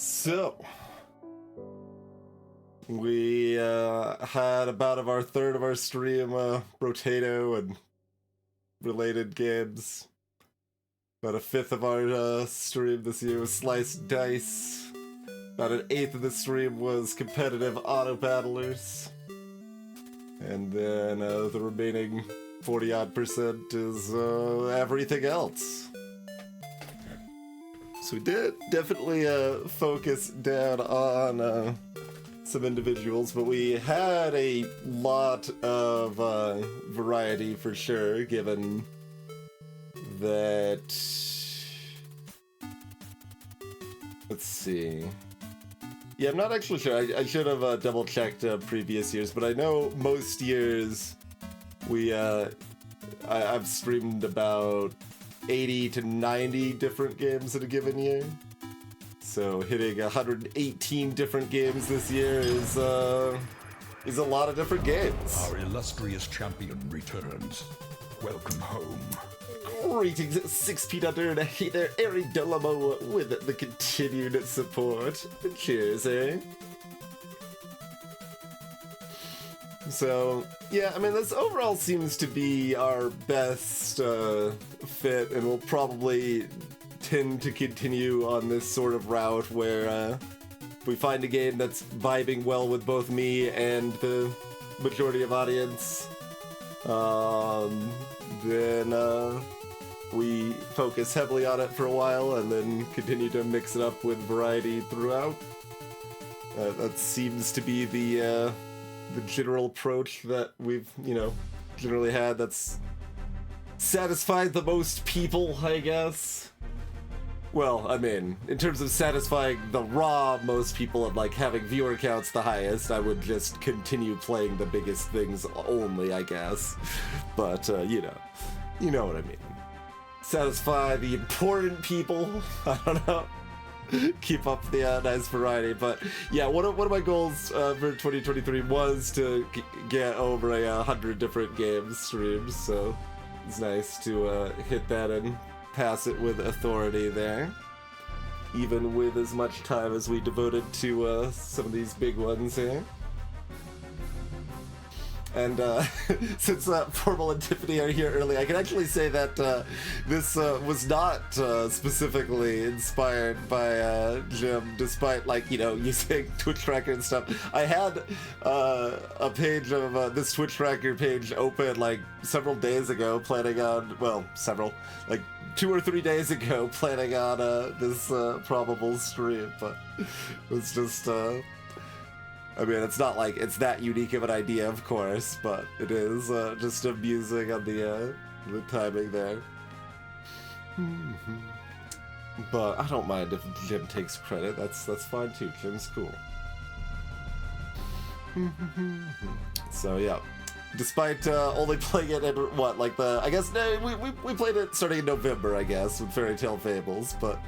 So, we had about of our third of our stream Brotato and related games. About a fifth of our stream this year was Sliced Dice. About an eighth of the stream was competitive auto battlers. And then the remaining 40-odd% is everything else. So we did definitely focus down on some individuals, but we had a lot of variety for sure, given that... Let's see. Yeah, I'm not actually sure. I should have double-checked previous years, but I know most years we... I've streamed about 80 to 90 different games in a given year. So hitting 118 different games this year is a lot of different games. Our illustrious champion returns. Welcome home. Greetings, 6 feet under, and hey there, Eri Delamo with the continued support. Cheers, eh? So, yeah, I mean, this overall seems to be our best fit, and we'll probably tend to continue on this sort of route where if we find a game that's vibing well with both me and the majority of audience, then we focus heavily on it for a while and then continue to mix it up with variety throughout. That seems to be the general approach that we've, generally had that's satisfied the most people, I guess. Well, I mean, in terms of satisfying the raw most people and, like, having viewer counts the highest, I would just continue playing the biggest things only, I guess. But, you know what I mean. Satisfy the important people, I don't know. Keep up the nice variety, but yeah, one of my goals for 2023 was to get over 100 different games streams, so it's nice to hit that and pass it with authority there, even with as much time as we devoted to some of these big ones here. And since Formal and Tiffany are here early, I can actually say that this was not specifically inspired by Jim, despite, using Twitch Tracker and stuff. I had a page of this Twitch Tracker page open, several days ago, planning on, 2 or 3 days ago, planning on this probable stream, but it was just... I mean, it's not like it's that unique of an idea, of course, but it is just amusing on the timing there. But I don't mind if Jim takes credit. That's fine too. Jim's cool. So yeah, despite only playing it in we played it starting in November, I guess, with Fairy Tale Fables, but.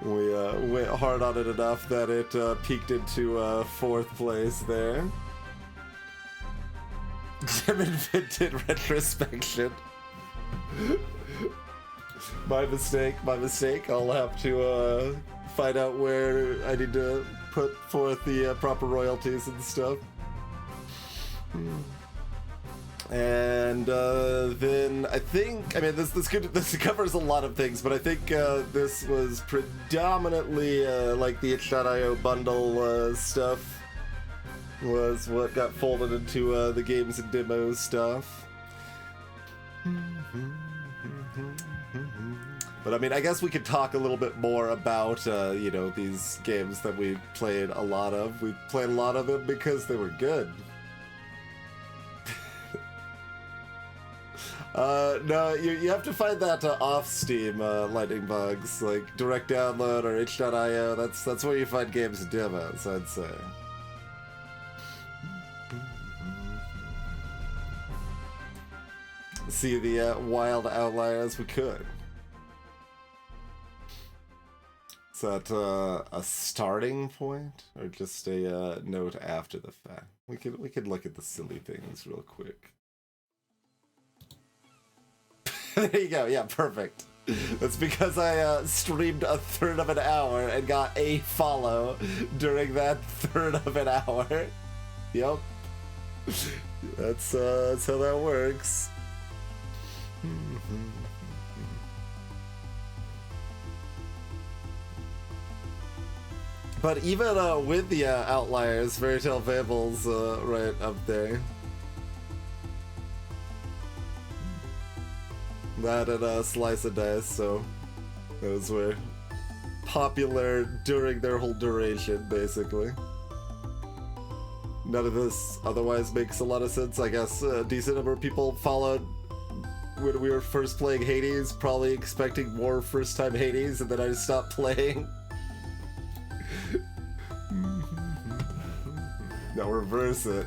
We went hard on it enough that it peaked into 4th place there. Jim invented retrospection. My mistake. I'll have to find out where I need to put forth the proper royalties and stuff. And then I think, this covers a lot of things, but I think this was predominantly the itch.io bundle stuff was what got folded into the games and demos stuff. But I guess we could talk a little bit more about these games that we played a lot of. We played a lot of them because they were good. No, you have to find that off Steam, Lightning Bugs, direct download or itch.io. That's where you find games and demos, I'd say. See the wild outlier as we could. Is that a starting point or just a note after the fact? We could look at the silly things real quick. There you go. Yeah, perfect. That's because I streamed a third of an hour and got a follow during that third of an hour. Yep. That's how that works. But even with the outliers, Fairy Tail Fable's right up there. That and Slice of Dice, so those were popular during their whole duration, basically. None of this otherwise makes a lot of sense. I guess a decent number of people followed when we were first playing Hades, probably expecting more first-time Hades, and then I just stopped playing. Now reverse it.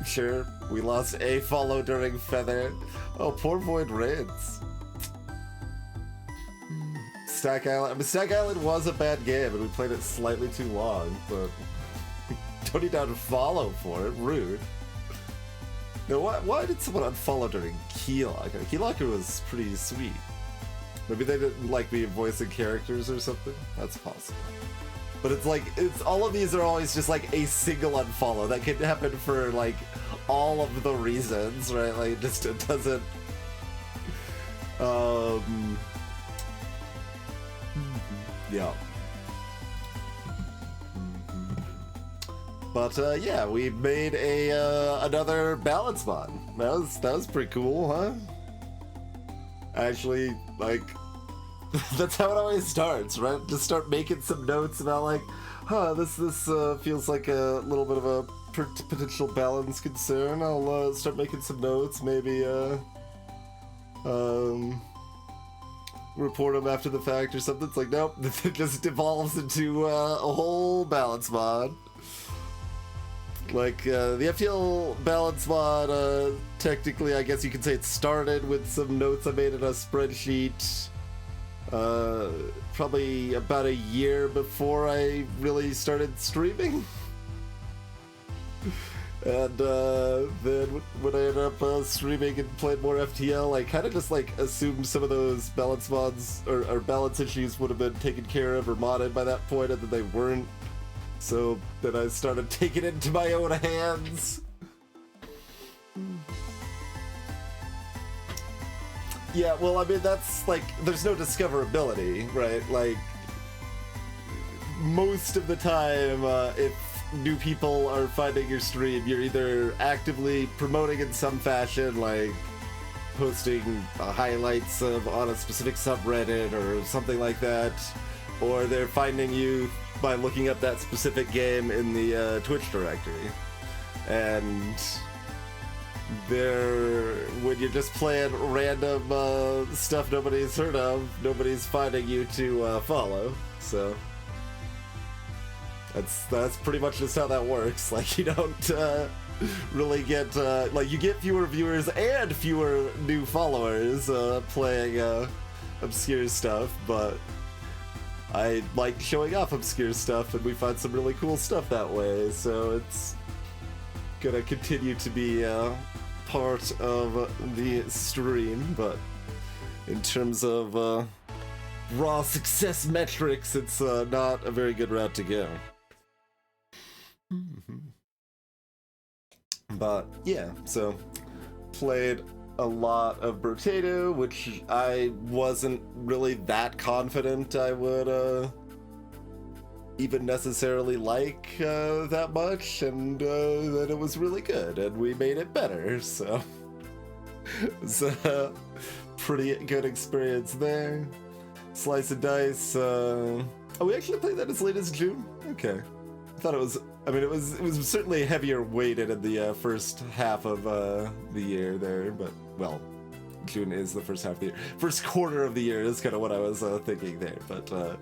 Sure, we lost a follow during Feather. Oh, poor Void Raids. Stack Island. I mean, Stack Island was a bad game, and we played it slightly too long, but don't need to unfollow for it. Rude. No, why did someone unfollow during Keylocker? Keylocker was pretty sweet. Maybe they didn't like me voicing characters or something? That's possible. But it's like, all of these are always just like a single unfollow. That can happen for like all of the reasons, right? Like, it doesn't... Yeah. But yeah, we made another balance mod. That was pretty cool, huh? Actually, like, that's how it always starts, right? Just start making some notes about like, this feels like a little bit of a potential balance concern. I'll start making some notes, maybe report them after the fact or something. It's like, nope, it just devolves into a whole balance mod. Like, the FTL balance mod, technically, I guess you could say it started with some notes I made in a spreadsheet, probably about a year before I really started streaming. And, then when I ended up, streaming and played more FTL, I kind of just, like, assumed some of those balance mods, or balance issues would have been taken care of or modded by that point, and then they weren't. So then I started taking it into my own hands. Yeah, well, I mean, that's like, there's no discoverability, right? Like, most of the time, if new people are finding your stream, you're either actively promoting in some fashion, like posting highlights on a specific subreddit or something like that, or they're finding you by looking up that specific game in the Twitch directory. And when you're just playing random stuff nobody's heard of, nobody's finding you to follow. So that's pretty much just how that works. Like, you don't really get like, you get fewer viewers and fewer new followers playing obscure stuff, but I like showing off obscure stuff, and we find some really cool stuff that way, so it's gonna continue to be part of the stream. But in terms of raw success metrics, it's not a very good route to go. But yeah, so played a lot of Brotato, which I wasn't really that confident I would even necessarily like that much, and then it was really good, and we made it better, so it's a pretty good experience there. Slice of Dice, oh, we actually played that as late as June? Okay. I thought it was, I mean, it was certainly heavier weighted in the first half of the year there, but, well, June is the first half of the year. First quarter of the year is kind of what I was thinking there, but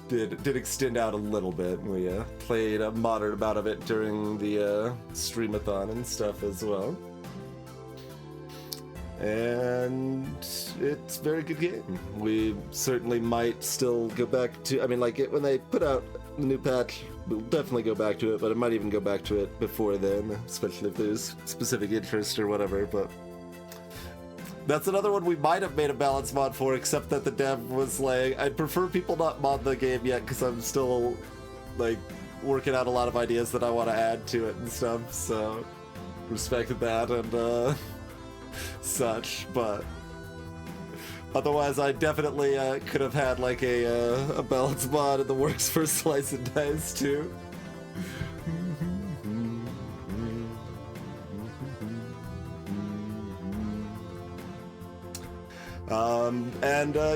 did extend out a little bit. We played a moderate amount of it during the streamathon and stuff as well. And it's a very good game. We certainly might still go back to, I mean, like, when they put out the new patch, we'll definitely go back to it, but I might even go back to it before then, especially if there's specific interest or whatever. But That's another one we might have made a balance mod for, except that the dev was like, I'd prefer people not mod the game yet because I'm still like working out a lot of ideas that I want to add to it and stuff, so respected that and such, but otherwise I definitely could have had like a balance mod in the works for Slice and Dice too.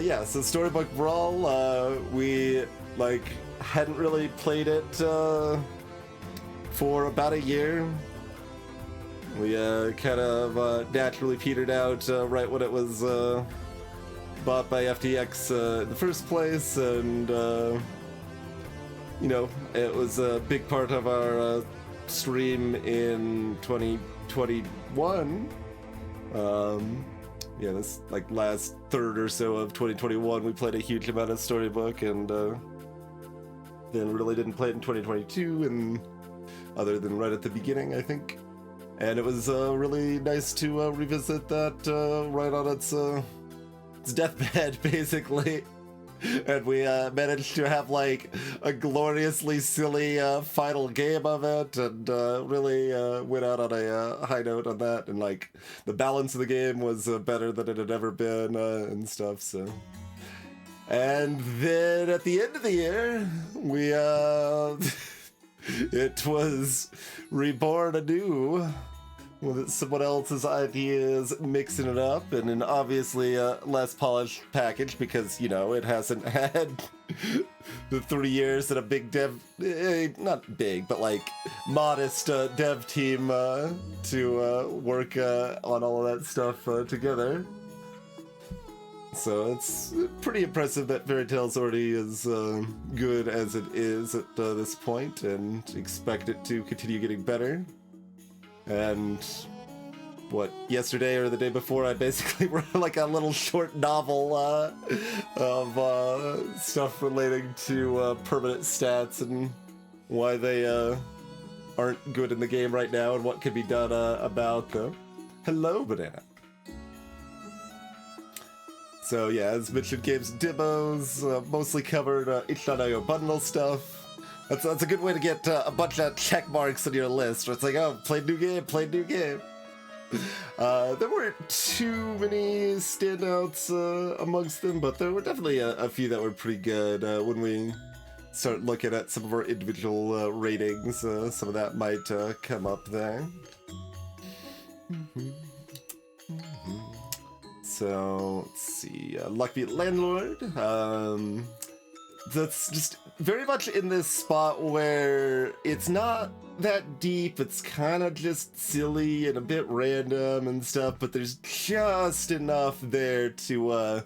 Yeah, so Storybook Brawl, we like hadn't really played it for about a year. We kind of naturally petered out right when it was bought by FTX in the first place, and you know, it was a big part of our stream in 2021. Yeah, this like last third or so of 2021, we played a huge amount of Storybook, and then really didn't play it in 2022, and other than right at the beginning, I think. And it was really nice to revisit that right on its deathbed, basically. And we managed to have like a gloriously silly final game of it, and really went out on a high note on that. And like the balance of the game was better than it had ever been and stuff. So, and then at the end of the year, we it was reborn anew with someone else's ideas, mixing it up in an obviously less polished package because, you know, it hasn't had the 3 years that a big dev, not big, but like modest dev team to work on all of that stuff together. So it's pretty impressive that Fairy Tail's already as good as it is at this point, and expect it to continue getting better. And what, yesterday or the day before, I basically wrote like a little short novel of stuff relating to permanent stats and why they aren't good in the game right now and what could be done about them. Hello, Banana. So yeah, as mentioned, games and demos, mostly covered itch.io bundle stuff. That's a good way to get a bunch of check marks on your list, where it's like, oh, played new game, played new game. There weren't too many standouts amongst them, but there were definitely a few that were pretty good. When we start looking at some of our individual ratings, some of that might come up there. So, let's see, Luckbeat Landlord. That's just very much in this spot where it's not that deep, it's kind of just silly and a bit random and stuff, but there's just enough there to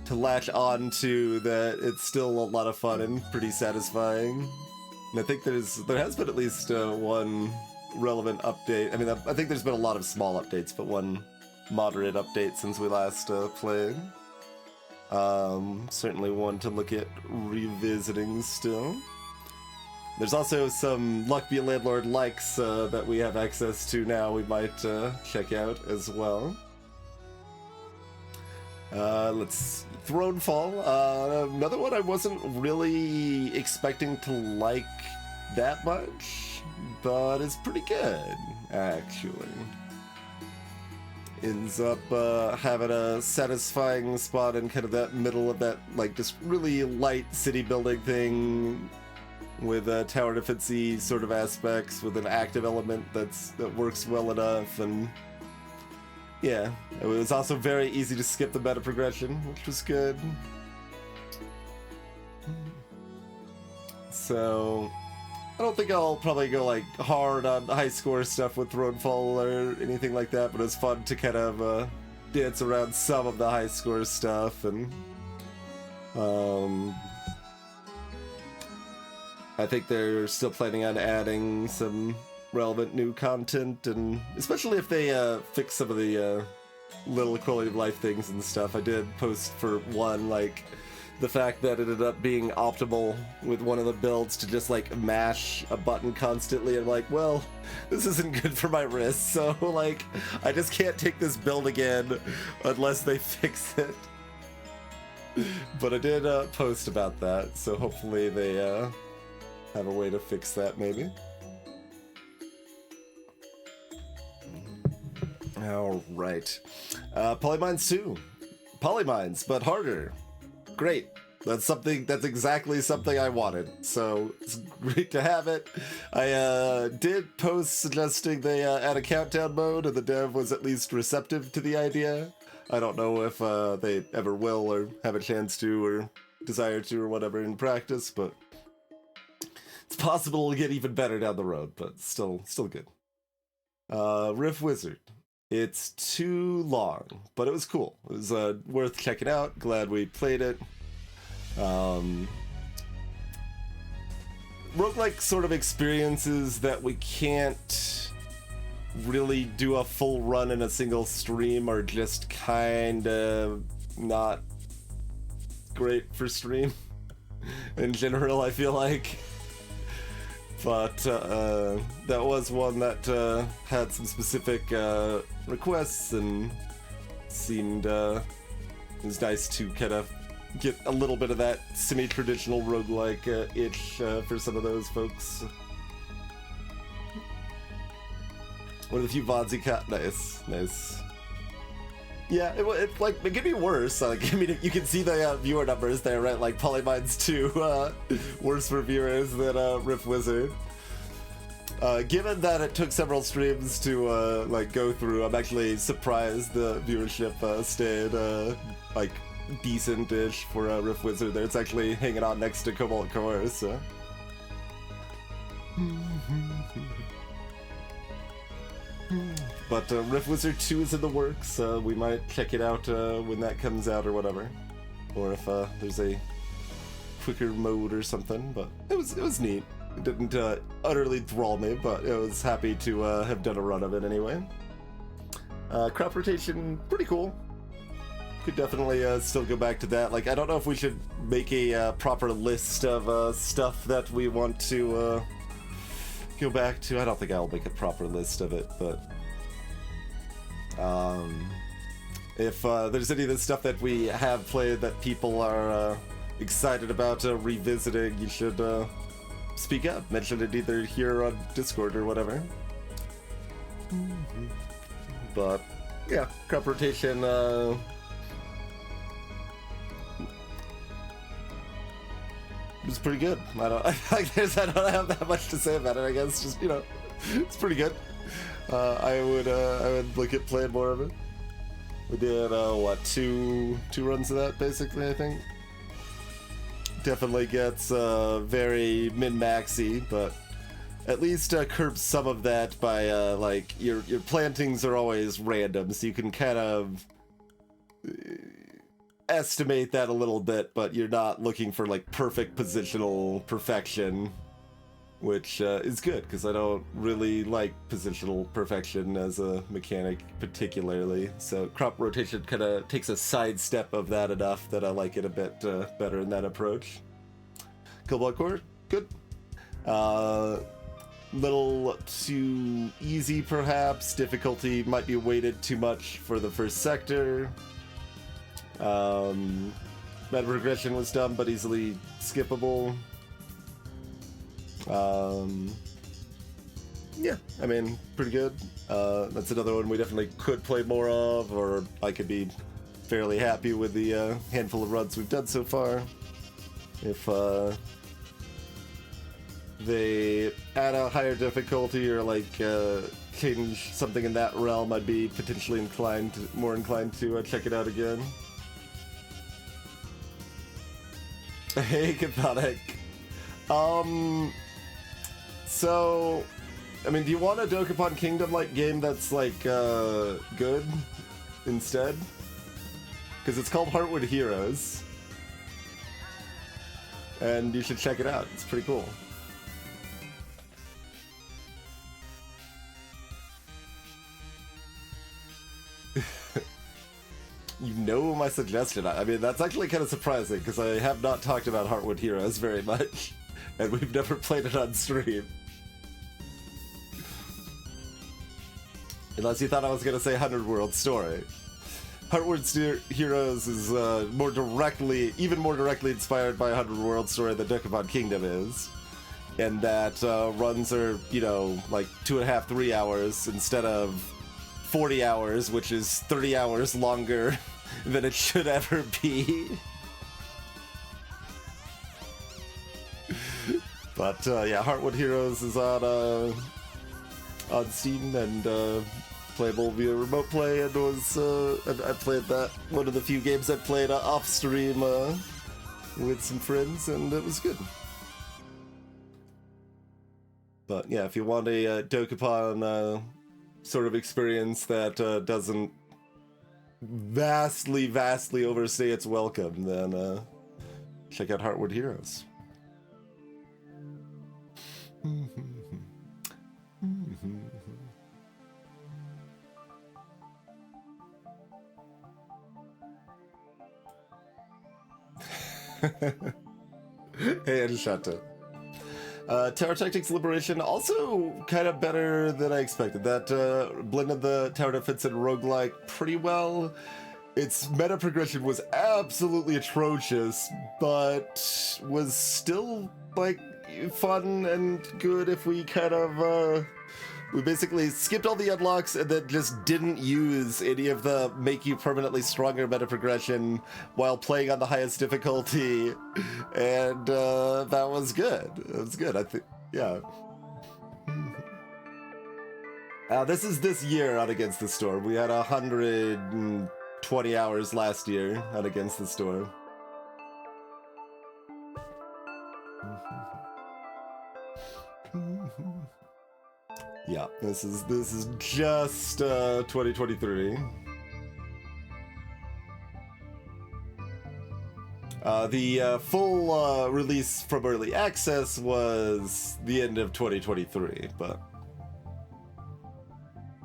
latch on to that it's still a lot of fun and pretty satisfying. And I think there has been at least one relevant update. I mean, I think there's been a lot of small updates, but one moderate update since we last played. Certainly one to look at revisiting still. There's also some Luckbeat Landlord likes that we have access to now we might check out as well. Let's see. Thronefall, another one I wasn't really expecting to like that much, but it's pretty good, actually. Ends up having a satisfying spot in kind of that middle of that, like, just really light city building thing with tower defense-y sort of aspects with an active element that works well enough, and yeah, it was also very easy to skip the meta progression, which was good. So I don't think I'll probably go like hard on high score stuff with Thronefall or anything like that, but it was fun to kind of dance around some of the high score stuff, and I think they're still planning on adding some relevant new content, and especially if they fix some of the little quality of life things and stuff. I did post for one, like, the fact that it ended up being optimal with one of the builds to just like mash a button constantly. I'm like, well, this isn't good for my wrist, so like I just can't take this build again unless they fix it. But I did post about that, so hopefully they have a way to fix that maybe. All right. Polymines 2. Polymines, but harder. Great. That's exactly something I wanted. So it's great to have it. I did post suggesting they add a countdown mode, and the dev was at least receptive to the idea. I don't know if they ever will or have a chance to or desire to or whatever in practice, but it's possible it'll get even better down the road, but still good. Riff Wizard. It's too long, but it was cool. It was worth checking out. Glad we played it. Roguelike sort of experiences that we can't really do a full run in a single stream are just kind of not great for stream in general, I feel like. But that was one that had some specific requests and seemed it was nice to kind of get a little bit of that semi-traditional roguelike itch for some of those folks. One of the few VODs he cut. Nice. Yeah, it like it could be worse. Like, I mean, you can see the viewer numbers there, right? Like Polymines 2, worse for viewers than Riff Wizard. Given that it took several streams to like go through, I'm actually surprised the viewership stayed like decent-ish for Riff Wizard. There, it's actually hanging on next to Cobalt Core. So. But Riff Wizard 2 is in the works. We might check it out when that comes out or whatever, or if there's a quicker mode or something. But it was neat. It didn't utterly enthrall me, but I was happy to have done a run of it anyway. Crop rotation, pretty cool. Could definitely still go back to that. Like, I don't know if we should make a proper list of stuff that we want to go back to. I don't think I'll make a proper list of it, but if there's any of the stuff that we have played that people are excited about revisiting, you should speak up. Mention it either here on Discord or whatever. But yeah, crop rotation was pretty good. I don't have that much to say about it. I guess just, you know, it's pretty good. I would look at playing more of it. We did what, two runs of that basically, I think. Definitely gets very min-maxy, but at least curbs some of that by like your plantings are always random, so you can kind of estimate that a little bit, but you're not looking for like perfect positional perfection, which is good because I don't really like positional perfection as a mechanic particularly. So crop rotation kind of takes a sidestep of that enough that I like it a bit better in that approach. Cobalt Core, good. Little too easy perhaps. Difficulty might be weighted too much for the first sector. Meta progression was dumb but easily skippable. Yeah, I mean, pretty good. That's another one we definitely could play more of, or I could be fairly happy with the handful of runs we've done so far. If they add a higher difficulty or like change something in that realm, I'd be potentially more inclined to check it out again. Hey, Cathodic. So, I mean, do you want a Dokapon Kingdom-like game that's, like, good instead? Because it's called Heartwood Heroes. And you should check it out. It's pretty cool. You know my my suggestion. I mean, that's actually kind of surprising, because I have not talked about Heartwood Heroes very much, and we've never played it on stream. Unless you thought I was going to say 100 World Story. Heartwood Heroes is even more directly inspired by 100 World Story than Dokapon Kingdom is. And that runs are, you know, like 2.5, 3 hours instead of 40 hours, which is 30 hours longer than it should ever be. But yeah, Heartwood Heroes is on Steam and playable via remote play, and was I played that, one of the few games I played off stream with some friends, and it was good. But yeah, if you want a Dokapon sort of experience that doesn't vastly overstay its welcome, then check out Heartwood Heroes. Hey, Anshata. Tower Tactics Liberation, also kind of better than I expected. That blended the tower defense and roguelike pretty well. Its meta progression was absolutely atrocious, but was still, like, fun and good if we kind of, we basically skipped all the unlocks and then just didn't use any of the make you permanently stronger meta progression while playing on the highest difficulty, and that was good. It was good, I think. Yeah. This is this year on Against the Storm. We had 120 hours last year on Against the Storm. Yeah, this is just 2023. The full release from early access was the end of 2023, but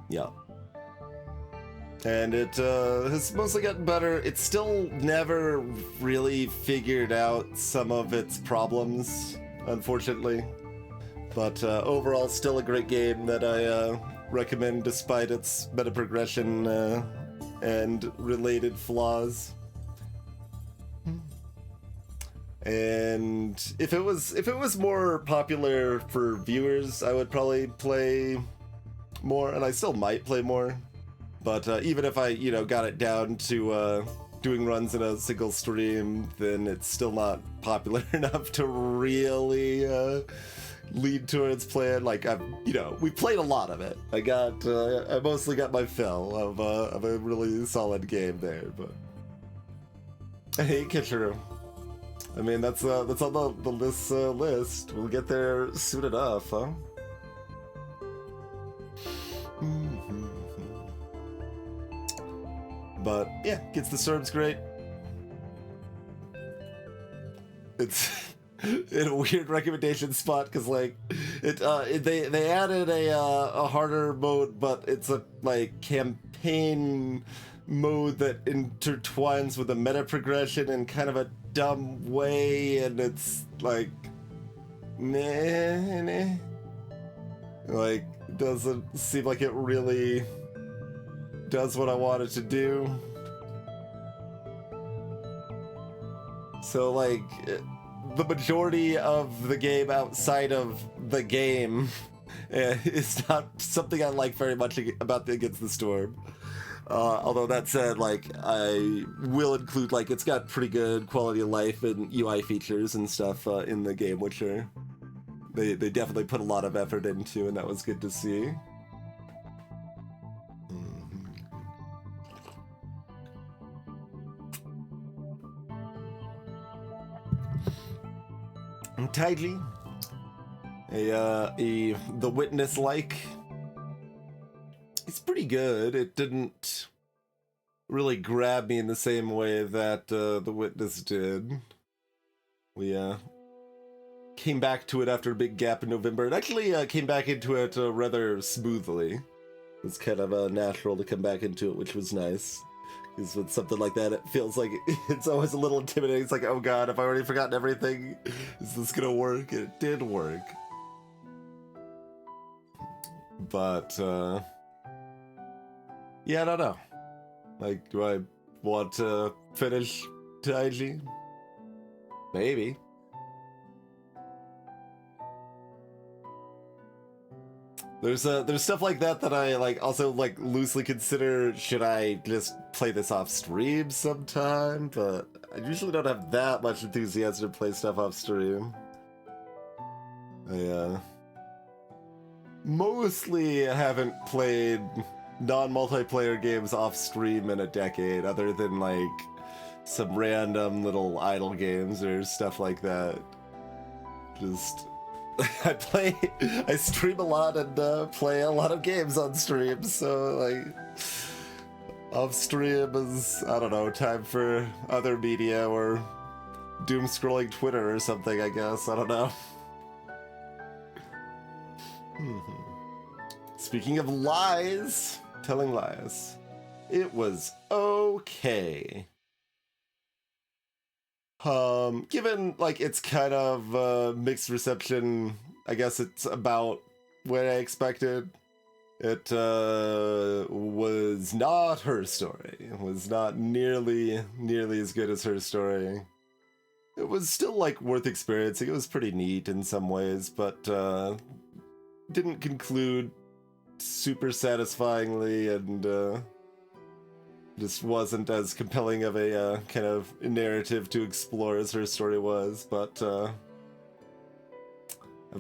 yeah. And it has mostly gotten better. It's still never really figured out some of its problems, unfortunately. But overall, still a great game that I recommend despite its meta progression and related flaws. And if it was more popular for viewers, I would probably play more, and I still might play more. But even if I, got it down to doing runs in a single stream, then it's still not popular enough to really lead towards playing. Like, we played a lot of it. I mostly got my fill of a really solid game there. But hey, Kitchener. I mean, that's on this list. We'll get there soon enough, huh? But yeah, Gets the Storm's great. It's in a weird recommendation spot because they added a harder mode, but it's a campaign mode that intertwines with the meta progression in kind of a dumb way, and it's meh. Doesn't seem like it really does what I want it to do. So the majority of the game outside of the game is not something I like very much about Against the Storm. Although that said, I will include, it's got pretty good quality of life and UI features and stuff in the game, which they definitely put a lot of effort into, and that was good to see. Tidely, The Witness it's pretty good. It didn't really grab me in the same way that The Witness did. We came back to it after a big gap in November. It actually came back into it rather smoothly. It's kind of natural to come back into it, which was nice. Because with something like that, it feels like it's always a little intimidating. It's like, oh god, have I already forgotten everything? Is this gonna work? And it did work. But, yeah, I don't know. Like, do I want to finish Taiji? Maybe. There's stuff like that I like also like loosely consider, should I just play this off stream sometime? But I usually don't have that much enthusiasm to play stuff off stream. I mostly haven't played non-multiplayer games off stream in a decade, other than like some random little idle games or stuff like that. Just I stream a lot and play a lot of games on stream, so like off stream is, I don't know, time for other media or doom scrolling Twitter or something, I guess. I don't know. Speaking of lies, telling lies, it was okay. Given like it's kind of mixed reception, I guess it's about what I expected. It was not her story. It was not nearly as good as her story. It was still like worth experiencing. It was pretty neat in some ways, but didn't conclude super satisfyingly, and just wasn't as compelling of a kind of narrative to explore as her story was. But have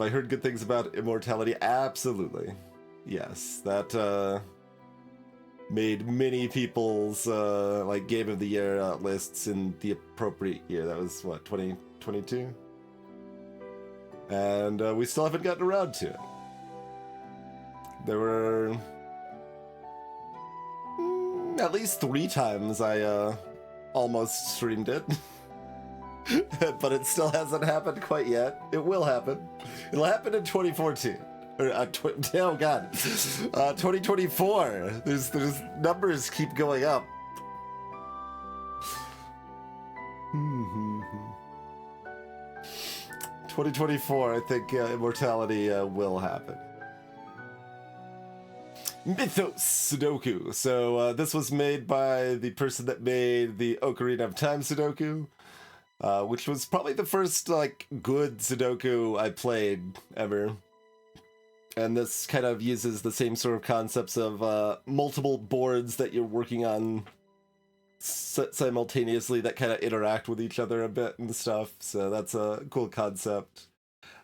I heard good things about Immortality? Absolutely. Yes, that made many people's like Game of the Year lists in the appropriate year. That was what, 2022? And we still haven't gotten around to it. There were at least 3 times I almost streamed it. But it still hasn't happened quite yet. It will happen. It'll happen in 2014. Or, oh god. 2024. There's numbers keep going up. 2024, I think Immortality will happen. Mythos Sudoku. So this was made by the person that made the Ocarina of Time Sudoku, which was probably the first like good Sudoku I played ever. And this kind of uses the same sort of concepts of multiple boards that you're working on simultaneously that kind of interact with each other a bit and stuff. So that's a cool concept.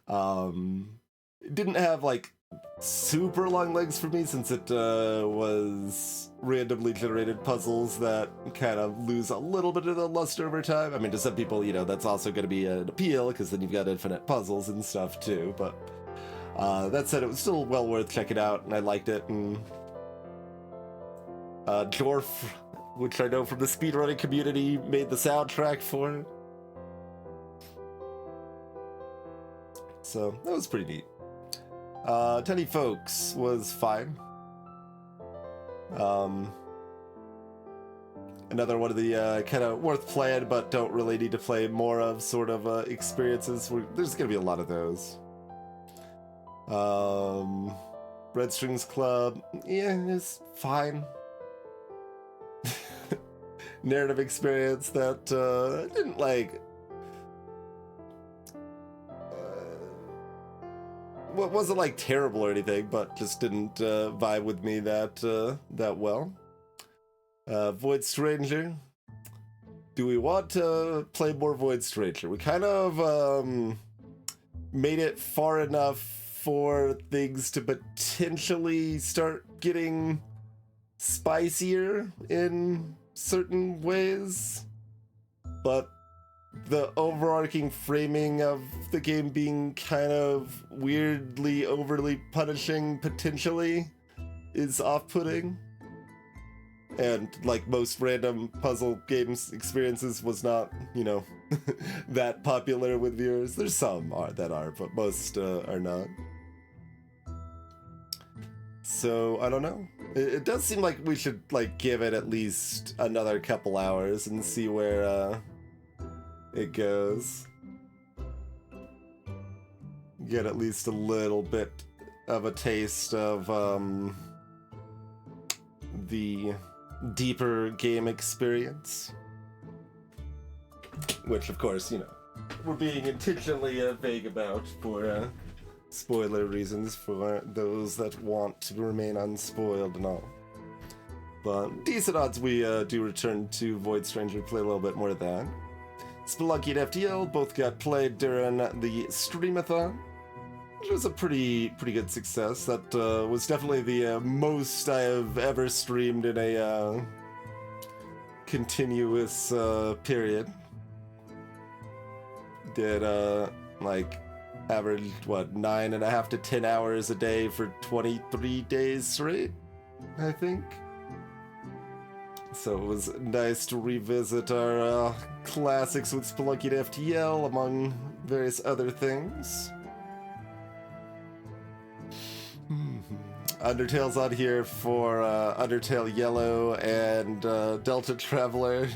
It didn't have like super long legs for me, since it was randomly generated puzzles that kind of lose a little bit of the luster over time. I mean, to some people, you know, that's also going to be an appeal, because then you've got infinite puzzles and stuff too. But that said, it was still well worth checking out, and I liked it. And Dwarf, which I know from the speedrunning community, made the soundtrack for it. So that was pretty neat. Teddy Folks was fine. Another one of the kind of worth playing but don't really need to play more of sort of experiences. There's gonna be a lot of those. Red Strings Club, yeah, it's fine. Narrative experience that didn't like. Wasn't like terrible or anything, but just didn't vibe with me that well. Void Stranger. Do we want to play more Void Stranger? We kind of made it far enough for things to potentially start getting spicier in certain ways, but the overarching framing of the game being kind of weirdly overly punishing potentially is off-putting. And like most random puzzle games experiences, was not, you know, that popular with viewers. There's some that are, but most are not. So I don't know. It does seem like we should like give it at least another couple hours and see where it goes. Get at least a little bit of a taste of the deeper game experience. Which, of course, you know, we're being intentionally vague about for spoiler reasons for those that want to remain unspoiled and all. But decent odds we do return to Void Stranger, play a little bit more of that. Spelunky and FTL both got played during the Streamathon, which was a pretty good success. That was definitely the most I have ever streamed in a continuous period. Did like averaged what 9.5 to 10 hours a day for 23 days straight, I think. So it was nice to revisit our classics with Spelunky and FTL, among various other things. Undertale's on here for Undertale Yellow and Delta Traveler.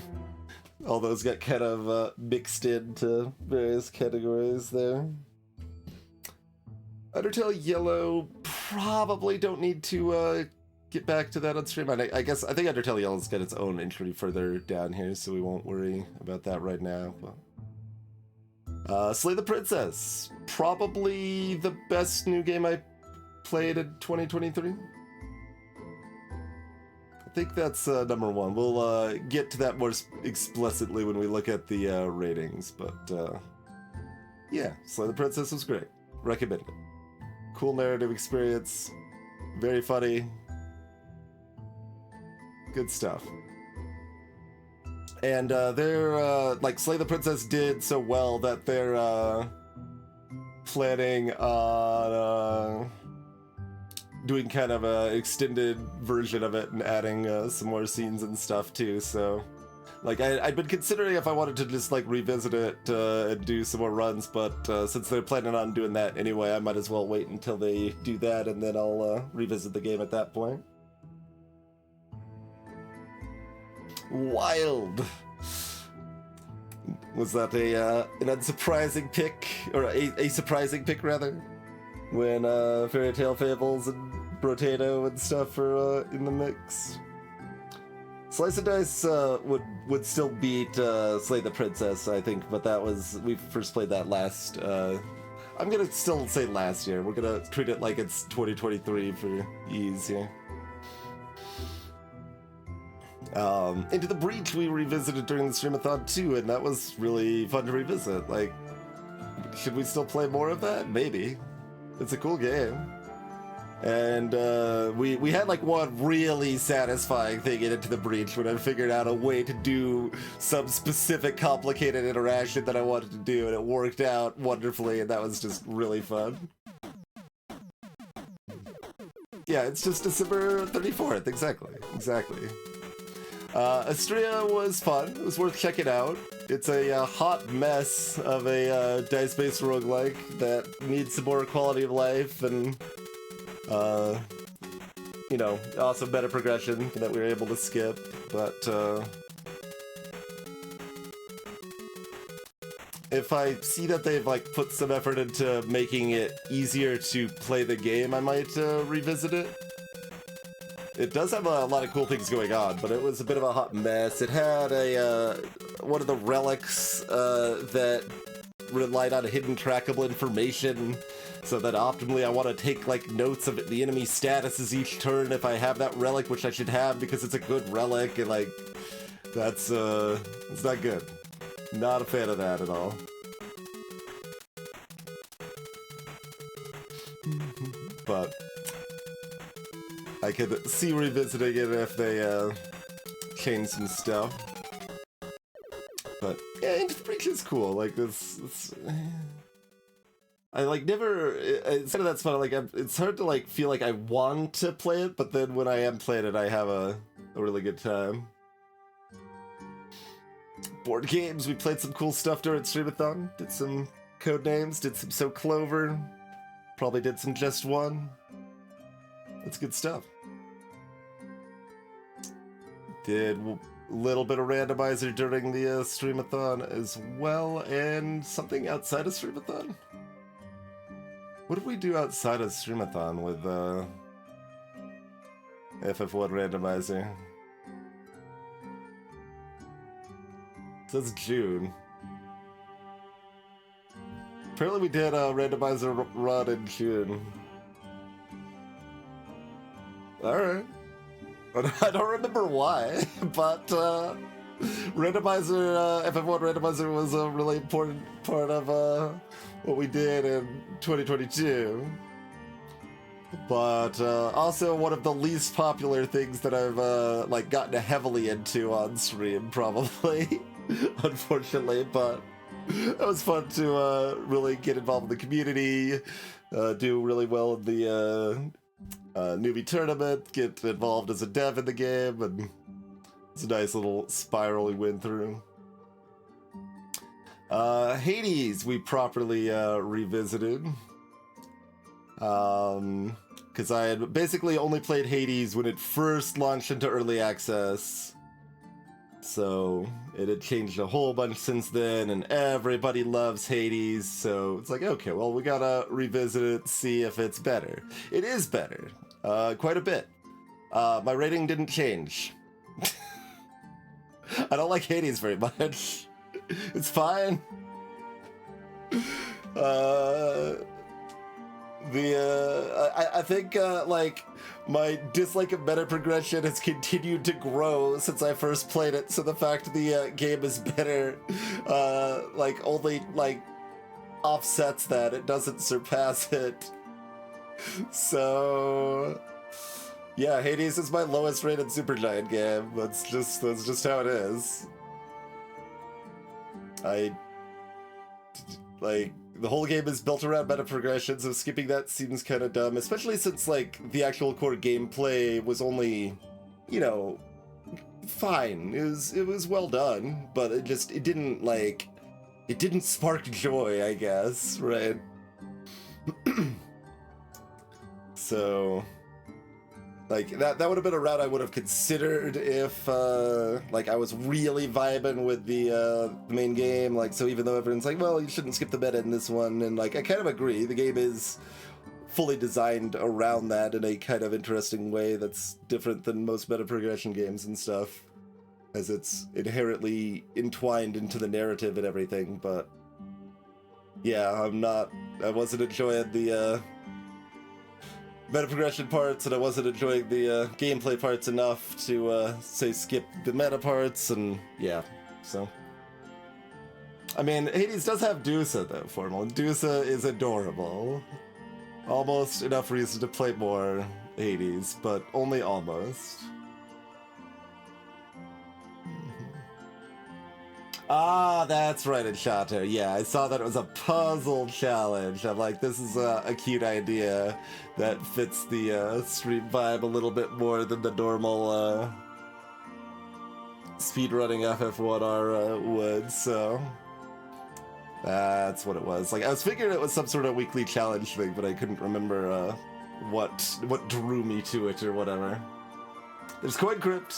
All those got kind of mixed into various categories there. Undertale Yellow, probably don't need to get back to that on stream. I think Undertale Yellow's got its own entry further down here, so we won't worry about that right now. But Slay the Princess, probably the best new game I played in 2023. I think that's number one. We'll get to that more explicitly when we look at the ratings, but yeah, Slay the Princess was great. Recommend it. Cool narrative experience, very funny, good stuff. And they're like Slay the Princess did so well that they're planning on doing kind of a extended version of it and adding some more scenes and stuff too. So like I'd been considering if I wanted to just like revisit it and do some more runs, but since they're planning on doing that anyway, I might as well wait until they do that and then I'll revisit the game at that point. Wild. Was that an unsurprising pick, or a surprising pick rather, when Fairy Tail Fables and Brotato and stuff are in the mix? Slice and Dice would still beat Slay the Princess, I think, but that was, we first played that last, I'm gonna still say last year. We're gonna treat it like it's 2023 for ease here. Into the Breach we revisited during the Streamathon too, and that was really fun to revisit. Like, should we still play more of that? Maybe. It's a cool game. And we had like one really satisfying thing in Into the Breach when I figured out a way to do some specific complicated interaction that I wanted to do, and it worked out wonderfully, and that was just really fun. Yeah, it's just December 34th, exactly. Astria was fun. It was worth checking out. It's a hot mess of a dice-based roguelike that needs some more quality of life and, you know, also better progression that we were able to skip. But if I see that they've like put some effort into making it easier to play the game, I might revisit it. It does have a lot of cool things going on, but it was a bit of a hot mess. It had a one of the relics that relied on hidden trackable information, so that optimally I want to take like notes of the enemy statuses each turn if I have that relic, which I should have because it's a good relic, and like that's it's not good. Not a fan of that at all. But I could see revisiting it if they change some stuff. But yeah, Into the Breach is cool. Like this, I like never. Instead of that's fun. Like it's hard to like feel like I want to play it, but then when I am playing it, I have a really good time. Board games. We played some cool stuff during Streamathon. Did some Codenames. Did some So Clover. Probably did some Just One. That's good stuff. Did a little bit of randomizer during the streamathon as well, and something outside of streamathon. What did we do outside of streamathon with FF1 randomizer? It says June. Apparently we did a randomizer run in June. Alright. I don't remember why, but randomizer, FF1 randomizer was a really important part of what we did in 2022. But also one of the least popular things that I've like gotten heavily into on stream, probably, unfortunately. But it was fun to really get involved in the community, do really well in the newbie tournament, get involved as a dev in the game, and it's a nice little spiral we went through. Hades we properly revisited. Because I had basically only played Hades when it first launched into early access. So it had changed a whole bunch since then, and everybody loves Hades, so it's like, okay, well, we gotta revisit it, see if it's better. It is better, quite a bit. My rating didn't change. I don't like Hades very much. It's fine. I think like my dislike of meta progression has continued to grow since I first played it. So the fact the game is better, like only like offsets that. It doesn't surpass it. So yeah, Hades is my lowest rated Supergiant game. That's just how it is. Like, the whole game is built around meta progression, so skipping that seems kind of dumb, especially since, like, the actual core gameplay was only, you know, fine. It was well done, but it didn't, like, it didn't spark joy, I guess, right? So, like, that would have been a route I would have considered if, like, I was really vibing with the main game. Like, so even though everyone's like, well, you shouldn't skip the meta in this one, and, like, I kind of agree. The game is fully designed around that in a kind of interesting way that's different than most meta progression games and stuff, as it's inherently entwined into the narrative and everything, but yeah, I wasn't enjoying the, meta progression parts, and I wasn't enjoying the gameplay parts enough to say skip the meta parts, and yeah, so. I mean, Hades does have Dusa though, Formal, and Dusa is adorable. Almost enough reason to play more Hades, but only almost. Ah, that's right, Enchato. Yeah, I saw that it was a puzzle challenge. I'm like, this is a cute idea that fits the stream vibe a little bit more than the normal speedrunning FF1R would, so that's what it was. Like, I was figuring it was some sort of weekly challenge thing, but I couldn't remember what drew me to it or whatever. There's Coin Crypt.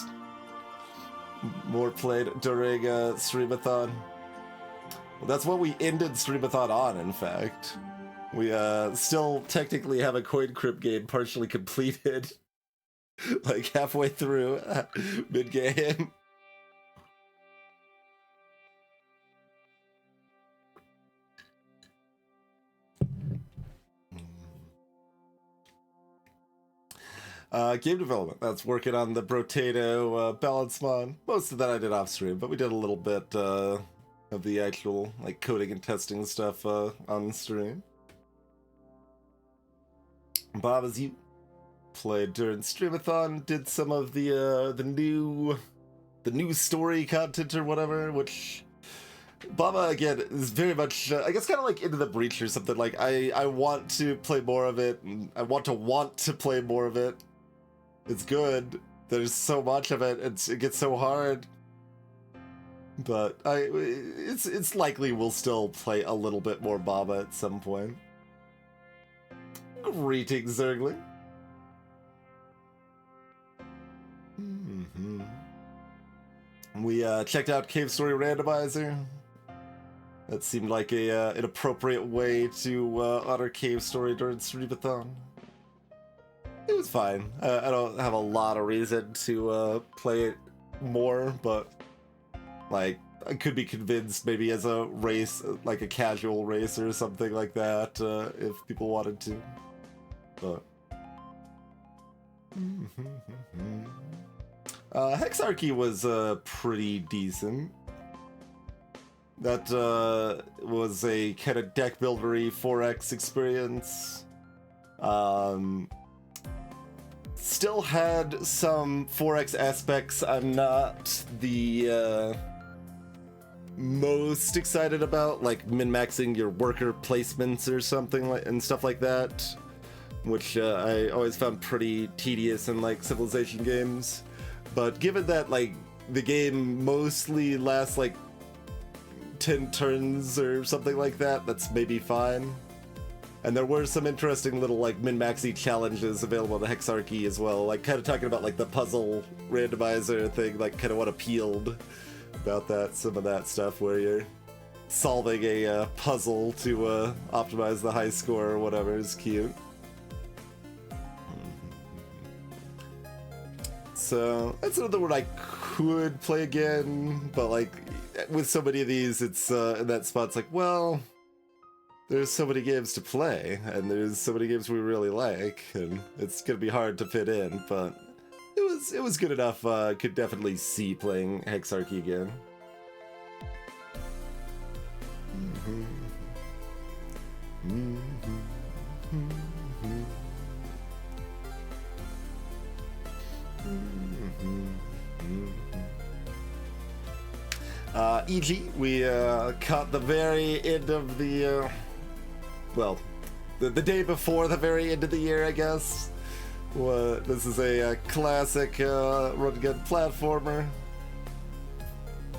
More played during Streamathon. Well, that's what we ended Streamathon on, in fact. We still technically have a Coin Crypt game partially completed. Like halfway through, mid-game. Game development. That's working on the Brotato balance mod. Most of that I did off stream, but we did a little bit of the actual like coding and testing stuff on stream. Bob, as you played during Streamathon, did some of the new story content or whatever, which Baba again is very much I guess kind of like Into the Breach or something. Like I want to play more of it, and I want to play more of it. It's good. There's so much of it. It gets so hard. But it's likely we'll still play a little bit more Baba at some point. Greetings, Zergling. We checked out Cave Story Randomizer. That seemed like an appropriate way to honor Cave Story during Streamathon. It was fine. I don't have a lot of reason to play it more, but like I could be convinced maybe as a race, like a casual race or something like that, if people wanted to. But Hexarchy was pretty decent. That was a kind of deck buildery 4X experience. Still had some 4X aspects I'm not the most excited about, like min-maxing your worker placements or something like and stuff like that, which I always found pretty tedious in like Civilization games. But given that like the game mostly lasts like 10 turns or something like that, that's maybe fine. And there were some interesting little like min-maxy challenges available to Hexarchy as well, like kind of talking about like the puzzle randomizer thing, like kind of what appealed about that, some of that stuff where you're solving a puzzle to optimize the high score or whatever is cute. So that's another one I could play again, but like with so many of these, it's in that spot, it's like, well, there's so many games to play, and there's so many games we really like, and it's gonna be hard to fit in, but it was good enough. Could definitely see playing Hexarchy again. E.g., we caught the very end of the well, the day before the very end of the year, I guess. This is a classic run-and-gun platformer.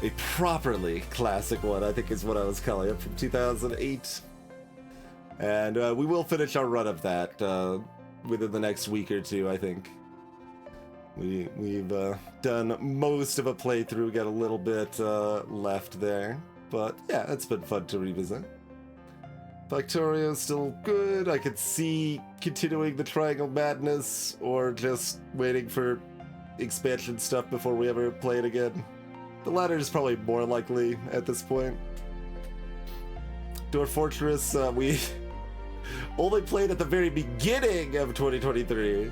A properly classic one, I think is what I was calling it, from 2008. And we will finish our run of that within the next week or two, I think. We've done most of a playthrough, got a little bit left there. But yeah, it's been fun to revisit. Factorio's still good. I could see continuing the Triangle Madness or just waiting for expansion stuff before we ever play it again. The latter is probably more likely at this point. Dwarf Fortress, we only played at the very beginning of 2023.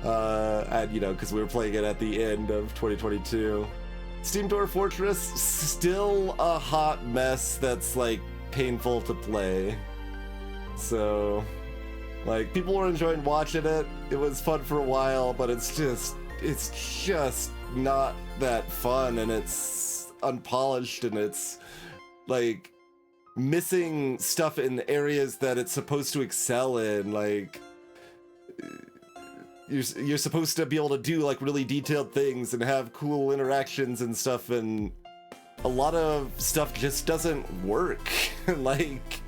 And, you know, because we were playing it at the end of 2022. Steam Dwarf Fortress, still a hot mess that's, like, painful to play. So, like, people were enjoying watching it. It was fun for a while, but it's just not that fun, and it's unpolished, and it's, like, missing stuff in areas that it's supposed to excel in, like... You're supposed to be able to do like really detailed things and have cool interactions and stuff, and a lot of stuff just doesn't work. like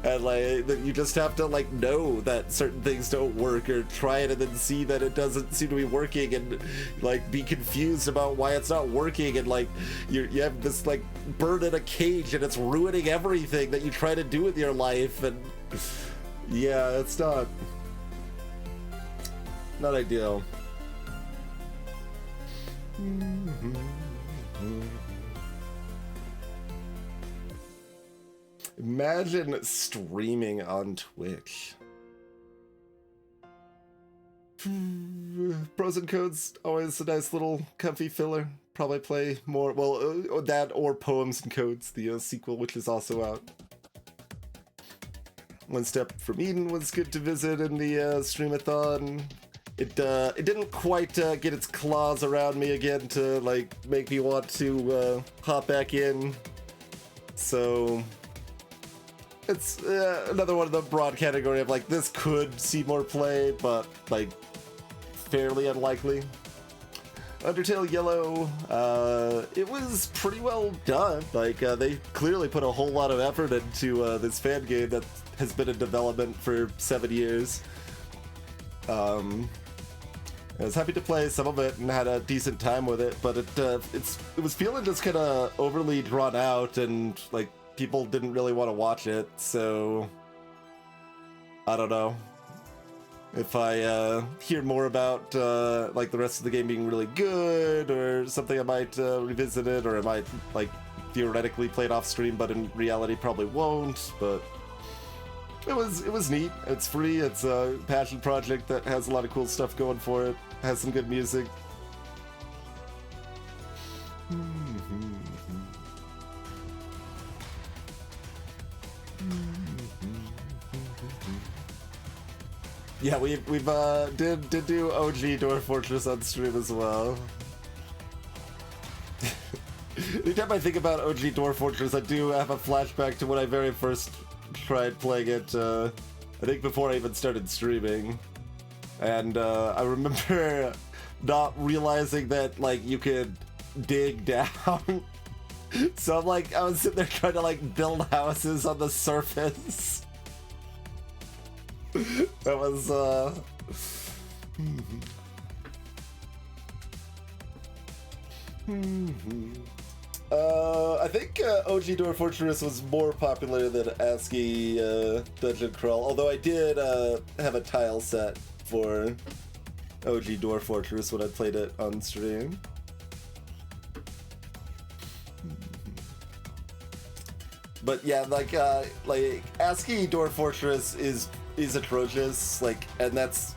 you just have to like know that certain things don't work, or try it and then see that it doesn't seem to be working, and like be confused about why it's not working, and like you have this like bird in a cage and it's ruining everything that you try to do with your life, and yeah, it's not ideal. Imagine streaming on Twitch. Pros and Codes, always a nice little comfy filler. Probably play more, well, that or Poems and Codes, the sequel, which is also out. One Step from Eden was good to visit in the Streamathon. It didn't quite get its claws around me again to like make me want to hop back in. So it's another one of the broad category of like this could see more play, but like fairly unlikely. Undertale Yellow, it was pretty well done. Like they clearly put a whole lot of effort into this fan game that has been in development for 7 years. I was happy to play some of it and had a decent time with it, but it was feeling just kind of overly drawn out, and like people didn't really want to watch it. So I don't know if I hear more about like the rest of the game being really good or something. I might revisit it, or I might like theoretically play it off stream, but in reality probably won't. But it was neat. It's free. It's a passion project that has a lot of cool stuff going for it. Has some good music. Yeah, we've did do OG Dwarf Fortress on stream as well. Anytime I think about OG Dwarf Fortress, I do have a flashback to when I very first tried playing it, I think before I even started streaming. And I remember not realizing that like you could dig down. So I'm like, I was sitting there trying to like build houses on the surface. That was I think OG Dwarf Fortress was more popular than ASCII Dungeon Crawl, although I did have a tile set for OG Dwarf Fortress when I played it on stream. But yeah, like ASCII Dwarf Fortress is atrocious, like, and that's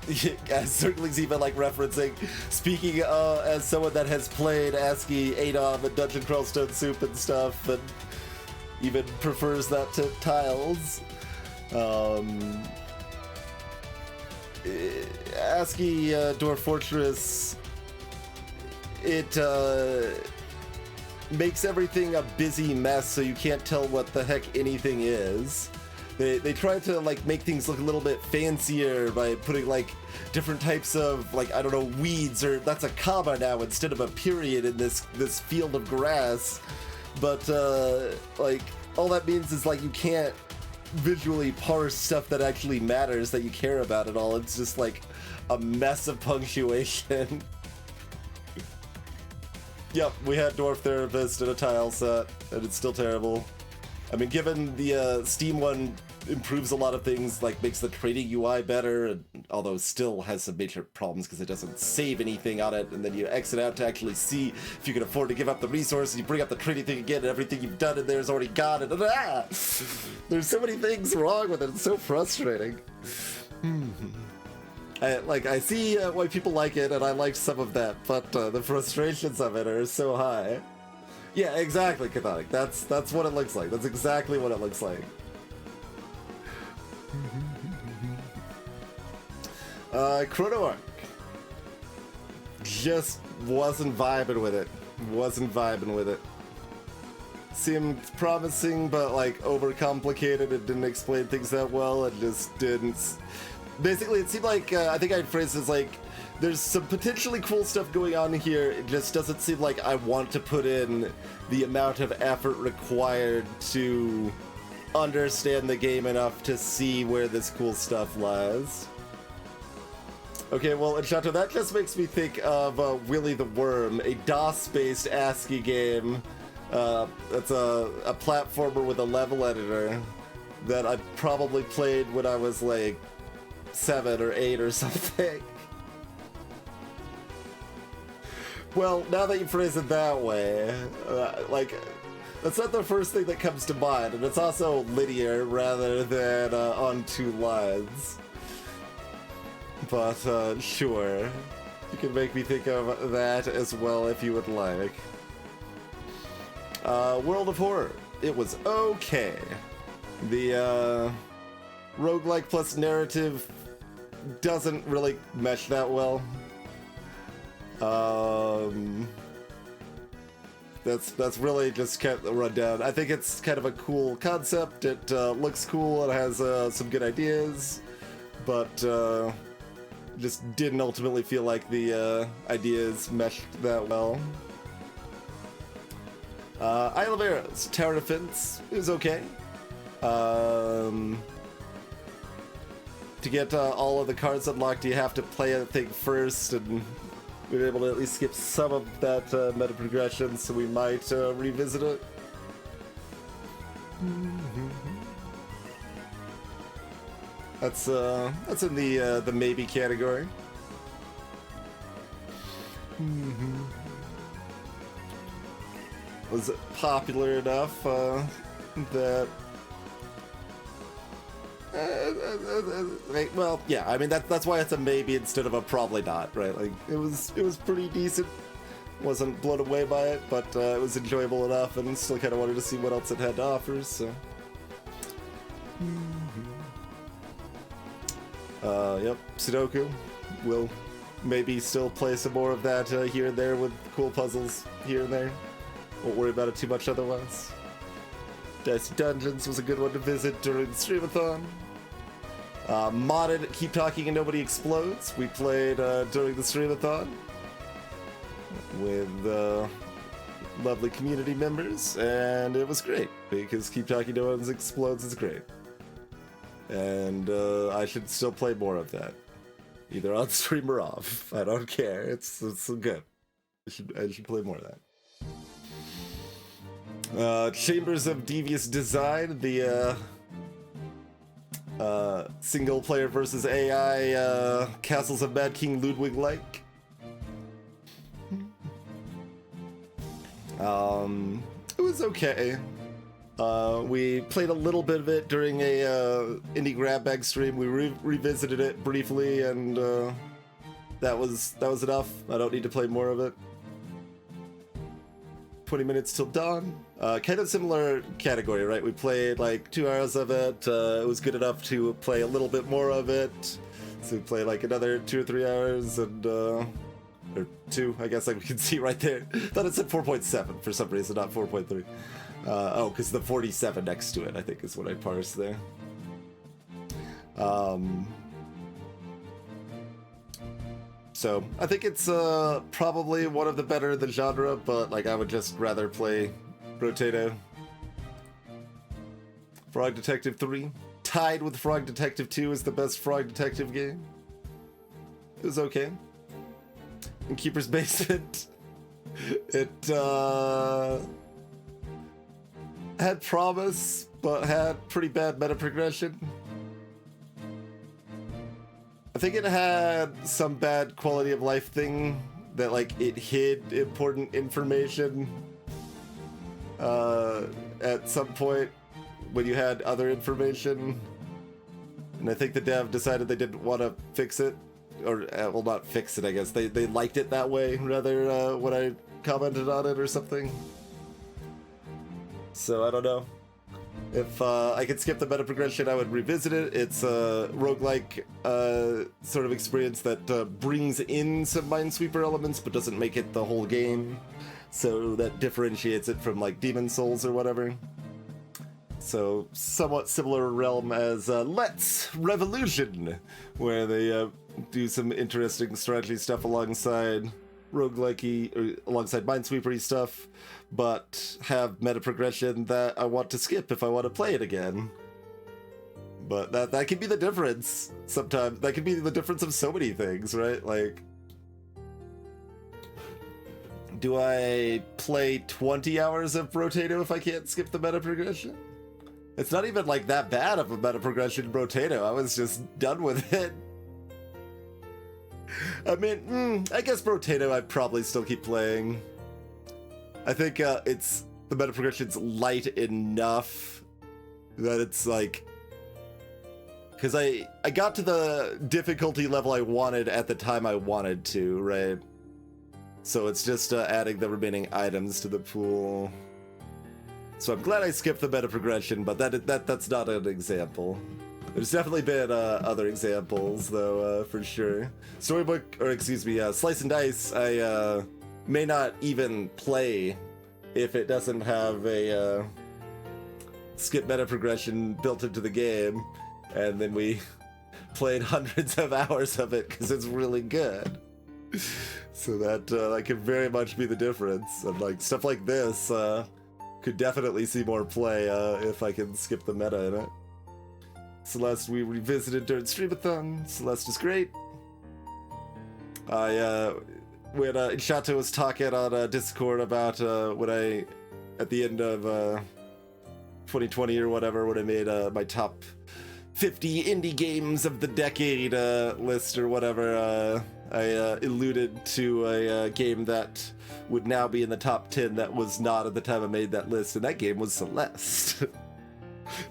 as Circling's even like referencing, speaking as someone that has played ASCII ADOM and Dungeon Crawl Stone Soup and stuff, and even prefers that to tiles. ASCII Dwarf Fortress, it makes everything a busy mess, so you can't tell what the heck anything is. They try to like make things look a little bit fancier by putting like different types of like, I don't know, weeds, or that's a comma now instead of a period in this field of grass. But like all that means is like you can't visually parse stuff that actually matters, that you care about at all. It's just like a mess of punctuation. Yep, we had Dwarf Therapist and a tile set, and it's still terrible. I mean, given the Steam one improves a lot of things, like makes the trading UI better, and although still has some major problems because it doesn't save anything on it, and then you exit out to actually see if you can afford to give up the resources, you bring up the trading thing again, and everything you've done in there is already gone, and there's so many things wrong with it, it's so frustrating. I see why people like it, and I like some of that, but the frustrations of it are so high. Yeah, exactly, Catholic. That's what it looks like. That's exactly what it looks like. Chrono Arc. Just wasn't vibing with it. Seemed promising, but like overcomplicated. It didn't explain things that well. It just didn't. Basically, it seemed like, I think I'd phrase it as like, there's some potentially cool stuff going on here. It just doesn't seem like I want to put in the amount of effort required to understand the game enough to see where this cool stuff lies. Okay, well, Enchanto, that just makes me think of Willy the Worm, a DOS-based ASCII game. That's a platformer with a level editor that I probably played when I was like 7 or 8 or something. Well, now that you phrase it that way, like, that's not the first thing that comes to mind, and it's also linear rather than on two lines. But, sure. You can make me think of that as well if you would like. World of Horror. It was okay. The, roguelike plus narrative doesn't really mesh that well. That's really just kept the rundown. I think it's kind of a cool concept. It looks cool. It has some good ideas, but just didn't ultimately feel like the ideas meshed that well. Isle of Arrows, Tower Defense is okay. to get all of the cards unlocked, you have to play a thing first, and we were able to at least skip some of that meta progression, so we might revisit it. That's in the maybe category. Was it popular enough that? Well, yeah. I mean that's why it's a maybe instead of a probably not, right? Like it was pretty decent. Wasn't blown away by it, but it was enjoyable enough, and still kind of wanted to see what else it had to offer. So. Yep, Sudoku. We'll maybe still play some more of that here and there with cool puzzles here and there. Won't worry about it too much otherwise. Dicey Dungeons was a good one to visit during the Streamathon. Modded Keep Talking and Nobody Explodes. We played during the Streamathon with lovely community members, and it was great because Keep Talking Nobody Explodes is great. And I should still play more of that, either on stream or off. I don't care. It's good. I should play more of that. Chambers of Devious Design, the single player versus AI Castles of Mad King Ludwig like. It was okay. We played a little bit of it during a indie grab bag stream. We revisited it briefly, and that was enough. I don't need to play more of it. 20 minutes till dawn. Kind of similar category, right? We played like 2 hours of it. It was good enough to play a little bit more of it. So we played like another 2 or 3 hours, and or 2, I guess, like we can see right there. Thought it said 4.7 for some reason, not 4.3. Oh, because the 47 next to it, I think, is what I parsed there. So I think it's probably one of the better in the genre, but like I would just rather play Brotato. Frog Detective 3, tied with Frog Detective 2 is the best Frog Detective game. It was okay. In Keeper's Basement, it had promise, but had pretty bad meta progression. I think it had some bad quality of life thing that like it hid important information at some point when you had other information, and I think the dev decided they didn't want to fix it, or well, not fix it, I guess they liked it that way rather when I commented on it or something. So I don't know. If I could skip the meta progression, I would revisit it. It's a roguelike sort of experience that brings in some Minesweeper elements, but doesn't make it the whole game. So that differentiates it from like Demon Souls or whatever. So somewhat similar realm as Let's Revolution, where they do some interesting strategy stuff alongside roguelike-y, or alongside Minesweeper-y stuff, but have meta progression that I want to skip if I want to play it again. But that can be the difference sometimes. That can be the difference of so many things, right? Like, do I play 20 hours of Brotato if I can't skip the meta progression? It's not even like that bad of a meta progression in Brotato. I was just done with it. I mean, I guess Brotato I'd probably still keep playing. I think it's the meta progression's light enough that it's like, because I got to the difficulty level I wanted at the time I wanted to, right? So it's just adding the remaining items to the pool. So I'm glad I skipped the meta progression, but that's not an example. There's definitely been other examples, though, for sure. Storybook, or excuse me, Slice and Dice, I may not even play if it doesn't have a skip meta progression built into the game, and then we played hundreds of hours of it because it's really good. So that could very much be the difference. And like stuff like this could definitely see more play if I can skip the meta in it. Celeste we revisited during Streamathon. Celeste is great. When Inshato was talking on Discord about when I, at the end of 2020 or whatever, when I made my top 50 indie games of the decade list or whatever, I alluded to a game that would now be in the top 10 that was not at the time I made that list, and that game was Celeste.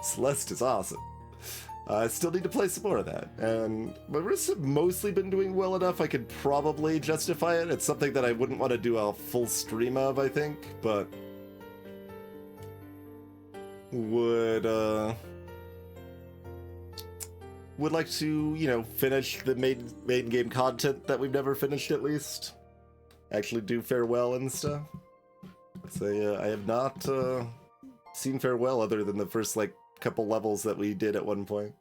Celeste is awesome. I still need to play some more of that, and my wrists have mostly been doing well enough I could probably justify it. It's something that I wouldn't want to do a full stream of, I think, but would like to, you know, finish the main game content that we've never finished, at least. Actually do Farewell and stuff. So I have not seen Farewell other than the first, like, couple levels that we did at one point.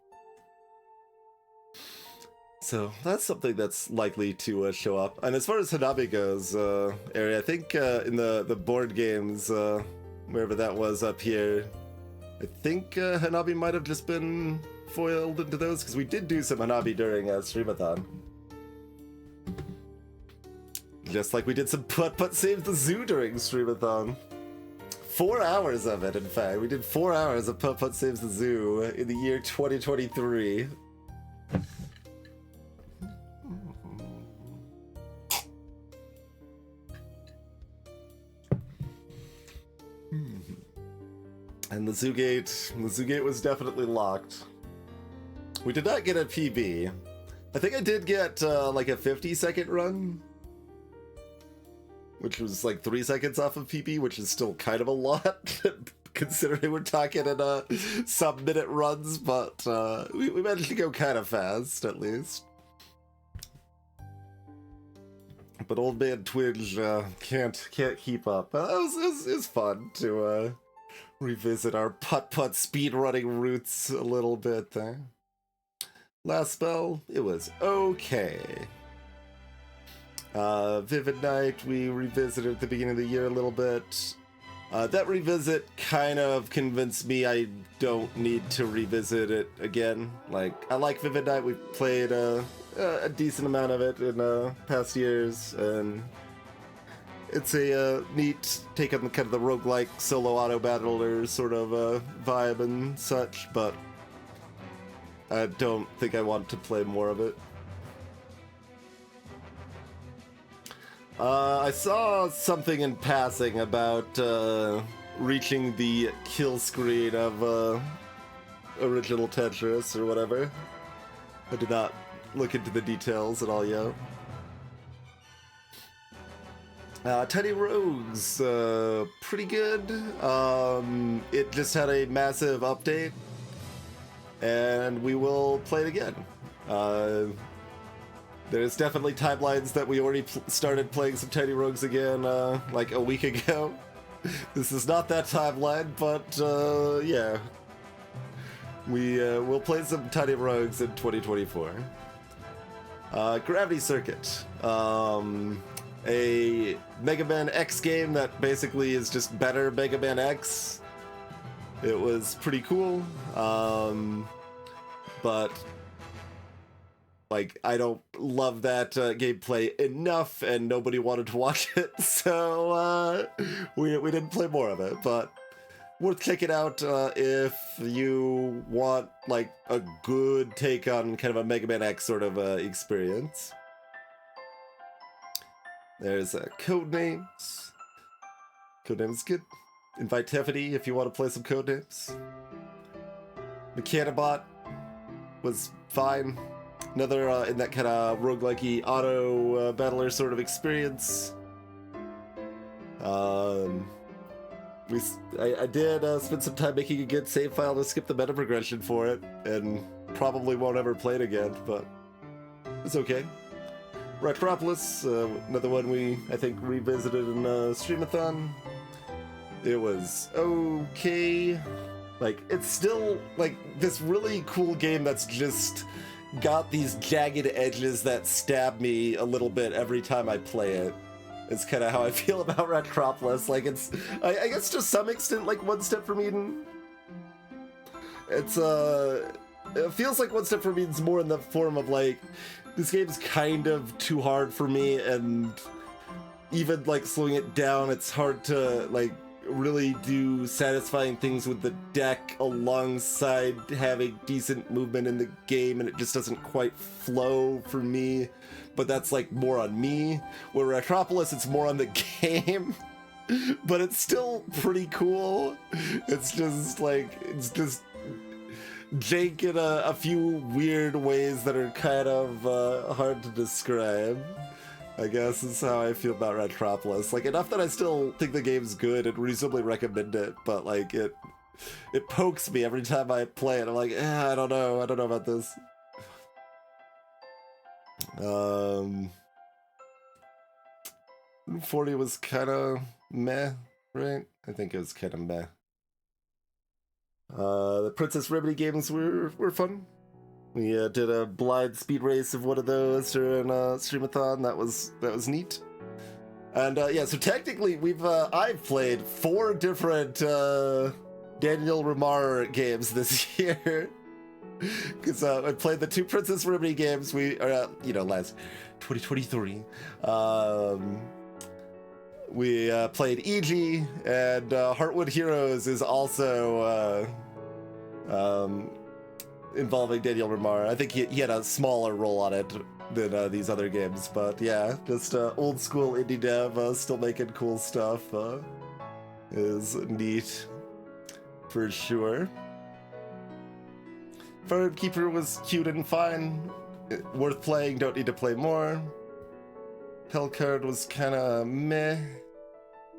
So that's something that's likely to show up. And as far as Hanabi goes, Ari, I think in the board games, wherever that was up here, I think Hanabi might have just been foiled into those, because we did do some Hanabi during Streamathon. Just like we did some Putt Save the Zoo during Streamathon. 4 hours of it, in fact. We did 4 hours of Putt Saves the Zoo in the year 2023. And the Zoo Gate was definitely locked. We did not get a PB. I think I did get like a 50-second run, which was like 3 seconds off of PB, which is still kind of a lot, considering we're talking in sub-minute runs, but we managed to go kind of fast, at least. But old man Twitch can't keep up. It was fun to revisit our putt-putt speedrunning roots a little bit there. Last spell, it was okay. Vivid Night, we revisited at the beginning of the year a little bit. That revisit kind of convinced me I don't need to revisit it again. Like, I like Vivid Night, we've played a decent amount of it in past years, and it's a neat take on the kind of the roguelike solo auto battler sort of vibe and such, but I don't think I want to play more of it. I saw something in passing about reaching the kill screen of original Tetris or whatever. I did not look into the details at all yet. Tiny Rogues, pretty good. It just had a massive update, and we will play it again. There's definitely timelines that we already started playing some Tiny Rogues again, like a week ago. This is not that timeline, but yeah. We'll play some Tiny Rogues in 2024. Gravity Circuit. A Mega Man X game that basically is just better Mega Man X. It was pretty cool, but like, I don't love that gameplay enough, and nobody wanted to watch it, so we didn't play more of it, but worth checking out if you want like a good take on kind of a Mega Man X sort of experience. There's Codenames. Codenames good. Invite Tiffany if you want to play some Codenames. Mechanobot was fine. Another in that kind of roguelike-y auto battler sort of experience. I did spend some time making a good save file to skip the meta progression for it, and probably won't ever play it again, but it's okay. Retropolis, another one we, I think, revisited in Streamathon. It was okay. Like, it's still, like, this really cool game that's just got these jagged edges that stab me a little bit every time I play it. It's kind of how I feel about Retropolis. Like, it's, I guess to some extent, like, One Step from Eden. It's, it feels like One Step for me is more in the form of like, this game's kind of too hard for me, and even like slowing it down, it's hard to like really do satisfying things with the deck alongside having decent movement in the game, and it just doesn't quite flow for me. But that's like more on me. Where Retropolis, it's more on the game. But it's still pretty cool. It's just jank in a few weird ways that are kind of hard to describe, I guess, is how I feel about Retropolis. Like, enough that I still think the game's good and reasonably recommend it, but like it pokes me every time I play it. I'm like, I don't know about this. 40 was kind of meh, right? I think it was kind of meh. The Princess Remedy games were fun. We did a blind speed race of one of those during Streamathon. That was neat. And yeah, so technically I've played 4 different Daniel Remar games this year. Because I played the 2 Princess Remedy games. Last 2023. We played EG, and Heartwood Heroes is also involving Daniel Remar. I think he had a smaller role on it than these other games, but yeah, just old school indie dev, still making cool stuff, is neat for sure. Fire Keeper was cute and fine, worth playing, don't need to play more. Hellcard was kinda meh.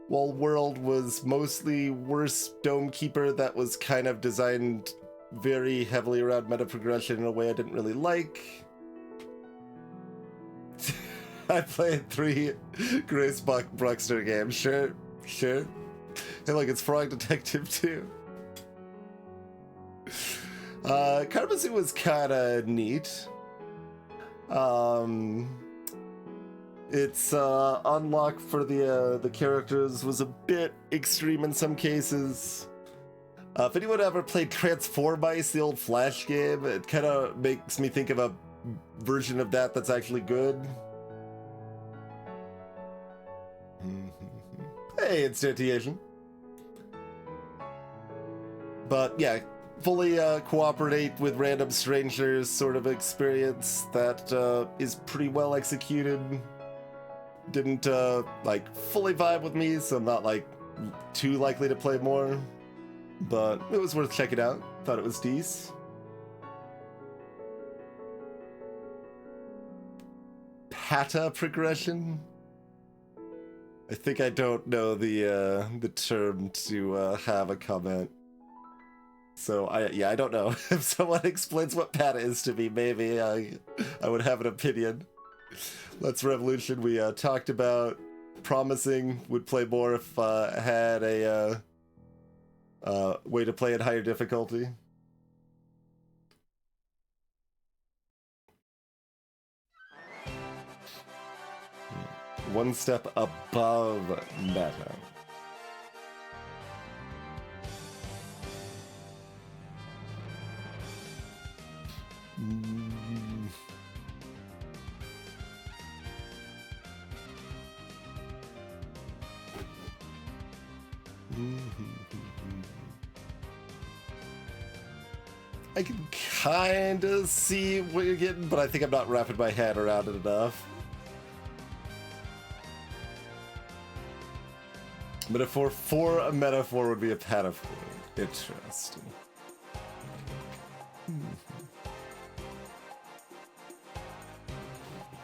Wall World was mostly worse Dome Keeper that was kind of designed very heavily around meta progression in a way I didn't really like. I played 3 Grace Bruxner games, sure. And like, it's Frog Detective too. Karmasu was kinda neat. Its unlock for the characters was a bit extreme in some cases. If anyone ever played Transform Ice, the old Flash game, it kind of makes me think of a version of that that's actually good. Hey, instantiation. But yeah, fully cooperate with random strangers sort of experience that is pretty well executed. Didn't like fully vibe with me, so I'm not like too likely to play more, but it was worth checking out. Thought it was decent. Pata progression. I think I don't know the term to have a comment. So I don't know. If someone explains what Pata is to me, maybe I would have an opinion. Let's Revolution, we talked about promising would play more if I had a way to play at higher difficulty. One step above meta. I can kind of see what you're getting, but I think I'm not wrapping my head around it enough. Metaphor for a metaphor would be a pataphor. Interesting.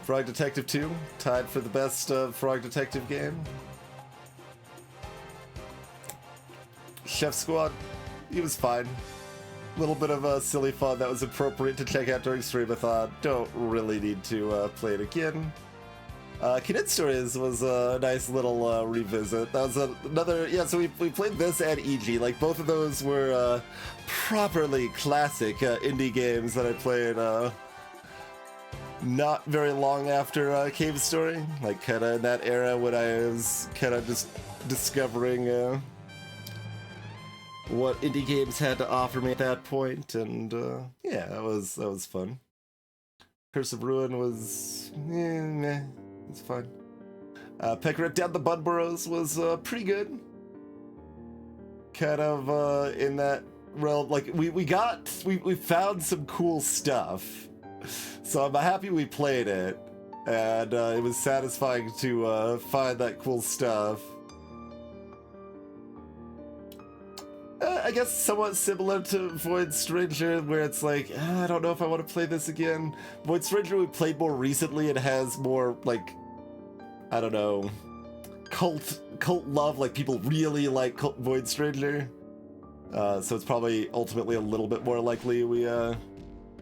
Frog Detective 2, tied for the best Frog Detective game. Chef Squad, he was fine. Little bit of a silly fun that was appropriate to check out during Streamathon. Don't really need to play it again. Kid Stories was a nice little revisit. That was another, yeah, so we played this and EG. Like, both of those were properly classic indie games that I played not very long after Cave Story. Like, kind of in that era when I was kind of just discovering what indie games had to offer me at that point, and yeah, that was fun. Curse of Ruin was meh, it's fine. Peck Down the Bunburrows was pretty good. Kind of in that realm, like we found some cool stuff, so I'm happy we played it, and it was satisfying to find that cool stuff. I guess somewhat similar to Void Stranger, where it's like, I don't know if I want to play this again. Void Stranger we played more recently, it has more, like, I don't know, cult love, like people really like Void Stranger. So it's probably ultimately a little bit more likely we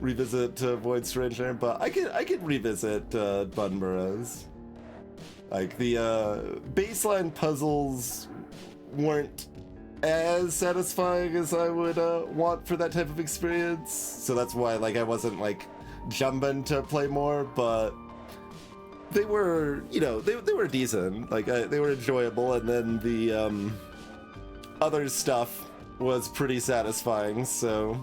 revisit Void Stranger, but I could revisit Bunburrows. Like the baseline puzzles weren't as satisfying as I would want for that type of experience, so that's why like I wasn't like jumping to play more, but they were, you know, they were decent, like they were enjoyable, and then the other stuff was pretty satisfying, so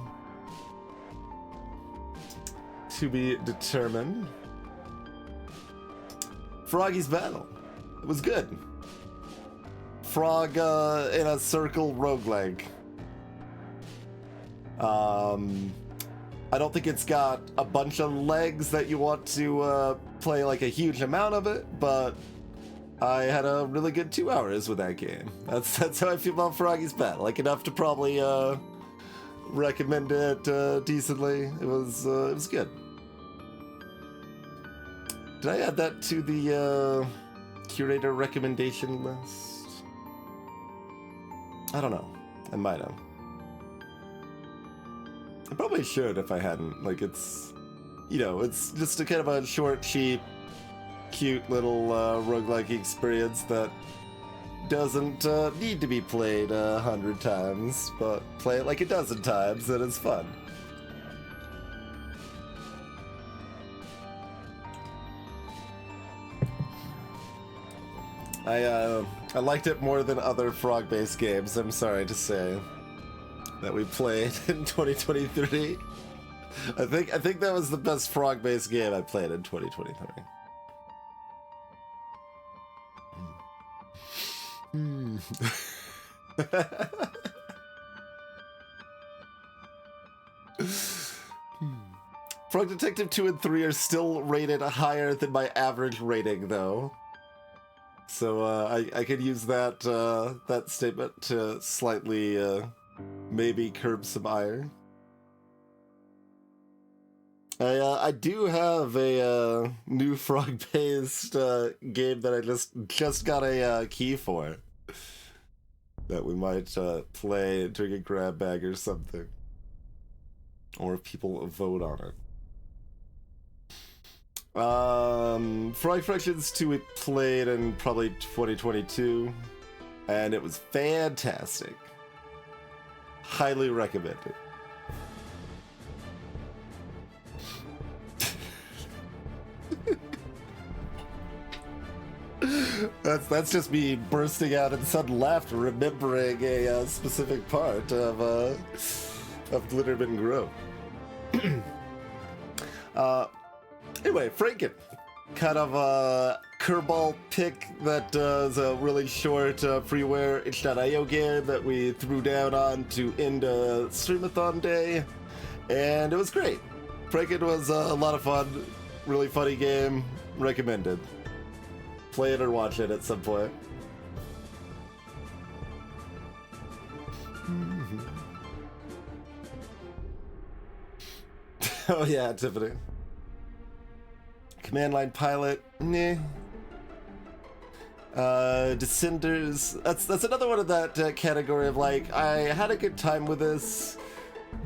to be determined. Froggy's Battle, it was good. Frog in a circle roguelike. I don't think it's got a bunch of legs that you want to play like a huge amount of it, but I had a really good 2 hours with that game. That's how I feel about Froggy's Battle. Like enough to probably recommend it decently. It was good. Did I add that to the curator recommendation list? I don't know. I might have. I probably should if I hadn't. Like, it's, you know, it's just a kind of a short, cheap, cute little roguelike experience that doesn't need to be played 100 times, but play it like a dozen times and it's fun. I liked it more than other frog-based games, I'm sorry to say, that we played in 2023. I think that was the best frog-based game I played in 2023. Frog Detective 2 and 3 are still rated higher than my average rating, though. So I could use that that statement to slightly maybe curb some ire. I do have a new frog-based game that I just got a key for that we might play during a grab bag or something, or if people vote on it. Frog Fractions 2 we played in probably 2022, and it was fantastic. Highly recommended. That's just me bursting out in sudden laughter, remembering a specific part of Glitterman Grove. Anyway, Franken, kind of a curveball pick that is a really short freeware itch.io game that we threw down on to end Streamathon day, and it was great. Franken was a lot of fun, really funny game, recommended. Play it or watch it at some point. Oh yeah, Tiffany. Command Line Pilot, meh. Descenders, that's another one of that category of like, I had a good time with this,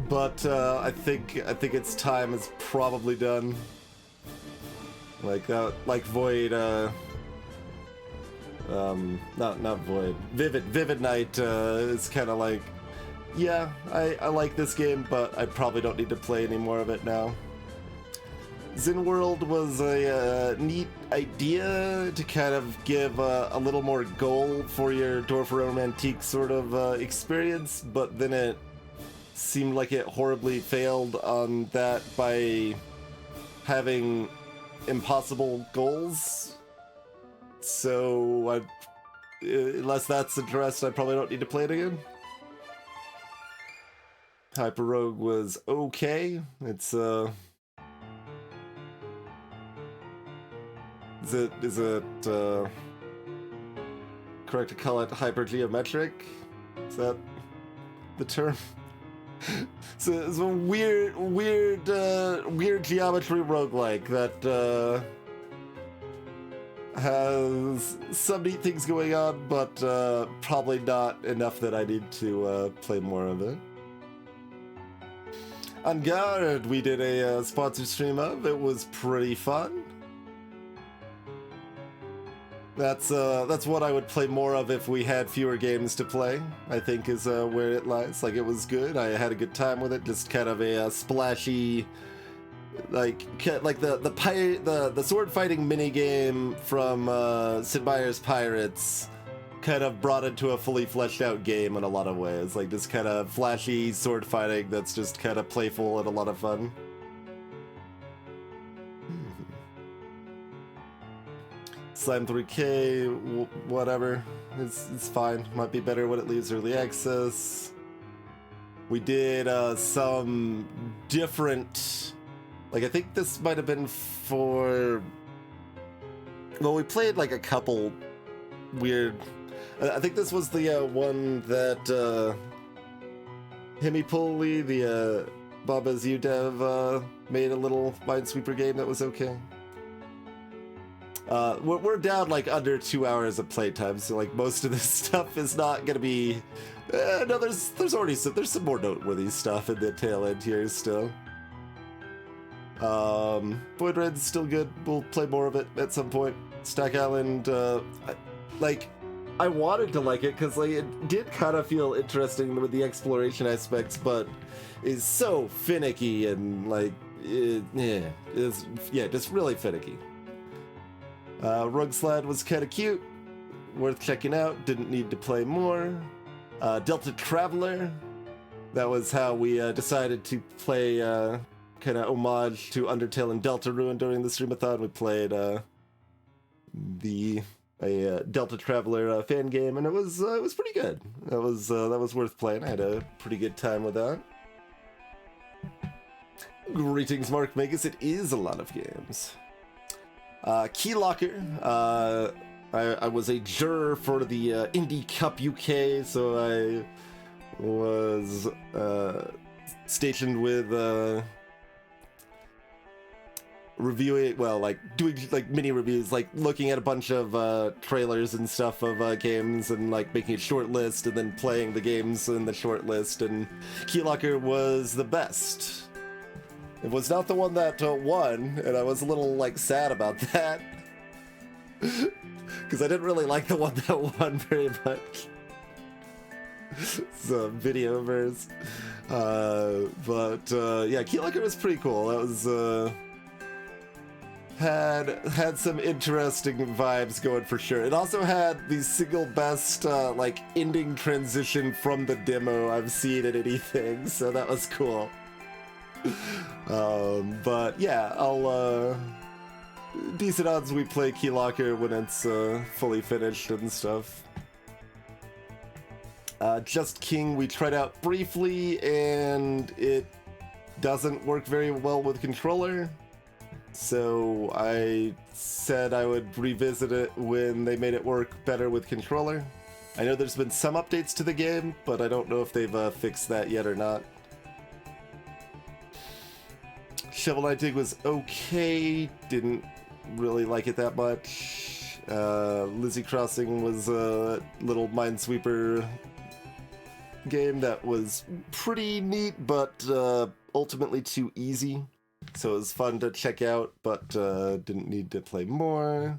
but I think its time is probably done. Like Void, not Void. Vivid Night is kind of like, yeah, I like this game, but I probably don't need to play any more of it now. Zen World was a neat idea to kind of give a little more goal for your Dwarf Romantique sort of experience, but then it seemed like it horribly failed on that by having impossible goals. So, unless that's addressed, I probably don't need to play it again. Hyper Rogue was okay. It's Is it correct to call it hypergeometric? Is that the term? So it's a weird geometry roguelike that has some neat things going on, but probably not enough that I need to play more of it. On Guard, we did a sponsored stream of. It was pretty fun. That's what I would play more of if we had fewer games to play, I think is where it lies. Like, it was good. I had a good time with it. Just kind of a splashy, like the sword fighting mini game from Sid Meier's Pirates kind of brought into a fully fleshed out game in a lot of ways. Like, this kind of flashy sword fighting that's just kind of playful and a lot of fun. Slime 3K, whatever. It's fine. Might be better when it leaves early access. We did some different... Like, I think this might have been for... Well, we played, like, a couple weird... I think this was the one that Hemipoli, the Baba's UDev, made a little Minesweeper game that was okay. We're down like under 2 hours of playtime, so like most of this stuff is not gonna be. No, there's some more noteworthy stuff in the tail end here still. Void Red's still good. We'll play more of it at some point. Stack Island, I wanted to like it because like it did kind of feel interesting with the exploration aspects, but is so finicky and like just really finicky. Rug Slide was kind of cute, worth checking out. Didn't need to play more. Delta Traveler, that was how we decided to play kind of homage to Undertale and Deltarune during the streamathon. We played a Delta Traveler fan game, and it was pretty good. That was worth playing. I had a pretty good time with that. Greetings, Mark Magus. It is a lot of games. Keylocker. I was a juror for the Indie Cup UK, so I was stationed with reviewing, well, like doing like mini reviews, like looking at a bunch of trailers and stuff of games and like making a short list and then playing the games in the short list, and Keylocker was the best. It was not the one that won, and I was a little like sad about that because I didn't really like the one that won very much. So Videoverse, but yeah, Keylocker was pretty cool. That was had some interesting vibes going for sure. It also had the single best like ending transition from the demo I've seen in anything, so that was cool. But yeah, I'll decent odds we play Keylocker when it's fully finished and stuff. Just King we tried out briefly and it doesn't work very well with controller, so I said I would revisit it when they made it work better with controller. I know there's been some updates to the game, but I don't know if they've fixed that yet or not. Shovel Knight Dig was okay, didn't really like it that much. Lizzie Crossing was a little Minesweeper game that was pretty neat, but ultimately too easy. So it was fun to check out, but didn't need to play more.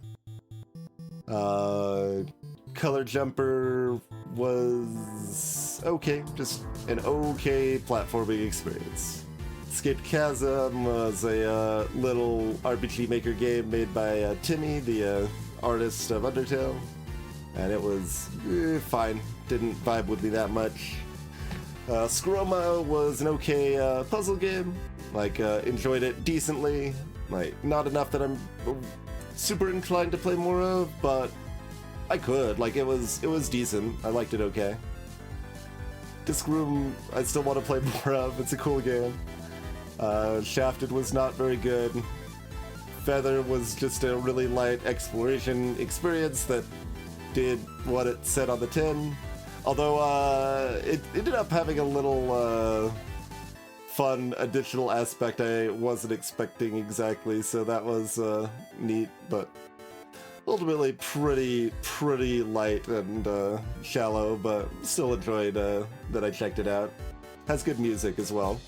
Color Jumper was okay, just an okay platforming experience. Escape Chasm was a little RPG Maker game made by Timmy, the artist of Undertale, and it was fine. Didn't vibe with me that much. Scroma was an okay puzzle game. Like, enjoyed it decently. Like, not enough that I'm super inclined to play more of, but I could. Like, it was decent. I liked it okay. Disc Room, I still want to play more of. It's a cool game. Shafted was not very good. Feather was just a really light exploration experience that did what it said on the tin. Although, it ended up having a little, fun additional aspect I wasn't expecting exactly, so that was, neat, but ultimately pretty light and, shallow, but still enjoyed, that I checked it out. Has good music as well.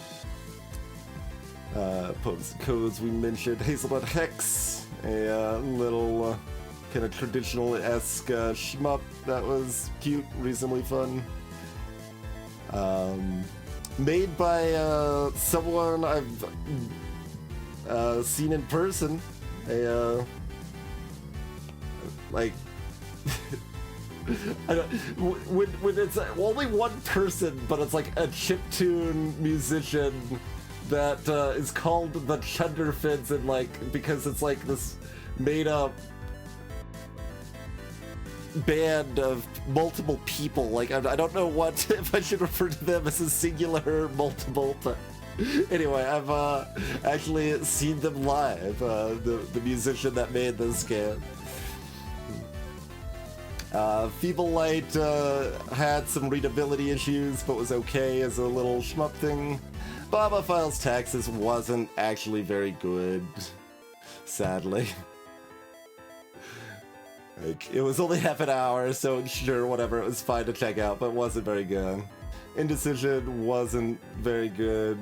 Poems and Codes we mentioned. Hazelnut Hex, a little, kind of traditional-esque shmup that was cute, reasonably fun. Made by someone I've seen in person. Like, I don't, when it's only one person, but it's like a chiptune musician that is called the Chunderfins, and like because it's like this made-up band of multiple people. Like, I don't know what if I should refer to them as a singular or multiple, but anyway, I've actually seen them live, the musician that made this game. Feeble Light had some readability issues, but was okay as a little shmup thing. Baba Files Taxes wasn't actually very good, sadly. Like, it was only half an hour, so sure, whatever, it was fine to check out, but it wasn't very good. Indecision wasn't very good.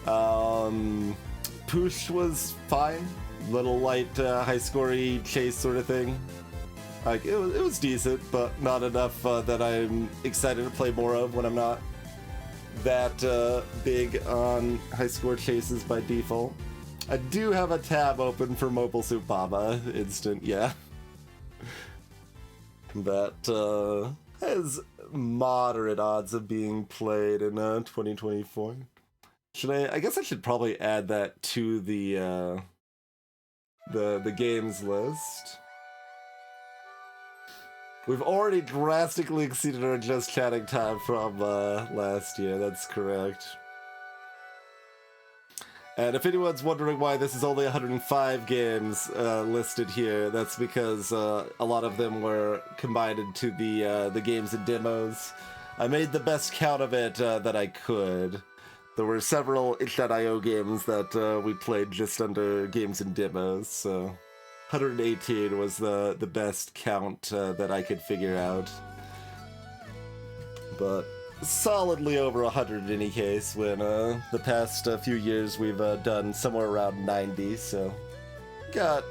Poosh was fine. Little light, high-scory chase sort of thing. Like, it was decent, but not enough that I'm excited to play more of when I'm not that big on high-score chases by default. I do have a tab open for Mobile Suit Baba Instant, yeah. That has moderate odds of being played in 2024. I guess I should probably add that to the games list. We've already drastically exceeded our just chatting time from last year, that's correct. And if anyone's wondering why this is only 105 games listed here, that's because a lot of them were combined into the games and demos. I made the best count of it that I could. There were several itch.io games that we played just under games and demos, so 118 was the best count that I could figure out. But solidly over 100 in any case, when the past few years we've done somewhere around 90, so got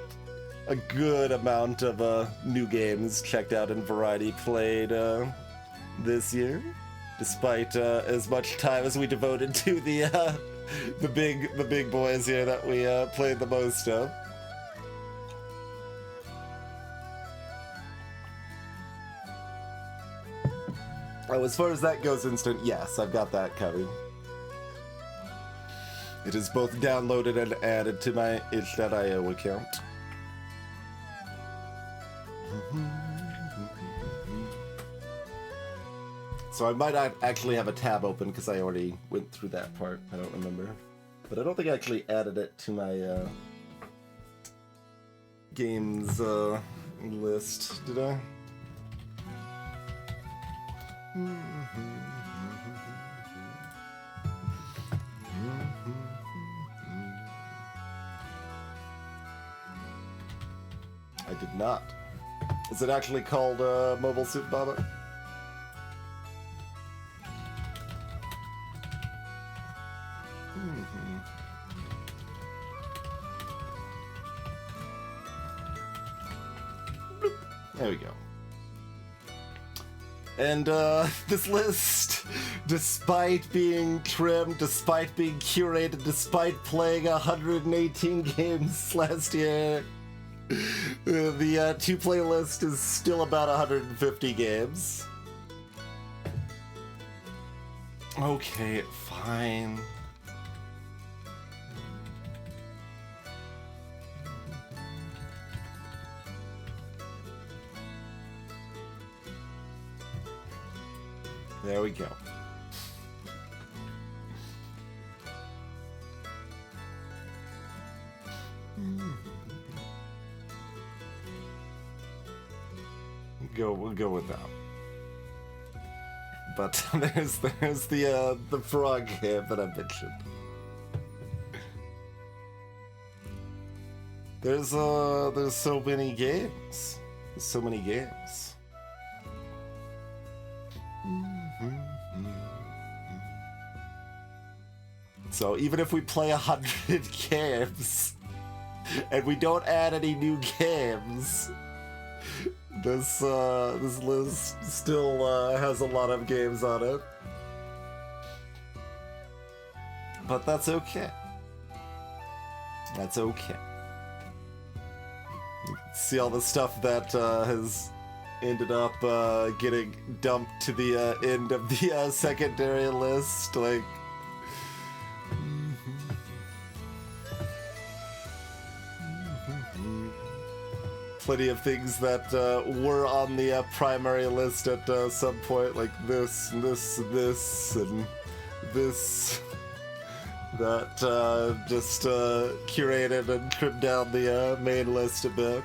a good amount of new games checked out and variety played this year, despite as much time as we devoted to the big boys here that we played the most of. Oh, as far as that goes, Instant, yes, I've got that covered. It is both downloaded and added to my itch.io account. So I might actually have a tab open because I already went through that part. I don't remember. But I don't think I actually added it to my games list, did I? I did not. Is it actually called Mobile Suit Baba? There we go. And this list Despite being trimmed, despite being curated, despite playing 118 games last year, the 2 playlist is still about 150 games. Okay, fine. There we go. We'll go with that. But there's the frog game that I mentioned. There's so many games. There's so many games. So even if we play 100 games and we don't add any new games, this list still has a lot of games on it. But that's okay. That's okay. You can see all the stuff that has ended up getting dumped to the end of the secondary list, like. Plenty of things that were on the primary list at some point, like this, and this, and this, and this, that just curated and trimmed down the main list a bit.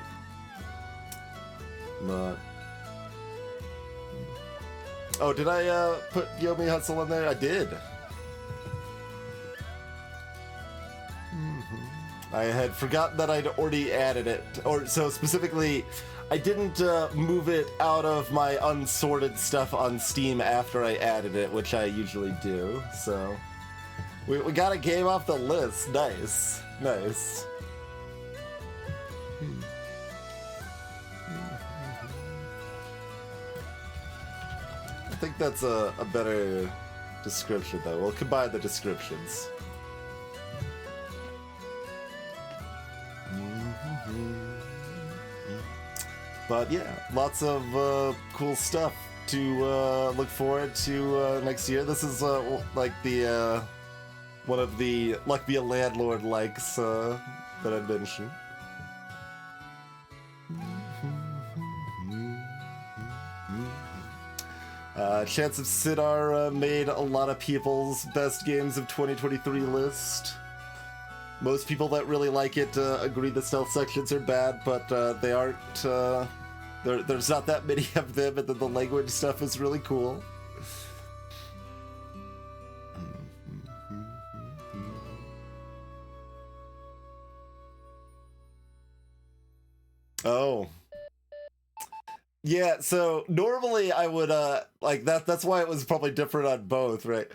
But... Oh, did I put Yomi Hustle in there? I did. I had forgotten that I'd already added it, or so specifically, I didn't move it out of my unsorted stuff on Steam after I added it, which I usually do. So we got a game off the list. Nice, nice. I think that's a better description, though. We'll combine the descriptions. But yeah, lots of cool stuff to look forward to next year. This is like the one of the Luck Be a Landlord likes that I mentioned. Chants of Sidar made a lot of people's best games of 2023 list. Most people that really like it agree the stealth sections are bad, but they aren't. There's not that many of them, and then the language stuff is really cool. Oh. Yeah, so normally I would like that's why it was probably different on both, right?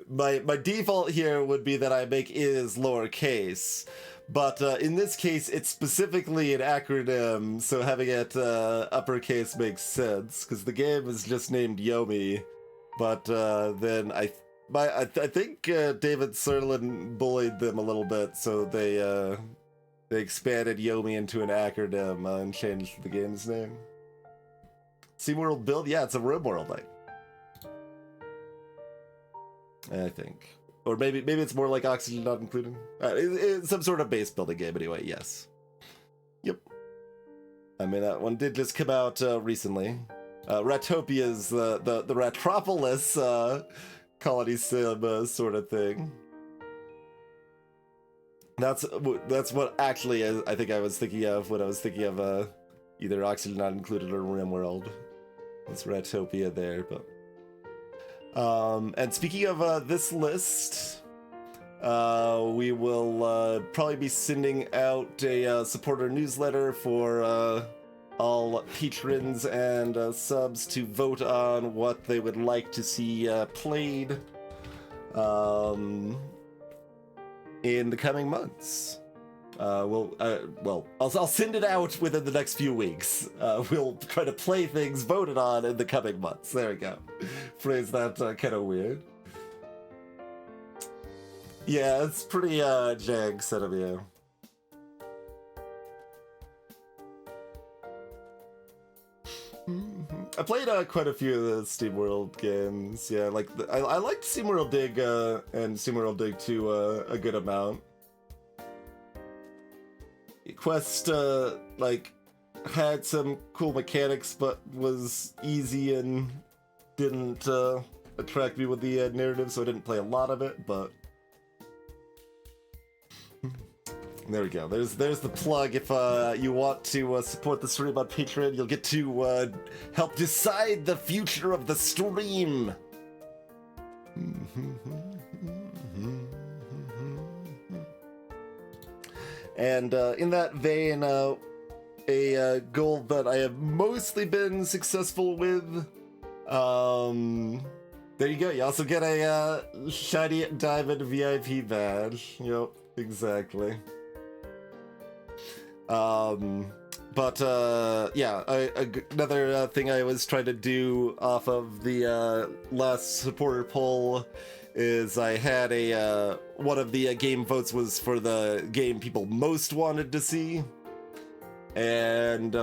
My default here would be that I make is lowercase, but in this case it's specifically an acronym, so having it uppercase makes sense because the game is just named Yomi, but then I think David Serlin bullied them a little bit, so they expanded Yomi into an acronym and changed the game's name. SeaWorld build? Yeah, it's a RimWorld, like. I think. Or maybe it's more like Oxygen Not Included. It's some sort of base building game anyway, yes. Yep. I mean, that one did just come out recently. Ratopia's the Ratropolis colony sim sort of thing. That's what actually I think I was thinking of when I was thinking of either Oxygen Not Included or RimWorld. It's Ratopia there, but and speaking of this list, we will probably be sending out a supporter newsletter for all patrons and subs to vote on what they would like to see played in the coming months. I'll send it out within the next few weeks. We'll try to play things voted on in the coming months. There we go. phrase that kind of weird. Yeah, it's pretty jank set of you. I played quite a few of the SteamWorld games. Yeah, like I liked SteamWorld Dig and SteamWorld Dig 2 a good amount. Quest like had some cool mechanics, but was easy and didn't attract me with the narrative, so I didn't play a lot of it. But there we go. There's the plug. If you want to support the stream on Patreon, you'll get to help decide the future of the stream. And in that vein, a goal that I have mostly been successful with. There you go. You also get a shiny diamond VIP badge. Yep, exactly. But yeah, another thing I was trying to do off of the last supporter poll is I had a one of the game votes was for the game people most wanted to see, and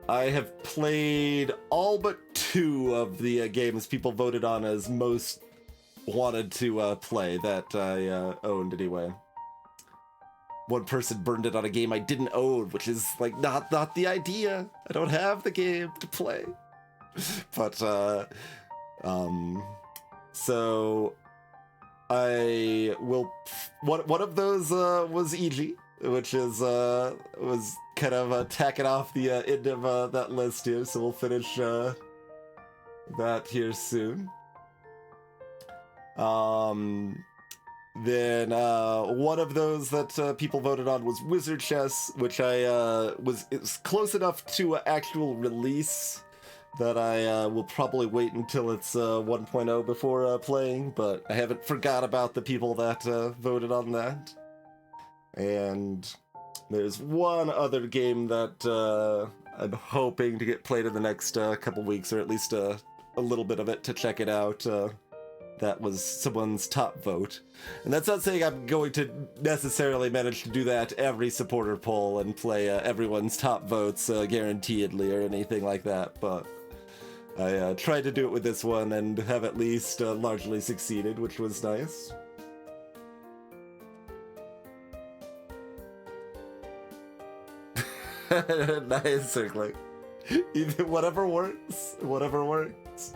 I have played all but 2 of the games people voted on as most wanted to play that I owned anyway. One person burned it on a game I didn't own, which is like not the idea. I don't have the game to play. But so I will. One of those was EG, which is was kind of tacking off the end of that list here. So we'll finish that here soon. Then one of those that people voted on was Wizard Chess, which it's close enough to actual release that I will probably wait until it's 1.0 before playing, but I haven't forgot about the people that voted on that. And there's one other game that I'm hoping to get played in the next couple weeks, or at least a little bit of it to check it out. That was someone's top vote. And that's not saying I'm going to necessarily manage to do that every supporter poll and play everyone's top votes guaranteedly or anything like that, but I tried to do it with this one and have at least largely succeeded, which was nice. Nice, certainly. Either whatever works, whatever works.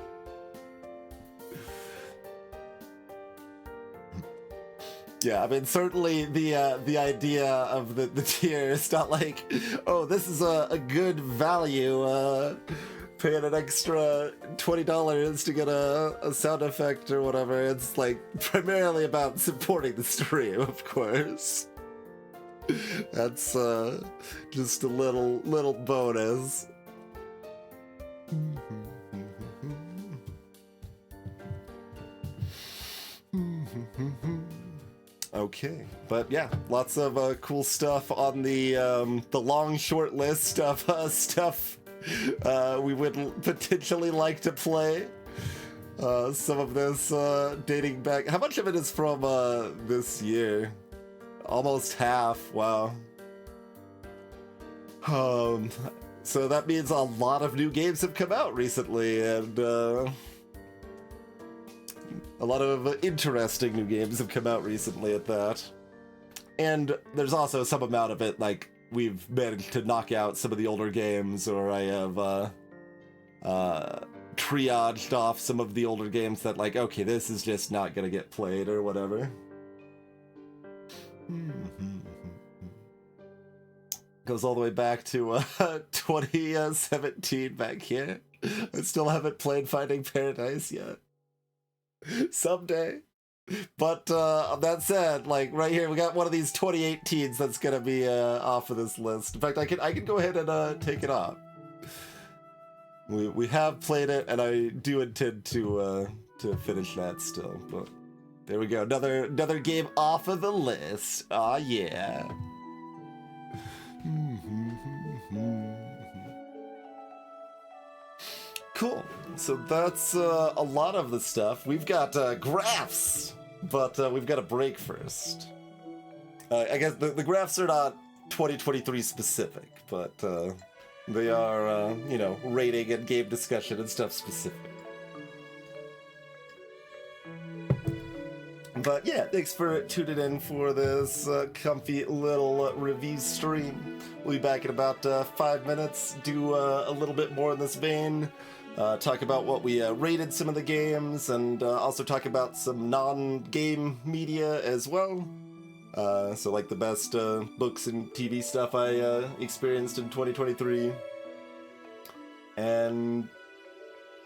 Yeah, I mean, certainly the idea of the tier is not like, oh, this is a good value, paying an extra $20 to get a sound effect or whatever. It's like primarily about supporting the stream, of course. That's just a little bonus. Okay, but yeah, lots of cool stuff on the long short list of stuff we would potentially like to play. Some of this dating back. How much of it is from this year? Almost half. Wow. So that means a lot of new games have come out recently, and a lot of interesting new games have come out recently at that. And there's also some amount of it, like, we've managed to knock out some of the older games, or I have triaged off some of the older games that, like, okay, this is just not gonna get played, or whatever. Goes all the way back to 2017 back here. I still haven't played Finding Paradise yet. Someday. But that said, like right here, we got one of these 2018s that's gonna be off of this list. In fact, I can go ahead and take it off. We have played it, and I do intend to finish that still. But there we go, another game off of the list. Aw, yeah. Cool. So that's a lot of the stuff. We've got graphs, but we've got a break first. I guess the graphs are not 2023 specific, but they are, you know, rating and game discussion and stuff specific. But yeah, thanks for tuning in for this comfy little review stream. We'll be back in about 5 minutes, do a little bit more in this vein, talk about what we rated some of the games, and also talk about some non-game media as well. So like the best books and TV stuff I experienced in 2023. And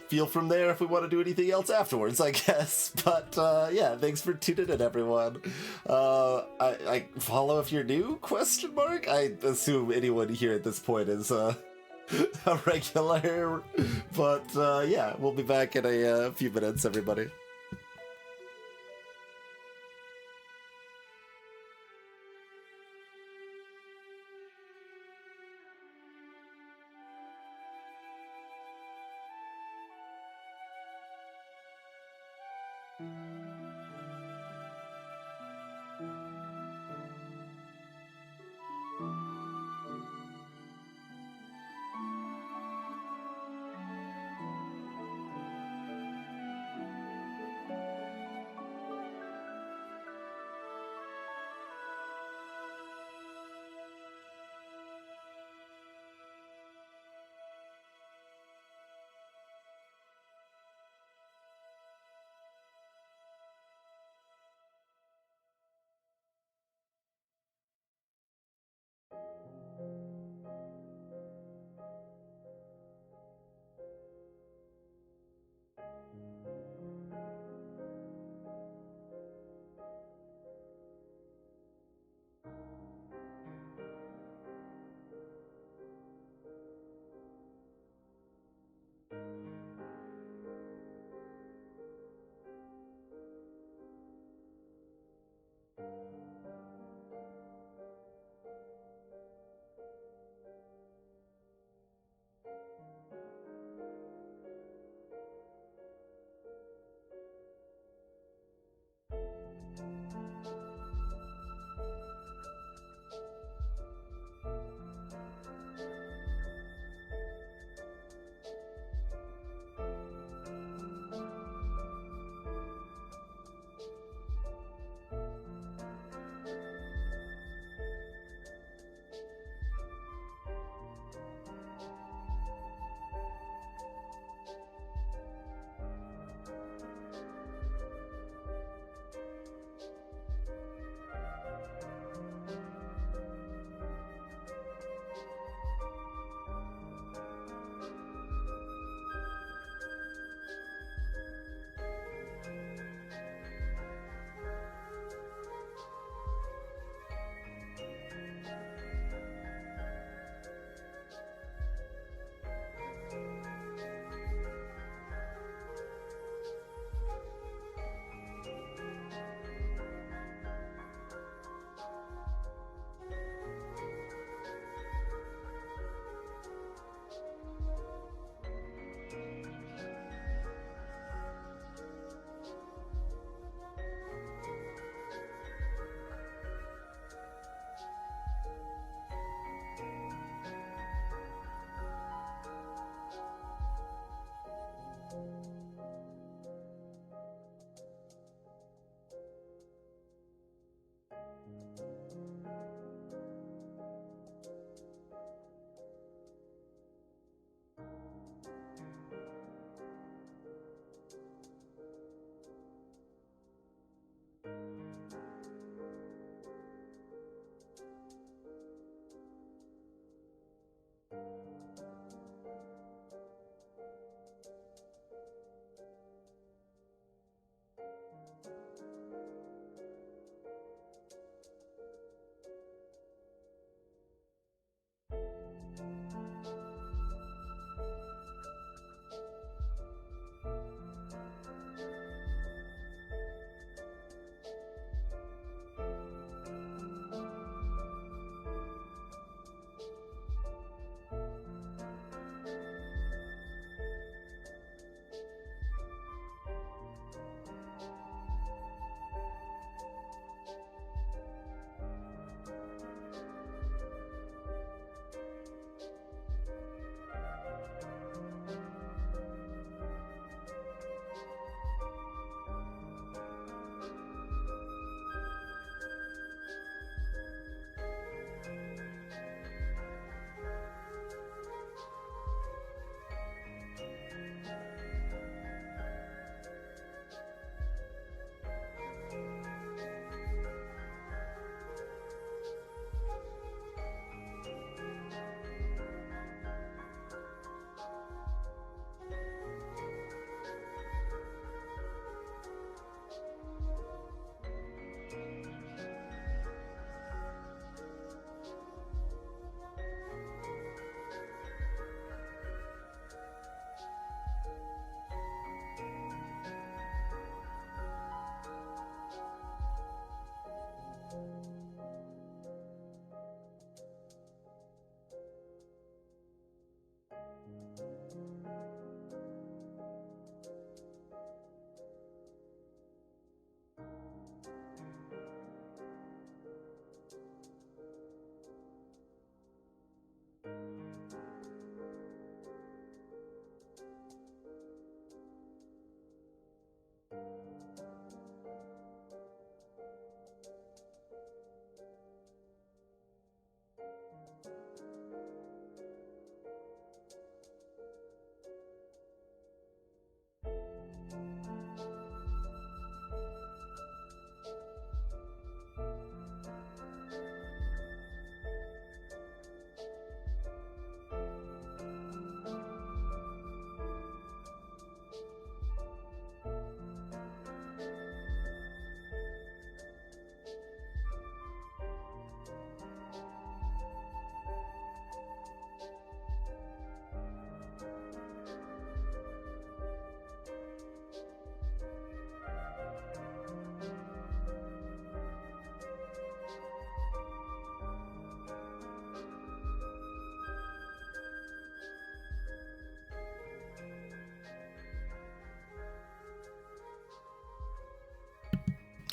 feel from there if we want to do anything else afterwards, I guess. But yeah, thanks for tuning in, everyone. I follow if you're new? Question mark? I assume anyone here at this point is a regular. But yeah, we'll be back in a few minutes, everybody.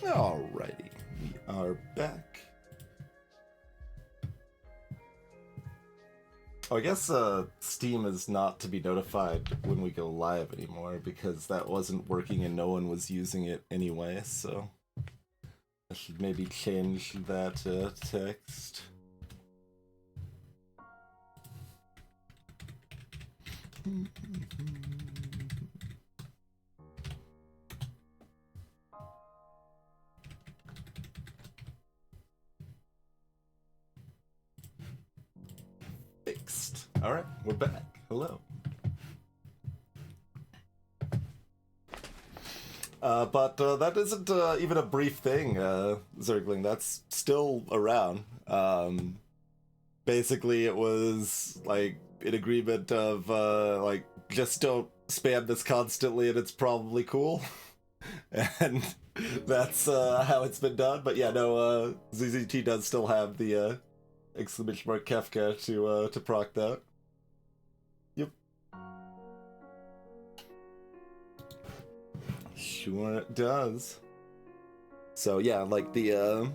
Alrighty, we are back. Oh, I guess Steam is not to be notified when we go live anymore because that wasn't working and no one was using it anyway, so I should maybe change that text. Fixed. All right, we're back. Hello. But that isn't even a brief thing, Zergling. That's still around. Basically, it was like an agreement of like just don't spam this constantly, and it's probably cool. And that's how it's been done. But yeah, no, ZZT does still have the exclamation mark Kefka to proc that. Yep. Sure it does. So yeah, like the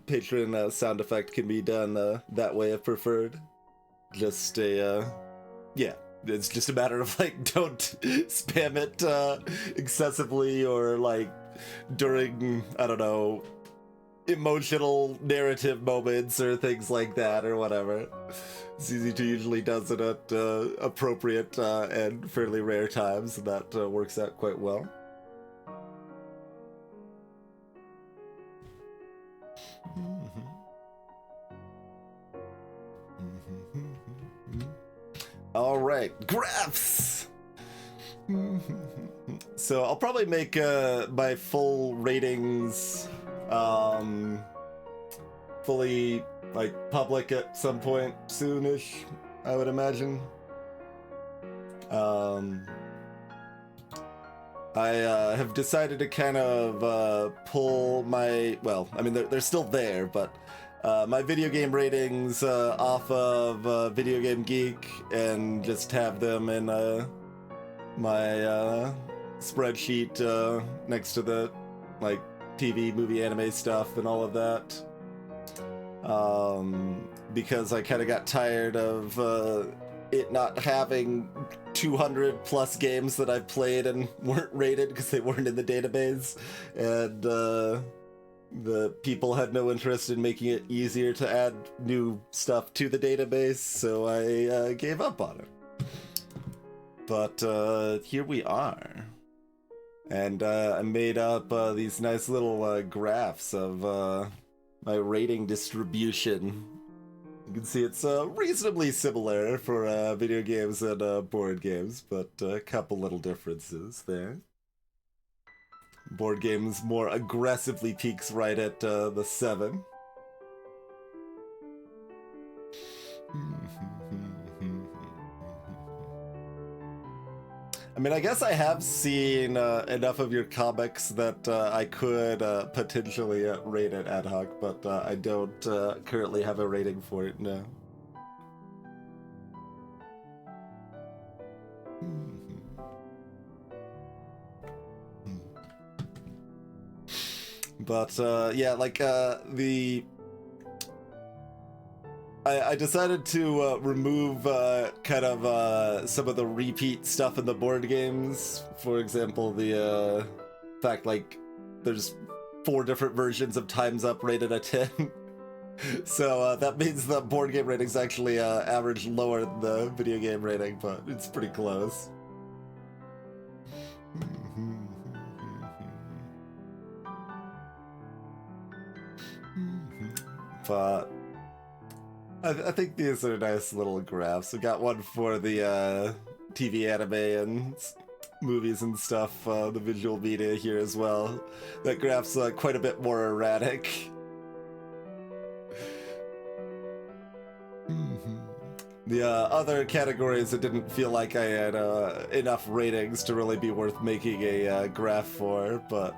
patron sound effect can be done that way if preferred. Just a yeah, it's just a matter of like don't spam it excessively or like during, I don't know, emotional narrative moments or things like that or whatever. ZZ2 usually does it at appropriate and fairly rare times, and that works out quite well. All right, graphs. So I'll probably make my full ratings fully like public at some point soonish, I would imagine. I have decided to kind of pull my, well, I mean they're still there, but my video game ratings off of Video Game Geek and just have them in my spreadsheet next to the like TV, movie, anime stuff and all of that. Because I kind of got tired of it not having 200 plus games that I've played and weren't rated because they weren't in the database, and the people had no interest in making it easier to add new stuff to the database, so I gave up on it. But here we are. And I made up these nice little graphs of my rating distribution. You can see it's reasonably similar for video games and board games, but a couple little differences there. Board games more aggressively peaks right at the 7. I mean, I guess I have seen enough of your comics that I could potentially rate it ad hoc, but I don't currently have a rating for it now. But yeah, like I decided to remove kind of some of the repeat stuff in the board games. For example, the fact like there's 4 different versions of Time's Up rated at 10. So that means the board game rating's actually average lower than the video game rating, but it's pretty close. But I think these are nice little graphs. We got one for the TV, anime, and movies and stuff, the visual media here as well. That graph's quite a bit more erratic. The other categories, it didn't feel like I had enough ratings to really be worth making a graph for, but...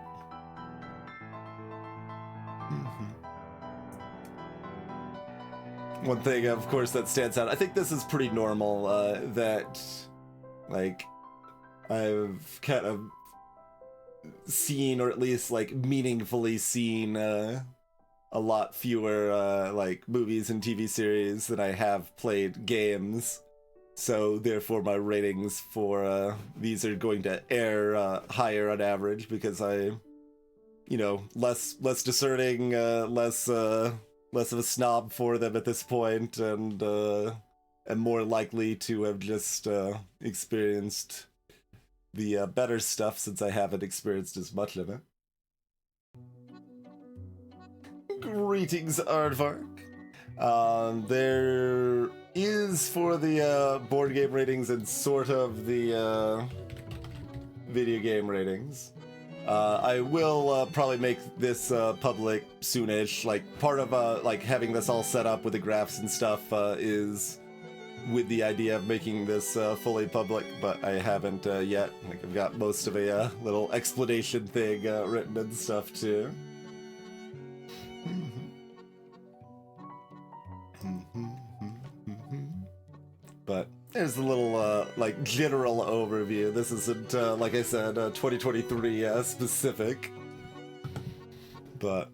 One thing, of course, that stands out, I think this is pretty normal, that, like, I've kind of seen, or at least like meaningfully seen, a lot fewer like movies and TV series than I have played games. So therefore my ratings for these are going to err higher on average, because I, you know, less discerning, less of a snob for them at this point, and am more likely to have just experienced the better stuff, since I haven't experienced as much of it. Greetings, Aardvark. There is, for the board game ratings and sort of the video game ratings, I will probably make this public soonish. Like, part of like having this all set up with the graphs and stuff is with the idea of making this fully public, but I haven't yet. Like, I've got most of a little explanation thing written and stuff too. But there's a little like general overview. This isn't like I said 2023 specific, but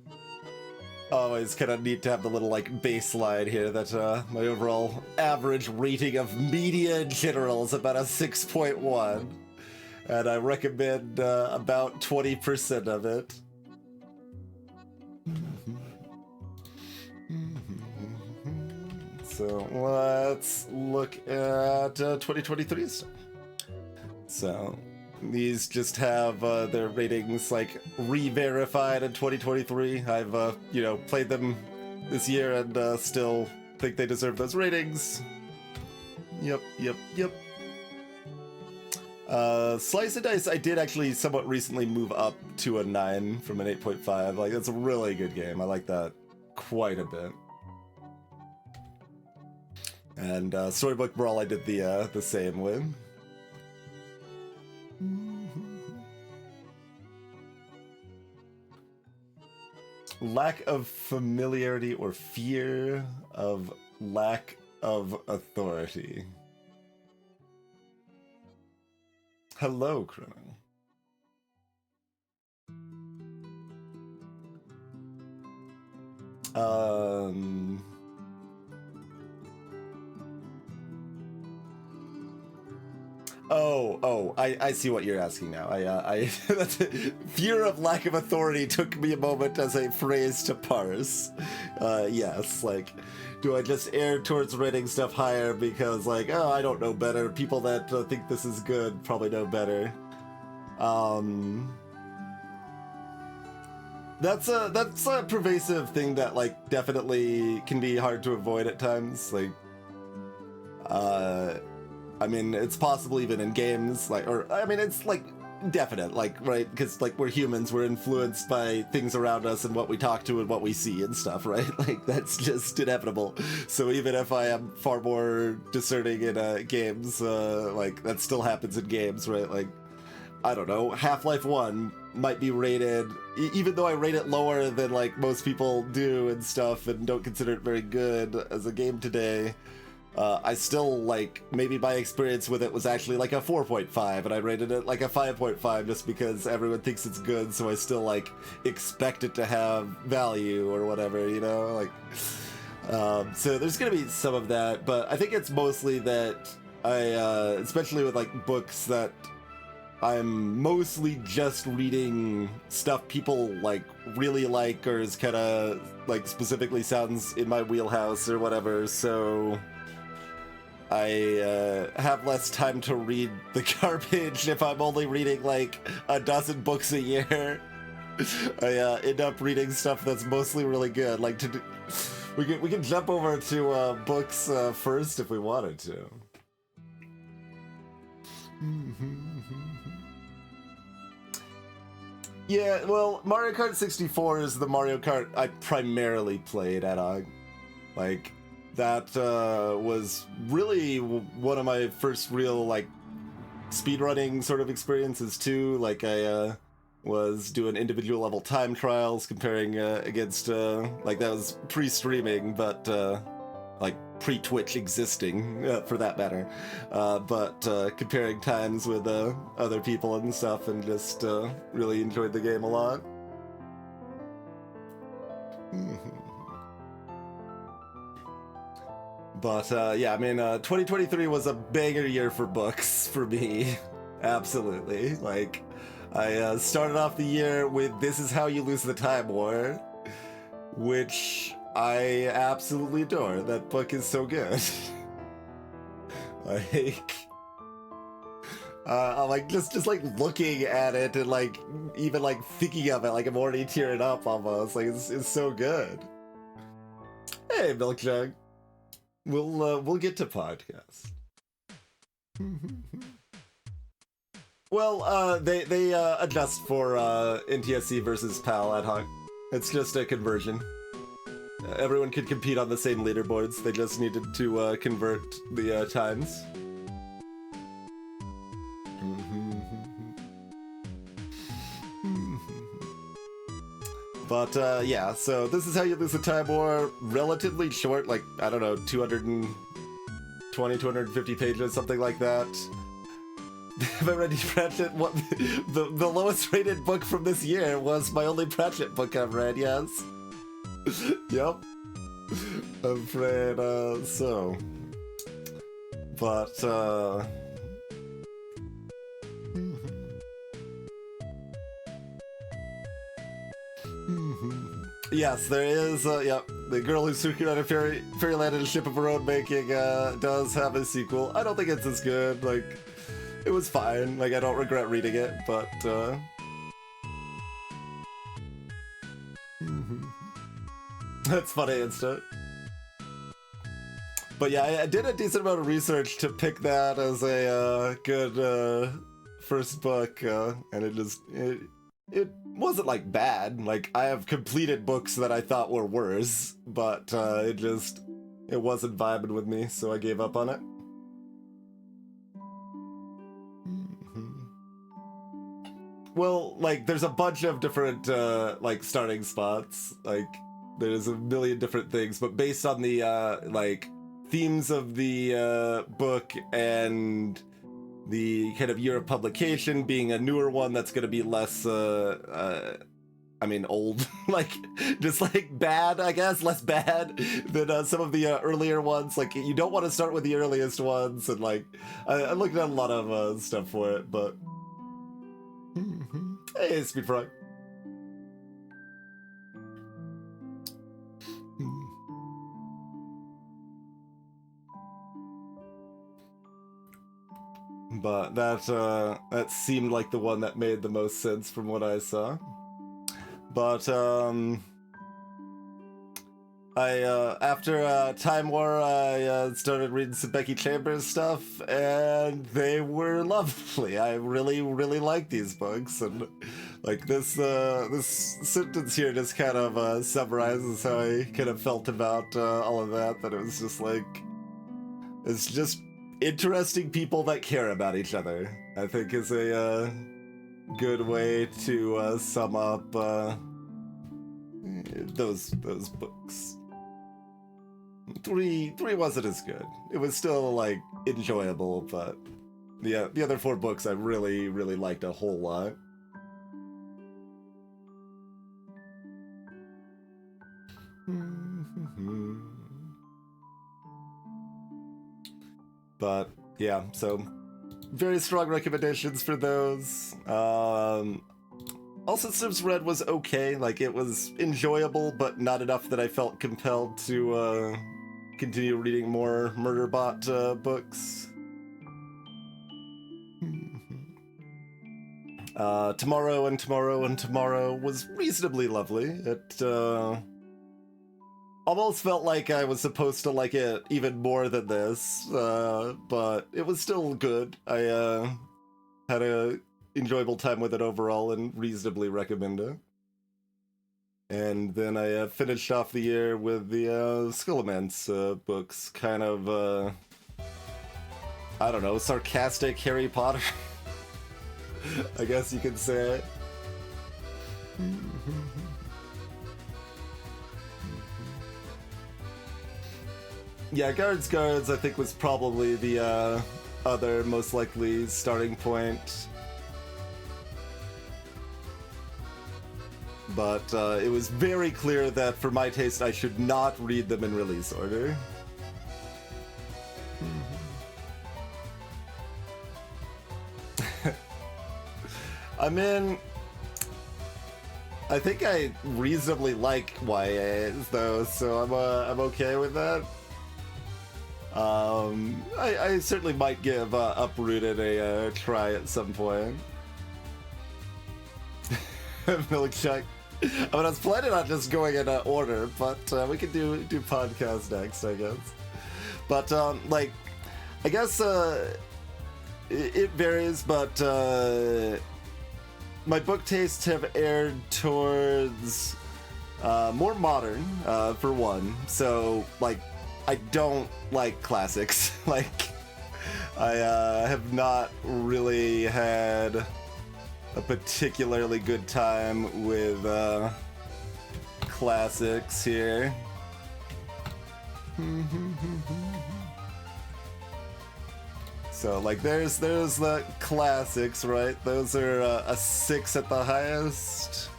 always kind of neat to have the little like baseline here that my overall average rating of media in general is about a 6.1, and I recommend about 20% of it. So let's look at 2023 stuff. So these just have their ratings like re-verified in 2023. I've you know, played them this year and still think they deserve those ratings. Yep. Slice and Dice, I did actually somewhat recently move up to a 9 from an 8.5. Like, that's a really good game. I like that quite a bit. And Storybook Brawl I did the same with. Lack of familiarity or fear of lack of authority. Hello, Chrono. I see what you're asking now. Fear of lack of authority took me a moment as a phrase to parse. Yes, like, do I just err towards rating stuff higher because, like, oh, I don't know better. People that think this is good probably know better. That's a pervasive thing that, like, definitely can be hard to avoid at times. Like, I mean, it's possible even in games, like, or, I mean, it's, like, definite, like, right? Because, like, we're humans, we're influenced by things around us and what we talk to and what we see and stuff, right? Like, that's just inevitable. So even if I am far more discerning in games, like, that still happens in games, right? Like, I don't know, Half-Life 1 might be rated, even though I rate it lower than, like, most people do and stuff and don't consider it very good as a game today, I still, like, maybe my experience with it was actually like a 4.5, and I rated it like a 5.5 just because everyone thinks it's good, so I still, like, expect it to have value or whatever, you know? Like, so there's gonna be some of that, but I think it's mostly that I, especially with, like, books that I'm mostly just reading stuff people, like, really like or is kind of, like, specifically sounds in my wheelhouse or whatever, so I have less time to read the garbage if I'm only reading, like, a dozen books a year. I end up reading stuff that's mostly really good. Like, we can jump over to books first if we wanted to. Yeah, well, Mario Kart 64 is the Mario Kart I primarily played at OG. Like, that was really one of my first real, like, speedrunning sort of experiences too. Like, I was doing individual level time trials comparing against, like, that was pre-streaming, but like pre-Twitch existing, for that matter. But comparing times with other people and stuff, and just really enjoyed the game a lot. But yeah, I mean, 2023 was a banger year for books for me. Absolutely. Like, I started off the year with This Is How You Lose the Time War, which I absolutely adore. That book is so good. Like, I'm like just like looking at it and like even like thinking of it, like I'm already tearing up almost. Like it's so good. Hey, Milk Jug. We'll get to podcast. Well, they adjust for NTSC versus PAL ad hoc. It's just a conversion. Everyone could compete on the same leaderboards. They just needed to convert the times. But yeah, so This Is How You Lose the Time War, relatively short, like, I don't know, 220, 250 pages, something like that. Have I read Pratchett? What the lowest rated book from this year was my only Pratchett book I've read, yes. Yep. I'm afraid, so. But, yes, there is, yep, The Girl Who Circulated Fairyland in a Ship of Her Own Making does have a sequel. I don't think it's as good, like, it was fine, like, I don't regret reading it, but, that's funny and stuff. But yeah, I did a decent amount of research to pick that as a good first book, and it wasn't like bad. Like, I have completed books that I thought were worse, but it wasn't vibing with me, so I gave up on it. Well, like, there's a bunch of different like starting spots. Like, there's a million different things, but based on the like themes of the book and the kind of year of publication being a newer one that's going to be less I mean old, like just like bad, I guess, less bad than some of the earlier ones. Like, you don't want to start with the earliest ones, and like I looked at a lot of stuff for it, but hey, Speed Frog. But that seemed like the one that made the most sense from what I saw. But I after Time War, I started reading some Becky Chambers stuff, and they were lovely. I really like these books, and like this sentence here just kind of summarizes how I kind of felt about all of that. That it was just like, it's just interesting people that care about each other, I think, is a good way to sum up those books. Three wasn't as good. It was still like enjoyable, but the other four books I really liked a whole lot. But yeah, so very strong recommendations for those. All Systems Red was okay, like it was enjoyable, but not enough that I felt compelled to continue reading more Murderbot books. Tomorrow and Tomorrow and Tomorrow was reasonably lovely. It almost felt like I was supposed to like it even more than this, but it was still good. I had a enjoyable time with it overall and reasonably recommend it. And then I finished off the year with the Scholomance books, kind of, I don't know, sarcastic Harry Potter, I guess you could say. Yeah, Guards, I think, was probably the other most likely starting point. But it was very clear that, for my taste, I should not read them in release order. I mean, I think I reasonably like YAs though, so I'm okay with that. I certainly might give Uprooted a try at some point. Milkshake. I mean, I was planning on just going in order, but we could do podcast next, I guess. But like, I guess it varies, but my book tastes have erred towards more modern, for one. So, like, I don't like classics. Like, I have not really had a particularly good time with classics here. So, like, there's the classics, right? Those are a 6 at the highest.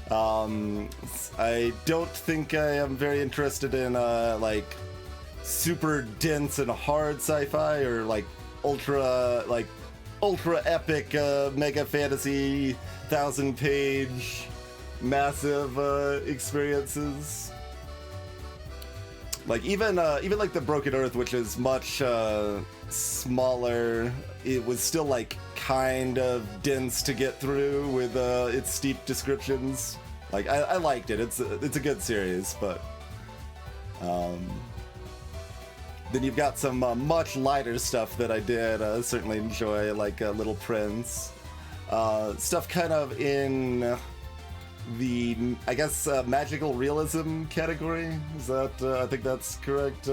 I don't think I am very interested in like super dense and hard sci-fi or like ultra epic mega fantasy 1,000-page massive experiences. Like even like the Broken Earth, which is much smaller, it was still like kind of dense to get through with its steep descriptions. Like I liked it. It's a good series, but then you've got some much lighter stuff that I did certainly enjoy, like Little Prince, stuff kind of in the, I guess, magical realism category. Is that I think that's correct.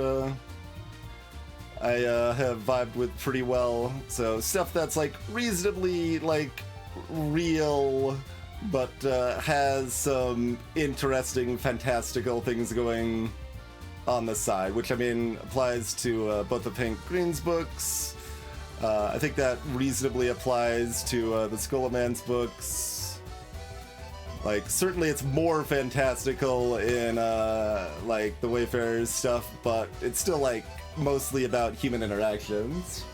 I have vibed with pretty well. So stuff that's like reasonably like real, but has some interesting, fantastical things going on the side, which I mean applies to both the Pink Greens books. I think that reasonably applies to the Skullman's books. Like, certainly it's more fantastical in like the Wayfarers stuff, but it's still like mostly about human interactions.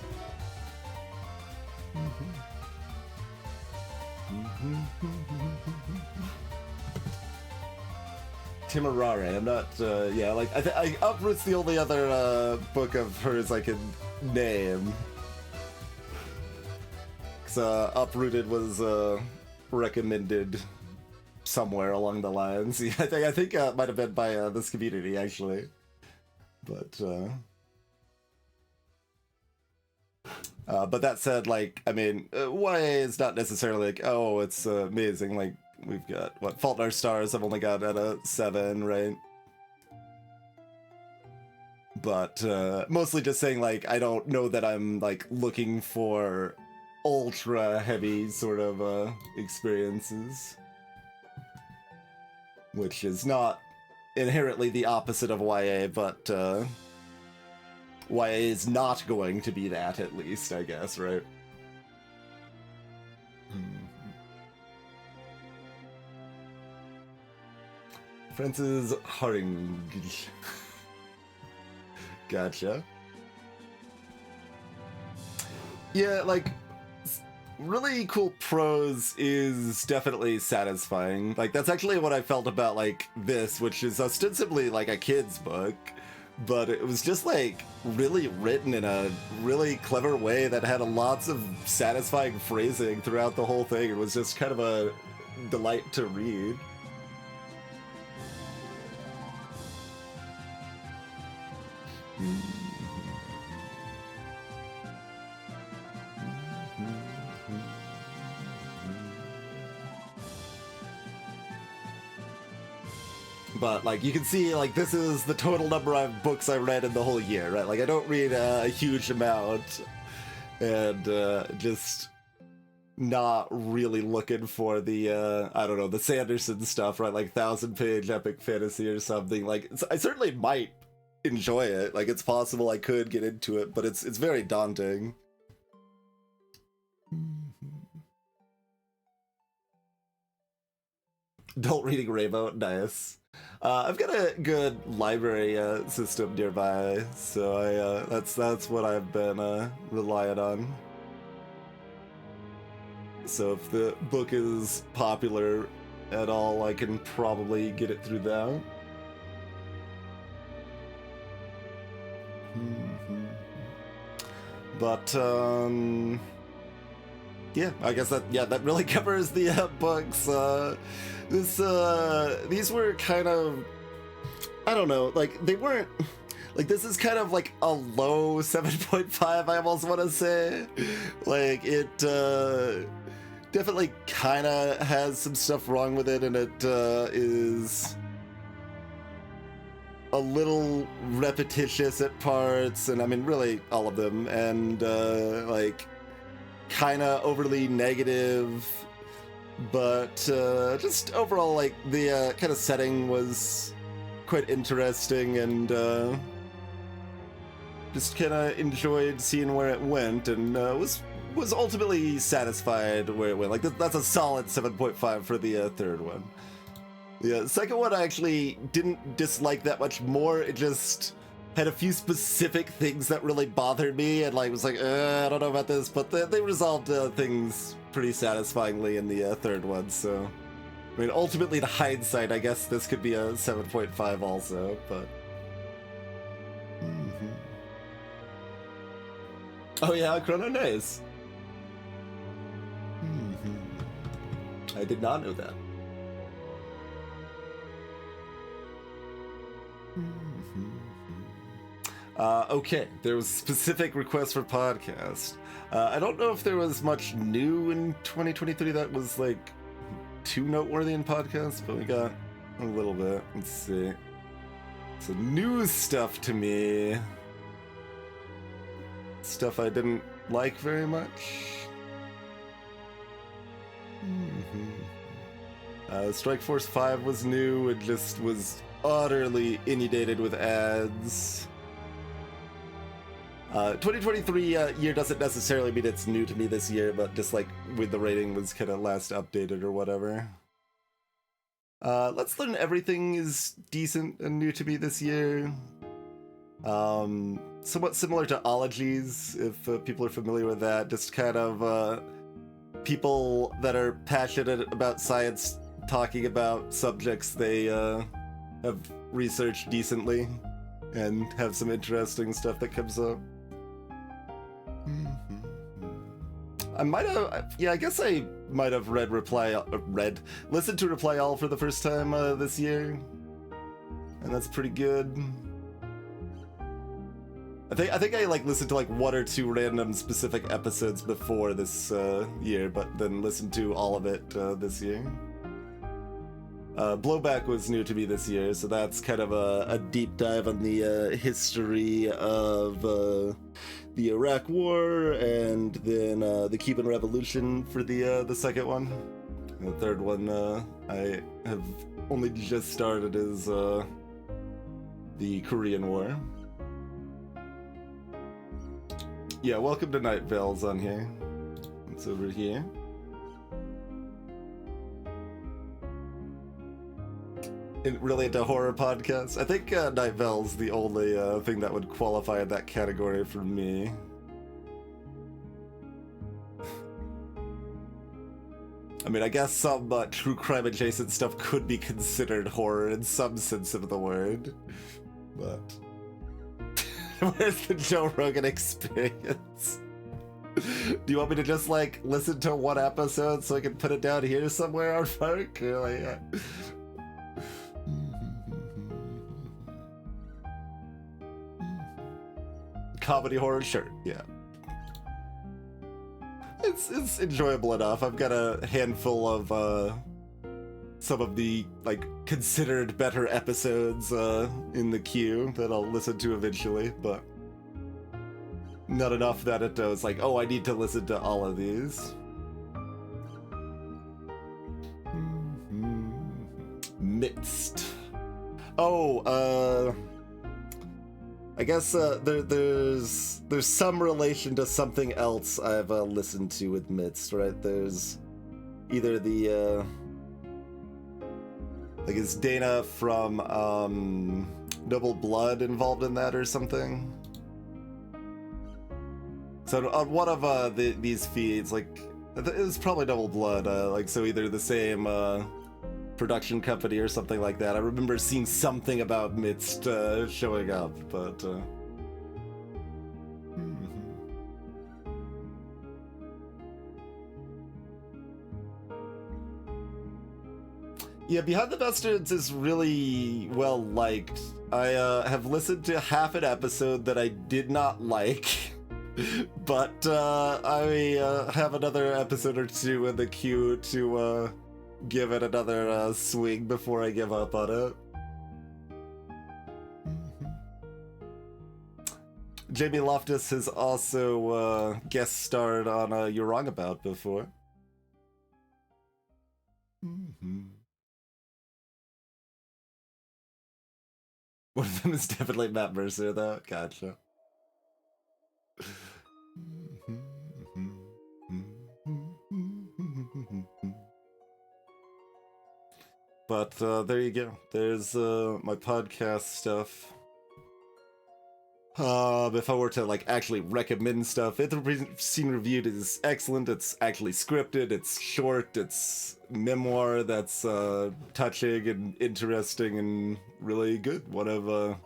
Timorare, I'm not, yeah, like, Uproot's the only other book of hers I can name. Because Uprooted was recommended somewhere along the lines. I think it might have been by this community, actually. But that said, like, I mean, YA is not necessarily like, oh, it's amazing. Like, we've got, what, Fault in Our Stars I've only got at a 7, right? But mostly just saying, like, I don't know that I'm, like, looking for ultra heavy sort of experiences. Which is not inherently the opposite of YA, but YA is not going to be that, at least, I guess, right? Francis Haring. Gotcha. Yeah, like, really cool prose is definitely satisfying. Like, that's actually what I felt about, like, this, which is ostensibly, like, a kid's book, but it was just, like, really written in a really clever way that had lots of satisfying phrasing throughout the whole thing. It was just kind of a delight to read. But, like, you can see, like, this is the total number of books I read in the whole year, right? Like, I don't read a huge amount, and just not really looking for the, I don't know, the Sanderson stuff, right? Like, 1,000-page epic fantasy or something. Like, I certainly might enjoy it. Like, it's possible I could get into it, but it's very daunting. Adult reading Rainbow, nice. I've got a good library system nearby, so that's what I've been relying on. So if the book is popular at all, I can probably get it through that. But yeah, I guess that really covers the books. These were kind of, I don't know, like they weren't like, this is kind of like a low 7.5, I almost want to say. Like it definitely kind of has some stuff wrong with it, and it is a little repetitious at parts, and I mean really all of them, and like kind of overly negative, but just overall like the kind of setting was quite interesting, and just kind of enjoyed seeing where it went, and was ultimately satisfied where it went. Like that's a solid 7.5 for the third one. The second one I actually didn't dislike that much more. It just had a few specific things that really bothered me, and like was like, I don't know about this, but they resolved things pretty satisfyingly in the third one. So, I mean, ultimately, to hindsight, I guess this could be a 7.5 also, but. Oh yeah, Chrono, nice. I did not know that. Okay, there was specific requests for podcast. I don't know if there was much new in 2023 that was like too noteworthy in podcasts, but we got a little bit. Let's see. So new stuff to me. Stuff I didn't like very much. Strike Force 5 was new. It just was utterly inundated with ads. 2023 year doesn't necessarily mean it's new to me this year, but just like when the rating was kind of last updated or whatever. Let's Learn Everything is decent and new to me this year. Somewhat similar to Ologies, if people are familiar with that. Just kind of people that are passionate about science talking about subjects they have researched decently and have some interesting stuff that comes up. I might have, yeah, I guess I might have listened to Reply All for the first time this year, and that's pretty good. I think I like listened to like one or two random specific episodes before this year, but then listened to all of it this year. Blowback was new to me this year, so that's kind of a deep dive on the history of the Iraq War, and then the Cuban Revolution for the second one. And the third one I have only just started is the Korean War. Yeah, welcome to Night Vale's on here. It's over here. Really into horror podcasts. I think Night Vale's the only thing that would qualify in that category for me. I mean, I guess some true crime adjacent stuff could be considered horror in some sense of the word, but where's the Joe Rogan Experience? Do you want me to just like listen to one episode so I can put it down here somewhere on Mark? Or, like, comedy horror, sure, yeah. It's enjoyable enough. I've got a handful of some of the like considered better episodes in the queue that I'll listen to eventually, but not enough that it was like, oh, I need to listen to all of these. Midst. Oh, I guess there's some relation to something else I've listened to with Midst, right? There's either the like, is Dana from Noble Blood involved in that or something? So on one of these feeds, like, it was probably Noble Blood, like, so either the same production company or something like that. I remember seeing something about Midst showing up, but yeah, Behind the Bastards is really well liked. I have listened to half an episode that I did not like, but I have another episode or two in the queue to give it another swing before I give up on it. Jamie Loftus has also guest starred on You're Wrong About before. One of them is definitely Matt Mercer, though. Gotcha. But there you go. There's my podcast stuff. If I were to like actually recommend stuff, It the Scene Reviewed is excellent. It's actually scripted. It's short. It's memoir that's touching and interesting and really good. One of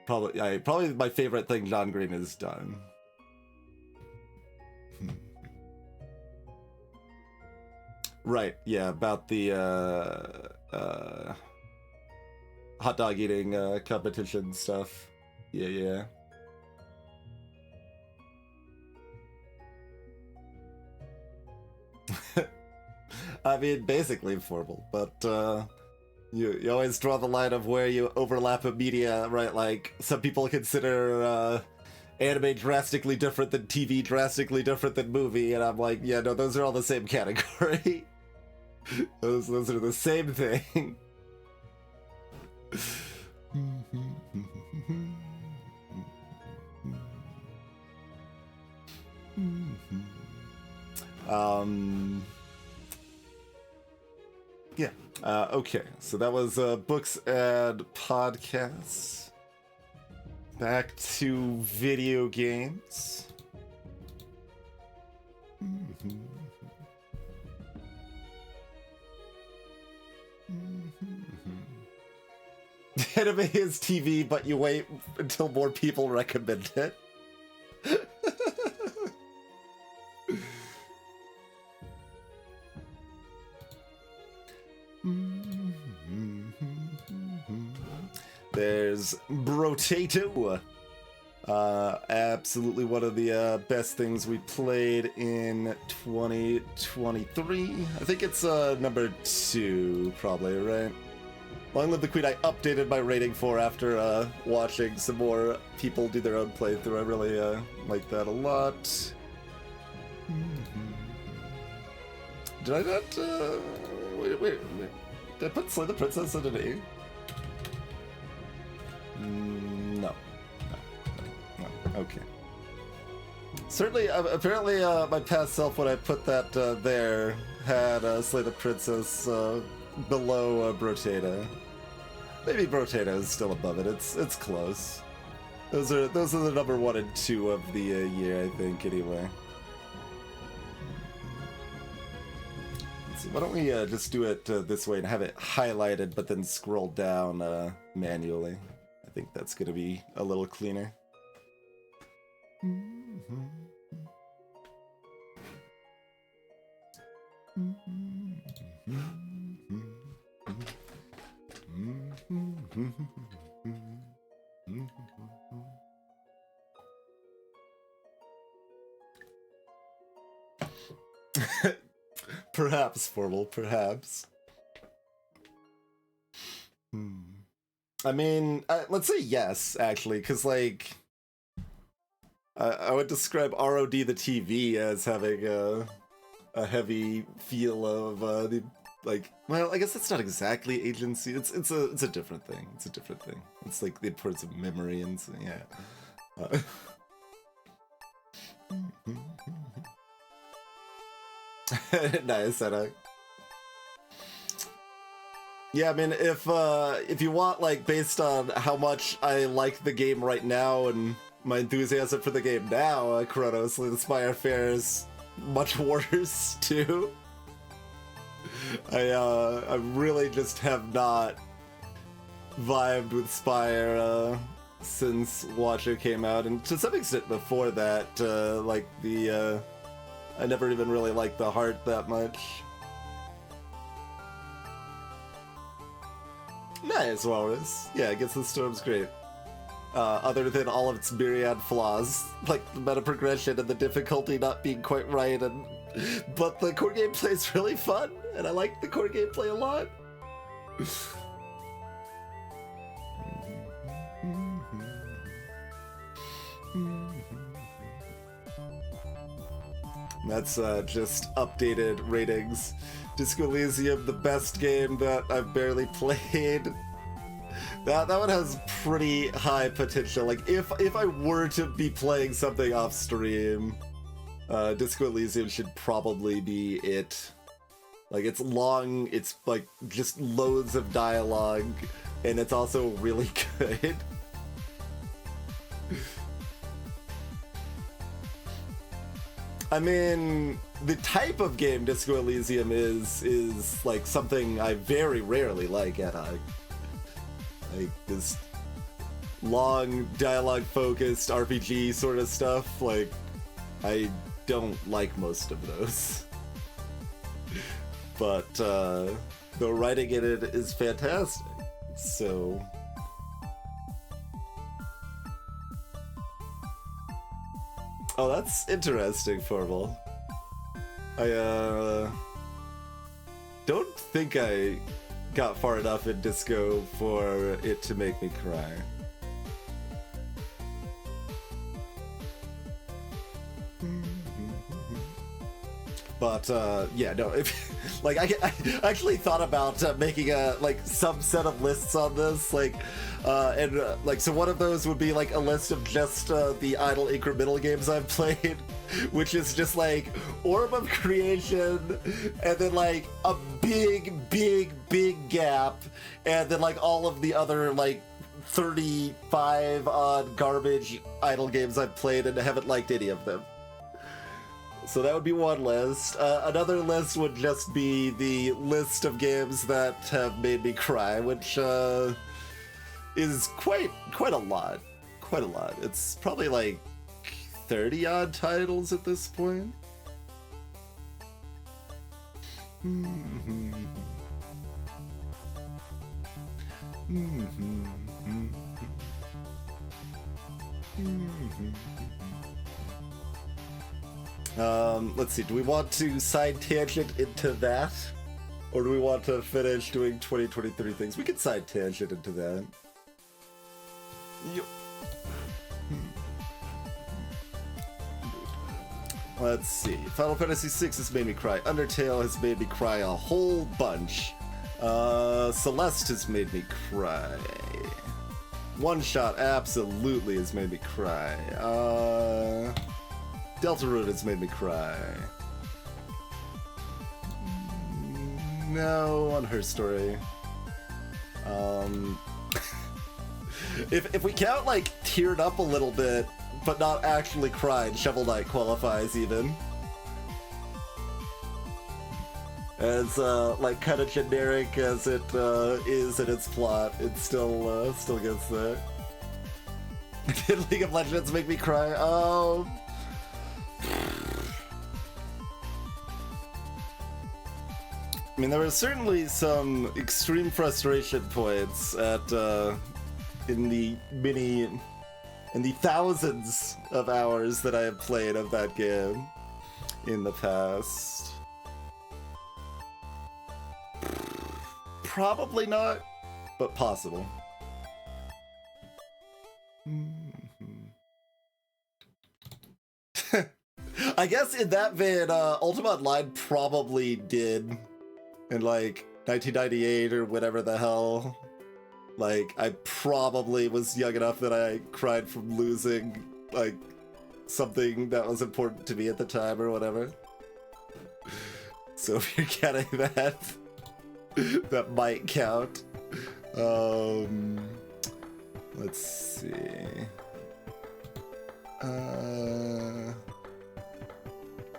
probably my favorite thing John Green has done. Right, yeah, about the hot dog eating competition stuff. Yeah. I mean, basically informal, but you always draw the line of where you overlap a media, right? Like, some people consider anime drastically different than TV, drastically different than movie, and I'm like, yeah, no, those are all the same category. those are the same thing. Yeah. Okay, so that was books and podcasts. Back to video games. Anime is TV, but you wait until more people recommend it. There's Brotato. Absolutely one of the best things we played in 2023. I think it's number 2, probably, right? Long Live the Queen, I updated my rating for after watching some more people do their own playthrough. I really like that a lot. Did I not... Wait. Did I put Slay the Princess in an A? No. Okay. Certainly, apparently my past self, when I put that there, had Slay the Princess below Brotato. Maybe Brotato is still above it. It's close. Those are the number 1 and 2 of the year, I think. Anyway. Let's see, why don't we just do it this way and have it highlighted, but then scroll down manually. I think that's gonna be a little cleaner. Perhaps, Formal, perhaps. I mean, let's say yes, actually, because, like, I would describe ROD the TV as having a heavy feel of the like, well, I guess that's not exactly agency. It's a different thing. It's a different thing. It's like the importance of memory and so, yeah. Nice, Anna. Yeah, I mean, if you want, like, based on how much I like the game right now and my enthusiasm for the game now, Chronos, Slay the Spire fares much worse too. I really just have not vibed with Spire since Watcher came out, and to some extent before that, like I never even really liked the heart that much. Nice, Walrus. Yeah, Against the Storm's great. Other than all of its myriad flaws, like the meta progression and the difficulty not being quite right, but the core gameplay is really fun, and I like the core gameplay a lot. That's just updated ratings. Disco Elysium, the best game that I've barely played. That one has pretty high potential. Like, if I were to be playing something off stream, Disco Elysium should probably be it. Like, it's long, it's like just loads of dialogue, and it's also really good. I mean, the type of game Disco Elysium is like something I very rarely like at like this long dialogue focused RPG sort of stuff. Like, I don't like most of those. But the writing in it is fantastic. So oh, that's interesting, Formal. I don't think I got far enough in Disco for it to make me cry. But yeah, no. If like I actually thought about making a like some set of lists on this, like, and like so one of those would be like a list of just the idle incremental games I've played, which is just like Orb of Creation, and then like a big gap, and then like all of the other like 35 odd garbage idle games I've played and haven't liked any of them. So that would be one list. Another list would just be the list of games that have made me cry, which is quite a lot. Quite a lot. It's probably like 30 odd titles at this point. Let's see, do we want to side tangent into that? Or do we want to finish doing 2023 things? We could side tangent into that. Yep. Let's see. Final Fantasy VI has made me cry. Undertale has made me cry a whole bunch. Celeste has made me cry. One Shot absolutely has made me cry. Deltarune has made me cry. No, on Her Story. If we count like teared up a little bit, but not actually cried, Shovel Knight qualifies even. As like kind of generic as it is in its plot, it still gets there. Did League of Legends make me cry? Oh. I mean, there were certainly some extreme frustration points at in the thousands of hours that I have played of that game in the past. Probably not, but possible. I guess in that vein, Ultima Online probably did in like 1998 or whatever the hell, like I probably was young enough that I cried from losing like something that was important to me at the time or whatever. So if you're getting that, that might count. Let's see. The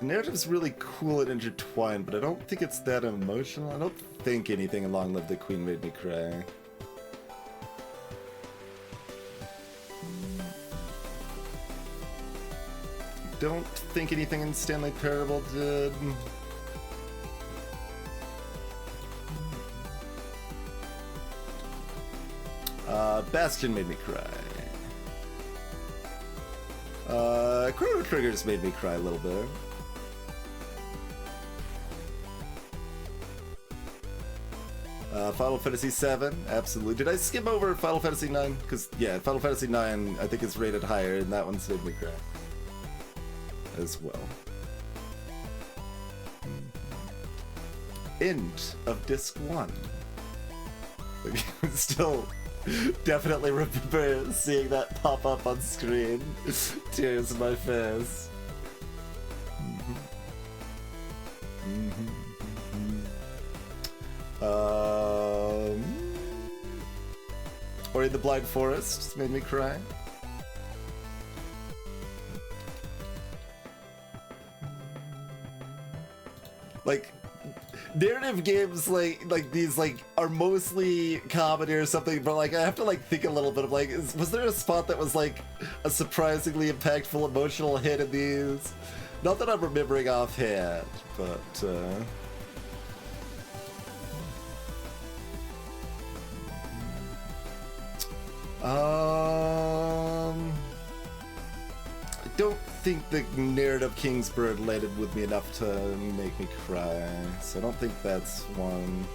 narrative's really cool and intertwined, but I don't think it's that emotional. I don't think anything in Long Live the Queen made me cry. Don't think anything in Stanley Parable did. Bastion made me cry. Chrono Triggers made me cry a little bit. Final Fantasy VII, absolutely. Did I skim over Final Fantasy IX? Because, yeah, Final Fantasy IX, I think, is rated higher, and that one's made me cry as well. End of Disc 1. Like, still definitely remember seeing that pop up on screen. Tears in my face. Ori the Blind Forest made me cry. Like, narrative games like these are mostly comedy or something, but like I have to like think a little bit of like, was there a spot that was like a surprisingly impactful emotional hit in these? Not that I'm remembering offhand, but I don't think the narrative Kingsbird landed with me enough to make me cry, so I don't think that's one.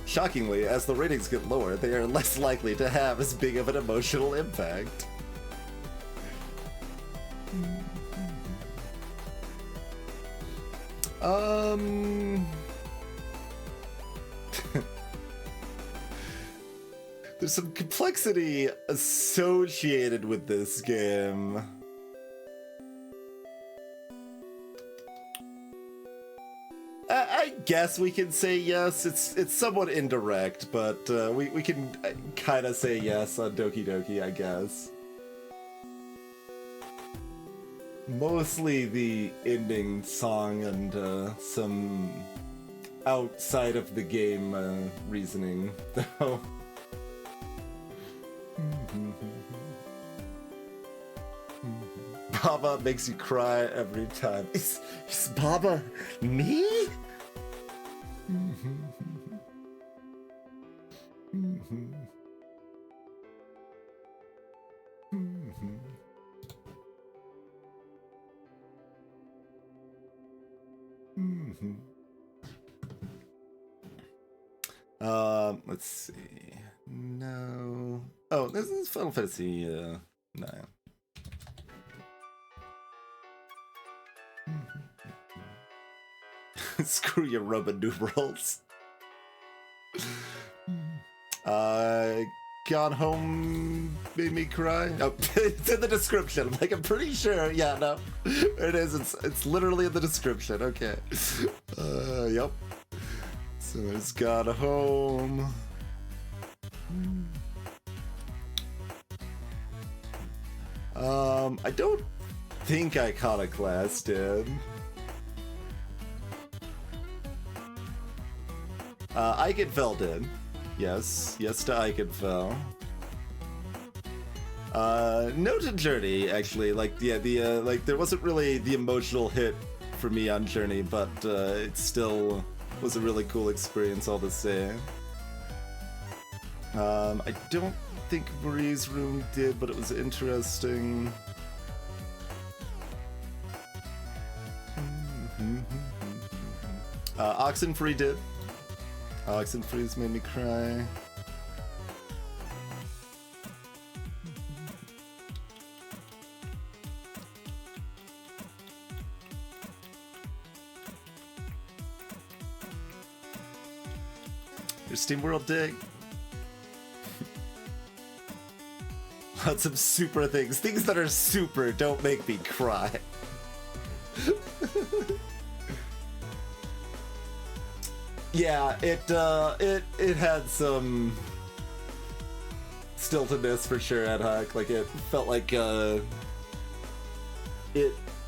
Shockingly, as the ratings get lower, they are less likely to have as big of an emotional impact. There's some complexity associated with this game. I guess we can say yes. It's somewhat indirect, but we can kind of say yes on Doki Doki, I guess. Mostly the ending song and some outside of the game reasoning, though. Baba makes you cry every time. Is Baba me? Let's see. No. Oh, this is Final Fantasy 9. Screw your Roman numerals. Gone Home made me cry. Oh, it's in the description. Like, I'm pretty sure. Yeah, no. There it is. It's literally in the description. Okay. Yep. So there's Gone Home. I don't think Iconoclast did. Eichenfell did. Yes to Eichenfell. No to Journey, actually. Like, yeah, like there wasn't really the emotional hit for me on Journey, but it still was a really cool experience all the same. I don't think Marie's Room did, but it was interesting. Oxenfree did. Oxenfree's made me cry. Your SteamWorld dig. Lots of super things. Things that are super don't make me cry. Yeah, it had some stiltedness for sure, Ad Hoc. Like, it felt like it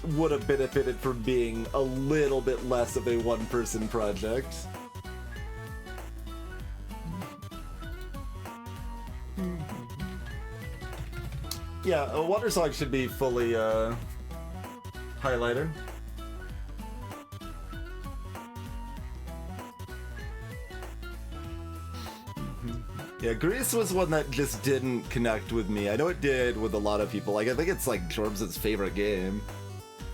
would have benefited from being a little bit less of a one-person project. Yeah, a Wonder Song should be fully highlighted. Yeah, Grease was one that just didn't connect with me. I know it did with a lot of people. Like, I think it's like Jorbs' favorite game.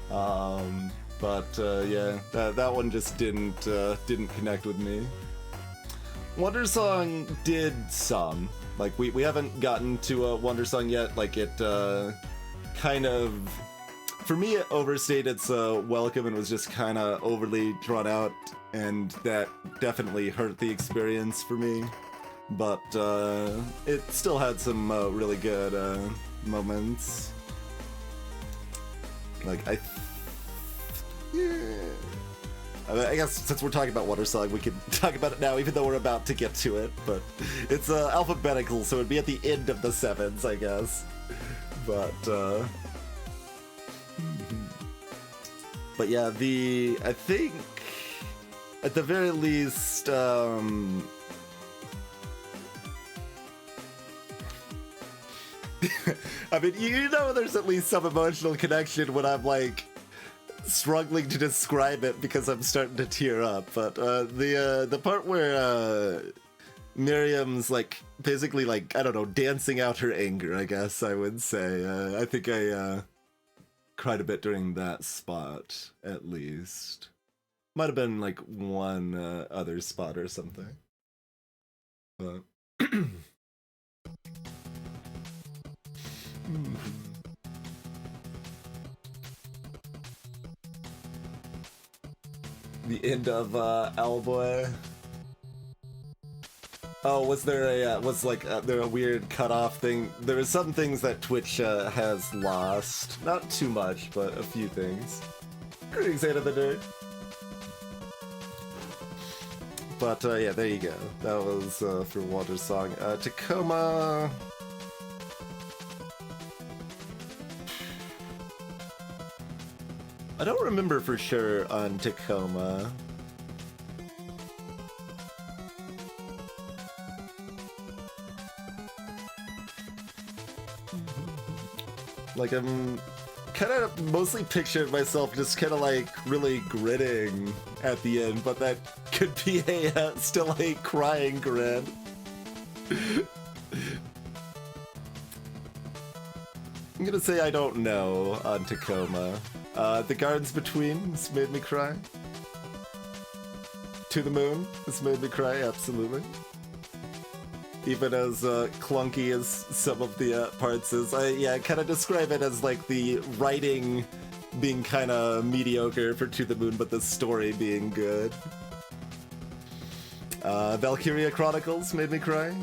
Yeah, that one just didn't connect with me. Wonder Song did some. Like, we haven't gotten to a Wonder Song yet. Like, it kind of, for me, it overstayed its welcome and was just kind of overly drawn out, and that definitely hurt the experience for me. But it still had some really good moments. Like, I guess since we're talking about Wonder Song, we can talk about it now, even though we're about to get to it. But it's alphabetical, so it'd be at the end of the 7s, I guess. But yeah, I think at the very least, I mean, you know, there's at least some emotional connection when I'm like struggling to describe it because I'm starting to tear up. But the part where Miriam's like basically like, I don't know, dancing out her anger, I guess I would say. I think I cried a bit during that spot, at least. Might have been like one other spot or something. But the end of Owlboy. Oh, was there there a weird cutoff thing? There were some things that Twitch has lost. Not too much, but a few things. Greetings, Eight of the Dirt. But yeah, there you go. That was for Wonder Song. Tacoma. I don't remember for sure on Tacoma. Like, I'm kind of mostly pictured myself just kind of like really gritting at the end, but that could be a still a crying grin. I'm gonna say I don't know on Tacoma. The Gardens Between has made me cry. To the Moon has made me cry, absolutely. Even as clunky as some of the parts is. I kind of describe it as like the writing being kind of mediocre for To the Moon, but the story being good. Valkyria Chronicles made me cry.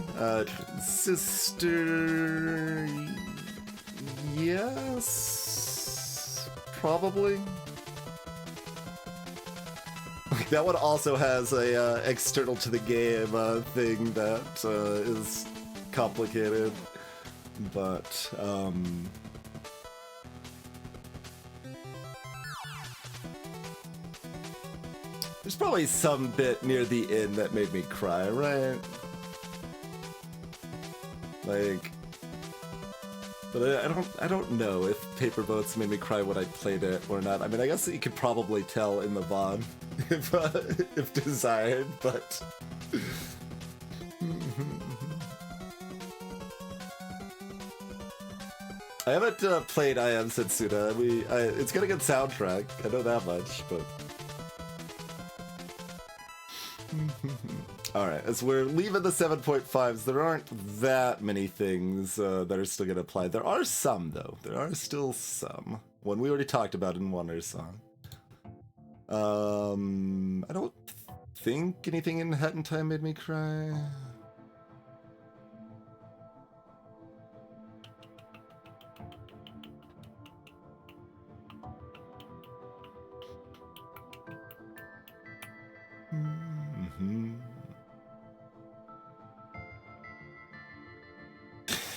Sister... Yes... Probably. Like, that one also has a external to the game thing that is complicated, but there's probably some bit near the end that made me cry, right? Like, but I don't know if Paper Boats made me cry when I played it or not. I mean, I guess you could probably tell in the VOD if desired, but I haven't played I Am Setsuna. It's got a good soundtrack. I know that much, but alright, as we're leaving the 7.5s, there aren't that many things that are still gonna apply. There are some, though. There are still some. One we already talked about in Wonder Song. I don't think anything in Hat in Time made me cry.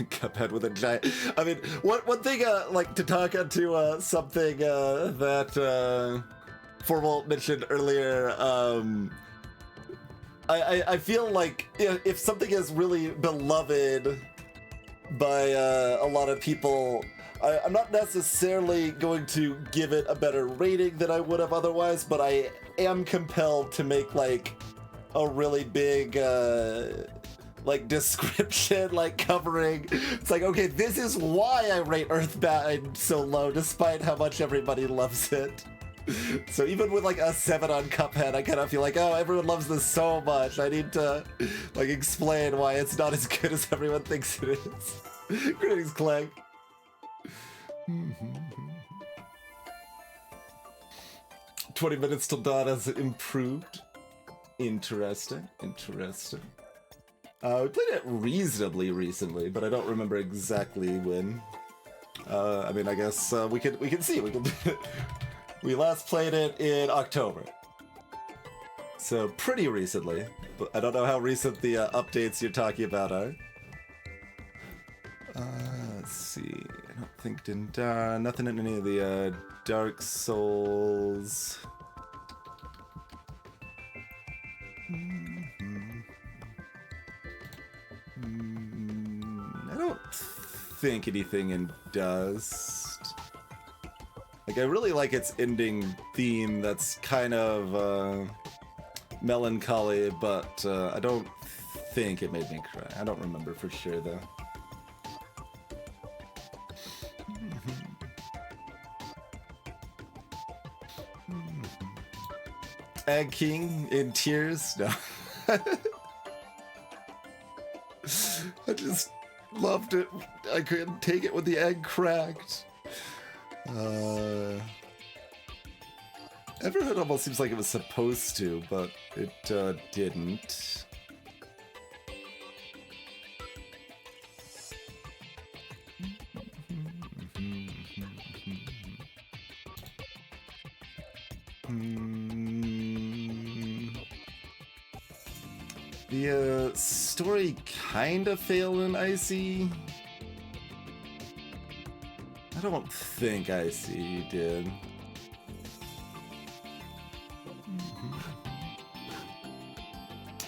Cuphead with a giant. I mean, one thing, like to talk into something that Formal mentioned earlier. I feel like if something is really beloved by a lot of people, I'm not necessarily going to give it a better rating than I would have otherwise, but I am compelled to make like a really big like description, like covering. It's like, okay, this is why I rate Earthbound so low, despite how much everybody loves it. So even with like a 7 on Cuphead, I kind of feel like, oh, everyone loves this so much. I need to like explain why it's not as good as everyone thinks it is. Greetings, Clegg. 20 minutes till dawn has improved. Interesting. We played it reasonably recently, but I don't remember exactly when. I mean, I guess we can see. We last played it in October, so pretty recently. But I don't know how recent the updates you're talking about are. Let's see. I don't think nothing in any of the Dark Souls. I don't think anything in Dust. Like, I really like its ending theme that's kind of melancholy, but I don't think it made me cry. I don't remember for sure, though. Egg King in tears? No. I just loved it. I couldn't take it when the egg cracked. Everhood almost seems like it was supposed to, but it didn't. The story kind of failed in Icy. I don't think Icy did.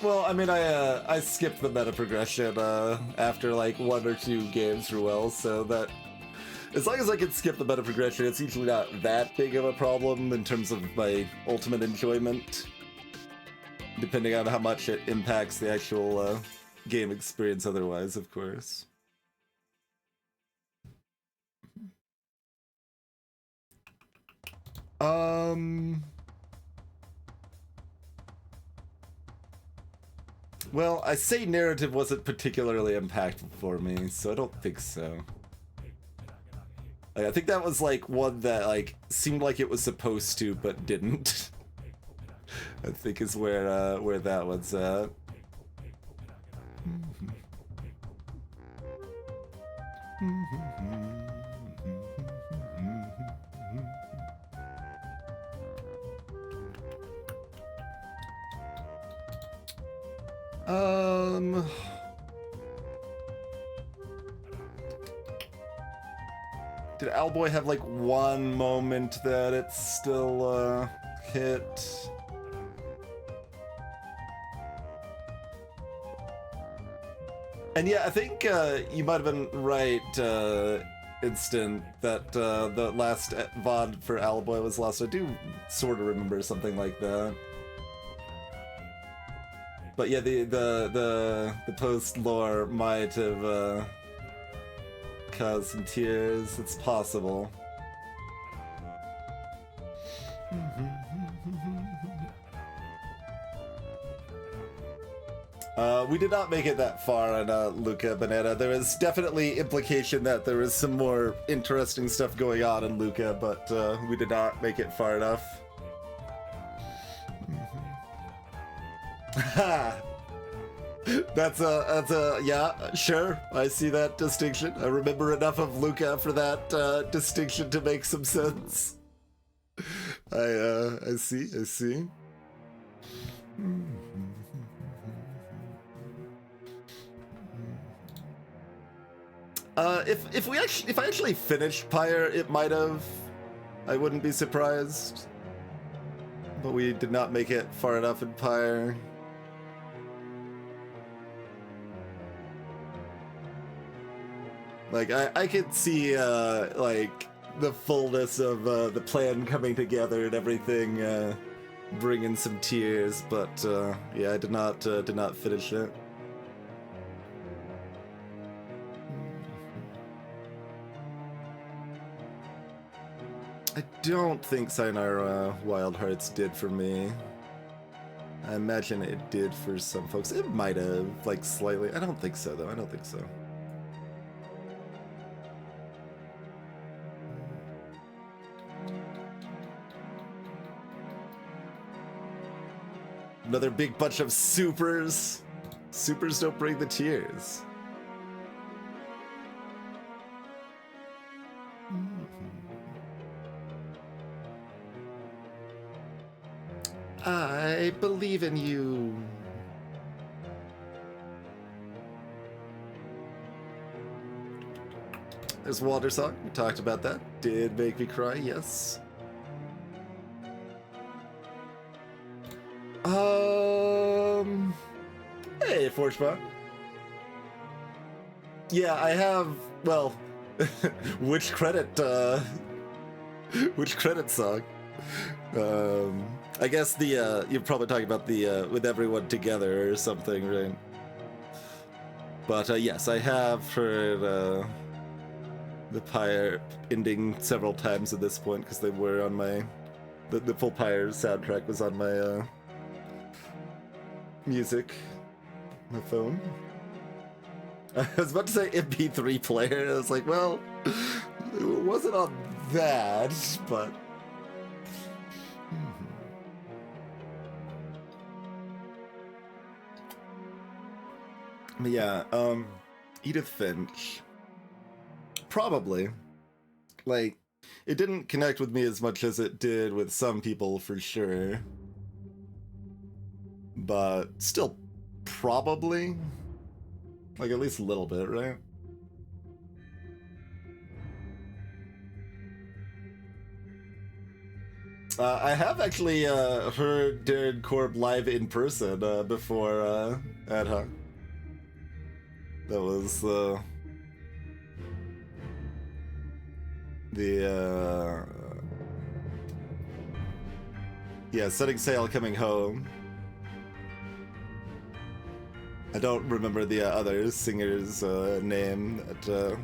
Well, I mean, I skipped the meta progression after like 1 or 2 games through well, so that as long as I can skip the meta progression, it's usually not that big of a problem in terms of my ultimate enjoyment, depending on how much it impacts the actual game experience otherwise, of course. Well, I say narrative wasn't particularly impactful for me, so I don't think so. Like, I think that was like one that like seemed like it was supposed to, but didn't. I think is where that one's at. Did Owlboy have like one moment that it still hit? And yeah, I think you might have been right, Instant, that the last VOD for Owlboy was lost. I do sort of remember something like that. But yeah, the post lore might have caused some tears. It's possible. We did not make it that far on Luca Banana. There is definitely implication that there is some more interesting stuff going on in Luca, but we did not make it far enough. That's a yeah, sure. I see that distinction. I remember enough of Luca for that distinction to make some sense. I see. If I actually finished Pyre, it might have. I wouldn't be surprised. But we did not make it far enough in Pyre. Like, I could see, like, the fullness of the plan coming together and everything bringing some tears, but yeah, I did not finish it. I don't think Sayonara Wild Hearts did for me. I imagine it did for some folks. It might have, like, slightly. I don't think so, though. I don't think so. Another big bunch of supers. Supers don't bring the tears. I believe in you. There's Water Song. We talked about that. Did make me cry, yes. Hey, Forgebot. Yeah, I have, well, which credit song? I guess the, you're probably talking about the, With Everyone Together or something, right? But, yes, I have heard, the Pyre ending several times at this point, because they were on my, the full Pyre soundtrack was on my, music, my phone. I was about to say MP3 player. I was like, well, it wasn't on that, but. But yeah, Edith Finch. Probably. Like, it didn't connect with me as much as it did with some people for sure. But still, probably. Like, at least a little bit, right? I have actually heard Darren Korb live in person before Ad Hoc. That was yeah, Setting Sail Coming Home. I don't remember the other singer's name that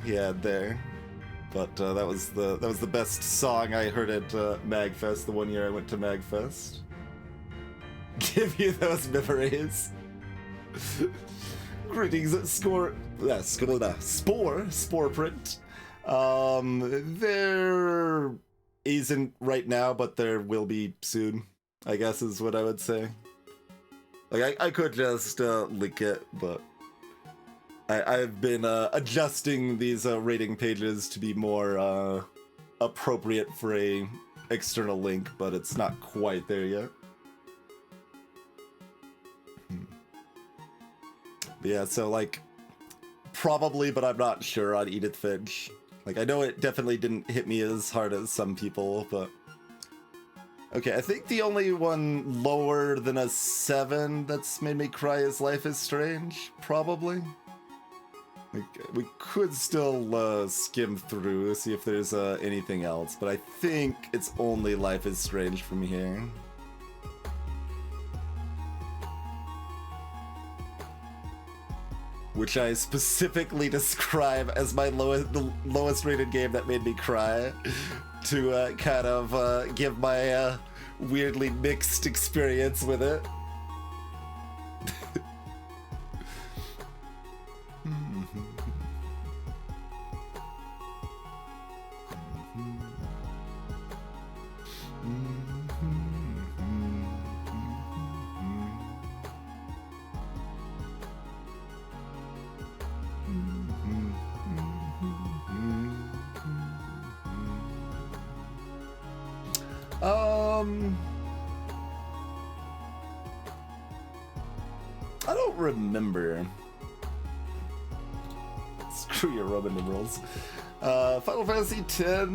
he had there, but that was the best song I heard at Magfest the one year I went to Magfest. Give you those memories. Greetings, Spore Print. There isn't right now, but there will be soon, I guess is what I would say. Like, I could just link it, but I've been adjusting these rating pages to be more appropriate for a external link, but it's not quite there yet. Yeah, so, like, probably, but I'm not sure on Edith Finch. Like, I know it definitely didn't hit me as hard as some people, but... Okay, I think the only one lower than a 7 that's made me cry is Life is Strange, probably. Like, we could still skim through, see if there's anything else, but I think it's only Life is Strange from here. Which I specifically describe as the lowest rated game that made me cry, to kind of give my weirdly mixed experience with it. I don't remember. Screw your Roman numerals. Final Fantasy X.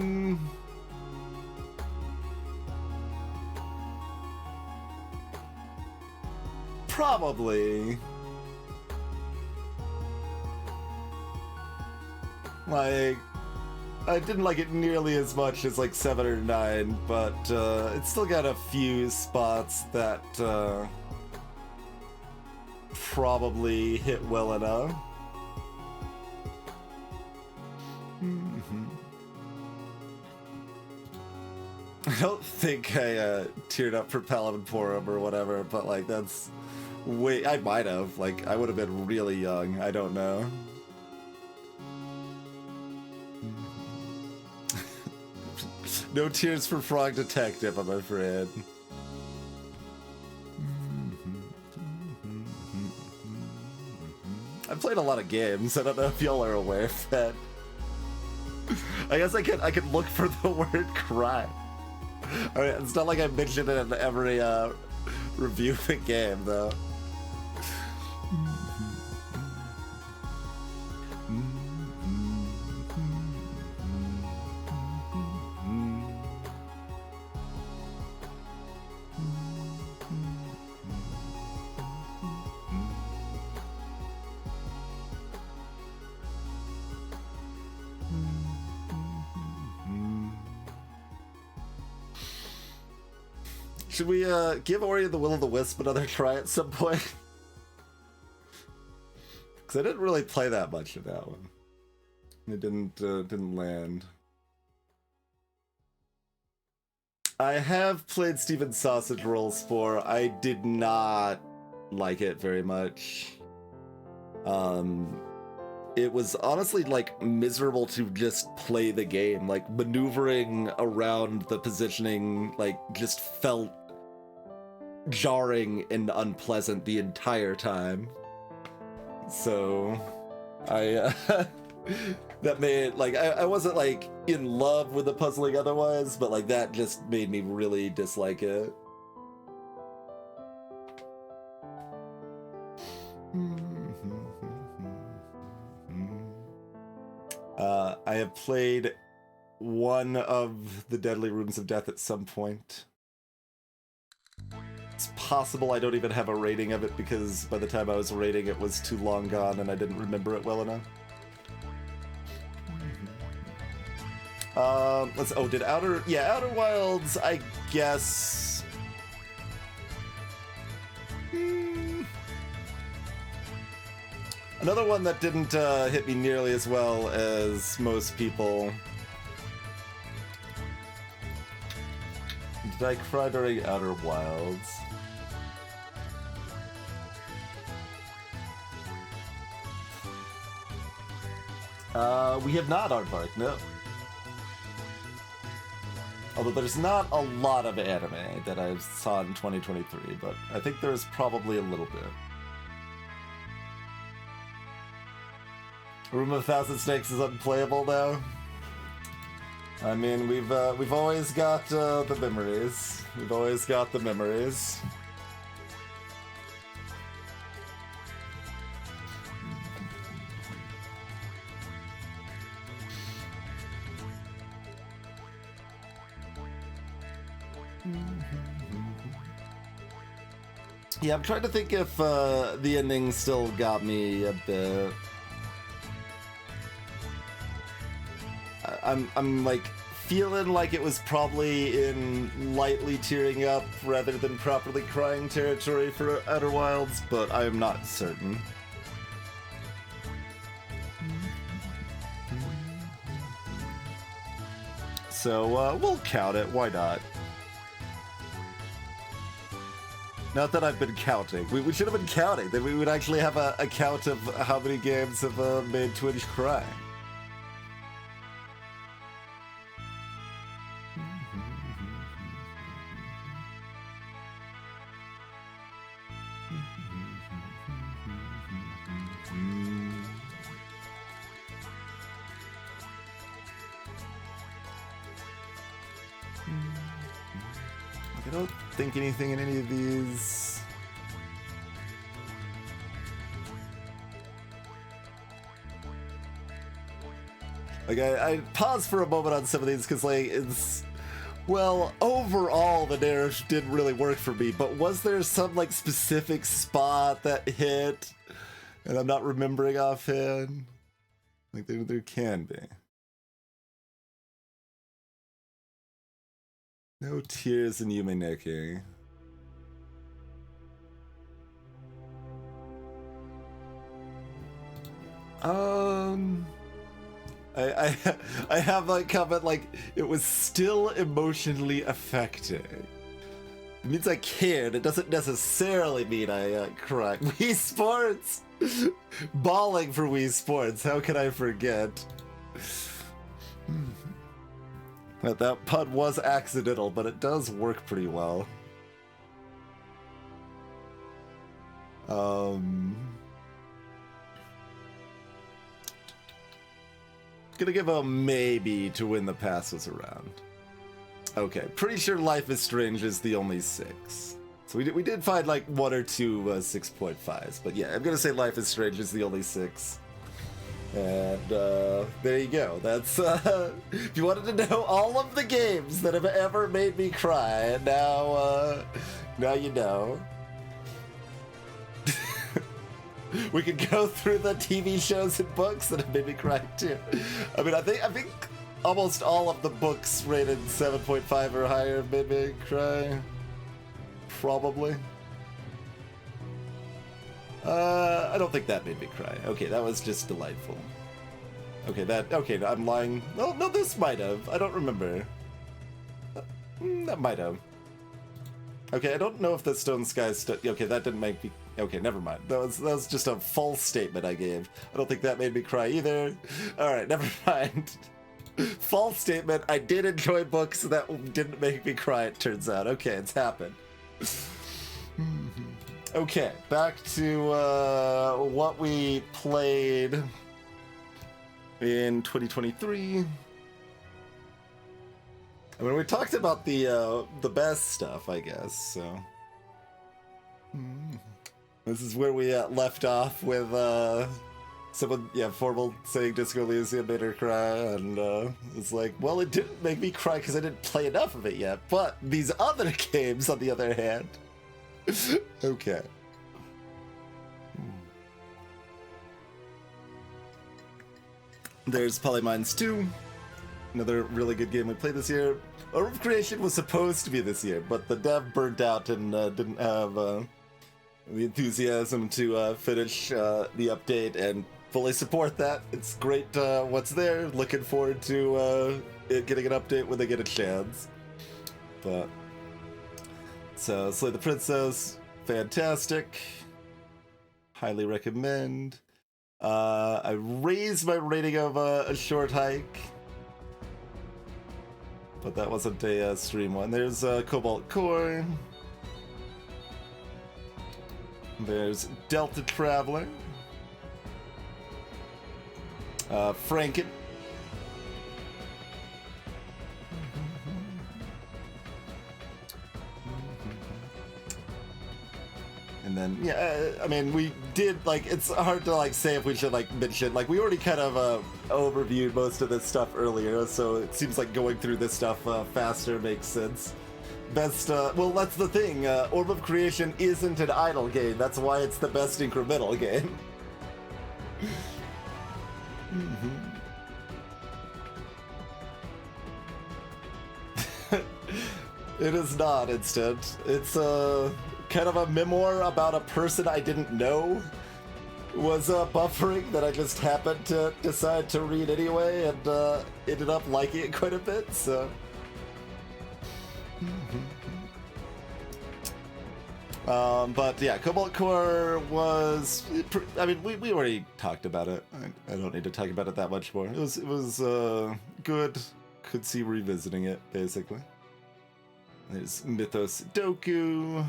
Probably. Like, I didn't like it nearly as much as like 7 or 9, but it's still got a few spots that probably hit well enough. I don't think I teared up for Paladin Forum or whatever, but like that's way. I might have. Like I would have been really young. I don't know. No tears for Frog Detective, I'm afraid. I've played a lot of games. I don't know if y'all are aware of that. I guess I could look for the word cry. I mean, it's not like I mentioned it in every review of a game, though. Should we give Ori and the Will of the Wisp another try at some point? Because I didn't really play that much of that one. It didn't land. I have played Steven's Sausage Rolls 4. I did not like it very much. It was honestly like miserable to just play the game. Like maneuvering around the positioning like just felt jarring and unpleasant the entire time. So I that made like I wasn't like in love with the puzzling otherwise, but like that just made me really dislike it. I have played one of the Deadly Rooms of Death at some point. It's possible I don't even have a rating of it because by the time I was rating it was too long gone and I didn't remember it well enough. Did Outer Wilds, I guess. Another one that didn't hit me nearly as well as most people. Did I cry during Outer Wilds? We have not, Aardvark, no. Although there's not a lot of anime that I saw in 2023, but I think there's probably a little bit. Room of Thousand Snakes is unplayable now. I mean, we've always got the memories. We've always got the memories. Yeah, I'm trying to think if the ending still got me a bit. I'm like feeling like it was probably in lightly tearing up rather than properly crying territory for Outer Wilds, but I'm not certain. So we'll count it. Why not? Not that I've been counting. We should have been counting. Then we would actually have a count of how many games have made Twitch cry. I don't think anything in any of these. Like, I paused for a moment on some of these because, like, it's... Well, overall, the narrative didn't really work for me, but was there some, like, specific spot that hit? And I'm not remembering offhand? Like, there can be. No tears in Yume Nikki. I have like comment like it was still emotionally affecting. It means I cared. It doesn't necessarily mean I cried. Wii Sports, bawling for Wii Sports. How can I forget? That pun was accidental, but it does work pretty well. Gonna give a maybe to when the pass was around. Okay, pretty sure Life is Strange is the only 6. So we did find like 1 or 2 6.5s, but yeah, I'm gonna say Life is Strange is the only 6. And there you go. That's if you wanted to know all of the games that have ever made me cry, now you know. We could go through the TV shows and books that have made me cry too. I mean, I think almost all of the books rated 7.5 or higher have made me cry. Probably. I don't think that made me cry. Okay, that was just delightful. Okay, I'm lying. No, this might have. I don't remember. That might have. Okay, I don't know if the Stone Sky okay, that didn't make me... Okay, never mind. That was just a false statement I gave. I don't think that made me cry either. Alright, never mind. False statement. I did enjoy books that didn't make me cry, it turns out. Okay, it's happened. Okay, back to what we played in 2023. I mean, we talked about the best stuff, I guess, so... This is where we left off with someone, Formal saying Disco Elysium made her cry, and it's like, well, it didn't make me cry because I didn't play enough of it yet, but these other games, on the other hand... Okay. There's Polymines 2, another really good game we played this year. Orb of Creation was supposed to be this year, but the dev burnt out and didn't have the enthusiasm to finish the update and fully support that. It's great what's there. Looking forward to it getting an update when they get a chance. But so Slay the Princess, fantastic. Highly recommend. I raised my rating of A Short Hike, but that wasn't a stream one. There's Cobalt Core. There's Delta Traveler. Franken. And then, I mean, we did, like, it's hard to, like, say if we should, like, mention, like, we already kind of overviewed most of this stuff earlier, so it seems like going through this stuff faster makes sense. Best, well, that's the thing, Orb of Creation isn't an idle game, that's why it's the best incremental game. It is not instant. It's kind of a memoir about a person I didn't know was buffering that I just happened to decide to read anyway, and ended up liking it quite a bit, so... But yeah, Cobalt Core was... I mean, we already talked about it. I don't need to talk about it that much more. It was good. Could see revisiting it, basically. There's Mythos Doku.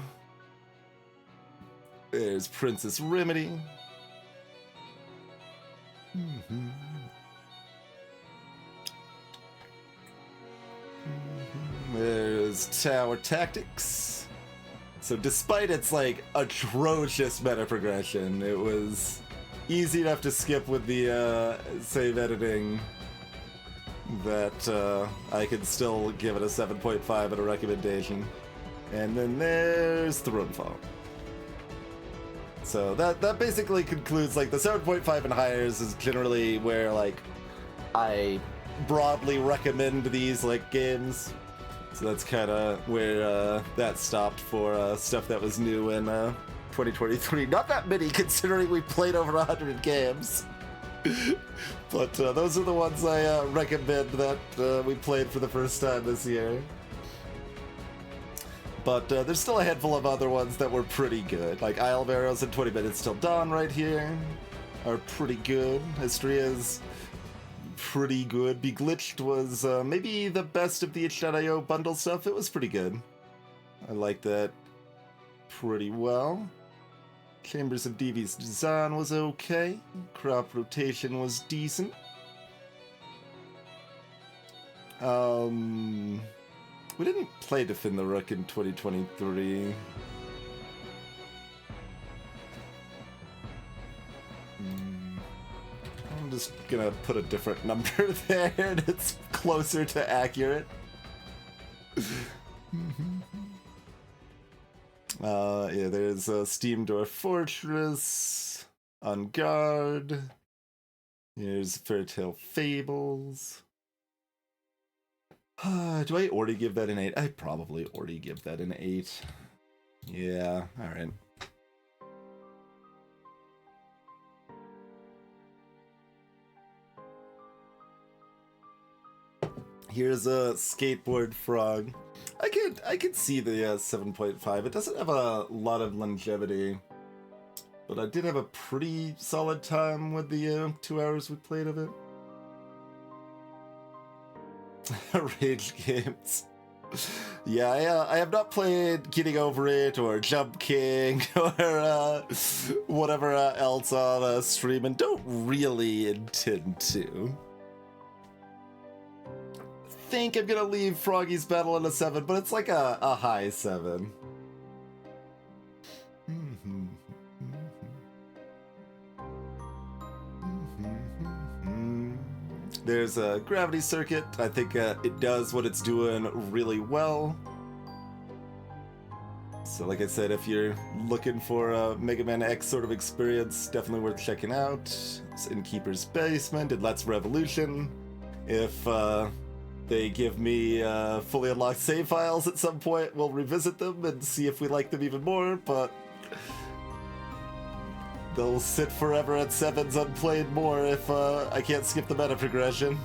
There's Princess Remedy. There's was Tower Tactics. So despite its like atrocious meta progression, it was easy enough to skip with the save editing that I could still give it a 7.5 and a recommendation. And then there's Thronefall. So that basically concludes, like, the 7.5 and higher is generally where, like, I broadly recommend these, like, games. So that's kind of where that stopped for stuff that was new in 2023. Not that many, considering we played over 100 games. But those are the ones I recommend that we played for the first time this year. But there's still a handful of other ones that were pretty good. Like Isle of Arrows and 20 Minutes Till Dawn right here are pretty good. Estria's pretty good. Beglitched was maybe the best of the itch.io bundle stuff. It was pretty good. I like that pretty well. Chambers of Devious Design was okay. Crop Rotation was decent. We didn't play Defend the Rook in 2023. I'm just gonna put a different number there, and it's closer to accurate. Yeah, there's Steamdorf Fortress, On Guard. Here's Fairytale Fables. Do I already give that an 8? I probably already give that an 8. Yeah, alright. Here's a Skateboard Frog. I could see the 7.5. It doesn't have a lot of longevity, but I did have a pretty solid time with the 2 hours we played of it. Rage games. Yeah, I have not played Getting Over It or Jump King or whatever else on stream, and don't really intend to. I think I'm gonna leave Froggy's Battle in a 7, but it's like a high 7. There's a Gravity Circuit. I think it does what it's doing really well. So like I said, if you're looking for a Mega Man X sort of experience, definitely worth checking out. It's Innkeeper's Basement. It lets Revolution. If they give me fully unlocked save files at some point, we'll revisit them and see if we like them even more, but they'll sit forever at 7s unplayed more if I can't skip the meta progression.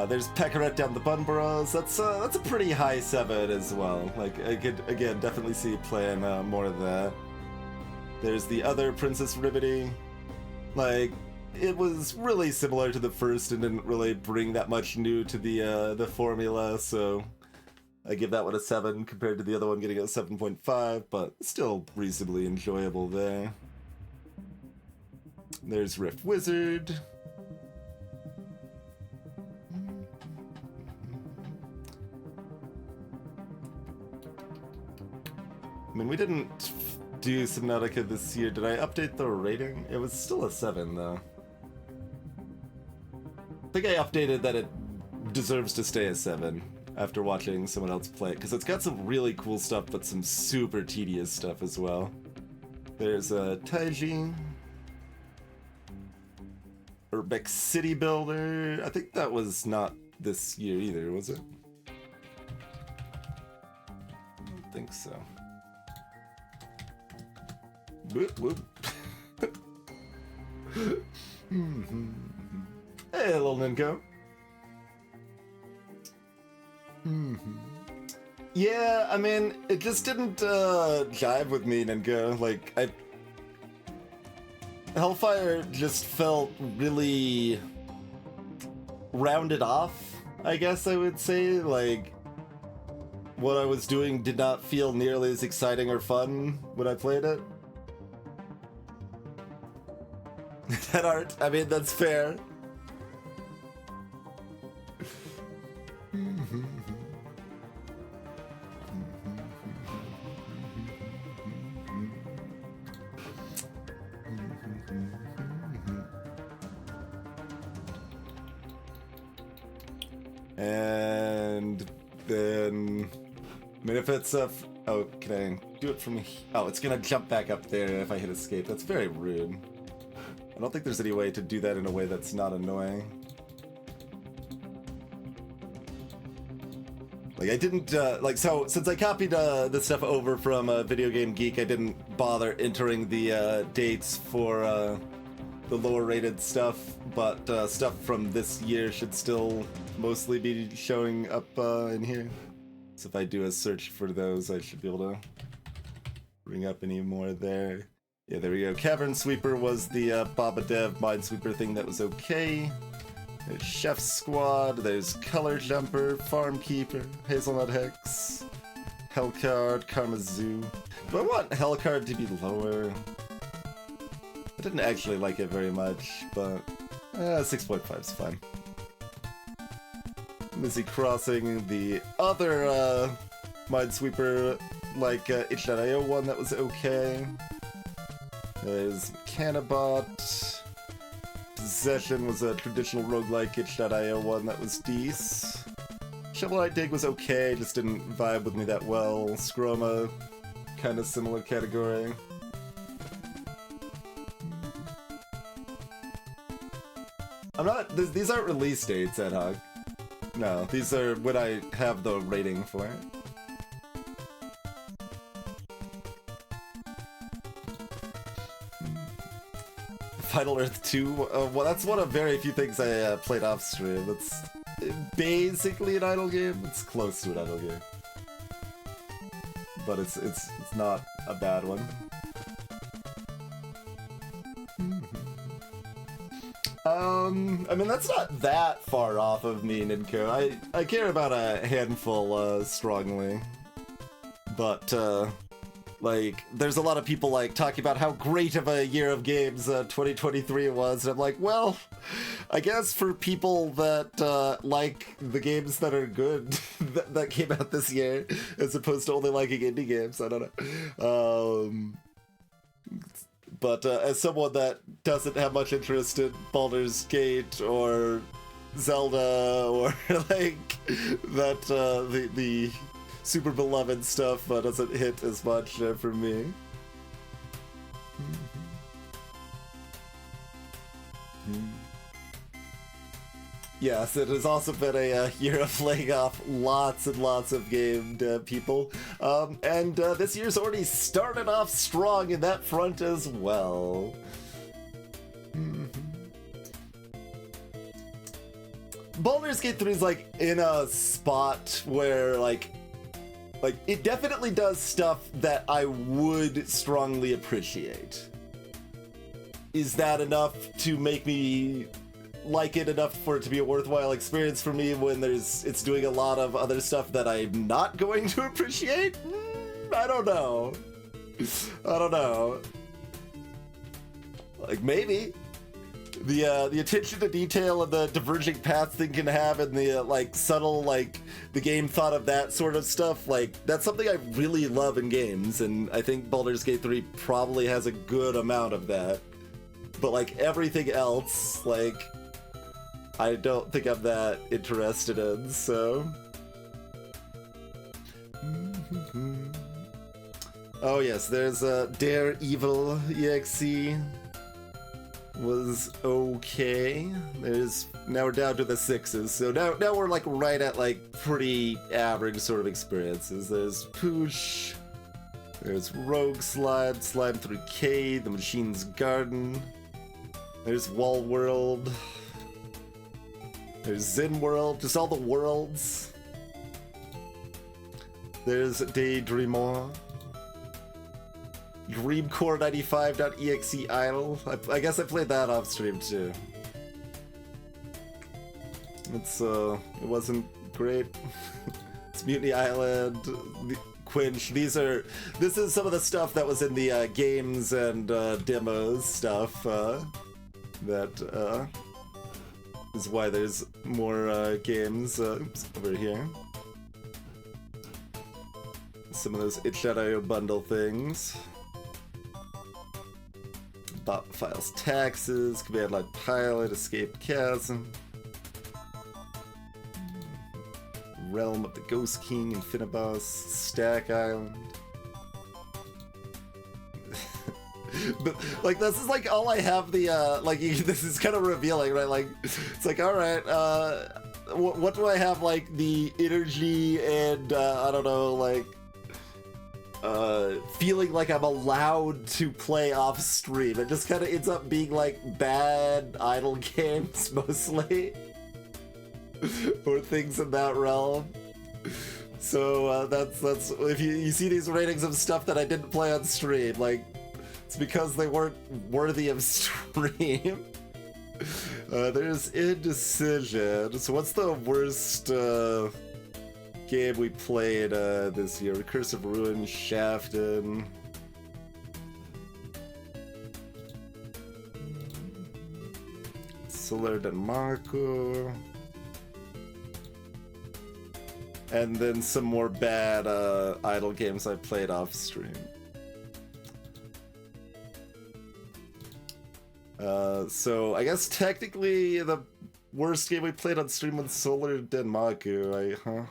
There's Pekaret down the Bunburrows. That's a pretty high 7 as well. Like, I could, again, definitely see playing more of that. There's the other Princess Ribbity. Like, it was really similar to the first and didn't really bring that much new to the formula, so I give that one a 7 compared to the other one getting a 7.5, but still reasonably enjoyable there. There's Rift Wizard. I mean, we didn't do Subnautica this year. Did I update the rating? It was still a 7, though. I think I updated that it deserves to stay a 7 after watching someone else play it, because it's got some really cool stuff, but some super tedious stuff as well. There's a Taiji. Urbex City Builder. I think that was not this year either, was it? I don't think so. Whoop, whoop. Hey, little Ninko. Yeah, I mean, it just didn't jive with me, Ninko. Like, Hellfire just felt really rounded off, I guess I would say. Like, what I was doing did not feel nearly as exciting or fun when I played it. That art, I mean, that's fair. And then, I mean, if it's a, oh, can I do it from, oh, it's gonna jump back up there if I hit escape. That's very rude. I don't think there's any way to do that in a way that's not annoying. Like, I didn't, like, so, since I copied this stuff over from Video Game Geek, I didn't bother entering the dates for the lower rated stuff, but stuff from this year should still mostly be showing up in here. So if I do a search for those, I should be able to bring up any more there. Yeah, there we go. Cavern Sweeper was the Baba Dev Minesweeper thing that was okay. There's Chef Squad, there's Color Jumper, Farm Keeper, Hazelnut Hex, Hellcard, Karma Zoo. Do I want Hellcard to be lower? I didn't actually like it very much, but 6.5 is fine. Lizzie Crossing, the other Minesweeper, like itch.io one that was okay. There's Cannabot. Possession was a traditional roguelike itch.io one that was decent. Shovelite Dig was okay, just didn't vibe with me that well. Scroma, kind of similar category. I'm not, these aren't release dates, Ad Hoc. No, these are what I have the rating for it. Final Earth 2, well, that's one of very few things I played off stream. It's basically an idle game. It's close to an idle game, but it's not a bad one. I mean, that's not that far off of me, Ninko. I care about a handful strongly, but like, there's a lot of people, like, talking about how great of a year of games 2023 was, and I'm like, well, I guess for people that like the games that are good that came out this year, as opposed to only liking indie games, I don't know. But as someone that doesn't have much interest in Baldur's Gate or Zelda or, like, that the super beloved stuff doesn't hit as much for me. Yes, it has also been a year of laying off lots and lots of game people. And this year's already started off strong in that front as well. Baldur's Gate 3 is, like, in a spot where, like, it definitely does stuff that I would strongly appreciate. Is that enough to make me like it enough for it to be a worthwhile experience for me when it's doing a lot of other stuff that I'm not going to appreciate? I don't know. I don't know. Like, maybe. The attention to detail and the diverging paths thing can have, and the like subtle, like, the game thought of that sort of stuff, like, that's something I really love in games, and I think Baldur's Gate 3 probably has a good amount of that. But, like, everything else, like, I don't think I'm that interested in, so. Oh yes, there's Daredevil EXE. Was okay. Now we're down to the 6s, so now we're, like, right at, like, pretty average sort of experiences. There's Poosh, there's Rogue Slime, Slime 3K, The Machine's Garden, there's Wall World, there's Zen World, just all the worlds. There's Daydreamer. Dreamcore95.exe idle. I guess I played that off stream too. It wasn't great. It's Mutiny Island, Quinch. This is some of the stuff that was in the games and demos stuff. That is why there's more games over here. Some of those itch.io bundle things. Bot Files Taxes, Command Line Pilot, Escape Chasm. Realm of the Ghost King, Infinibus, Stack Island. But, like, this is like all I have the this is kind of revealing, right? Like, it's like, all right, what do I have, like, the energy and I don't know, like feeling like I'm allowed to play off stream. It just kind of ends up being like bad idle games mostly, or things in that realm. So that's if you see these ratings of stuff that I didn't play on stream, like, it's because they weren't worthy of stream. There's Indecision. So what's the worst game we played this year? Recursive Ruin, Shafted. Solar Denmarco. And then some more bad idle games I played off stream. So I guess technically the worst game we played on stream was Solar Denmarco,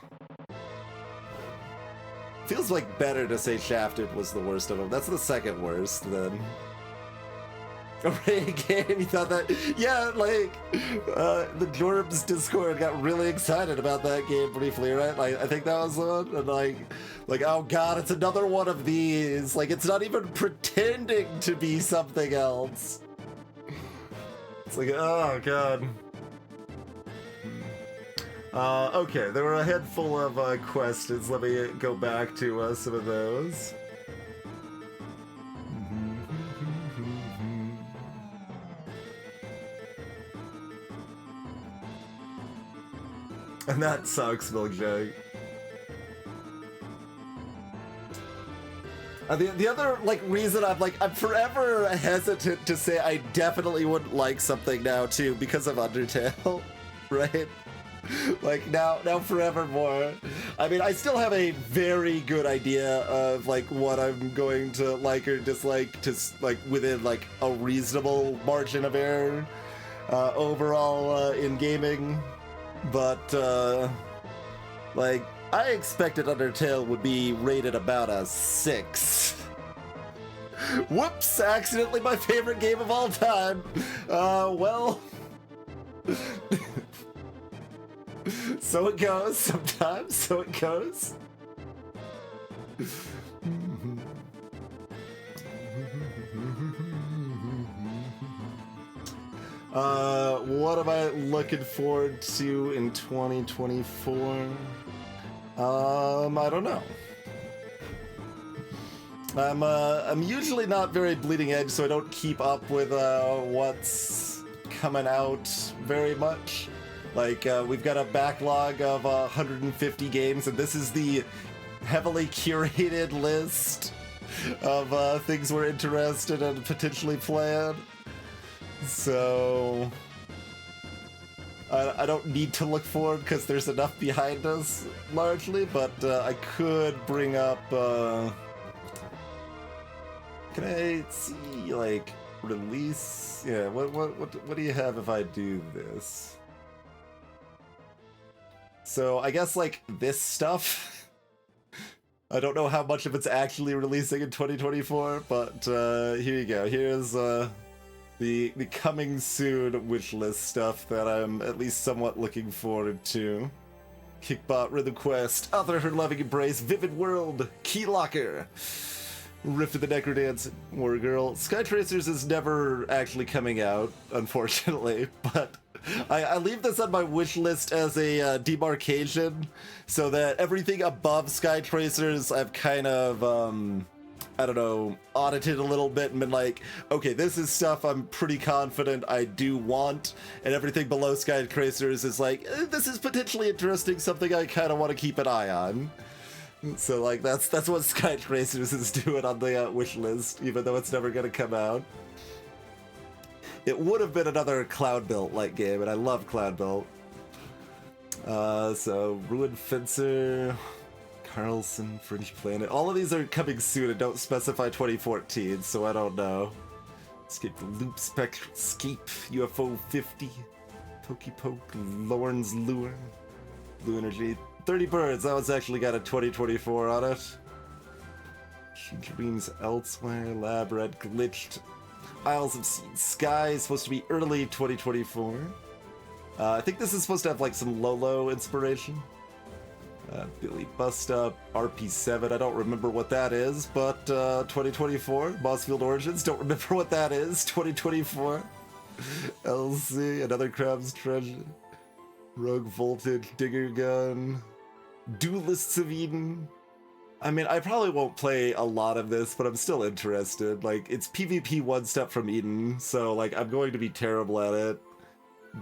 Feels like better to say Shafted was the worst of them. That's the second worst, then. A raid game, you thought that? Yeah, like, the Jorbs Discord got really excited about that game briefly, right? Like, I think that was the one, and like, oh god, it's another one of these. Like, it's not even pretending to be something else. It's like, oh god. Okay, there were a handful of questions. Let me go back to some of those. And that sucks, Milkjug. The other, like, reason I'm forever hesitant to say I definitely wouldn't like something now, too, because of Undertale, right? Like, now forevermore. I mean, I still have a very good idea of, like, what I'm going to like or dislike, just, like, within, like, a reasonable margin of error, overall, in gaming. But, like, I expected Undertale would be rated about a 6. Whoops! Accidentally my favorite game of all time. Well... so it goes sometimes, so it goes. What am I looking forward to in 2024? I don't know. I'm usually not very bleeding edge, so I don't keep up with what's coming out very much. Like, we've got a backlog of 150 games, and this is the heavily curated list of things we're interested in potentially playing. So I don't need to look forward because there's enough behind us, largely, but I could bring up... can I see, like, release? Yeah, what do you have if I do this? So I guess, like, this stuff, I don't know how much of it's actually releasing in 2024, but here you go. Here's the coming soon wishlist stuff that I'm at least somewhat looking forward to. Kickbot, Rhythm Quest, Other Her Loving Embrace, Vivid World, Keylocker, Rift of the Necrodance, War Girl. Sky Tracers is never actually coming out, unfortunately, but I leave this on my wish list as a demarcation, so that everything above Sky Tracers I've kind of, I don't know, audited a little bit and been like, okay, this is stuff I'm pretty confident I do want, and everything below Sky Tracers is like, this is potentially interesting, something I kind of want to keep an eye on. So, like, that's what Sky Tracers is doing on the wish list, even though it's never going to come out. It would have been another Cloudbuilt-like game, and I love Cloudbuilt. So, Ruined Fencer, Carlson, Fringe Planet. All of these are coming soon and don't specify 2014, so I don't know. Escape the Loop, Scape, UFO 50, Pokepoke, Lorne's Lure. Blue Energy. 30 Birds, that one's actually got a 2024 on it. She Dreams Elsewhere, Lab Red Glitched. Isles of Sea Sky is supposed to be early 2024. I think this is supposed to have like some Lolo inspiration. Billy Bust Up, RP7, I don't remember what that is, but 2024. Mossfield Origins, don't remember what that is, 2024. LC, Another Crab's Treasure. Rogue Voltage, Digger Gun. Duelists of Eden. I mean, I probably won't play a lot of this, but I'm still interested. Like, it's PvP one step from Eden, so like I'm going to be terrible at it,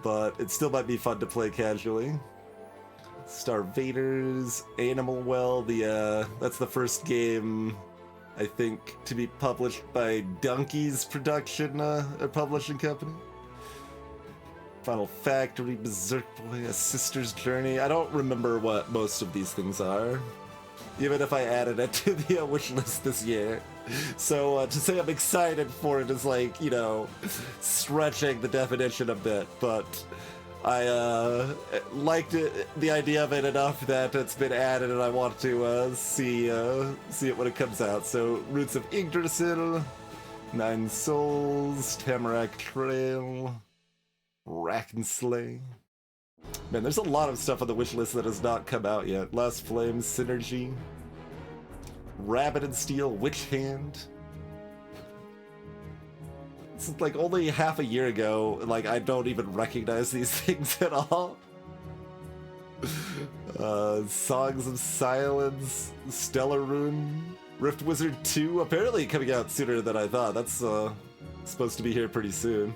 but it still might be fun to play casually. Starvaders, Animal Well, that's the first game, I think, to be published by Donkey's production, publishing company. Final Factory, Berserk Boy, A Sister's Journey. I don't remember what most of these things are, even if I added it to the wish list this year. So to say I'm excited for it is like, you know, stretching the definition a bit, but I liked the idea of it enough that it's been added, and I want to see it when it comes out. So Roots of Yggdrasil, Nine Souls, Tamarack Trail, Rack and Slay. Man, there's a lot of stuff on the wish list that has not come out yet. Last Flames, Synergy, Rabbit and Steel, Witch Hand. It's like only half a year ago, like I don't even recognize these things at all. Songs of Silence, Stellar Rune, Rift Wizard 2, apparently coming out sooner than I thought. That's supposed to be here pretty soon.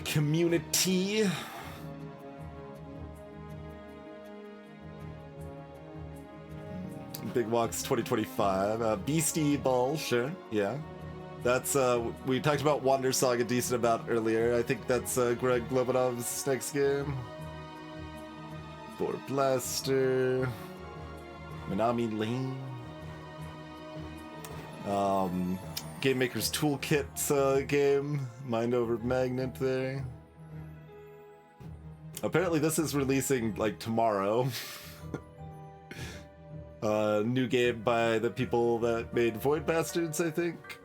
Community. Big Walks 2025. Beastie Ball, sure, yeah. That's, we talked about Wander Song a decent amount earlier. I think that's Greg Lobanov's next game. Boar Blaster. Minami Lane. Game Maker's Toolkit game. Mind Over Magnet there. Apparently this is releasing, like, tomorrow. New game by the people that made Void Bastards, I think.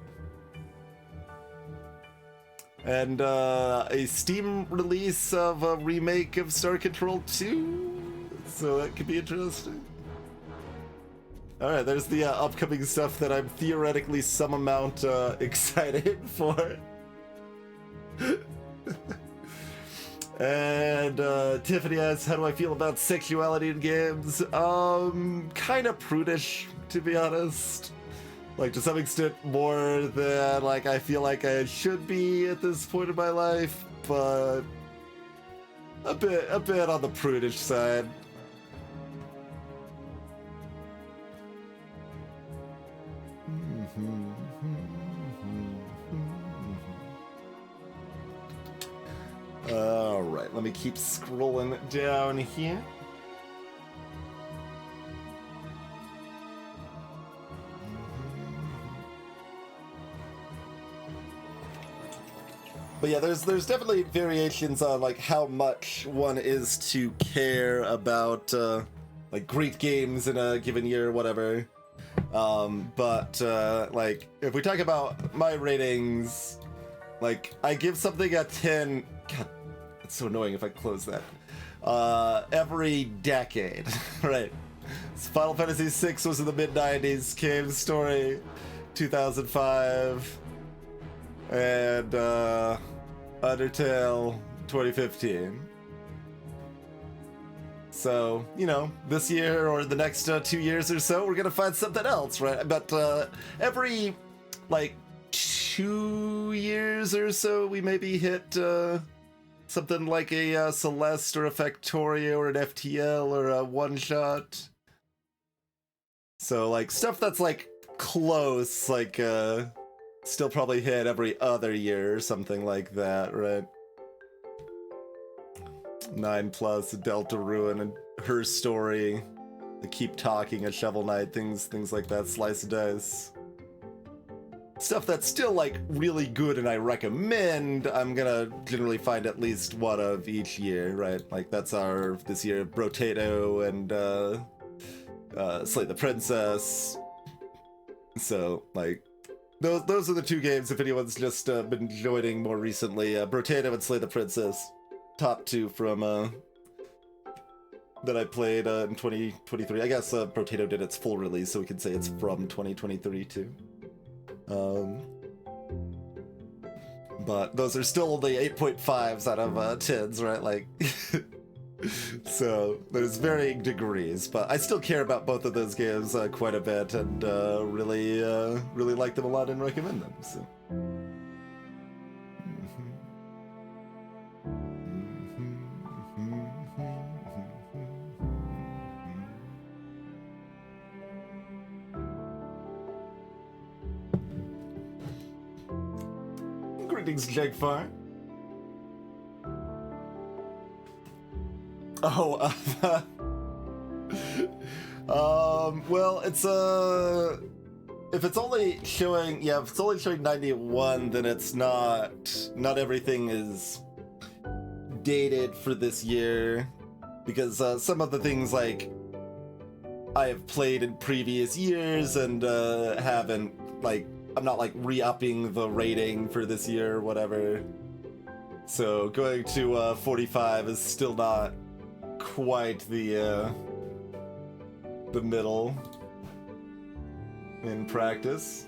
And a Steam release of a remake of Star Control 2, so that could be interesting. Alright, there's the upcoming stuff that I'm theoretically some amount excited for. And Tiffany asks, how do I feel about sexuality in games? Kind of prudish, to be honest. Like, to some extent more than, like, I feel like I should be at this point in my life, but a bit on the prudish side. Alright, let me keep scrolling down here. But yeah, there's definitely variations on like how much one is to care about like great games in a given year or whatever. But like if we talk about my ratings, like I give something a 10. God, it's so annoying if I close that. Every decade, right? So Final Fantasy VI was in the mid-90s, Cave Story 2005. And Undertale 2015. So, you know, this year or the next 2 years or so, we're gonna find something else, right? But every, like, 2 years or so, we maybe hit something like a Celeste or a Factorio or an FTL or a one-shot. So, like, stuff that's, like, close, like, still probably hit every other year or something like that, right? 9+, Deltarune, and Her Story, the Keep Talking, a Shovel Knight, things like that, Slice and Dice. stuff that's still like really good and I recommend, I'm gonna generally find at least one of each year, right? Like that's our this year Brotato and Slay the Princess. So like those are the two games if anyone's just been joining more recently. Brotato and Slay the Princess, top two from that I played in 2023. I guess Brotato did its full release, so we can say it's from 2023 too. But those are still only 8.5s out of 10s, right? Like, so there's varying degrees, but I still care about both of those games quite a bit, and really like them a lot and recommend them. So. Greetings, Jagfar. Oh, well, it's if it's only showing, yeah, if it's only showing 91, then it's not everything is dated for this year, because some of the things like I have played in previous years and haven't, like, I'm not like re-upping the rating for this year or whatever. So going to 45 is still not quite the middle in practice.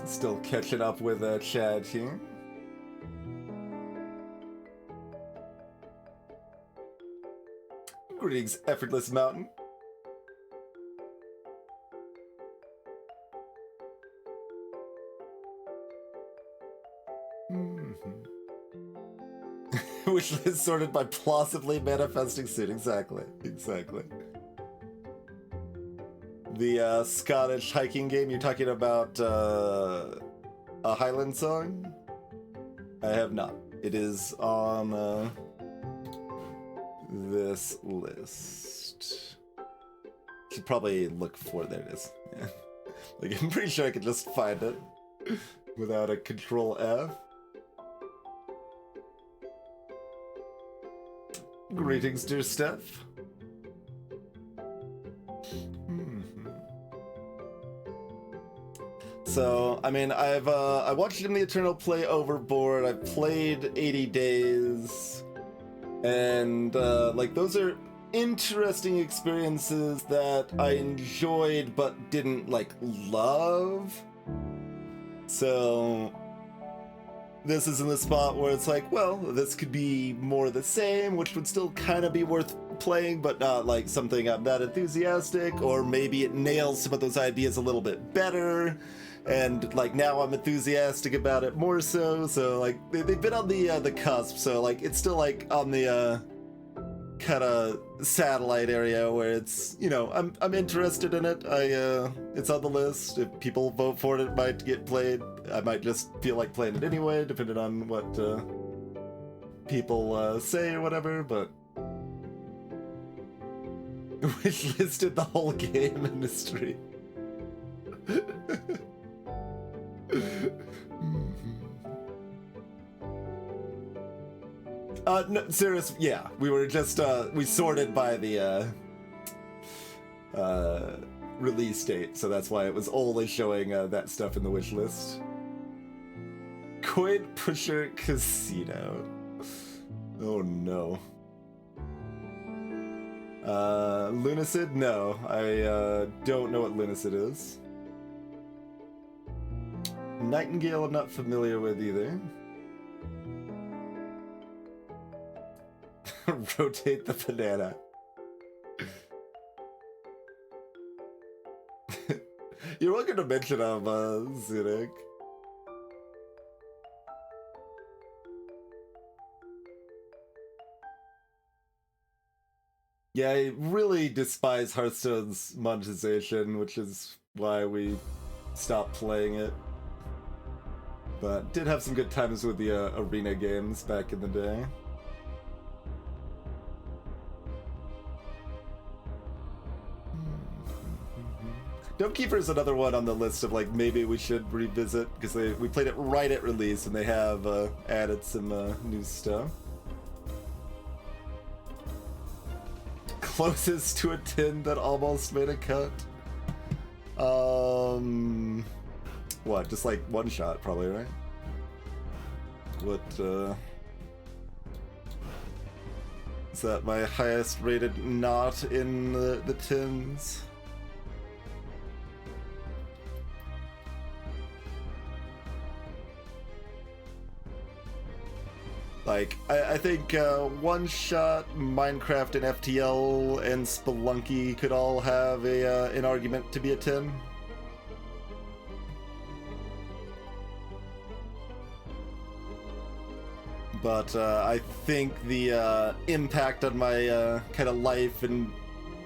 Still catching up with Chad here. Greetings, Effortless Mountain. Which is sorted by plausibly manifesting soon. Exactly. The Scottish hiking game, you're talking about a Highland song? I have not. It is on this list. Should probably look for, there it is. Yeah. Like, I'm pretty sure I could just find it without a Control F. Greetings, dear Steph. So, I mean, I watched In the Eternal play Overboard. I've played 80 Days, and like those are interesting experiences that I enjoyed but didn't like love. So this is in the spot where it's like, well, this could be more of the same, which would still kind of be worth playing, but not like something I'm not enthusiastic, or maybe it nails some of those ideas a little bit better. And like now I'm enthusiastic about it more so. So like they've been on the cusp. So like it's still like on the kind of satellite area where it's, you know, I'm interested in it. It's on the list. If people vote for it, it might get played. I might just feel like playing it anyway, depending on what people say or whatever. But wish listed the whole game industry. No, serious, yeah. We were just, we sorted by the, release date, so that's why it was only showing, that stuff in the wish list. Coin Pusher Casino. Oh no. Lunacid? No, I, don't know what Lunacid is. Nightingale I'm not familiar with either. Rotate the banana. You're welcome to mention them, Zunic. Yeah, I really despise Hearthstone's monetization, which is why we stopped playing it. But did have some good times with the arena games back in the day. Domekeeper is another one on the list of like maybe we should revisit because we played it right at release and they have added some new stuff. Closest to a 10 that almost made a cut. What? Just like one shot, probably, right? What? Is that my highest rated not in the tens? Like, I think One Shot, Minecraft, and FTL, and Spelunky could all have an argument to be a 10. But I think the impact on my kind of life and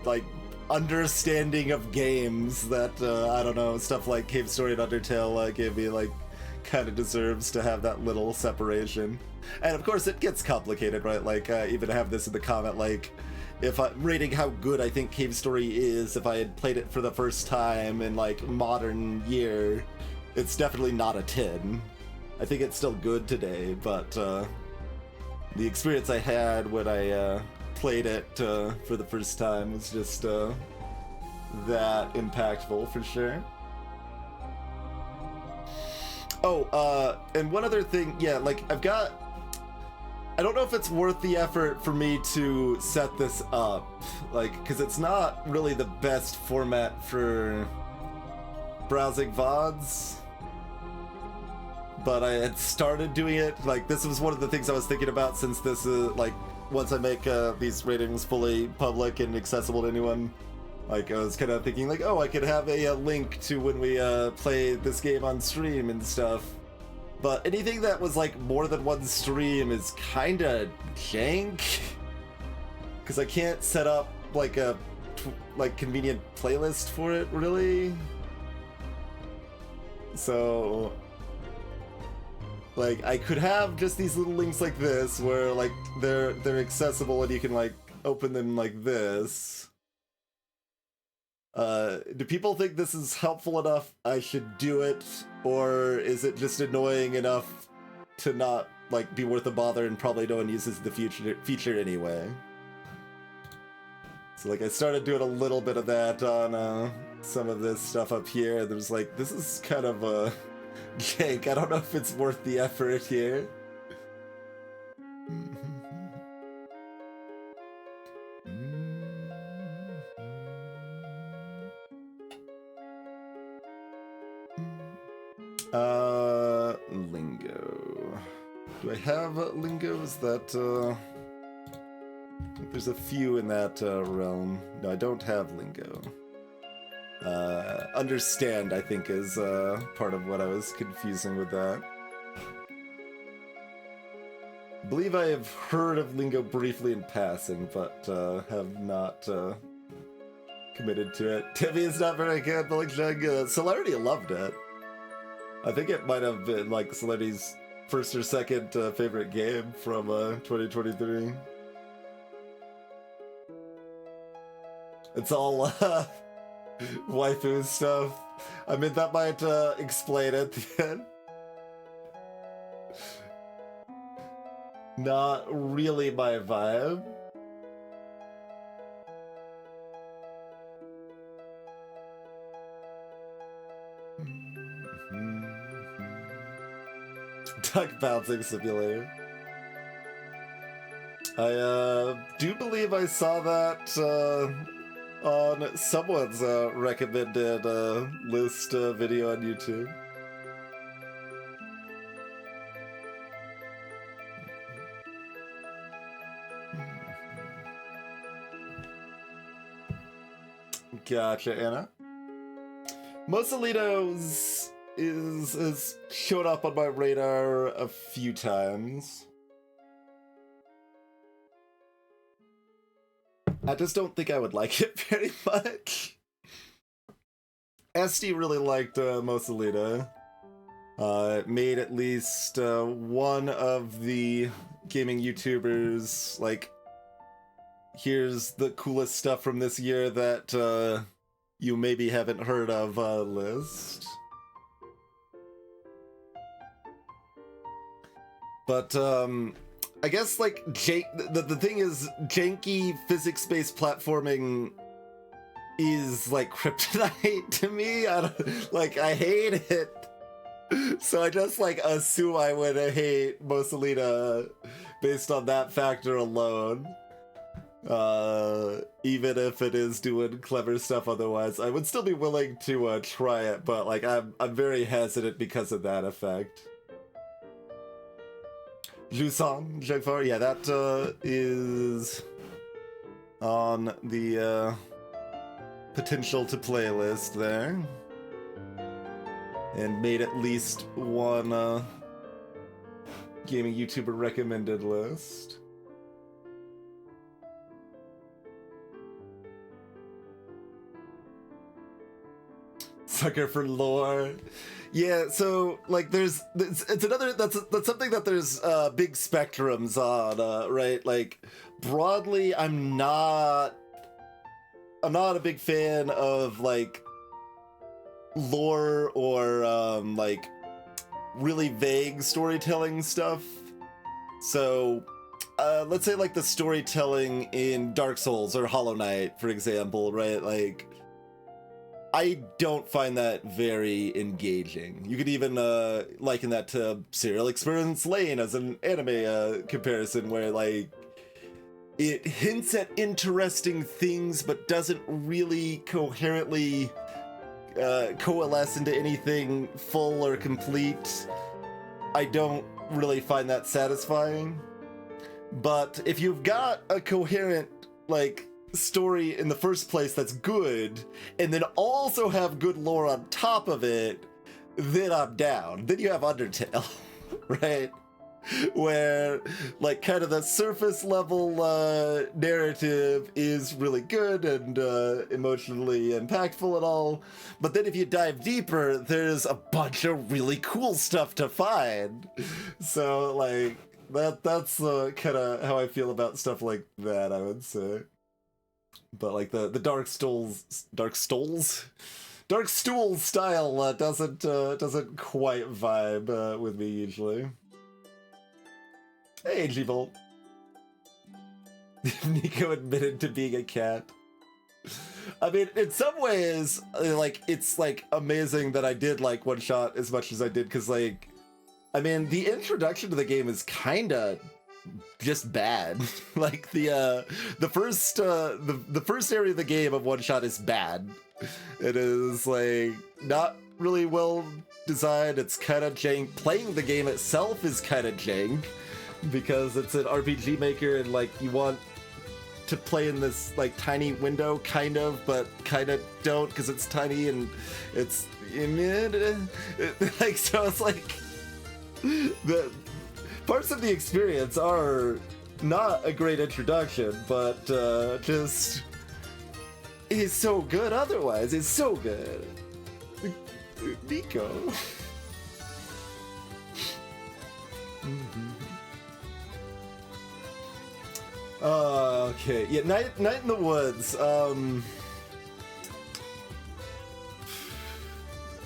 like understanding of games that I don't know, stuff like Cave Story and Undertale gave me like kind of deserves to have that little separation. And of course it gets complicated, right? Like even have this in the comment, like if I'm rating how good I think Cave Story is, if I had played it for the first time in like modern year, it's definitely not a 10. I think it's still good today, but the experience I had when I played it for the first time was just that impactful for sure. Oh, and one other thing, yeah, like I don't know if it's worth the effort for me to set this up, like, because it's not really the best format for browsing VODs. But I had started doing it, like, this was one of the things I was thinking about since this is, like, once I make these ratings fully public and accessible to anyone, like, I was kind of thinking, like, oh, I could have a link to when we play this game on stream and stuff. But anything that was, like, more than one stream is kind of jank. Because I can't set up, like, a convenient playlist for it, really. So like, I could have just these little links like this, where, like, they're accessible and you can, like, open them like this. Do people think this is helpful enough I should do it? Or is it just annoying enough to not, like, be worth a bother and probably no one uses the feature anyway? So, like, I started doing a little bit of that on some of this stuff up here, and there's like, this is kind of a jank. I don't know if it's worth the effort here. Lingo. Do I have lingo? Is that, I think there's a few in that realm. No, I don't have lingo. Understand, I think, is part of what I was confusing with that. I believe I have heard of lingo briefly in passing, but have not committed to it. Timmy is not very good, but like Celerity loved it. I think it might have been like Celerity's first or second favorite game from 2023. It's all waifu stuff. I mean, that might explain it at the end. Not really my vibe. Duck bouncing simulator. I do believe I saw that on someone's recommended list video on YouTube. Gotcha, Anna. Mosolitos has showed up on my radar a few times. I just don't think I would like it very much. SD really liked Mosalita. Made at least one of the gaming YouTubers, like, here's the coolest stuff from this year that you maybe haven't heard of list. But I guess like the thing is, janky physics-based platforming is like kryptonite to me. I hate it. So I just like assume I would hate Mosalita based on that factor alone. Even if it is doing clever stuff otherwise, I would still be willing to try it, but like I'm very hesitant because of that effect. Jusong, Jagfar, yeah, that is on the potential to play list there. And made at least one gaming YouTuber recommended list. Sucker for lore. Yeah, so like it's another that's something that there's big spectrums on, right? Like broadly I'm not a big fan of like lore or like really vague storytelling stuff. So let's say like the storytelling in Dark Souls or Hollow Knight, for example, right? Like I don't find that very engaging. You could even liken that to Serial Experiments Lane as an anime comparison, where like it hints at interesting things but doesn't really coherently coalesce into anything full or complete. I don't really find that satisfying. But if you've got a coherent like story in the first place that's good, and then also have good lore on top of it, then I'm down. Then you have Undertale, right? Where like kind of the surface level narrative is really good and emotionally impactful and all, but then if you dive deeper, there's a bunch of really cool stuff to find. So like that's kind of how I feel about stuff like that, I would say. But like the Dark Stools style doesn't quite vibe with me usually. Hey, G-Bolt. Nico admitted to being a cat. I mean, in some ways, like it's like amazing that I did like One Shot as much as I did, because like, I mean, the introduction to the game is kind of just bad. Like the first area of the game of One Shot is bad. It is like not really well designed. It's kind of jank. Playing the game itself is kind of jank because it's an RPG maker and like you want to play in this like tiny window, kind of, but kind of don't because it's tiny and it's like, so it's like the parts of the experience are not a great introduction, but just is so good otherwise. It's so good. Nico. Okay. Yeah, Night in the Woods.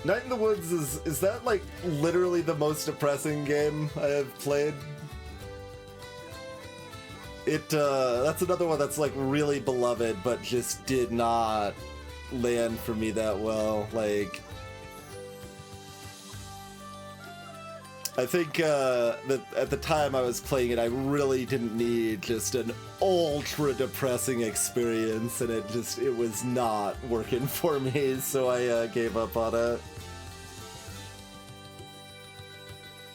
Night in the Woods is that like literally the most depressing game I have played? That's another one that's like really beloved but just did not land for me that well. Like I think that at the time I was playing it, I really didn't need just an ultra depressing experience, and it was not working for me, so I gave up on it.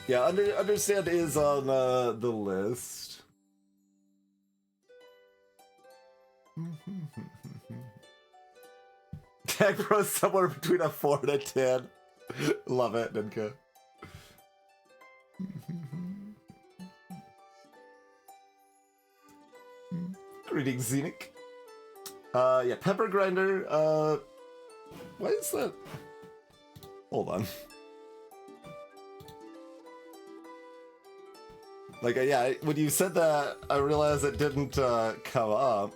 Yeah, Understand is on the list. Tag Pro's somewhere between a 4 and a 10. Love it, Ninka. Greetings, Xenic. Yeah, Pepper Grinder, why is that? Hold on. Like, yeah, when you said that, I realized it didn't come up.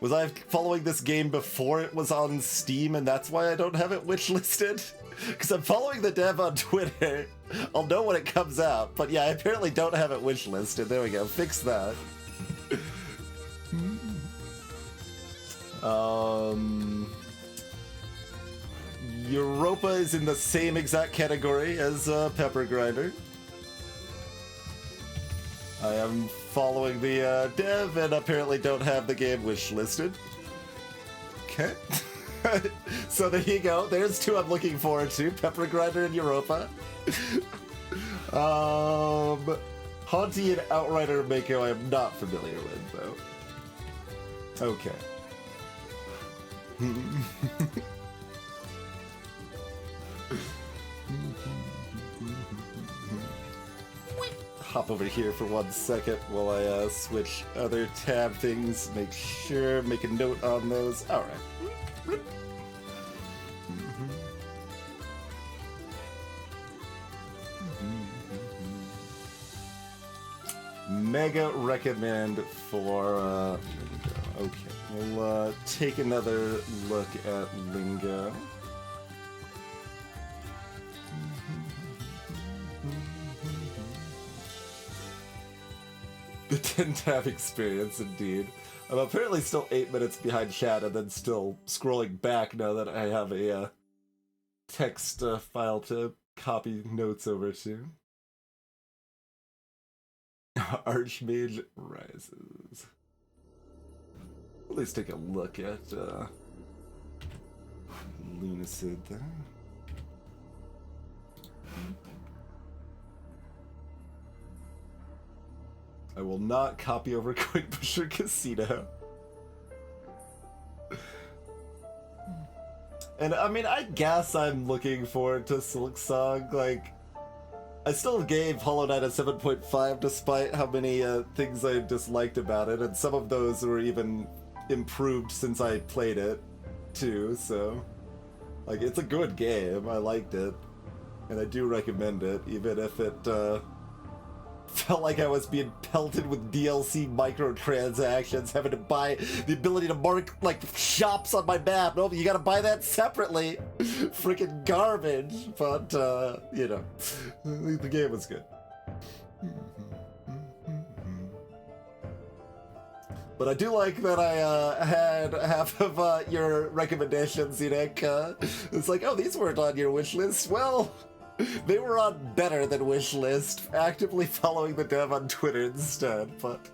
Was I following this game before it was on Steam and that's why I don't have it wishlisted? Because I'm following the dev on Twitter. I'll know when it comes out, but yeah, I apparently don't have it wishlisted. There we go, fix that. Europa is in the same exact category as Pepper Grinder. I am following the dev and apparently don't have the game wishlisted. Okay. So there you go. There's two I'm looking forward to. Pepper Grinder and Europa. Haunty and Outrider Mako I am not familiar with, though. Okay. Hop over here for 1 second while I switch other tab things. Make a note on those. All right. Mega recommend for Lingo. Okay, we'll take another look at Lingo. The 10-tab experience, indeed. I'm apparently still 8 minutes behind chat and then still scrolling back now that I have a text file to copy notes over to. Archmage Rises. At least take a look at Lunacid there. I will not copy over Quick Pusher Casino. And I mean, I guess I'm looking forward to Silksong. Like, I still gave Hollow Knight a 7.5 despite how many things I disliked about it, and some of those were even improved since I played it, too, so... Like, it's a good game, I liked it, and I do recommend it, even if it, felt like I was being pelted with DLC microtransactions, having to buy the ability to mark, like, shops on my map. Nope, you gotta buy that separately. Freaking garbage. But, you know, the game was good. But I do like that I had half of your recommendations, Zedek. It's like, oh, these weren't on your wish list. Well... They were on better than wishlist, actively following the dev on Twitter instead, but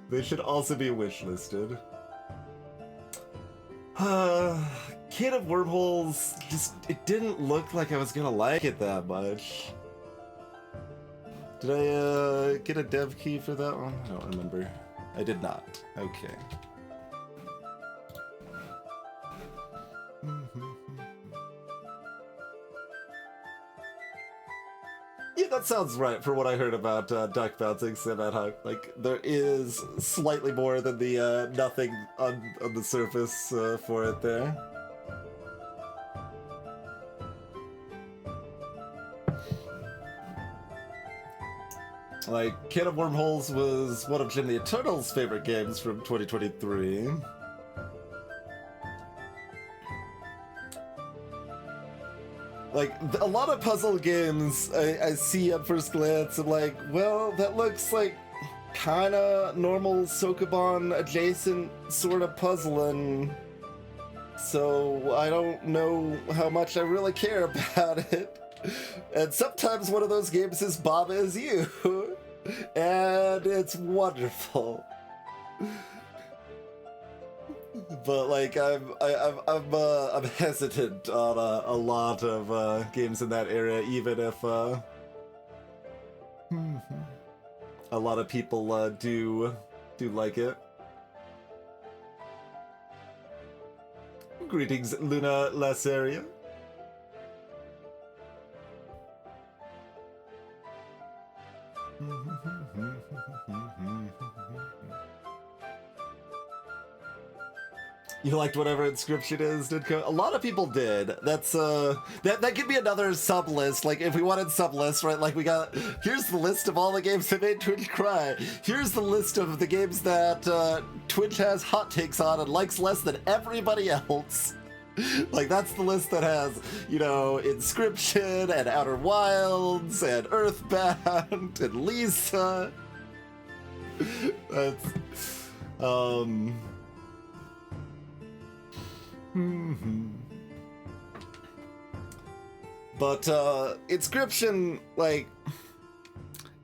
they should also be wishlisted. Kid of Wormholes, just, it didn't look like I was gonna like it that much. Did I get a dev key for that one? I don't remember. I did not. Okay. Yeah, that sounds right for what I heard about duck bouncing sim ad hoc. Like, there is slightly more than the nothing on the surface for it there. Like, Can of Wormholes was one of Jim the Eternal's favorite games from 2023. Like, a lot of puzzle games I see at first glance, I'm like, well, that looks like kinda normal Sokoban adjacent sort of puzzling. So I don't know how much I really care about it. And sometimes one of those games is Baba Is You. And it's wonderful. But like I'm hesitant on a lot of games in that area, even if a lot of people do like it. Greetings, Luna Lasseria. You liked whatever Inscription is, Ditko? A lot of people did. That's that could be another sub list. Like if we wanted sub lists, right? Like we got here's the list of all the games that made Twitch cry. Here's the list of the games that Twitch has hot takes on and likes less than everybody else. Like that's the list that has, you know, Inscription and Outer Wilds and Earthbound and Lisa. That's But Inscription, like,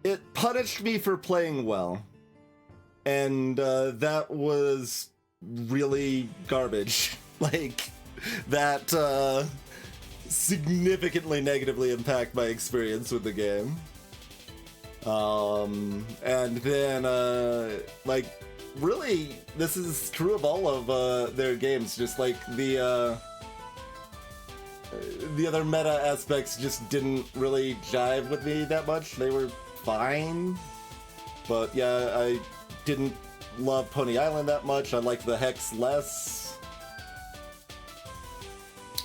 it punished me for playing well, and that was really garbage. Like, that significantly negatively impacted my experience with the game. And then, like, really, this is true of all of their games. Just like the other meta aspects just didn't really jive with me that much. They were fine, but yeah, I didn't love Pony Island that much. I liked the Hex less.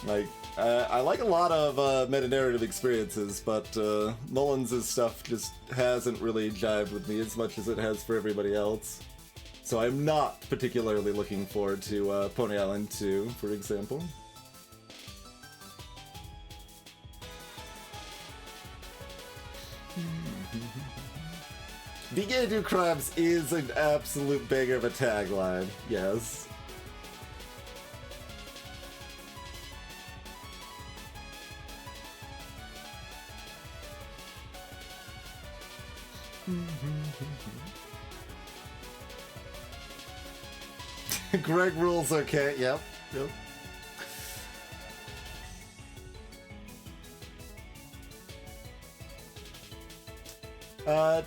Like, I like a lot of meta-narrative experiences, but Mullins' stuff just hasn't really jived with me as much as it has for everybody else. So I'm not particularly looking forward to Pony Island 2, for example. Be Gay Do Crimes is an absolute banger of a tagline, yes. Greg rules okay, yep.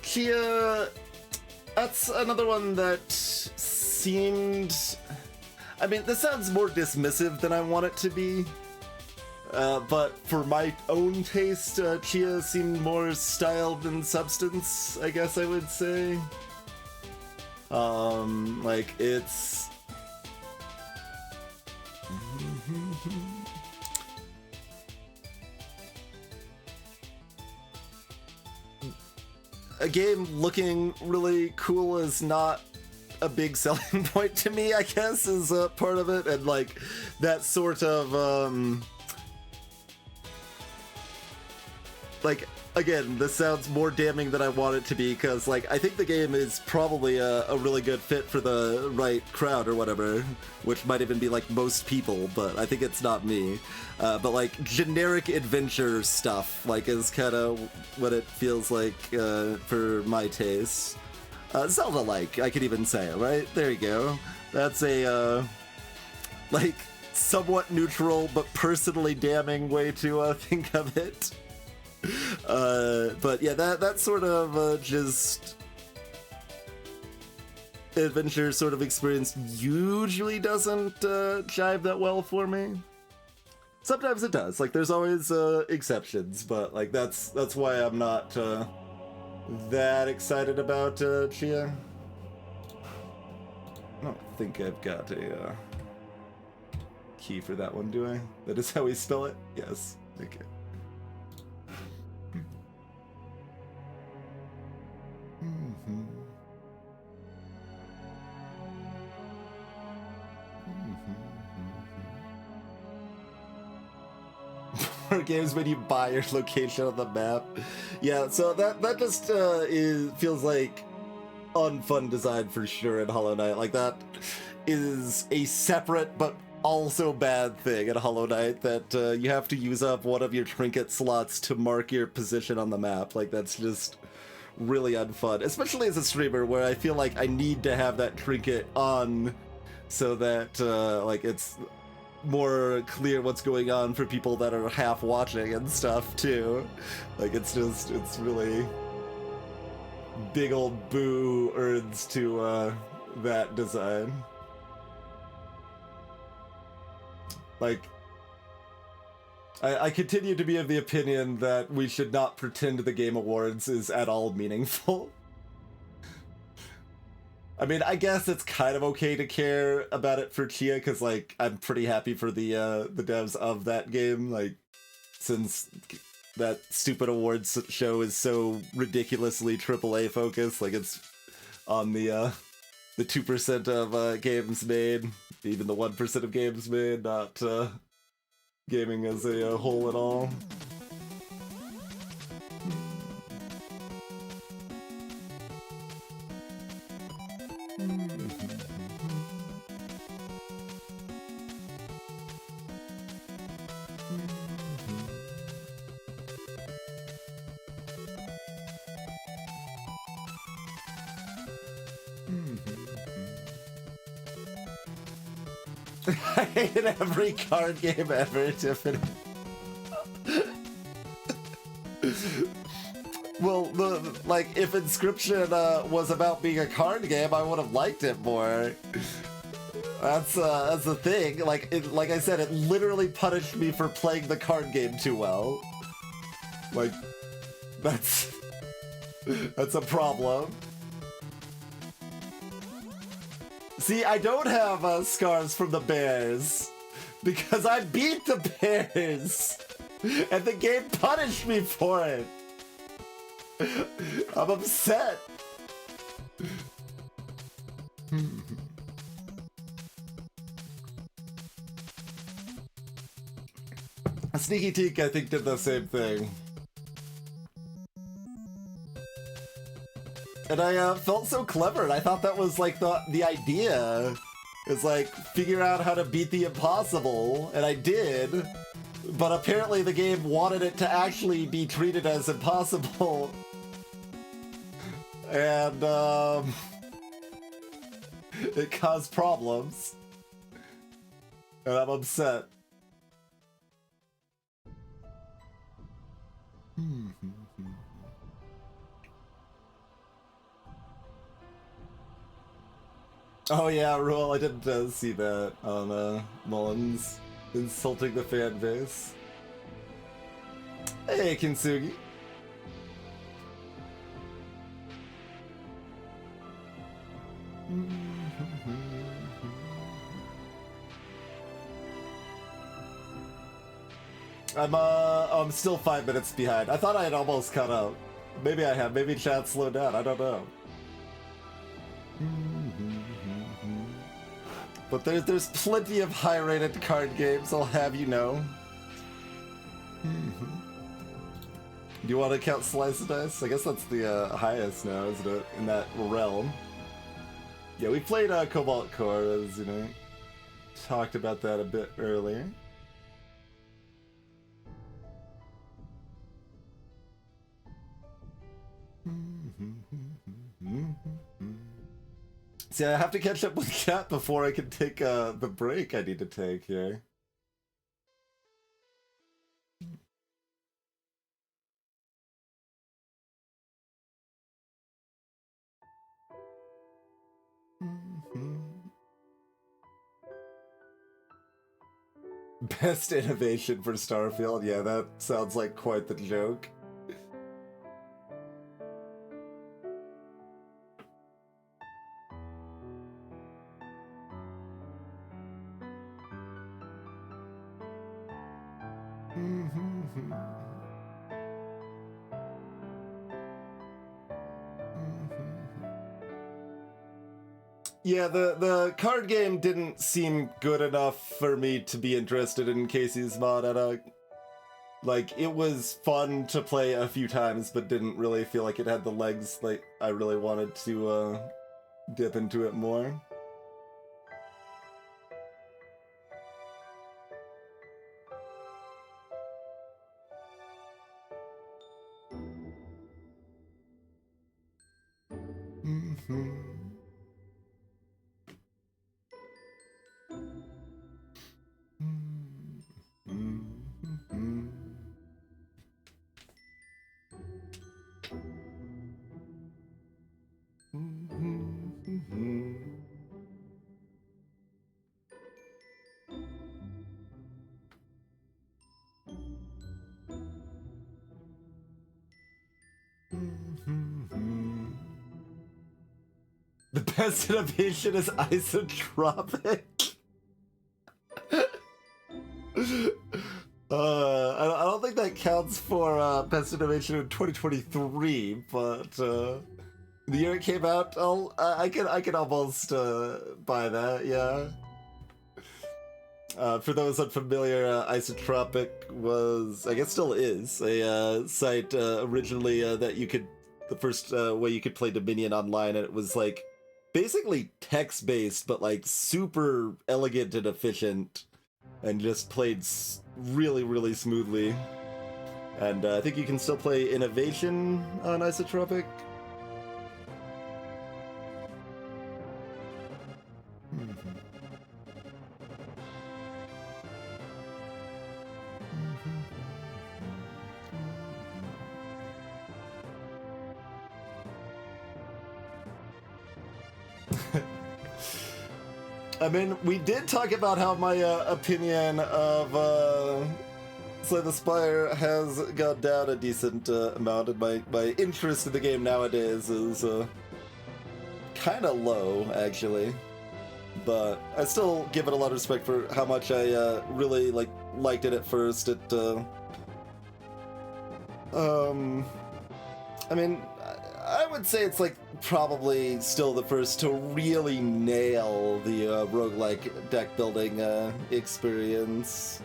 Chia, that's another one that seemed... I mean, this sounds more dismissive than I want it to be. But for my own taste, Chia seemed more style than substance, I guess I would say. Like, it's... A game looking really cool is not a big selling point to me, I guess, is part of it. And, like, that sort of, like, again, this sounds more damning than I want it to be, because, like, I think the game is probably a really good fit for the right crowd or whatever, which might even be, like, most people, but I think it's not me. But, like, generic adventure stuff, like, is kind of what it feels like for my taste. Zelda-like, I could even say, right? There you go. That's a, like, somewhat neutral but personally damning way to think of it. But yeah, that sort of just adventure sort of experience usually doesn't jive that well for me. Sometimes it does. Like, there's always exceptions, but like that's why I'm not that excited about Chia. I don't think I've got a key for that one, do I? That is how we spell it? Yes. Okay. More games when you buy your location on the map. Yeah, so that just feels like unfun design for sure in Hollow Knight. Like, that is a separate but also bad thing in Hollow Knight, that you have to use up one of your trinket slots to mark your position on the map. Like, that's just really unfun, especially as a streamer where I feel like I need to have that trinket on so that like it's more clear what's going on for people that are half watching and stuff too. Like, it's really big old boo earns to that design. Like, I continue to be of the opinion that we should not pretend the Game Awards is at all meaningful. I mean, I guess it's kind of okay to care about it for Chia, because like I'm pretty happy for the devs of that game. Like, since that stupid awards show is so ridiculously AAA focused, like it's on the 2% of games made, even the 1% of games made, not gaming as a whole at all. I hate every card game ever, Tiffany. Well, like, if Inscription was about being a card game, I would have liked it more. That's the thing. Like, like I said, it literally punished me for playing the card game too well. Like, that's a problem. See, I don't have scars from the Bears because I beat the Bears, and the game punished me for it. I'm upset. Sneaky Teak, I think, did the same thing. And I felt so clever, and I thought that was like the idea. Is like, figure out how to beat the impossible, and I did. But apparently the game wanted it to actually be treated as impossible. And it caused problems. And I'm upset. Oh yeah, Roel, I didn't see that on Mullins insulting the fan base. Hey, Kintsugi. I'm still 5 minutes behind. I thought I had almost caught up. Maybe I have. Maybe chat slowed down. I don't know. But there's plenty of high-rated card games, I'll have you know. Do you want to count Slice of Dice? I guess that's the highest now, isn't it? In that realm. Yeah, we played Cobalt Core, as you know. Talked about that a bit earlier. See, I have to catch up with chat before I can take the break I need to take here. Best innovation for Starfield? Yeah, that sounds like quite the joke. Yeah, the card game didn't seem good enough for me to be interested in Casey's mod. Like, it was fun to play a few times, but didn't really feel like it had the legs like I really wanted to dip into it more. The best innovation is isotropic. I don't think that counts for best innovation in 2023, but the year it came out, I can almost buy that. Yeah. For those unfamiliar, Isotropic was, I guess still is, a site originally that you could, the first way you could play Dominion online, and it was like basically text-based, but like super elegant and efficient, and just played really, really smoothly. And I think you can still play Innovation on Isotropic. I mean, we did talk about how my opinion of Slay the Spire has gone down a decent amount, and my interest in the game nowadays is kind of low, actually. But I still give it a lot of respect for how much I really liked it at first. I mean, I would say it's like probably still the first to really nail the roguelike deck building experience.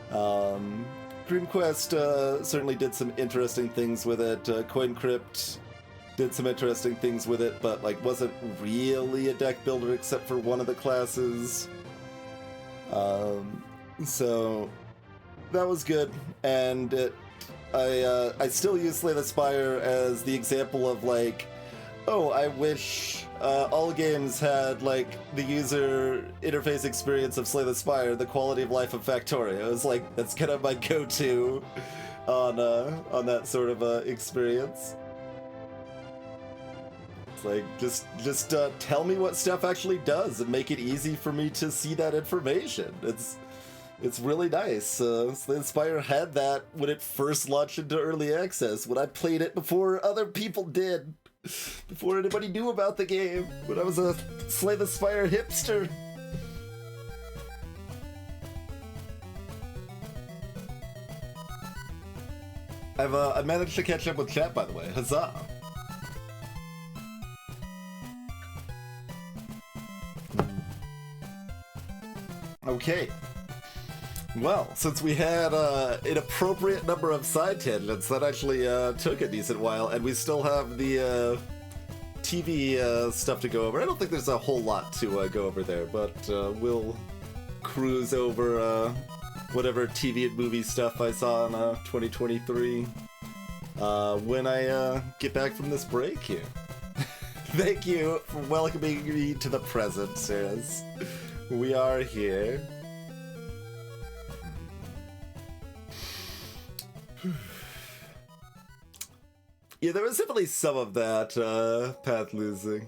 DreamQuest certainly did some interesting things with it. CoinCrypt did some interesting things with it, but like wasn't really a deck builder except for one of the classes. So that was good, and I still use Slay the Spire as the example of like, oh, I wish all games had like the user interface experience of Slay the Spire, the quality of life of Factorio. It was like, that's kind of my go-to on that sort of experience. It's like, just tell me what stuff actually does and make it easy for me to see that information. It's really nice. Slay the Spire had that when it first launched into early access, when I played it before other people did, before anybody knew about the game, when I was a Slay the Spire hipster. I managed to catch up with chat, by the way. Huzzah! Okay. Well, since we had an appropriate number of side tangents, that actually took a decent while, and we still have the TV stuff to go over. I don't think there's a whole lot to go over there, but we'll cruise over whatever TV and movie stuff I saw in 2023 when I get back from this break here. Thank you for welcoming me to the present, sirs. We are here. Yeah, there was definitely some of that path losing.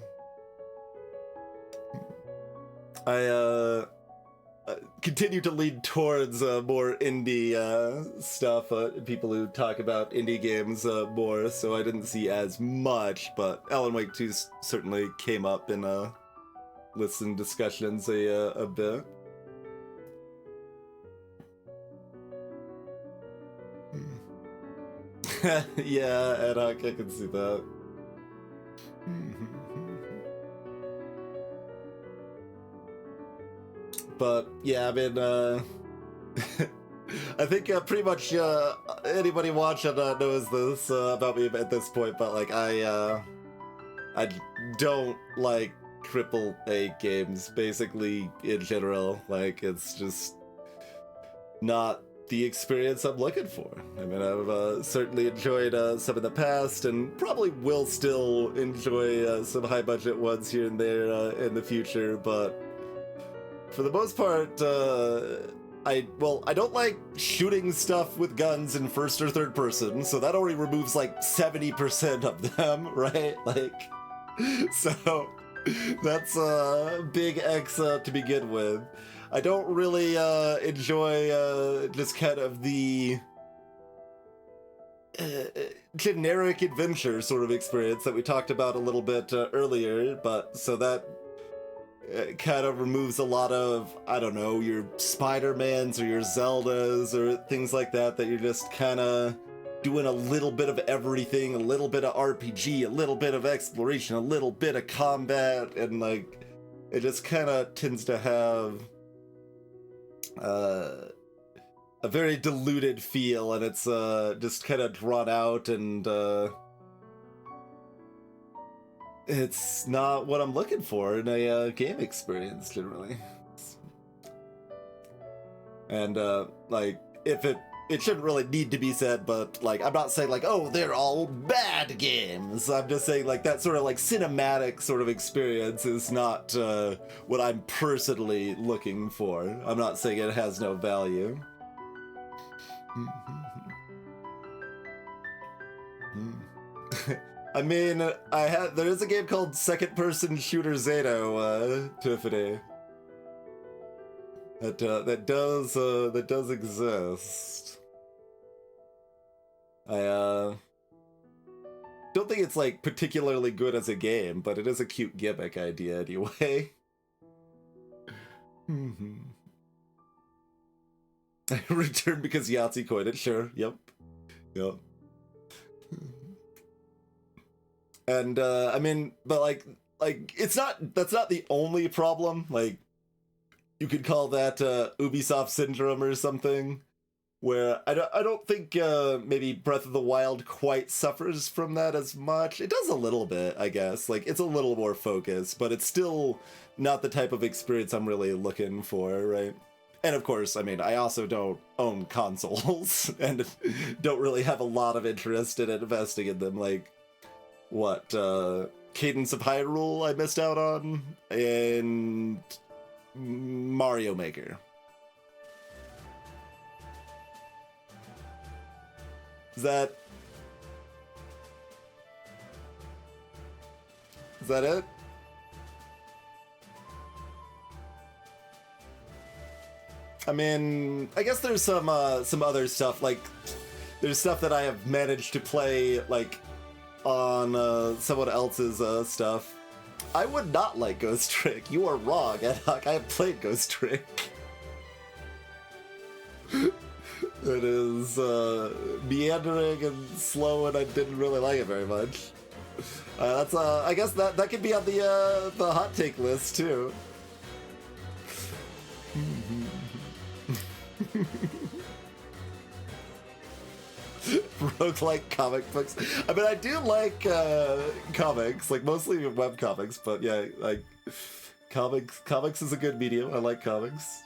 I continue to lean towards more indie stuff, people who talk about indie games more, so I didn't see as much, but Alan Wake 2 certainly came up in lists and discussions a bit. Yeah, Edok, I can see that. But yeah, I mean, I think pretty much anybody watching knows this about me at this point. But like, I don't like AAA games, basically in general. Like, it's just not the experience I'm looking for. I mean, I've certainly enjoyed some in the past, and probably will still enjoy some high-budget ones here and there in the future, but for the most part, I don't like shooting stuff with guns in first or third person, so that already removes like 70% of them, right? Like, so that's a big X to begin with. I don't really enjoy just kind of the generic adventure sort of experience that we talked about a little bit earlier, but so that kind of removes a lot of, I don't know, your Spider-Mans or your Zeldas or things like that you're just kind of doing a little bit of everything, a little bit of RPG, a little bit of exploration, a little bit of combat, and like it just kind of tends to have a very diluted feel, and it's just kind of drawn out, and it's not what I'm looking for in a game experience generally. And like, if it shouldn't really need to be said, but like, I'm not saying like, oh, they're all bad games. I'm just saying like that sort of like cinematic sort of experience is not what I'm personally looking for. I'm not saying it has no value. I mean, there is a game called Second Person Shooter Zato, Tiffany. That does exist. I don't think it's like particularly good as a game, but it is a cute gimmick idea anyway. I returned because Yahtzee coined it, sure, yep. And I mean, but like that's not the only problem. Like, you could call that Ubisoft syndrome or something, where I don't think maybe Breath of the Wild quite suffers from that as much. It does a little bit, I guess. Like, it's a little more focused, but it's still not the type of experience I'm really looking for, right? And of course, I mean, I also don't own consoles and don't really have a lot of interest in investing in them. Like, what, Cadence of Hyrule I missed out on, and Mario Maker. Is that it? I mean, I guess there's some other stuff, like there's stuff that I have managed to play like on someone else's stuff. I would not like Ghost Trick. You are wrong, Ed Huck. I have played Ghost Trick. It is meandering and slow, and I didn't really like it very much. That's I guess that could be on the hot take list too. Roguelike comic books. I mean, I do like comics, like mostly web comics, but yeah, like comics is a good medium. I like comics.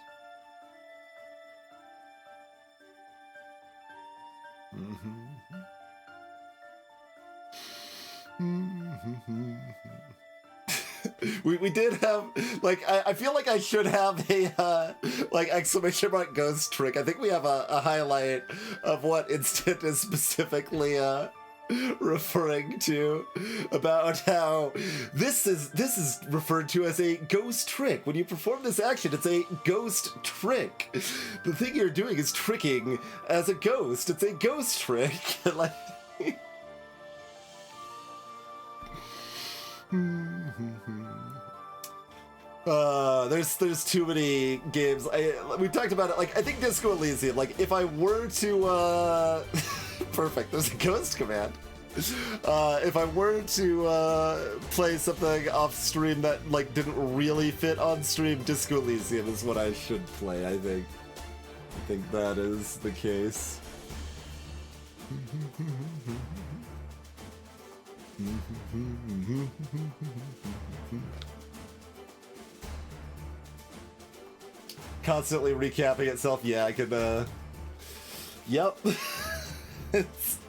We did have, like, I feel like I should have a like exclamation mark Ghost Trick. I think we have a highlight of what Instant is specifically referring to, about how this is referred to as a ghost trick. When you perform this action, it's a ghost trick. The thing you're doing is tricking as a ghost. It's a ghost trick. Like, there's too many games. We talked about it. Like, I think Disco Elysium. Like, if I were to perfect. There's a ghost command. If I were to play something off stream that like didn't really fit on stream, Disco Elysium is what I should play. I think that is the case. Constantly recapping itself. Yeah, I could. Yep. It's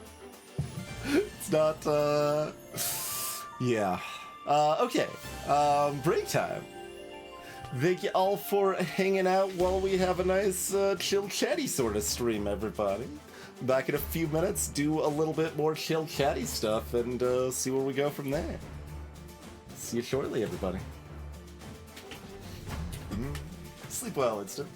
not. Yeah. Okay. Break time. Thank you all for hanging out while we have a nice, chill, chatty sort of stream, everybody. Back in a few minutes, do a little bit more chill, chatty stuff, and see where we go from there. See you shortly, everybody. Sleep well, Instant.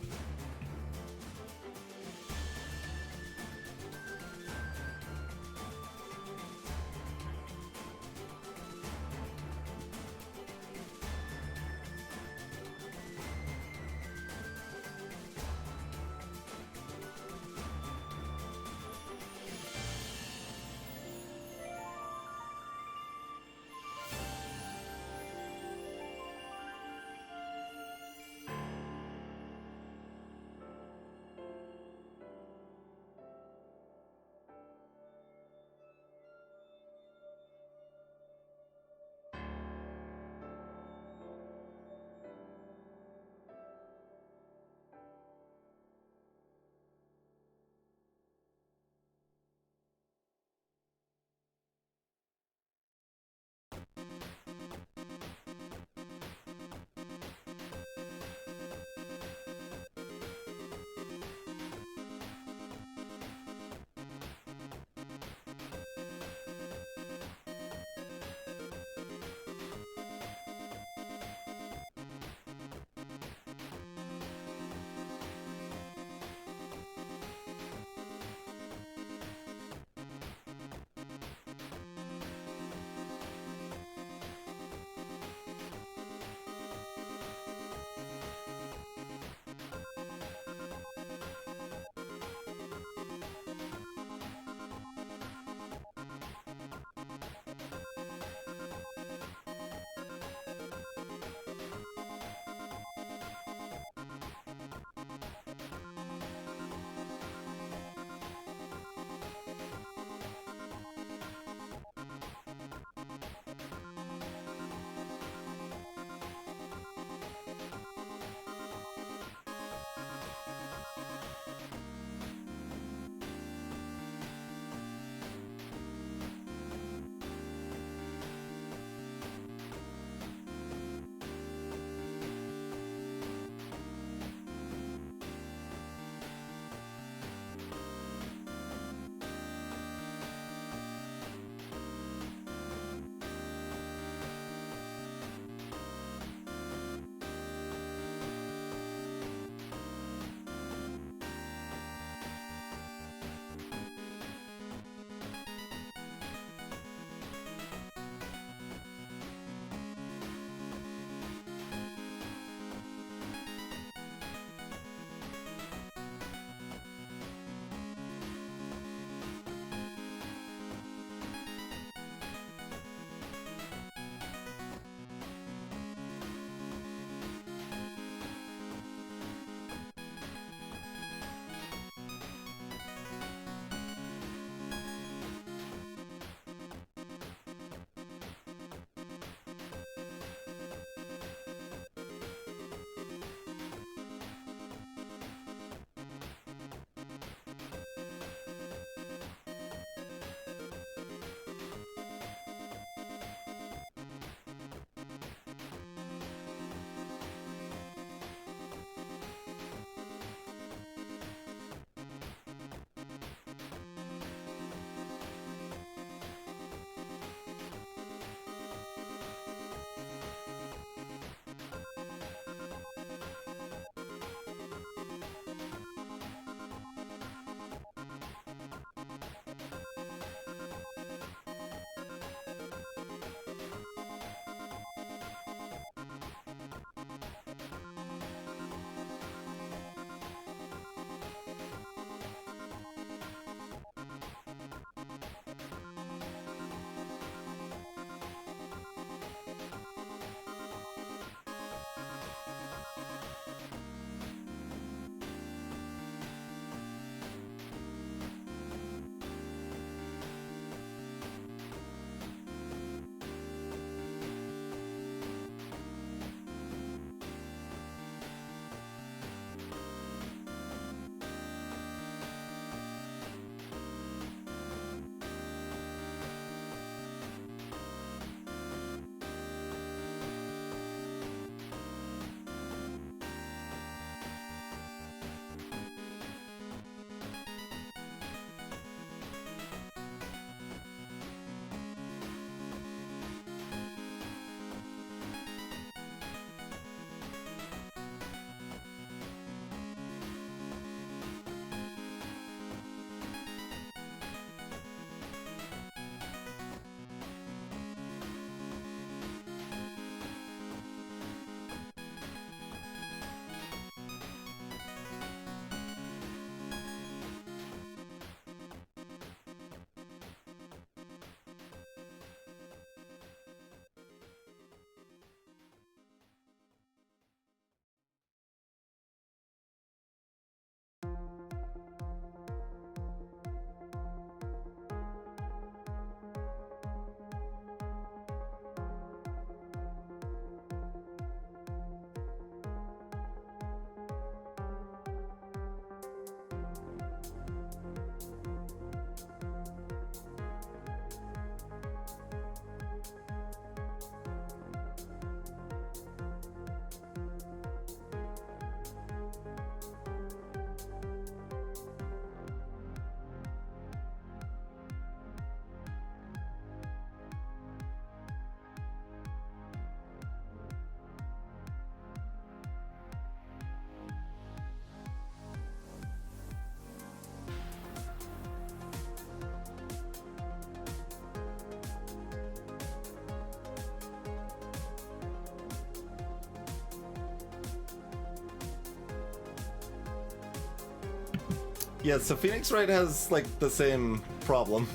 Yeah, so Phoenix Wright has, like, the same problem.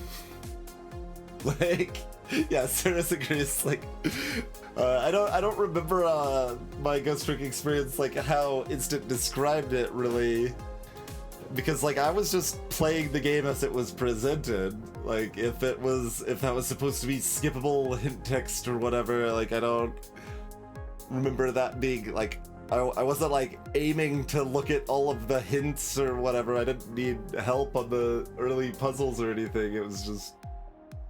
Like, yeah, Cirrus agrees, like, I don't remember, my Ghost Trick experience, like, how Instant described it, really. Because, like, I was just playing the game as it was presented. Like, if that was supposed to be skippable hint text or whatever, like, I don't remember that being, like, I wasn't, like, aiming to look at all of the hints or whatever. I didn't need help on the early puzzles or anything. It was just,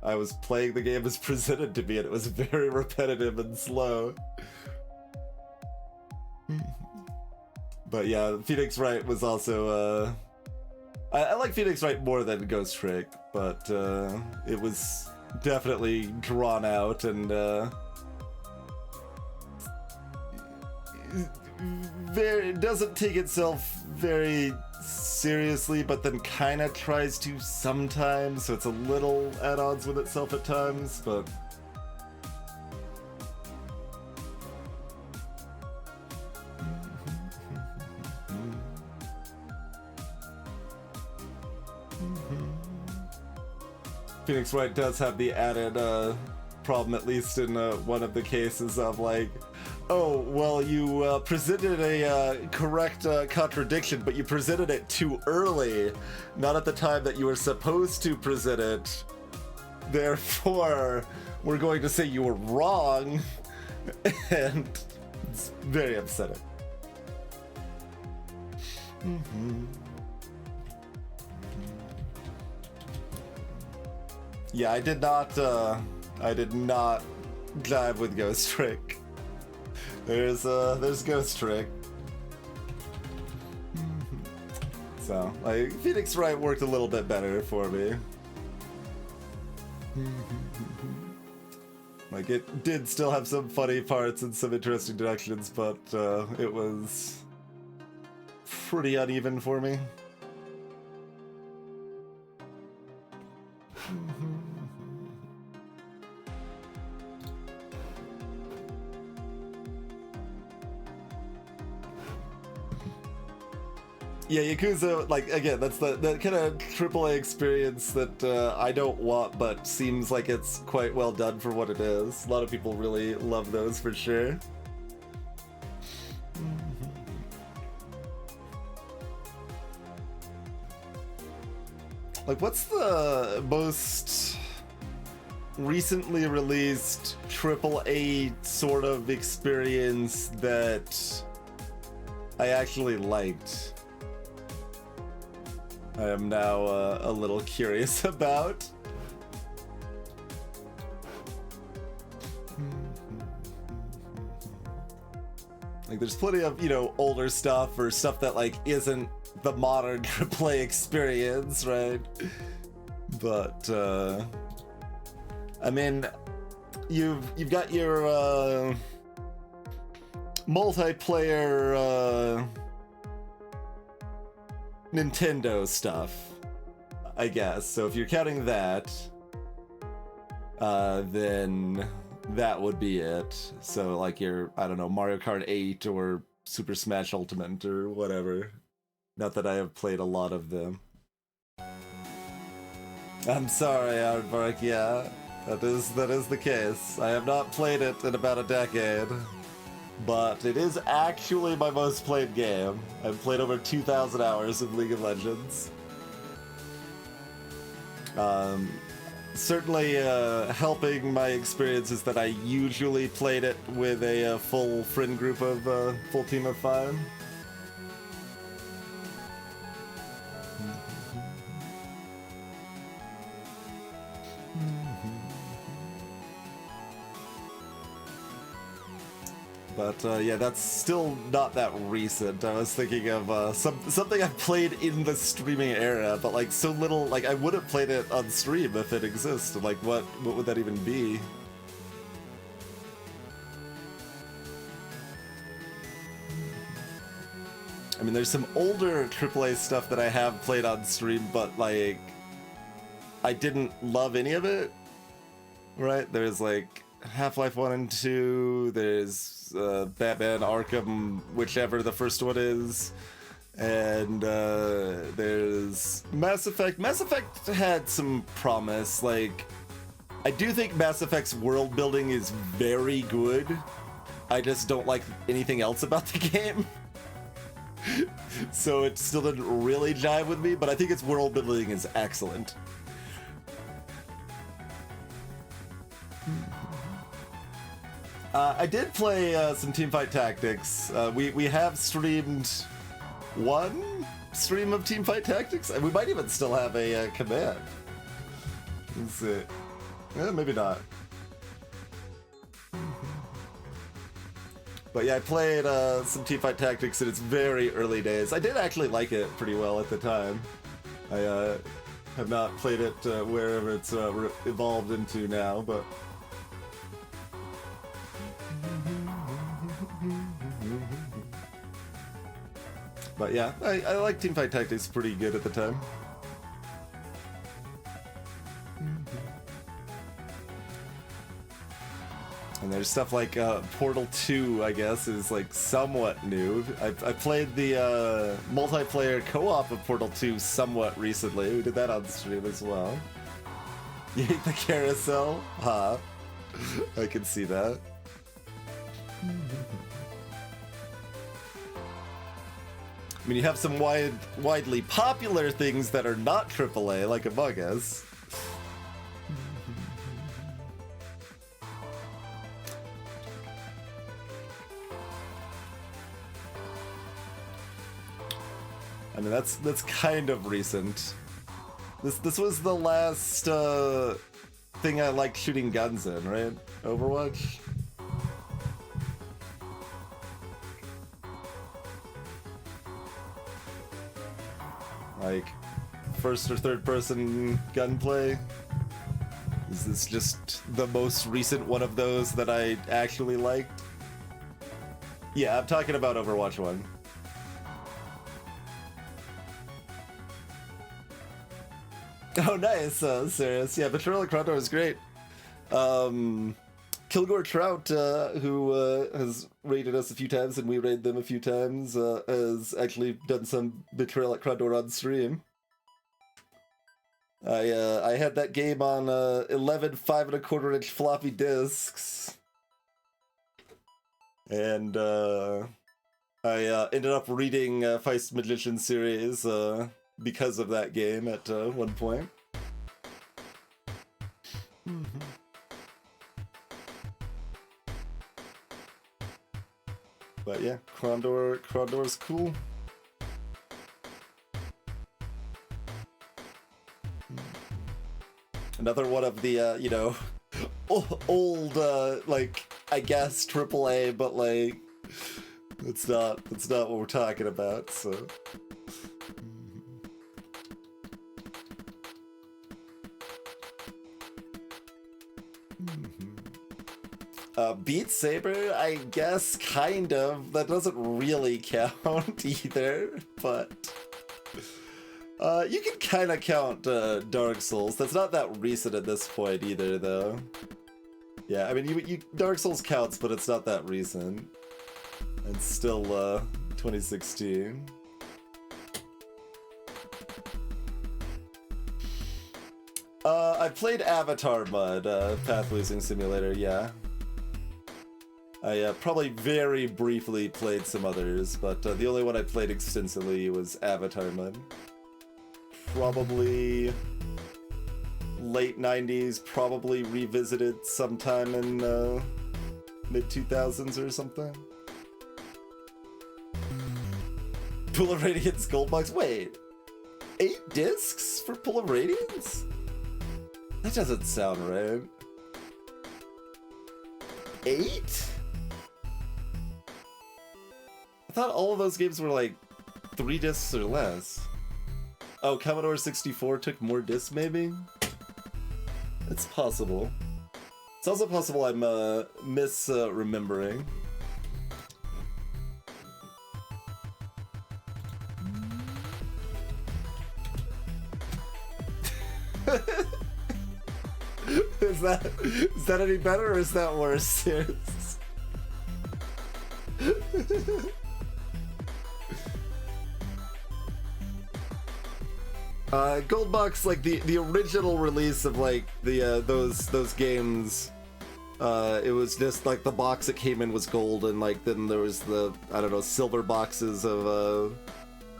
I was playing the game as presented to me, and it was very repetitive and slow. But yeah, Phoenix Wright was also, I like Phoenix Wright more than Ghost Trick, but it was definitely drawn out and it doesn't take itself very seriously, but then kind of tries to sometimes, so it's a little at odds with itself at times, but Phoenix Wright does have the added problem, at least in one of the cases, of like, oh, well, you presented a correct contradiction, but you presented it too early, not at the time that you were supposed to present it. Therefore, we're going to say you were wrong, and it's very upsetting. Yeah, I did not dive with Ghost Trick. There's Ghost Trick. So, like, Phoenix Wright worked a little bit better for me. Like, it did still have some funny parts and some interesting deductions, but it was pretty uneven for me. Yeah, Yakuza, like, again, that's the kind of AAA experience that I don't want, but seems like it's quite well done for what it is. A lot of people really love those for sure. Like, what's the most recently released AAA sort of experience that I actually liked? I am now a little curious about. Like, there's plenty of, you know, older stuff or stuff that, like, isn't the modern AAA experience, right? But, I mean, you've got your, multiplayer, Nintendo stuff, I guess. So if you're counting that, then that would be it. So like your, I don't know, Mario Kart 8 or Super Smash Ultimate or whatever. Not that I have played a lot of them. I'm sorry, Aardvark, yeah. That is the case. I have not played it in about a decade. But it is actually my most played game. I've played over 2,000 hours of League of Legends. Certainly helping my experience is that I usually played it with a full friend group of, full team of 5. But yeah, that's still not that recent. I was thinking of something I played in the streaming era, but like so little. Like I would have played it on stream if it existed. Like what would that even be? I mean, there's some older AAA stuff that I have played on stream, but like I didn't love any of it. Right? There's like Half-Life 1 and 2, there's Batman Arkham, whichever the first one is, And there's Mass Effect. Mass Effect had some promise. Like, I do think Mass Effect's world building is very good. I just don't like anything else about the game. So it still didn't really jive with me, but I think its world building is excellent. I did play some Teamfight Tactics. We have streamed one stream of Teamfight Tactics, and we might even still have a command. Let's see. Maybe not. But yeah, I played some Teamfight Tactics in its very early days. I did actually like it pretty well at the time. I have not played it wherever it's evolved into now, but... But yeah, I like Teamfight Tactics pretty good at the time. And there's stuff like Portal 2, I guess, is like somewhat new. I played the multiplayer co-op of Portal 2 somewhat recently. We did that on stream as well. You hate the carousel? Huh. I can see that. I mean, you have some widely popular things that are not AAA, like Among Us. I mean, that's kind of recent. This was the last thing I liked shooting guns in, right? Overwatch? Like, first or third person gunplay? Is this just the most recent one of those that I actually liked? Yeah, I'm talking about Overwatch 1. Oh, nice, Serious. Yeah, Betrayal at Crondor is great. Kilgore Trout, who has raided us a few times, and we raid them a few times, has actually done some Betrayal at Crondor on stream. I had that game on 11 5.25-inch floppy disks, and I ended up reading Feist Magician series because of that game at one point. But yeah, Crondor's cool. Another one of the, you know, old, like, I guess AAA, but like, it's not what we're talking about, so. Beat Saber, I guess, kind of. That doesn't really count either, but you can kind of count Dark Souls. That's not that recent at this point either, though. Yeah, I mean, you Dark Souls counts, but it's not that recent. It's still 2016. I played Avatar Mud, Path Losing Simulator, yeah. I probably very briefly played some others, but the only one I played extensively was Avatar Mud. Probably late 90s, probably revisited sometime in mid-2000s or something. Pool of Radiance Gold Box? Wait, 8 discs for Pool of Radiance? That doesn't sound right. 8? I thought all of those games were like 3 discs or less. Oh, Commodore 64 took more discs, maybe? It's possible. It's also possible I'm misremembering. Is that any better or is that worse? Gold Box, like the original release of like the those games, it was just like the box that came in was gold, and like then there was the, I don't know, silver boxes of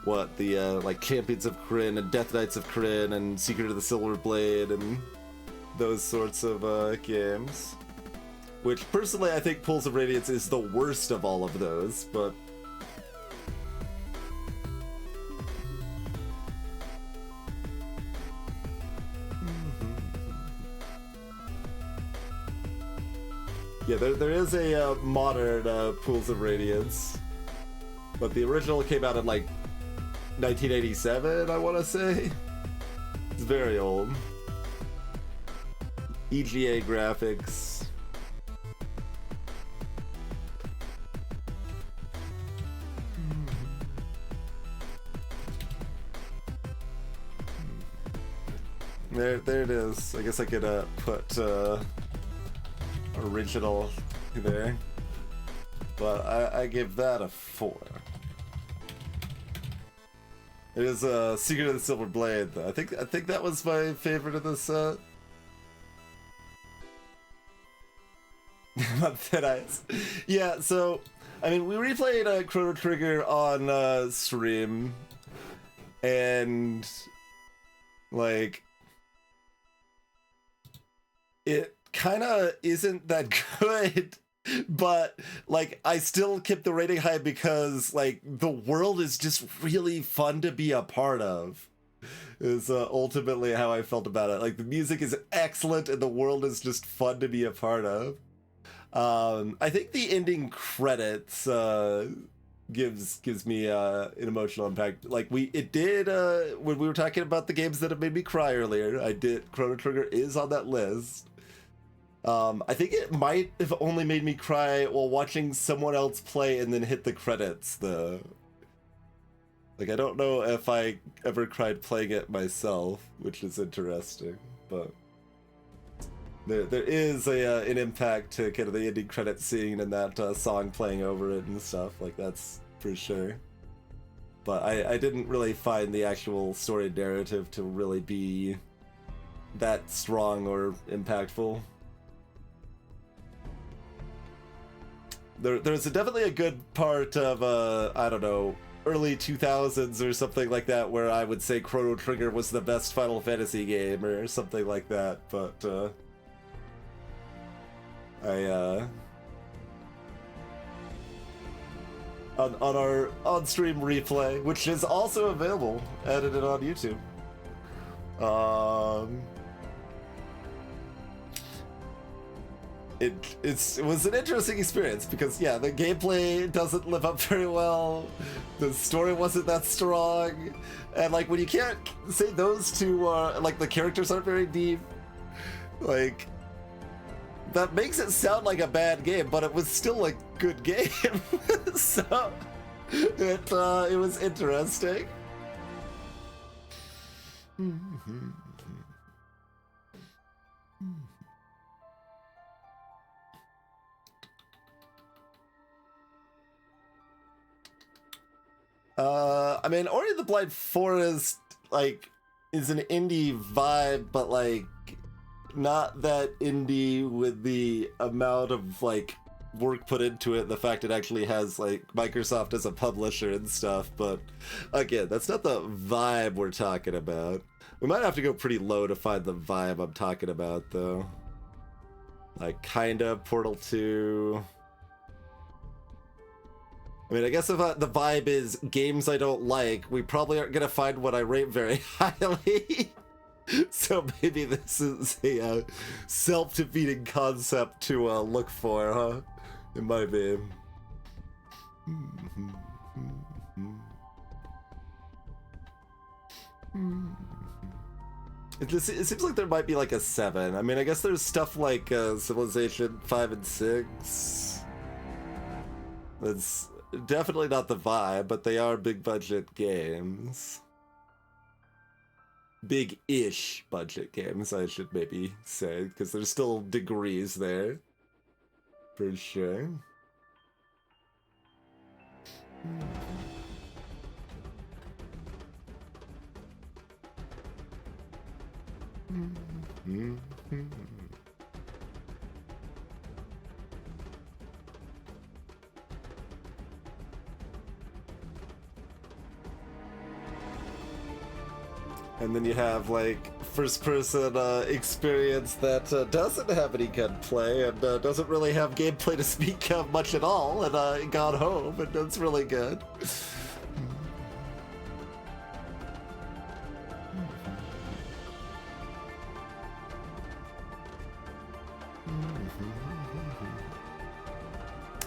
what the like Champions of Krynn and Death Knights of Krynn and Secret of the Silver Blade and those sorts of games. Which personally I think Pools of Radiance is the worst of all of those, but yeah, there is a modern Pools of Radiance, but the original came out in like 1987, I want to say. It's very old. EGA graphics. There it is. I guess I could put original there, but I give that a 4. It is Secret of the Silver Blade, though. I think that was my favorite of the set. Thin Ice. Yeah, so I mean, we replayed Chrono Trigger on stream, and like it kind of isn't that good, but like I still kept the rating high because like the world is just really fun to be a part of. Is ultimately how I felt about it. Like the music is excellent and the world is just fun to be a part of. I think the ending credits gives me an emotional impact. Like it did when we were talking about the games that have made me cry earlier. Chrono Trigger is on that list. I think it might have only made me cry while watching someone else play and then hit the credits, though. Like, I don't know if I ever cried playing it myself, which is interesting, but there is an impact to kind of the ending credits scene and that song playing over it and stuff, like that's for sure. But I didn't really find the actual story narrative to really be that strong or impactful. There's definitely a good part of, I don't know, early 2000s or something like that where I would say Chrono Trigger was the best Final Fantasy game or something like that, but on our on-stream replay, which is also available, edited on YouTube, it was an interesting experience because, yeah, the gameplay doesn't live up very well, the story wasn't that strong, and like when you can't say those two like the characters aren't very deep, like that makes it sound like a bad game, but it was still a good game. So it was interesting. I mean, Ori and the Blind Forest, like, is an indie vibe, but, like, not that indie with the amount of, like, work put into it, the fact it actually has, like, Microsoft as a publisher and stuff, but, again, that's not the vibe we're talking about. We might have to go pretty low to find the vibe I'm talking about, though. Like, kinda Portal 2... I mean, I guess if the vibe is games I don't like, we probably aren't gonna find what I rate very highly. So maybe this is a self-defeating concept to look for, huh? It might be. It seems like there might be like a 7. I mean, I guess there's stuff like Civilization 5 and 6. That's definitely not the vibe, but they are big budget games. Big-ish budget games, I should maybe say, because there's still degrees there. For sure. And then you have like first-person experience that doesn't have any gunplay and doesn't really have gameplay to speak of much at all, and Gone Home, and that's really good.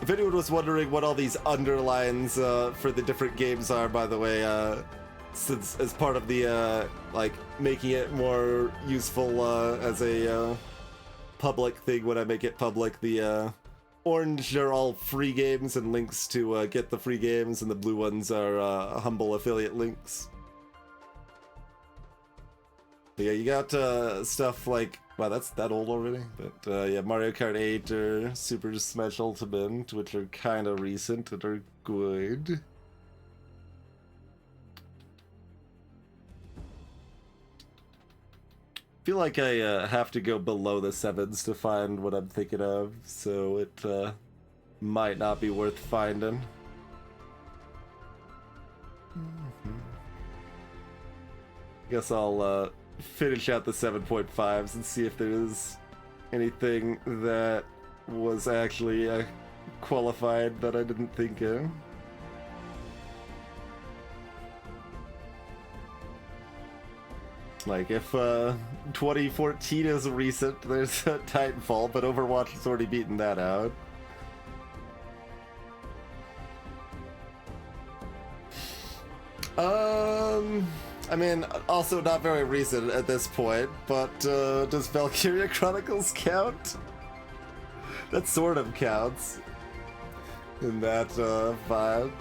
If anyone was wondering what all these underlines for the different games are, by the way, since as part of the like making it more useful as a public thing when I make it public, the orange are all free games and links to get the free games, and the blue ones are humble affiliate links. But yeah, you got stuff like, wow, that's that old already, but yeah, Mario Kart 8 or Super Smash Ultimate, which are kind of recent and are good. I feel like I have to go below the 7s to find what I'm thinking of, so it might not be worth finding. Guess I'll finish out the 7.5s and see if there's anything that was actually qualified that I didn't think of. Like, if 2014 is recent, there's Titanfall, but Overwatch has already beaten that out. I mean, also not very recent at this point, but does Valkyria Chronicles count? That sort of counts in that vibe.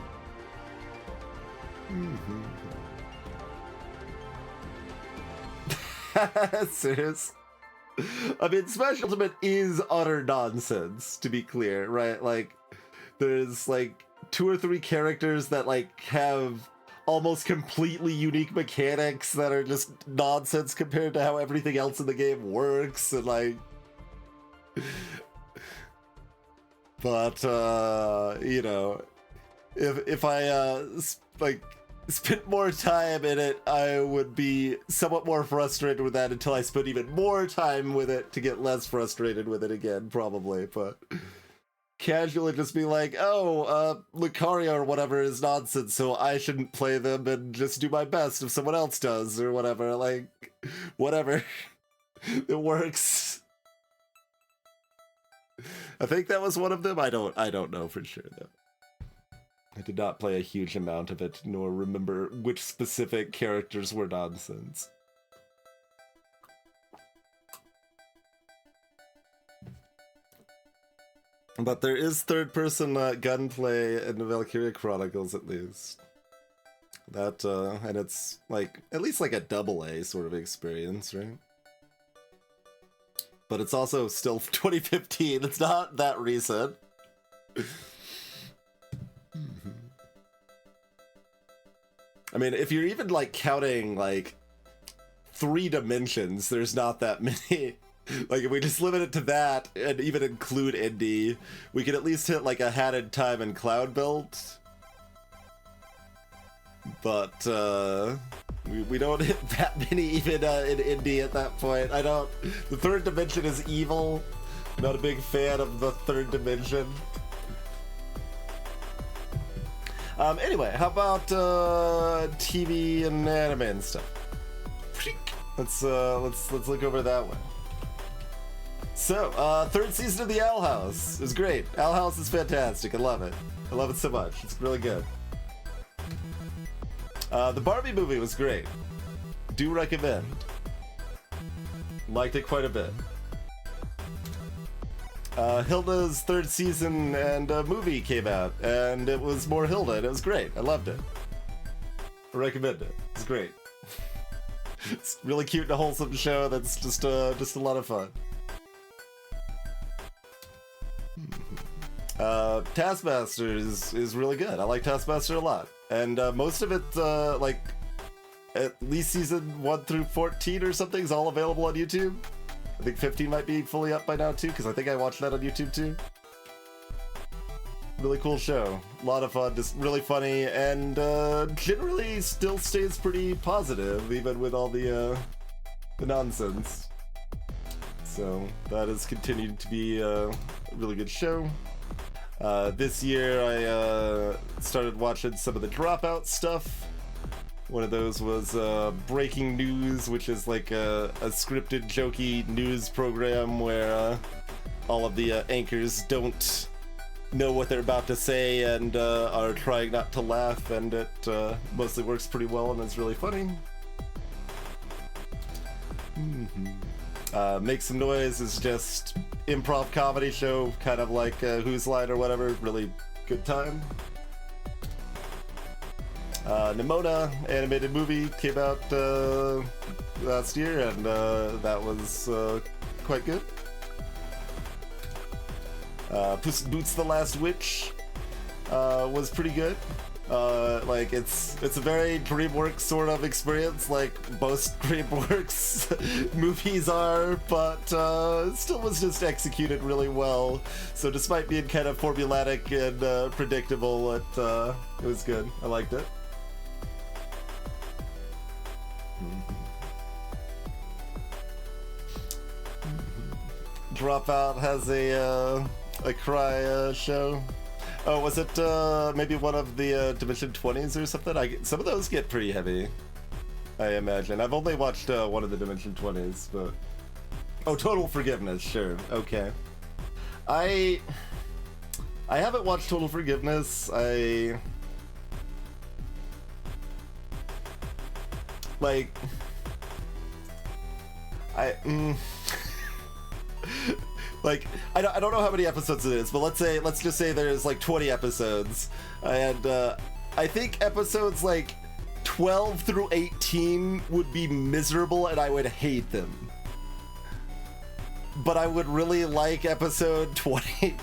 Serious? I mean, Smash Ultimate is utter nonsense, to be clear, right? Like, there's like 2 or 3 characters that like have almost completely unique mechanics that are just nonsense compared to how everything else in the game works, and like, but you know, if I like spent more time in it, I would be somewhat more frustrated with that until I spent even more time with it to get less frustrated with it again, probably. But casually just be like, oh, Lucario or whatever is nonsense, so I shouldn't play them and just do my best if someone else does, or whatever. Like, whatever. It works. I think that was one of them. I don't know for sure, though. I did not play a huge amount of it, nor remember which specific characters were nonsense. But there is third-person gunplay in the Valkyria Chronicles, at least. That, and it's, like, at least like a AA sort of experience, right? But it's also still 2015, it's not that recent. I mean, if you're even, like, counting, like, 3 dimensions, there's not that many. Like, if we just limit it to that, and even include Indie, we could at least hit, like, a Hat in Time and Cloud Belt. But, we don't hit that many even in Indie at that point. I don't... The third dimension is evil. Not a big fan of the third dimension. Anyway, how about TV and anime and stuff? Let's look over that one. So, third season of the Owl House is great. Owl House is fantastic. I love it. I love it so much. It's really good. The Barbie movie was great. Do recommend. Liked it quite a bit. Hilda's third season and movie came out, and it was more Hilda, and it was great. I loved it. I recommend it. It's great. It's really cute and a wholesome show that's just a lot of fun. Taskmaster is really good. I like Taskmaster a lot, and most of it, like at least season 1 through 14 or something, is all available on YouTube. I think 15 might be fully up by now too, because I think I watched that on YouTube too. Really cool show. A lot of fun, just really funny, and generally still stays pretty positive, even with all the nonsense. So that has continued to be a really good show. This year I started watching some of the Dropout stuff. One of those was Breaking News, which is like a scripted, jokey news program where all of the anchors don't know what they're about to say and are trying not to laugh, and it mostly works pretty well and is really funny. Make Some Noise is just improv comedy show, kind of like Whose Line or whatever. Really good time. Nimona animated movie came out last year, and that was quite good. Puss in Boots: The Last Witch was pretty good. Like it's a very DreamWorks sort of experience, like most DreamWorks movies are, but still was just executed really well. So despite being kind of formulaic and predictable, it was good. I liked it. Dropout has a cry show. Oh, was it maybe one of the Dimension 20s or something? Some of those get pretty heavy, I imagine. I've only watched one of the Dimension 20s, but... Oh, Total Forgiveness, sure. Okay. I haven't watched Total Forgiveness. Like, I don't know how many episodes it is, but let's just say there's like 20 episodes, and I think episodes like 12 through 18 would be miserable and I would hate them. But I would really like episode 20.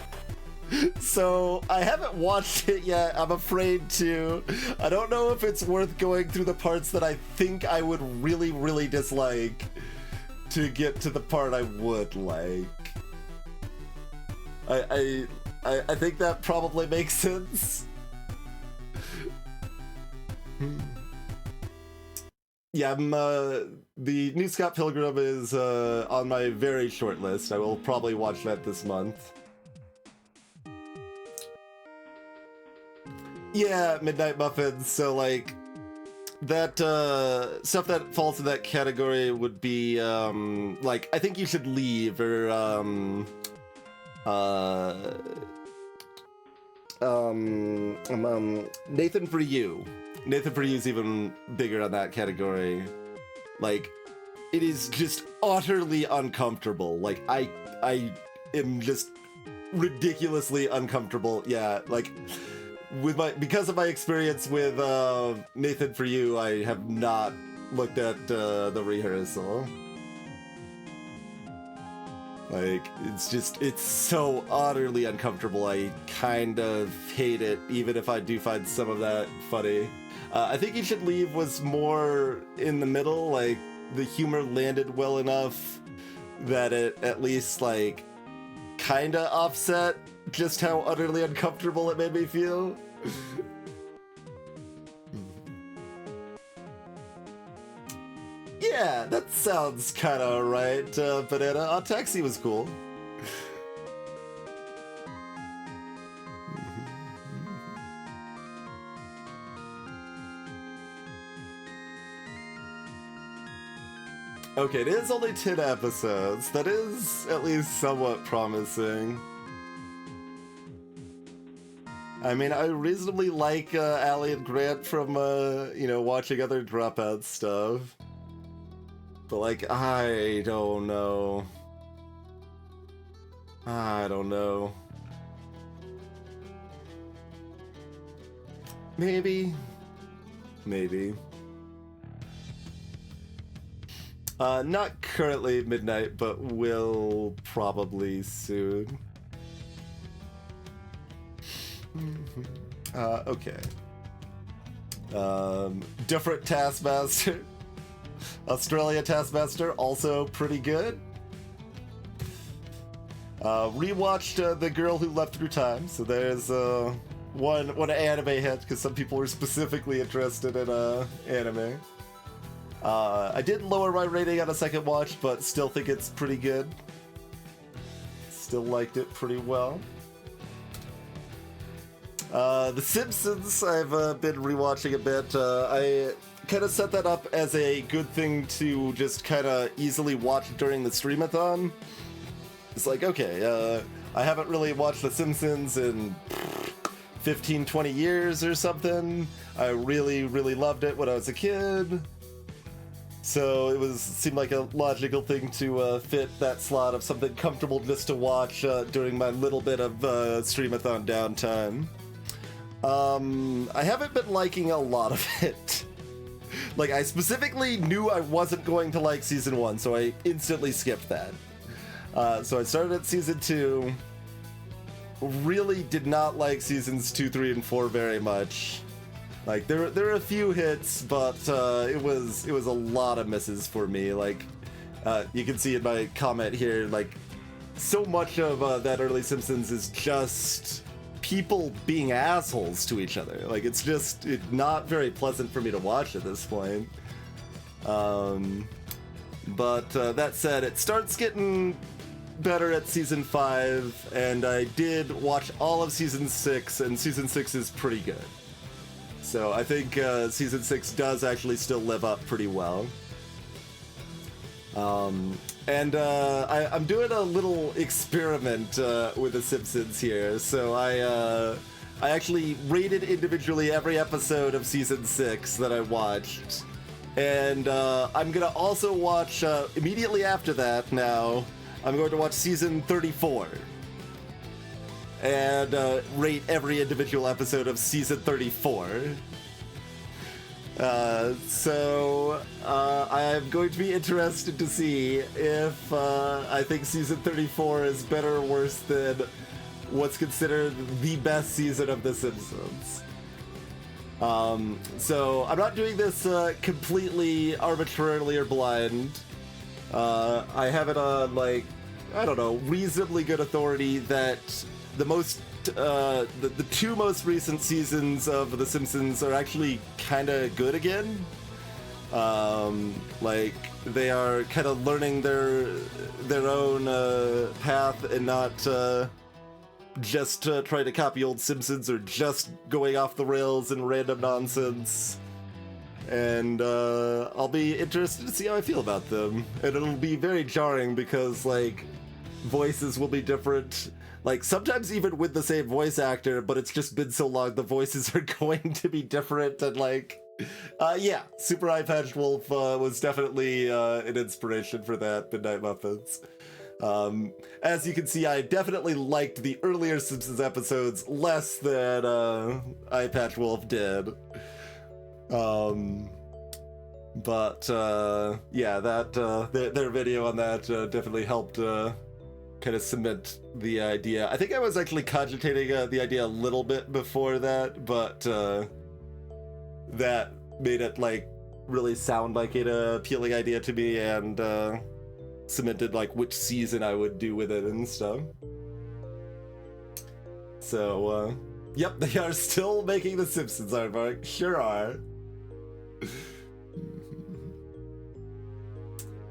So I haven't watched it yet. I'm afraid to. I don't know if it's worth going through the parts that I think I would really, really dislike to get to the part I would like. I think that probably makes sense. Yeah, the new Scott Pilgrim is on my very short list. I will probably watch that this month. Yeah, Midnight Muffins. So like that stuff that falls in that category would be like I Think You Should Leave, or Nathan For You. Nathan For You is even bigger on that category. Like, it is just utterly uncomfortable. Like, I am just ridiculously uncomfortable. Yeah, like, because of my experience with Nathan For You, I have not looked at the rehearsal. Like, it's so utterly uncomfortable. I kind of hate it, even if I do find some of that funny. I Think You Should Leave was more in the middle. Like, the humor landed well enough that it at least, like, kinda offset just how utterly uncomfortable it made me feel. Yeah, that sounds kind of right, Banana. Taxi was cool. Okay, it is only 10 episodes. That is at least somewhat promising. I mean, I reasonably like Allie and Grant from, you know, watching other Dropout stuff. But, like, I don't know. I don't know. Maybe. Maybe. Not currently midnight, but will probably soon. Okay. Different Taskmaster. Australia Taskmaster, also pretty good. Rewatched The Girl Who Left Through Time, so there's one anime hit, because some people were specifically interested in anime. I did lower my rating on a second watch, but still think it's pretty good. Still liked it pretty well. The Simpsons, I've been rewatching a bit. I kind of set that up as a good thing to just kind of easily watch during the streamathon. It's like, okay, I haven't really watched The Simpsons in 15, 20 years or something. I really, really loved it when I was a kid. So it seemed like a logical thing to fit that slot of something comfortable just to watch during my little bit of streamathon downtime. I haven't been liking a lot of it. Like, I specifically knew I wasn't going to like season 1, so I instantly skipped that. So I started at season 2. Really did not like seasons 2, 3, and 4 very much. Like, there are a few hits, but it was a lot of misses for me. Like, you can see in my comment here, like, so much of that early Simpsons is just people being assholes to each other. Like, it's not very pleasant for me to watch at this point. But that said, it starts getting better at season 5, and I did watch all of season 6, and season 6 is pretty good. So I think season 6 does actually still live up pretty well. I'm doing a little experiment with The Simpsons here. So I actually rated individually every episode of season 6 that I watched. And I'm going to also watch, immediately after that now, I'm going to watch season 34. And rate every individual episode of season 34. I'm going to be interested to see if I think season 34 is better or worse than what's considered the best season of The Simpsons. So I'm not doing this completely arbitrarily or blind. I have it on, like, I don't know, reasonably good authority that the two most recent seasons of The Simpsons are actually kind of good again. Like, they are kind of learning their own path and not just trying to copy old Simpsons or just going off the rails and random nonsense. And I'll be interested to see how I feel about them. And it'll be very jarring because, like, voices will be different. Like, sometimes even with the same voice actor, but it's just been so long, the voices are going to be different. And, like, yeah, Super Eye Patch Wolf was definitely an inspiration for that, Midnight Muffins. As you can see, I definitely liked the earlier Simpsons episodes less than Eye Patch Wolf did. But yeah, that their video on that definitely helped kind of cement the idea. I think I was actually cogitating the idea a little bit before that, but that made it, like, really sound like an appealing idea to me, and cemented, like, which season I would do with it and stuff. So yep, they are still making The Simpsons, Aardvark. Sure are.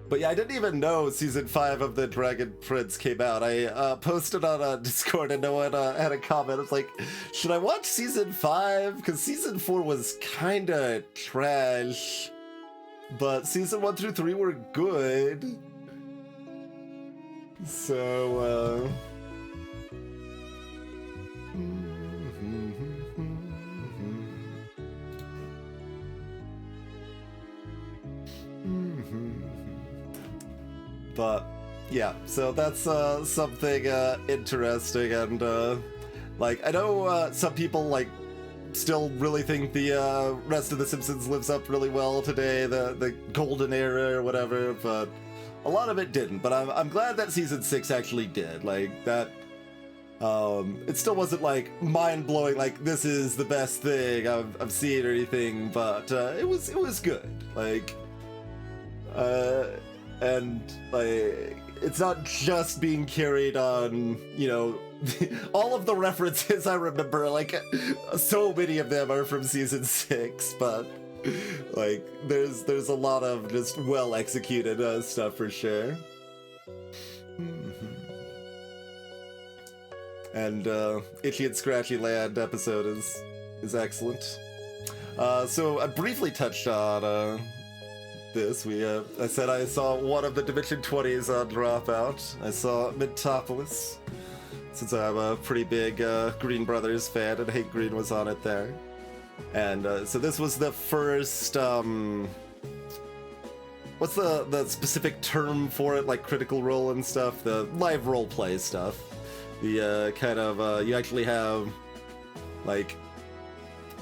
But yeah, I didn't even know season 5 of The Dragon Prince came out. I posted on Discord and no one had a comment. I was like, should I watch season 5? Because season 4 was kind of trash. But season 1 through 3 were good. So, But yeah, so that's something interesting, and like, I know some people, like, still really think the rest of The Simpsons lives up really well today, the golden era or whatever, but a lot of it didn't. But I'm glad that season 6 actually did. Like, that it still wasn't, like, mind-blowing, like, this is the best thing I've seen or anything, but it was good. Like, and, like, it's not just being carried on, you know, all of the references I remember, like, so many of them are from season 6, but, like, there's a lot of just well-executed stuff for sure. And Itchy and Scratchy Land episode is excellent. So I briefly touched on this. I said I saw one of the Dimension 20s on Dropout. I saw Mintopolis, since I'm a pretty big Green Brothers fan, and Hank Green was on it there. And so this was the first, what's the specific term for it, like Critical Role and stuff? The live roleplay stuff. The kind of, you actually have, like,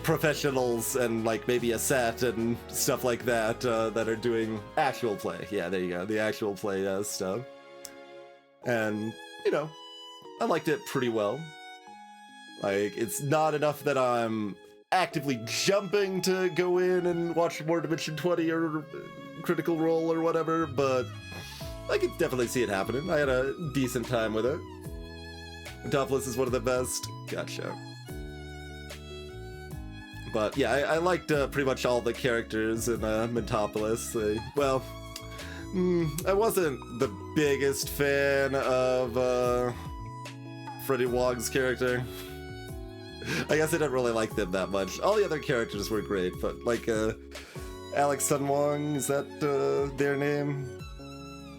professionals and, like, maybe a set and stuff like that that are doing actual play. Yeah, there you go, the actual play stuff. And, you know, I liked it pretty well. Like, it's not enough that I'm actively jumping to go in and watch more Dimension 20 or Critical Role or whatever, but I could definitely see it happening. I had a decent time with it. Mintopolis is one of the best. Gotcha. But yeah, I liked pretty much all the characters in Mintopolis. Well, I wasn't the biggest fan of Freddie Wong's character. I guess I didn't really like them that much. All the other characters were great, but like Alex Sun Wong, is that their name?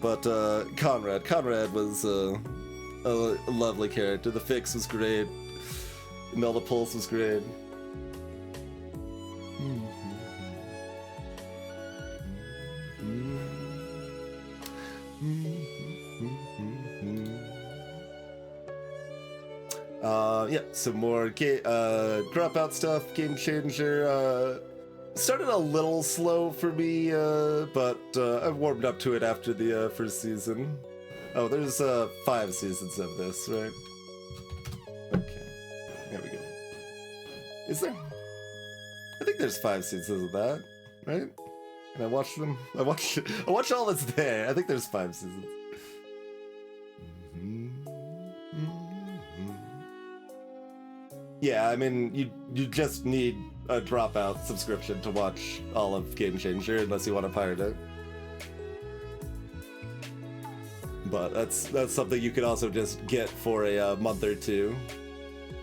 But Conrad was a lovely character. The Fix was great. Imelda Pulse was great. Yeah, some more Dropout stuff, Game Changer. Started a little slow for me, but I warmed up to it after the first season. Oh, there's 5 seasons of this, right? Okay, there we go. Is there? I think there's 5 seasons of that, right? And I watched them. I watched all that's there. I think there's 5 seasons. Yeah, I mean, you just need a Dropout subscription to watch all of Game Changer, unless you want to pirate it. But that's something you could also just get for a month or two,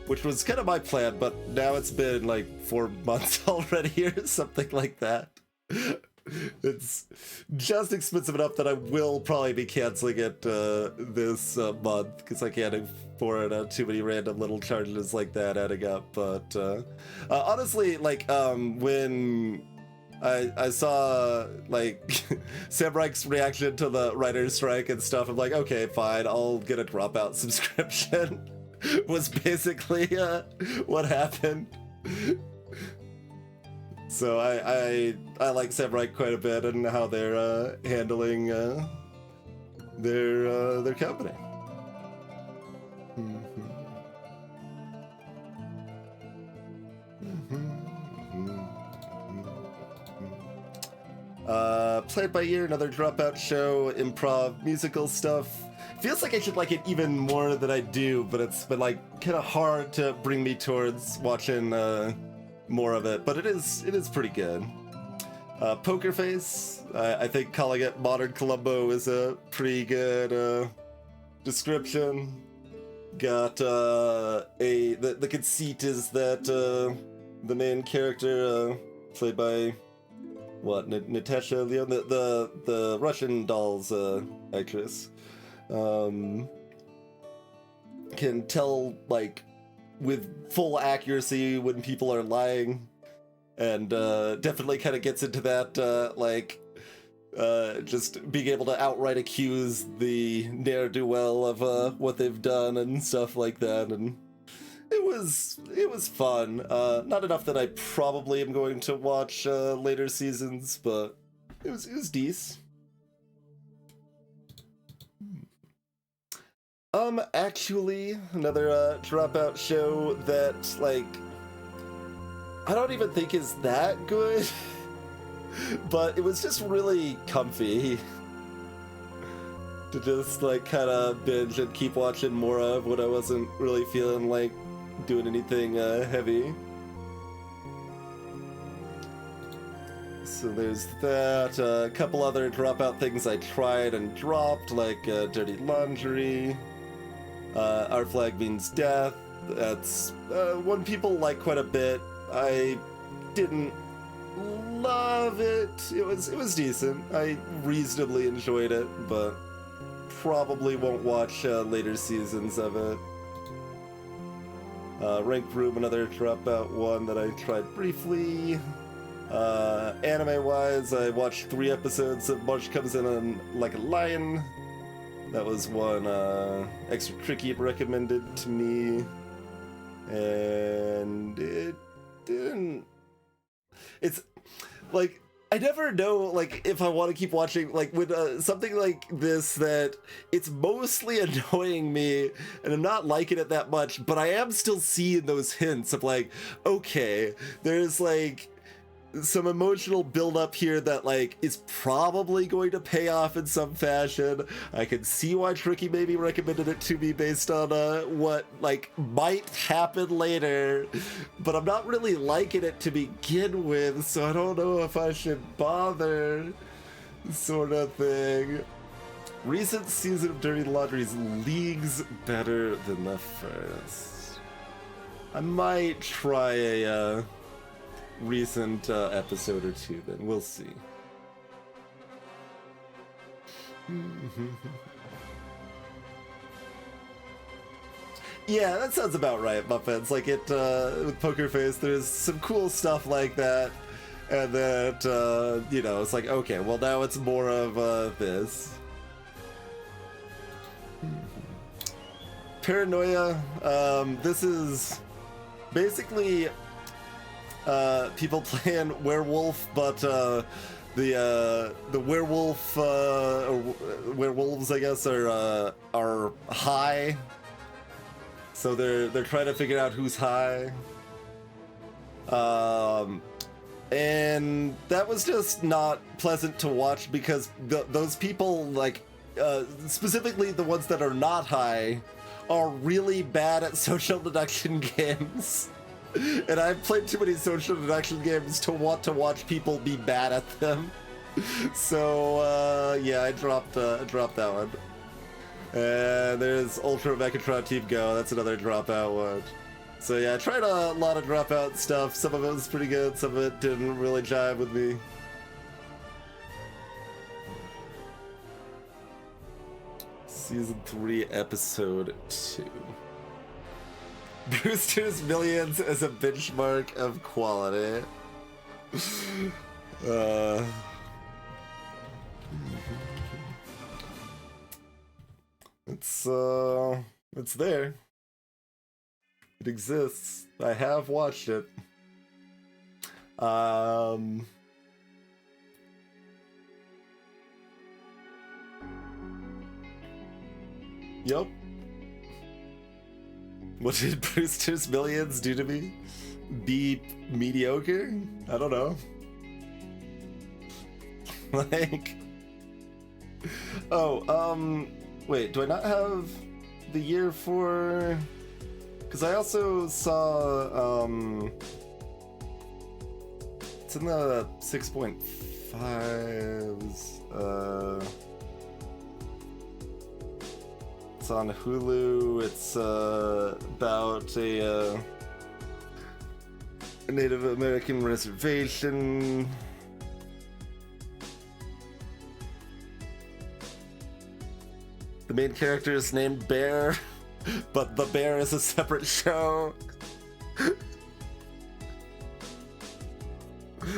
which was kind of my plan, but now it's been like 4 months already or something like that. It's just expensive enough that I will probably be canceling it this month, because I can't afford too many random little charges like that adding up. But honestly, like when I saw like Sam Reich's reaction to the writer's strike and stuff, I'm like, okay, fine, I'll get a Dropout subscription. Was basically what happened. So I like Sam Reich quite a bit and how they're handling their company. Played by Ear, another Dropout show, improv, musical stuff. Feels like I should like it even more than I do, but it's been like kind of hard to bring me towards watching more of it. But it is pretty good. Poker Face, I think calling it Modern Columbo is a pretty good description. Got the conceit is that the main character played by Natasha Leon, the Russian Dolls actress, can tell like with full accuracy when people are lying, and definitely kind of gets into that just being able to outright accuse the ne'er-do-well of what they've done and stuff like that. And it was fun. Not enough that I probably am going to watch later seasons, but it was decent. Actually, another Dropout show that, like, I don't even think is that good, but it was just really comfy. to just like kind of binge and keep watching more of when I wasn't really feeling like doing anything heavy. So there's that. A couple other dropout things I tried and dropped, like Dirty Laundry, Our Flag Means Death. That's one people like quite a bit. I didn't love it. It was decent. I reasonably enjoyed it, but probably won't watch later seasons of it. Ranked Room, another dropout one that I tried briefly. Anime-wise, I watched 3 episodes of March Comes In Like a Lion. That was one Extra Tricky recommended to me, and it didn't. It's like I never know like if I want to keep watching like with something like this that it's mostly annoying me and I'm not liking it that much, but I am still seeing those hints of like, okay, there's like some emotional build-up here that like is probably going to pay off in some fashion. I can see why Tricky maybe recommended it to me based on what like might happen later, but I'm not really liking it to begin with, so I don't know if I should bother, sort of thing. Recent season of Dirty Laundry is leagues better than the first. I might try a recent episode or two, then we'll see. Yeah, that sounds about right, Muffins. Like it with Poker Face, there's some cool stuff like that, and that you know, it's like, okay, well now it's more of this. Paranoia. This is basically people playing werewolf, but the werewolf or werewolves, I guess, are high. So they're trying to figure out who's high. And that was just not pleasant to watch because those people, like specifically the ones that are not high, are really bad at social deduction games. And I've played too many social deduction games to want to watch people be bad at them. So yeah, I dropped that one. And there's Ultra Mechatron Team Go. That's another dropout one. So yeah, I tried a lot of dropout stuff. Some of it was pretty good. Some of it didn't really jive with me. Season 3, Episode 2. Brewster's Millions as a benchmark of quality. It's there. It exists. I have watched it. Yep. What did Brewster's Millions do to me? Be mediocre? I don't know. Like... Oh, wait, do I not have the year for... Because I also saw, it's in the 6.5s, it's on Hulu. It's about a Native American reservation. The main character is named Bear, but The Bear is a separate show.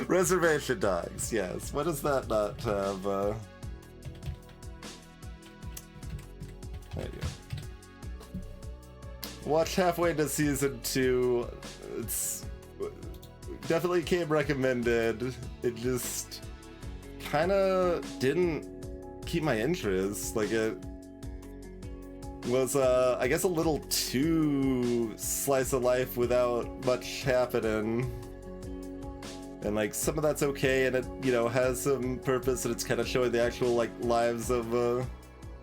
Reservation Dogs, yes. What does that not have? There you go. Watched halfway into season 2. It's definitely came recommended. It just kind of didn't keep my interest. Like it was, I guess, a little too slice of life without much happening. And like some of that's okay, and it, you know, has some purpose, and it's kind of showing the actual like lives of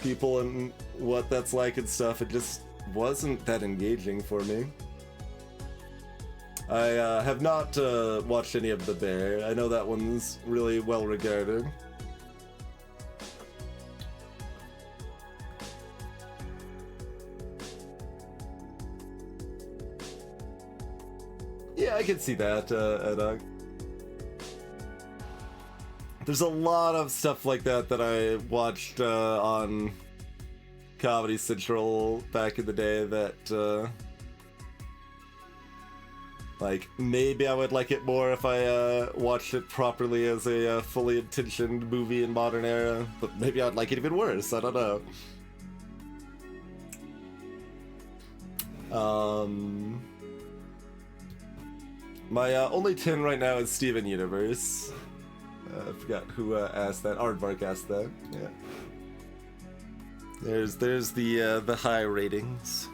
people and what that's like and stuff. It just wasn't that engaging for me. I have not watched any of The Bear. I know that one's really well regarded. Yeah, I can see that, Ed. There's a lot of stuff like that that I watched on Comedy Central back in the day that, like, maybe I would like it more if I watched it properly as a fully intentioned movie in modern era, but maybe I'd like it even worse, I don't know. My only 10 right now is Steven Universe. I forgot who asked that. Aardvark asked that. Yeah. There's the high ratings.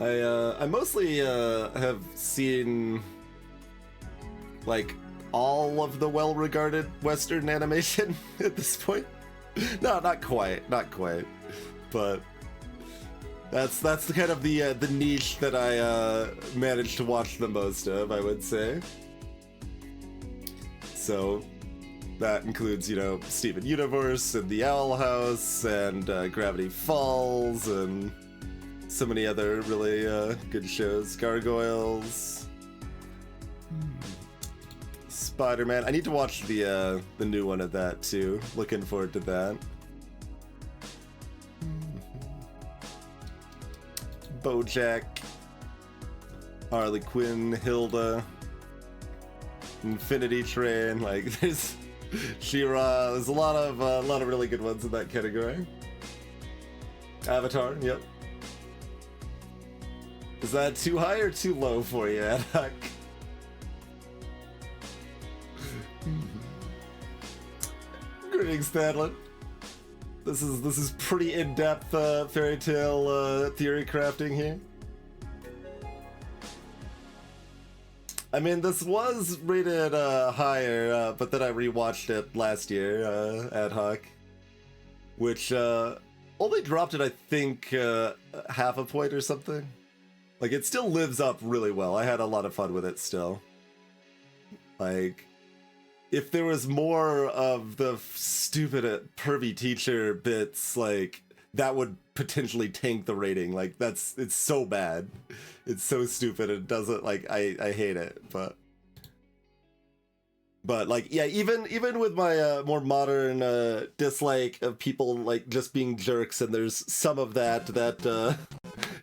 I mostly have seen like all of the well-regarded Western animation at this point. No, not quite, but that's the kind of the niche that I managed to watch the most of, I would say. So that includes, you know, Steven Universe and The Owl House and Gravity Falls and so many other really good shows. Gargoyles, Spider-Man. I need to watch the new one of that too. Looking forward to that. BoJack, Harley Quinn, Hilda, Infinity Train. Like there's She-Ra. There's a lot of really good ones in that category. Avatar. Yep. Is that too high or too low for you, Adak? Greetings, Thadlin. This is pretty in-depth fairy tale theory crafting here. I mean, this was rated higher, but then I rewatched it last year, ad hoc, which only dropped it, I think, half a point or something. Like, it still lives up really well. I had a lot of fun with it still. Like, if there was more of the stupid pervy teacher bits, like, that would potentially tank the rating. Like, it's so bad. It's so stupid. It doesn't, like, I hate it, but like, yeah, even with my more modern dislike of people, like, just being jerks, and there's some of that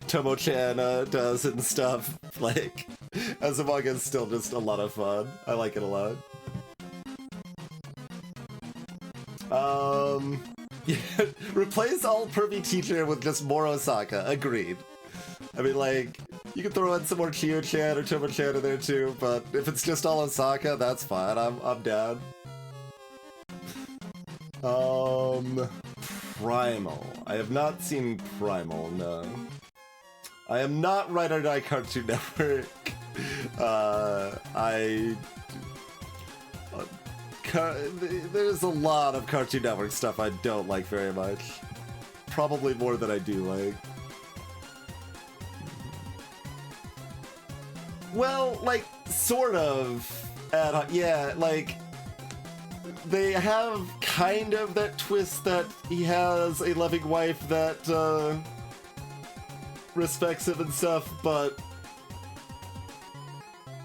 Tomo-chan does and stuff, like, Azumanga is still just a lot of fun. I like it a lot. Yeah, replace all pervy teacher with just more Osaka. Agreed. I mean, like, you can throw in some more Chio-chan or Tomo-chan in there too, but if it's just all Osaka, that's fine. I'm down. Primal. I have not seen Primal, no. I am not Ride or Die Cartoon Network. There's a lot of Cartoon Network stuff I don't like very much. Probably more than I do like. Well, like, sort of. Yeah, like, they have kind of that twist that he has a loving wife that respects him and stuff, but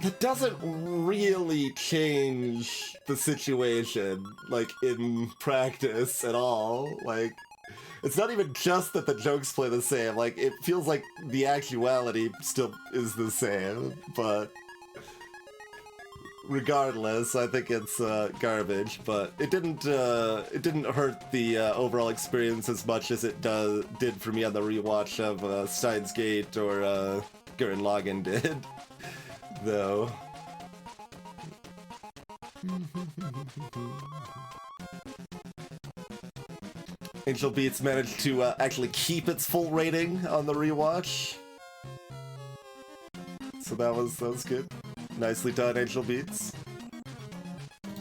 that doesn't really change the situation, like, in practice at all. Like, it's not even just that the jokes play the same, like, it feels like the actuality still is the same, but regardless, I think it's garbage, but it didn't hurt the overall experience as much as it did for me on the rewatch of Steins Gate or Gurren Lagann did, though. Angel Beats managed to actually keep its full rating on the rewatch. So that was good. Nicely done, Angel Beats.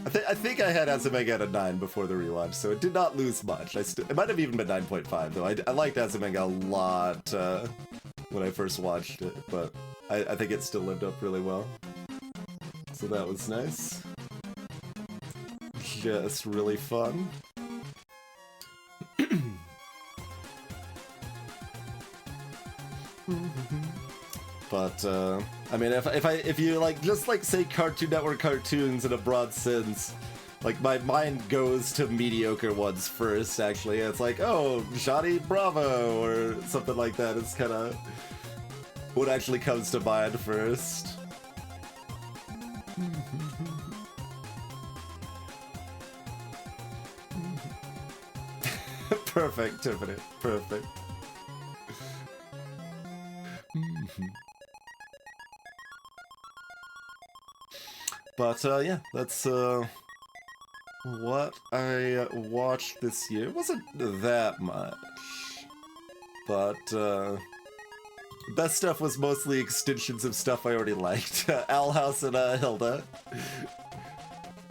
I think I had Azumanga at a 9 before the rewatch, so it did not lose much. It might have even been 9.5, though. I liked Azumanga a lot when I first watched it, but I think it still lived up really well. So that was nice. Just really fun. But I mean, if you like just like say Cartoon Network cartoons in a broad sense, like my mind goes to mediocre ones first. Actually, it's like, oh, Johnny Bravo or something like that. It's kind of what actually comes to mind first. Perfect, Tiffany. Perfect. But yeah, that's what I watched this year. It wasn't that much, but best stuff was mostly extensions of stuff I already liked. Owl House and Hilda.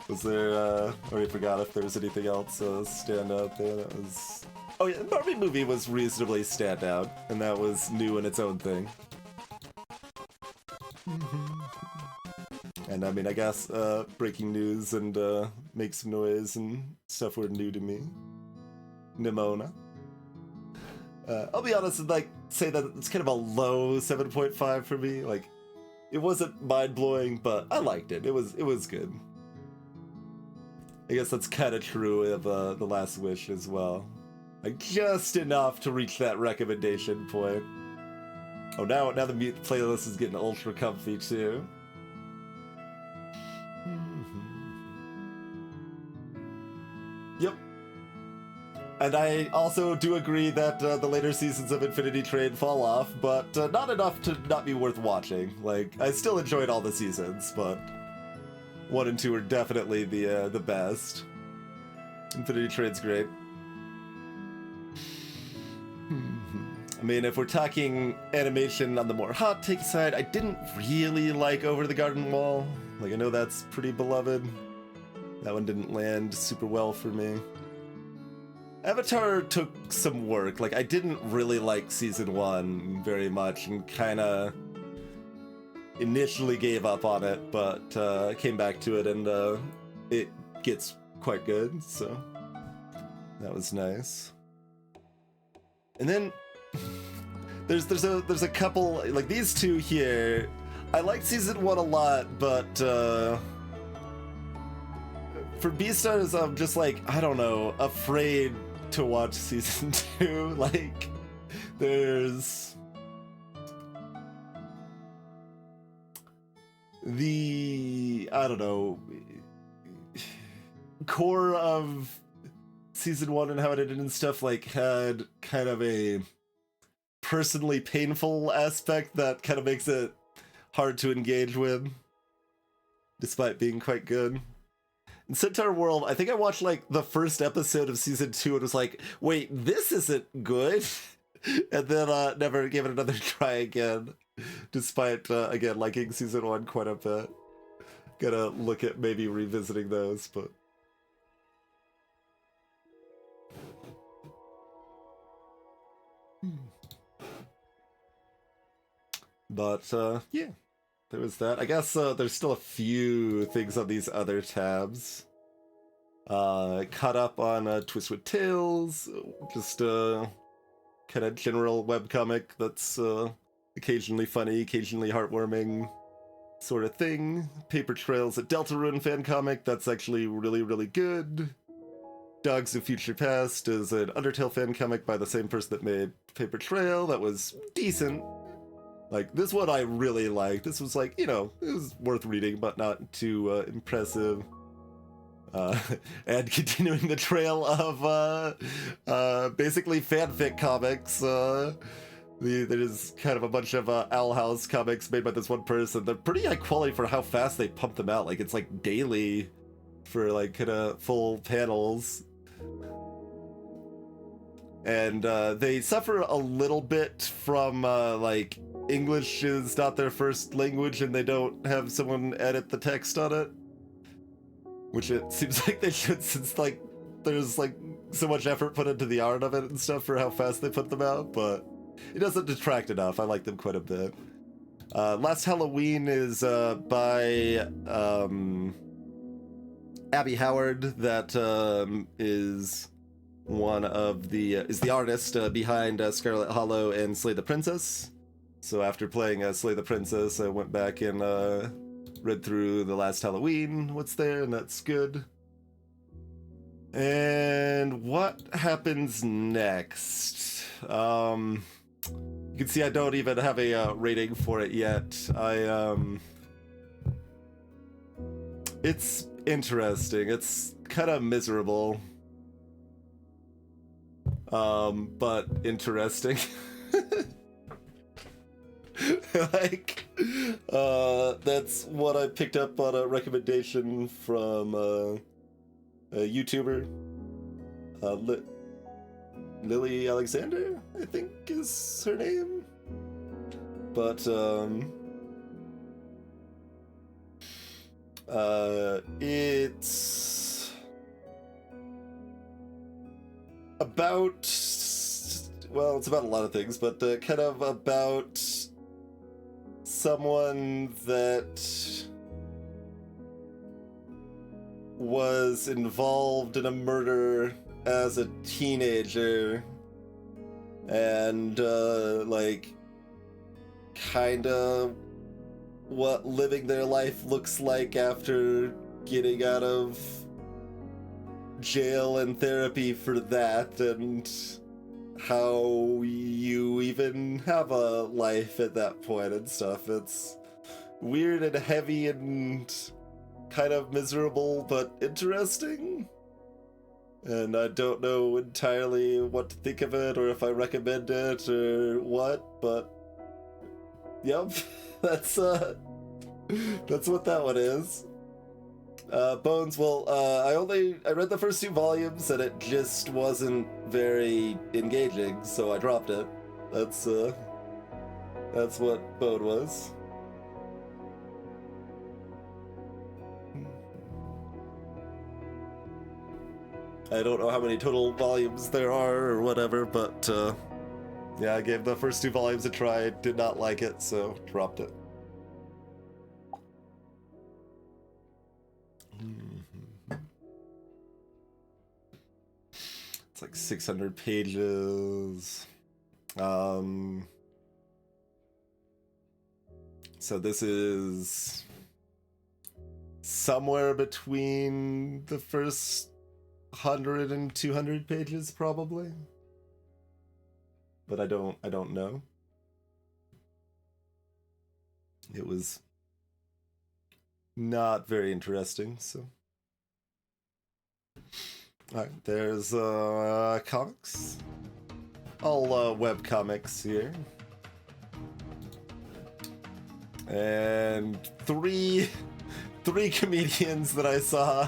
Was there? I already forgot if there was anything else stand out there. That was. Oh yeah, the Barbie movie was reasonably standout, and that was new in its own thing. And I mean, I guess breaking news and make some noise and stuff were new to me. Nimona. I'll be honest and like say that it's kind of a low 7.5 for me. Like, it wasn't mind-blowing, but I liked it. It was good. I guess that's kind of true of The Last Wish as well. Like, just enough to reach that recommendation point. Oh, now the playlist is getting ultra comfy too. Yep. And I also do agree that the later seasons of Infinity Train fall off, but not enough to not be worth watching. Like, I still enjoyed all the seasons, but 1 and 2 are definitely the best. Infinity Train's great. I mean, if we're talking animation on the more hot take side, I didn't really like Over the Garden Wall. Like, I know that's pretty beloved. That one didn't land super well for me. Avatar took some work. Like, I didn't really like season 1 very much and kind of initially gave up on it, but came back to it and it gets quite good, so that was nice. And then there's a couple, like these two here. I liked season 1 a lot, but for Beastars, I'm just like, I don't know, afraid to watch season 2. Like, there's the, I don't know, core of season 1 and how it ended and stuff, like, had kind of a personally painful aspect that kind of makes it hard to engage with, despite being quite good. In Centaur World, I think I watched like the first episode of season 2 and was like, wait, this isn't good. And then never gave it another try again, despite again liking season 1 quite a bit. Gonna look at maybe revisiting those, but yeah, there was that. I guess there's still a few things on these other tabs. Caught up on Twistwood Tales, just kind of general webcomic that's occasionally funny, occasionally heartwarming sort of thing. Paper Trails, a Deltarune fan comic that's actually really, really good. Dogs of Future Past is an Undertale fan comic by the same person that made Paper Trail that was decent. Like, this one I really liked. This was like, you know, it was worth reading, but not too impressive. And continuing the trail of basically fanfic comics. There's kind of a bunch of Owl House comics made by this one person. They're pretty high quality for how fast they pump them out. Like, it's like daily for like kind of full panels. And they suffer a little bit from like English is not their first language and they don't have someone edit the text on it. Which it seems like they should, since like there's like so much effort put into the art of it and stuff for how fast they put them out, but it doesn't detract enough. I like them quite a bit. Last Halloween is by Abby Howard, that is one of the is the artist behind Scarlet Hollow and Slay the Princess. So after playing Slay the Princess, I went back and read through the Last Halloween, what's there, and that's good. And what happens next? You can see I don't even have a rating for it yet. It's interesting. It's kind of miserable. But interesting. Like, that's what I picked up on a recommendation from a YouTuber, Lily Alexander, I think is her name. But it's about, well, it's about a lot of things, but kind of about someone that was involved in a murder as a teenager, and like kind of what living their life looks like after getting out of jail and therapy for that, and how you even have a life at that point and stuff. It's weird and heavy and kind of miserable, but interesting. And I don't know entirely what to think of it, or if I recommend it, or what, but yep, that's what that one is. Bones, well, I read the first 2 volumes and it just wasn't very engaging, so I dropped it. That's what Bone was. I don't know how many total volumes there are or whatever, but yeah, I gave the first 2 volumes a try, did not like it, so dropped it. It's like 600 pages. So this is somewhere between the first 100 and 200 pages, probably. But I don't know. It was not very interesting, so. Alright, there's comics. All web comics here. And three comedians that I saw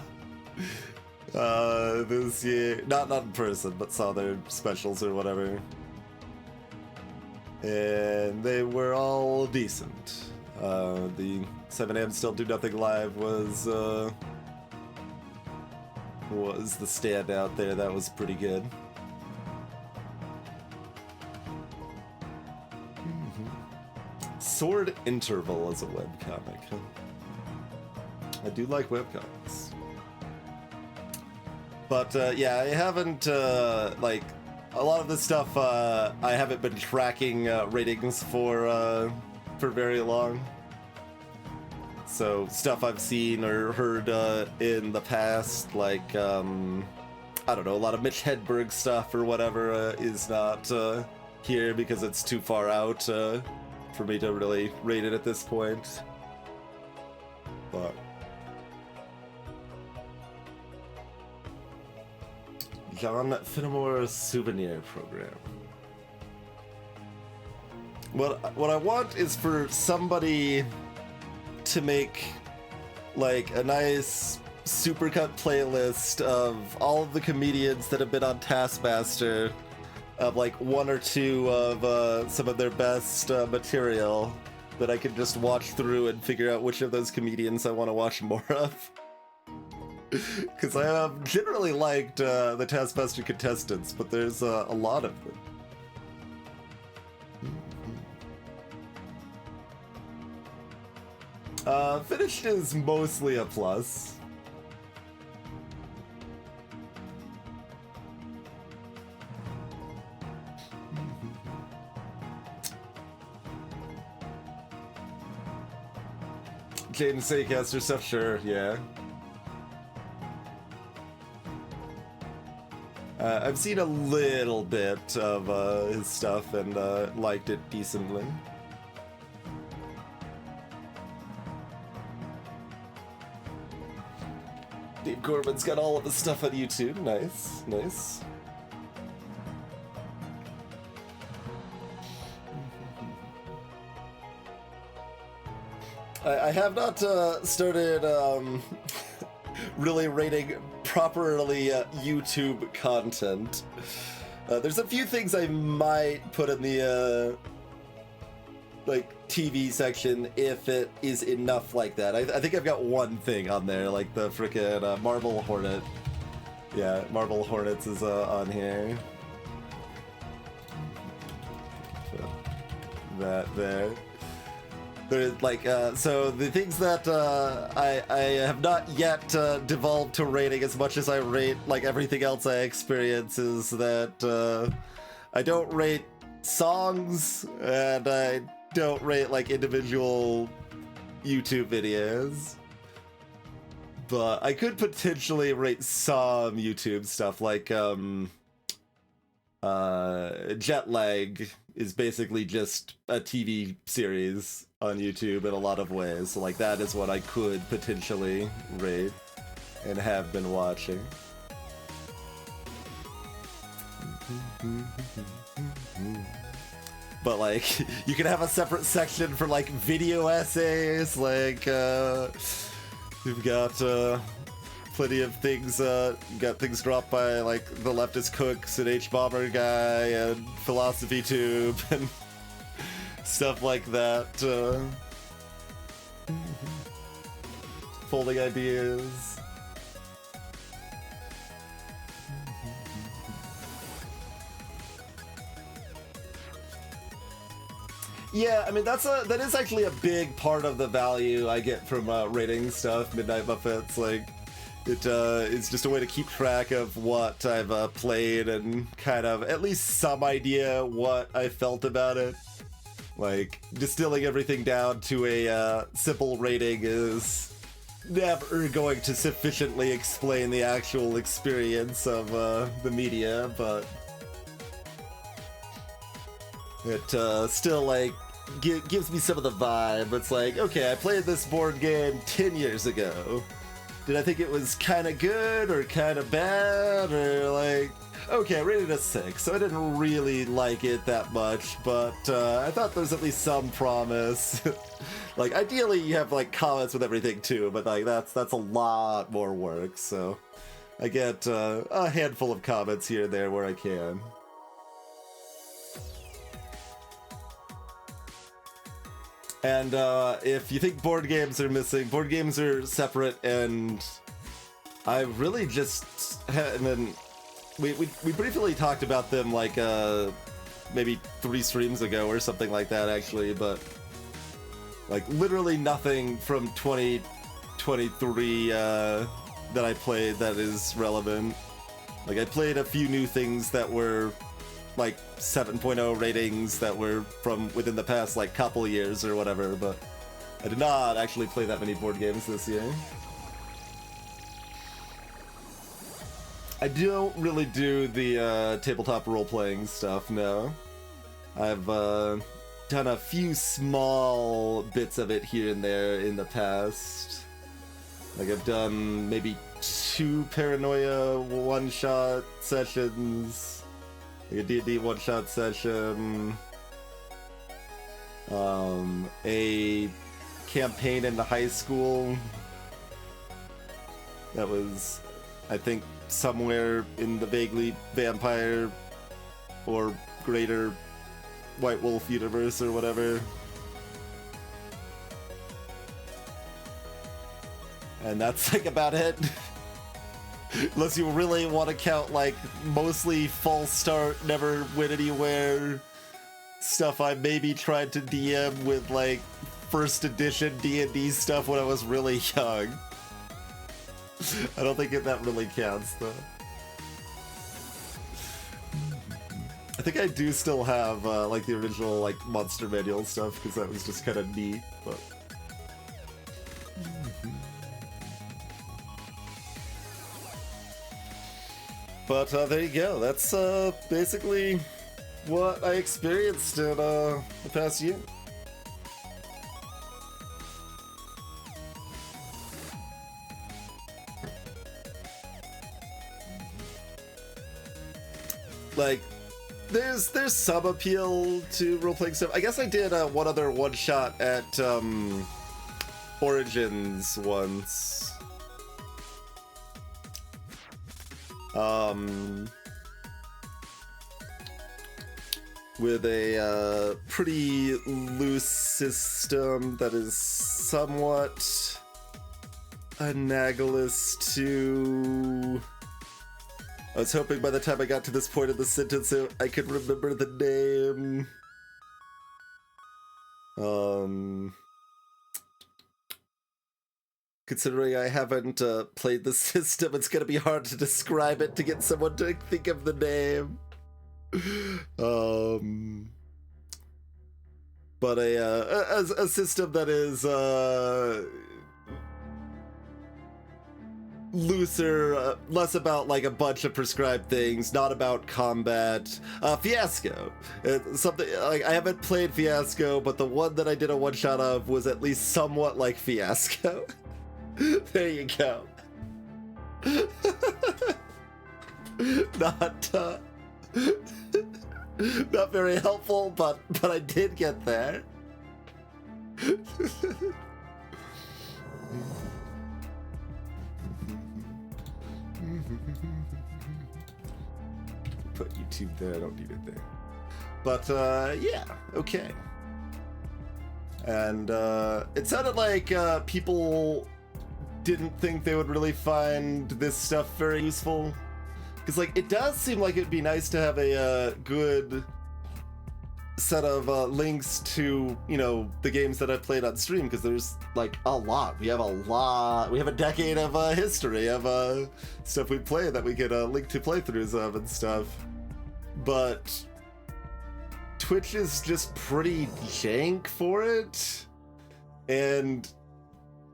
this year. Not in person, but saw their specials or whatever. And they were all decent. The 7 AM Still Do Nothing Live was the standout there. That was pretty good. Sword Interval is a webcomic, huh? I do like webcomics. But yeah, I haven't, like, a lot of this stuff I haven't been tracking ratings for very long. So stuff I've seen or heard in the past, like, I don't know, a lot of Mitch Hedberg stuff or whatever is not here because it's too far out for me to really rate it at this point. But John Finnemore's Souvenir Program. What I want is for somebody to make like a nice supercut playlist of all of the comedians that have been on Taskmaster of like one or two of some of their best material that I could just watch through and figure out which of those comedians I want to watch more of. Because I have generally liked the Taskmaster contestants, but there's a lot of them. Finished is mostly a plus. Jaden Saycaster stuff, sure, yeah. I've seen a little bit of his stuff and liked it decently. Dave Corbin's got all of his stuff on YouTube. Nice, nice. I have not started really rating properly YouTube content. There's a few things I might put in the like TV section if it is enough like that. I think I've got one thing on there, like the frickin' Marble Hornet. Yeah, Marble Hornets is on here. That there. There's like, so the things that I have not yet devolved to rating as much as I rate like everything else I experience is that I don't rate songs and I don't rate like individual YouTube videos. But I could potentially rate some YouTube stuff like Jet Lag is basically just a TV series on YouTube in a lot of ways. So like that is what I could potentially rate and have been watching. But like you can have a separate section for like video essays, like you've got plenty of things, you got things dropped by like the Leftist Cooks and H-Bomber Guy and Philosophy Tube and stuff like that. Folding ideas. Yeah, I mean that is actually a big part of the value I get from rating stuff. Midnight Muppets, like it's just a way to keep track of what I've played and kind of at least some idea what I felt about it. Like distilling everything down to a simple rating is never going to sufficiently explain the actual experience of the media, but it still like gives me some of the vibe. It's like, okay, I played this board game 10 years ago. Did I think it was kind of good or kind of bad, or like, okay, I rated it a 6, so I didn't really like it that much, but I thought there was at least some promise. Like, ideally you have like comments with everything too, but like that's a lot more work, so I get a handful of comments here and there where I can. And if you think board games are missing, board games are separate, and I really just and then we briefly talked about them like maybe 3 streams ago or something like that actually, but like literally nothing from 2023 that I played that is relevant. Like I played a few new things that were like 7.0 ratings that were from within the past like couple years or whatever, but I did not actually play that many board games this year. I don't really do the tabletop role-playing stuff, no. I've done a few small bits of it here and there in the past. Like I've done maybe 2 Paranoia one-shot sessions, like a D&D one-shot session, a campaign in the high school that was, I think, somewhere in the vaguely vampire or greater White Wolf universe or whatever. And that's like about it. Unless you really want to count like mostly false start, never went anywhere stuff I maybe tried to DM with like first edition D&D stuff when I was really young. I don't think that really counts though. I think I do still have like the original like monster manual stuff because that was just kind of neat, but there you go. That's basically what I experienced in the past year. Like, there's some appeal to role-playing stuff. I guess I did one other one-shot at Origins once. With a pretty loose system that is somewhat analogous to... I was hoping by the time I got to this point of the sentence I could remember the name. Considering I haven't played the system, it's gonna be hard to describe it to get someone to think of the name. But a system that is looser, less about like a bunch of prescribed things, not about combat. Fiasco. Something like I haven't played Fiasco, but the one that I did a one shot of was at least somewhat like Fiasco. There you go. Not very helpful, but I did get there. Put YouTube there, I don't need it there. But yeah, okay. And it sounded like people didn't think they would really find this stuff very useful. Because, like, it does seem like it'd be nice to have a good set of links to, you know, the games that I've played on stream, because there's, like, a lot. We have a decade of history of stuff we play that we could link to playthroughs of and stuff. But Twitch is just pretty jank for it. And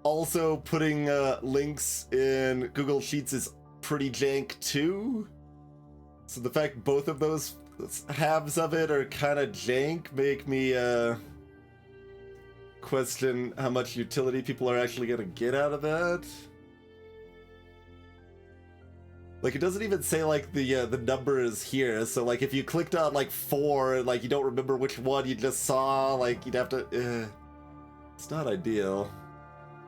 also putting links in Google Sheets is pretty jank too. So the fact both of those halves of it are kind of jank make me question how much utility people are actually gonna get out of that. Like, it doesn't even say like the number is here, so like if you clicked on like 4 and like you don't remember which one you just saw, like you'd have to it's not ideal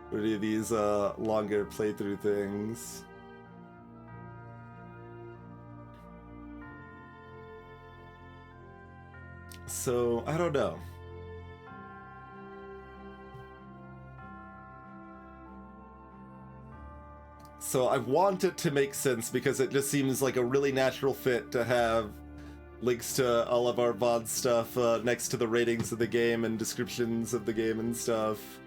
for any of these longer playthrough things. So, I don't know. So I want it to make sense because it just seems like a really natural fit to have links to all of our VOD stuff next to the ratings of the game and descriptions of the game and stuff.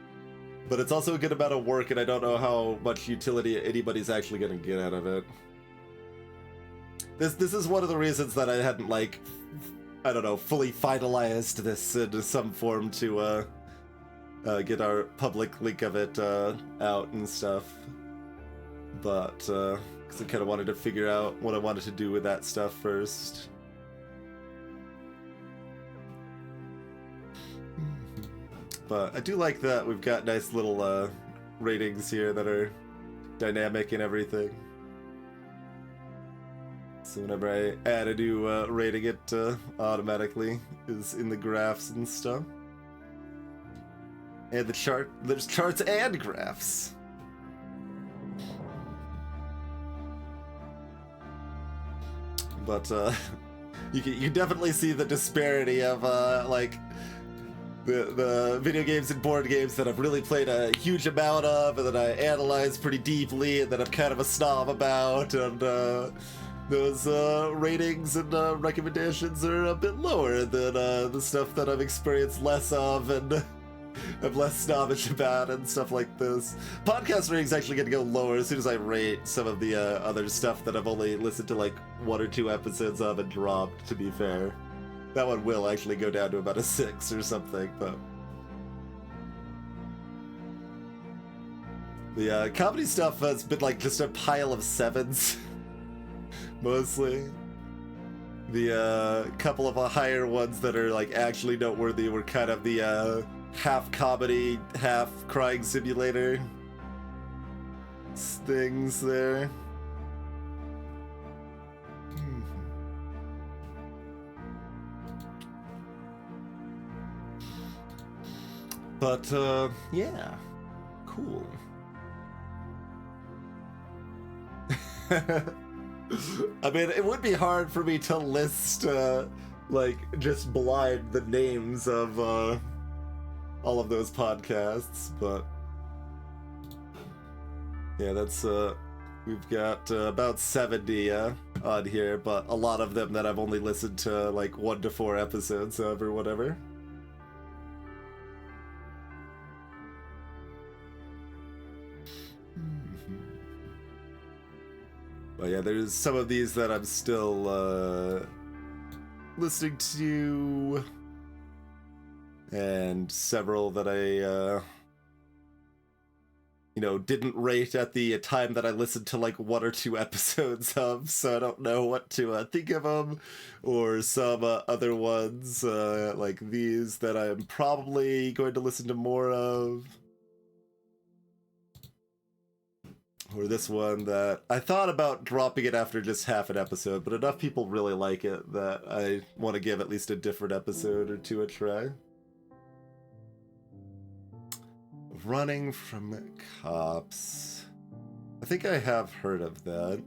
But it's also a good amount of work, and I don't know how much utility anybody's actually going to get out of it. This is one of the reasons that I hadn't, like, I don't know, fully finalized this into some form to get our public link of it out and stuff. But, because I kind of wanted to figure out what I wanted to do with that stuff first. But I do like that we've got nice little ratings here that are dynamic and everything. So whenever I add a new rating, it automatically is in the graphs and stuff. And there's charts and graphs. But you definitely see the disparity of like the video games and board games that I've really played a huge amount of, and that I analyze pretty deeply, and that I'm kind of a snob about, and those ratings and recommendations are a bit lower than the stuff that I've experienced less of and I'm less snobbish about and stuff like this. Podcast rating's actually gonna go lower as soon as I rate some of the other stuff that I've only listened to like 1 or 2 episodes of and dropped, to be fair. That one will actually go down to about a 6 or something, but... The comedy stuff has been like just a pile of 7s. Mostly. The couple of higher ones that are like actually noteworthy were kind of the half comedy, half crying simulator things there. But yeah, cool. I mean, it would be hard for me to list, like, just blind the names of all of those podcasts, but yeah, that's we've got about 70 on here, but a lot of them that I've only listened to like 1 to 4 episodes of or whatever. But yeah, there's some of these that I'm still listening to, and several that I you know, didn't rate at the time that I listened to like 1 or 2 episodes of, so I don't know what to think of them, or some other ones like these that I'm probably going to listen to more of. Or this one that I thought about dropping it after just half an episode, but enough people really like it that I want to give at least a different episode or 2 a try. Running from Cops. I think I have heard of that.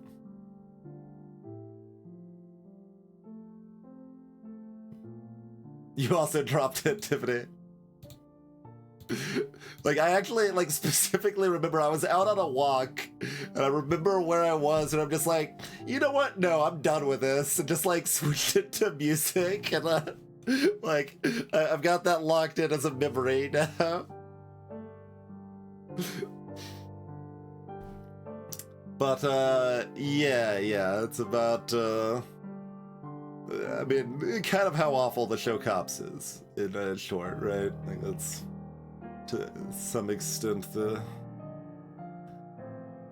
You also dropped it, Tiffany. Like, I actually, like, specifically remember I was out on a walk, and I remember where I was, and I'm just like, you know what? No, I'm done with this, and just, like, switched it to music, and, like, I've got that locked in as a memory now. But, yeah, it's about, I mean, kind of how awful the show Cops is, in short, right? Like, that's... to some extent the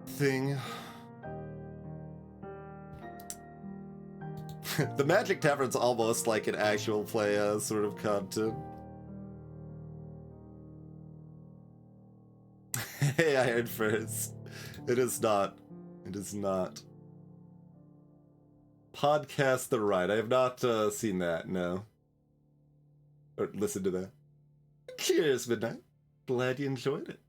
thing. The Magic Tavern's almost like an actual play sort of content. Hey, Iron First. It is not. It is not. Podcast The Ride. I have not seen that, no. Or listened to that. Cheers, Midnight. Glad you enjoyed it.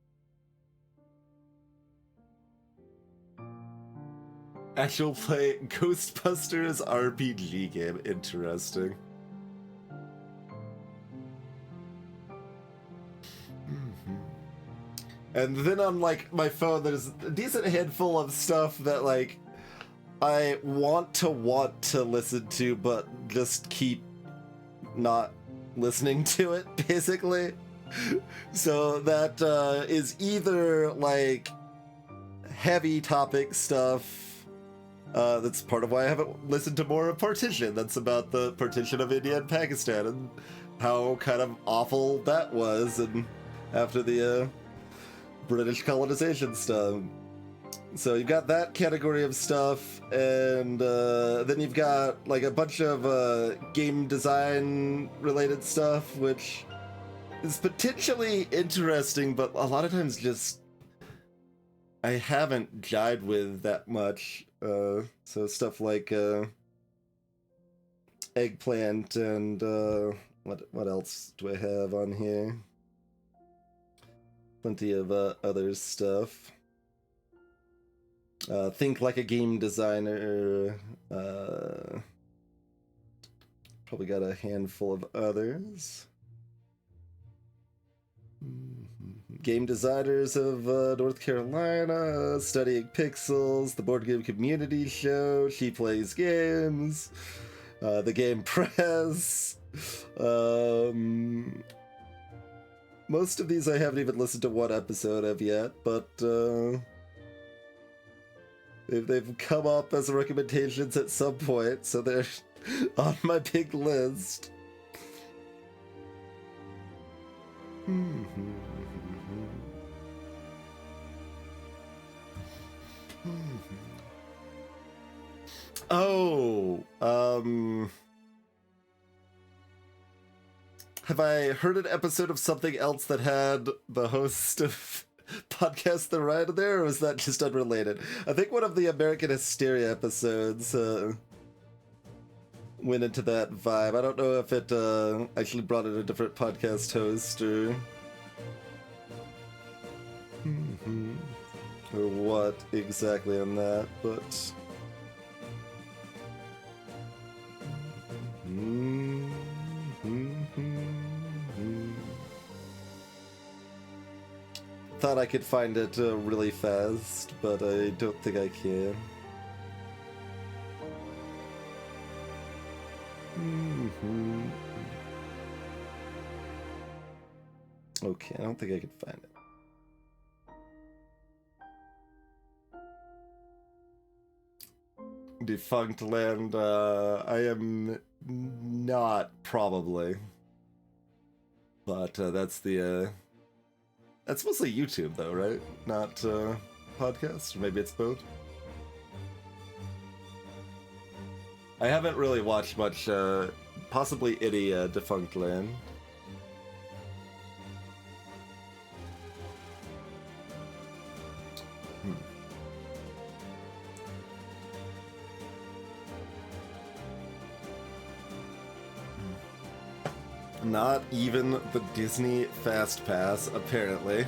Actual play Ghostbusters RPG game. Interesting. And then on like my phone there's a decent handful of stuff that like I want to listen to but just keep not listening to it, basically. So that is either like heavy topic stuff. That's part of why I haven't listened to more of Partition. That's about the partition of India and Pakistan and how kind of awful that was, and after the British colonization stuff. So you've got that category of stuff, and then you've got like a bunch of game design related stuff, which is potentially interesting, but a lot of times just I haven't jived with that much. So stuff like Eggplant and what else do I have on here? Plenty of other stuff. Think Like a Game Designer. Probably got a handful of others. Game designers of North Carolina, studying pixels, the board game community show, she plays games, the game press. Most of these I haven't even listened to one episode of yet, but they've come up as recommendations at some point, so they're on my big list. Oh, have I heard an episode of something else that had the host of Podcast The Ride there, or was that just unrelated? I think one of the American Hysteria episodes went into that vibe. I don't know if it actually brought in a different podcast host or or what exactly on that, but thought I could find it really fast, but I don't think I can. Okay, I don't think I can find it. Defunct Land, I am not, probably. But that's the, that's mostly YouTube though, right? Not podcast, or maybe it's both? I haven't really watched much, possibly any Defunct Land. Not even the Disney Fast Pass, apparently.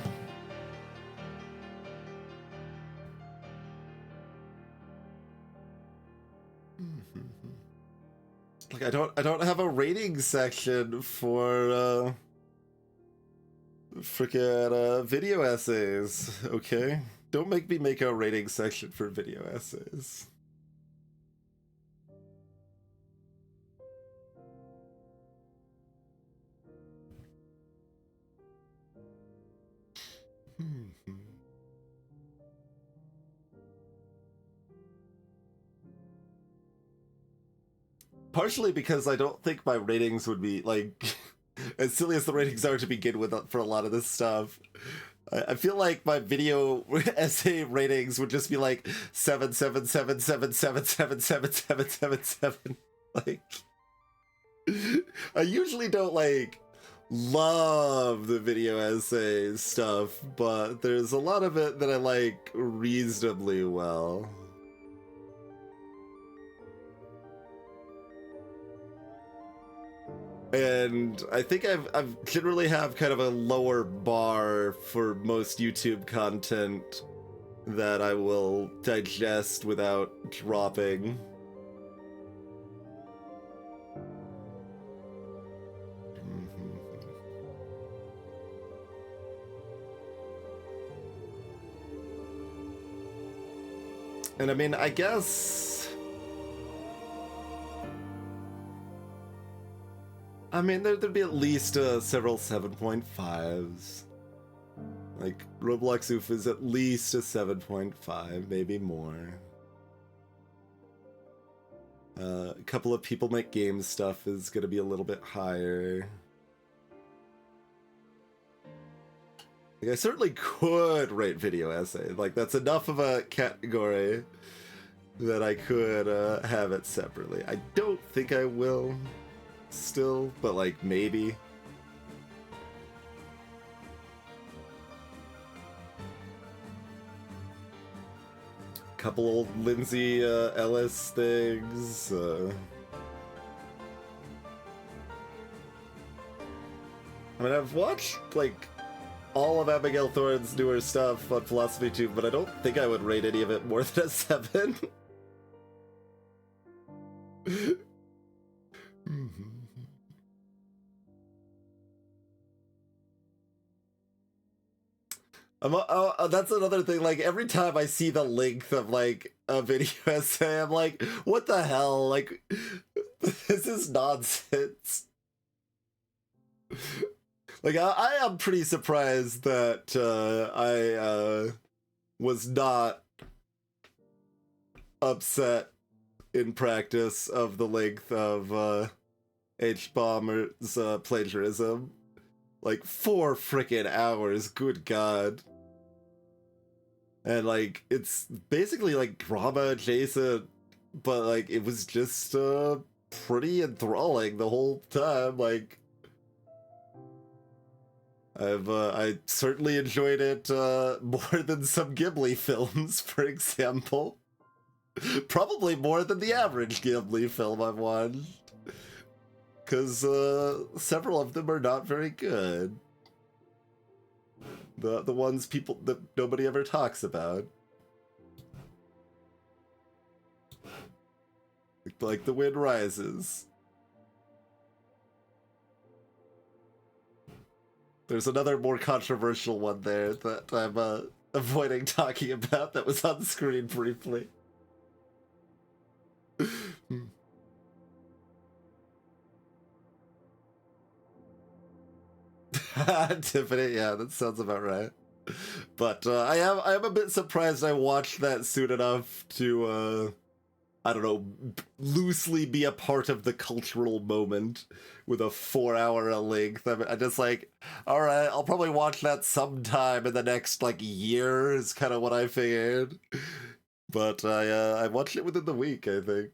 Like I don't have a rating section for frickin' video essays, okay? Don't make me make a rating section for video essays. Partially because I don't think my ratings would be, like, as silly as the ratings are to begin with for a lot of this stuff. I feel like my video essay ratings would just be like 77777777777. Like, I usually don't, like, love the video essay stuff, but there's a lot of it that I like reasonably well. And I think I've generally have kind of a lower bar for most YouTube content that I will digest without dropping. And I mean, I guess... I mean, there'd be at least several 7.5s. Like, Roblox Oof is at least a 7.5, maybe more. A couple of People Make Games stuff is gonna be a little bit higher. Like, I certainly could rate video essay. Like, that's enough of a category that I could have it separately. I don't think I will still, but like, maybe. Couple old Lindsay Ellis things. I mean, I've watched, like, all of Abigail Thorne's newer stuff on PhilosophyTube, but I don't think I would rate any of it more than a 7. That's another thing. Like every time I see the length of like a video essay, I'm like, what the hell? Like, this is nonsense. Like I am pretty surprised that I was not upset in practice of the length of H-Bomber's plagiarism. Like 4 freaking hours, good god. And like it's basically like drama adjacent, but like it was just pretty enthralling the whole time. Like I certainly enjoyed it more than some Ghibli films, for example. Probably more than the average Ghibli film I've watched. Because several of them are not very good. The ones people that nobody ever talks about. Like The Wind Rises. There's another more controversial one there that I'm avoiding talking about that was on screen briefly. Tiffany, yeah, that sounds about right. But I am a bit surprised I watched that soon enough to I don't know, loosely be a part of the cultural moment with a 4-hour length. I just like, all right, I'll probably watch that sometime in the next like year is kind of what I figured. But I watched it within the week, I think.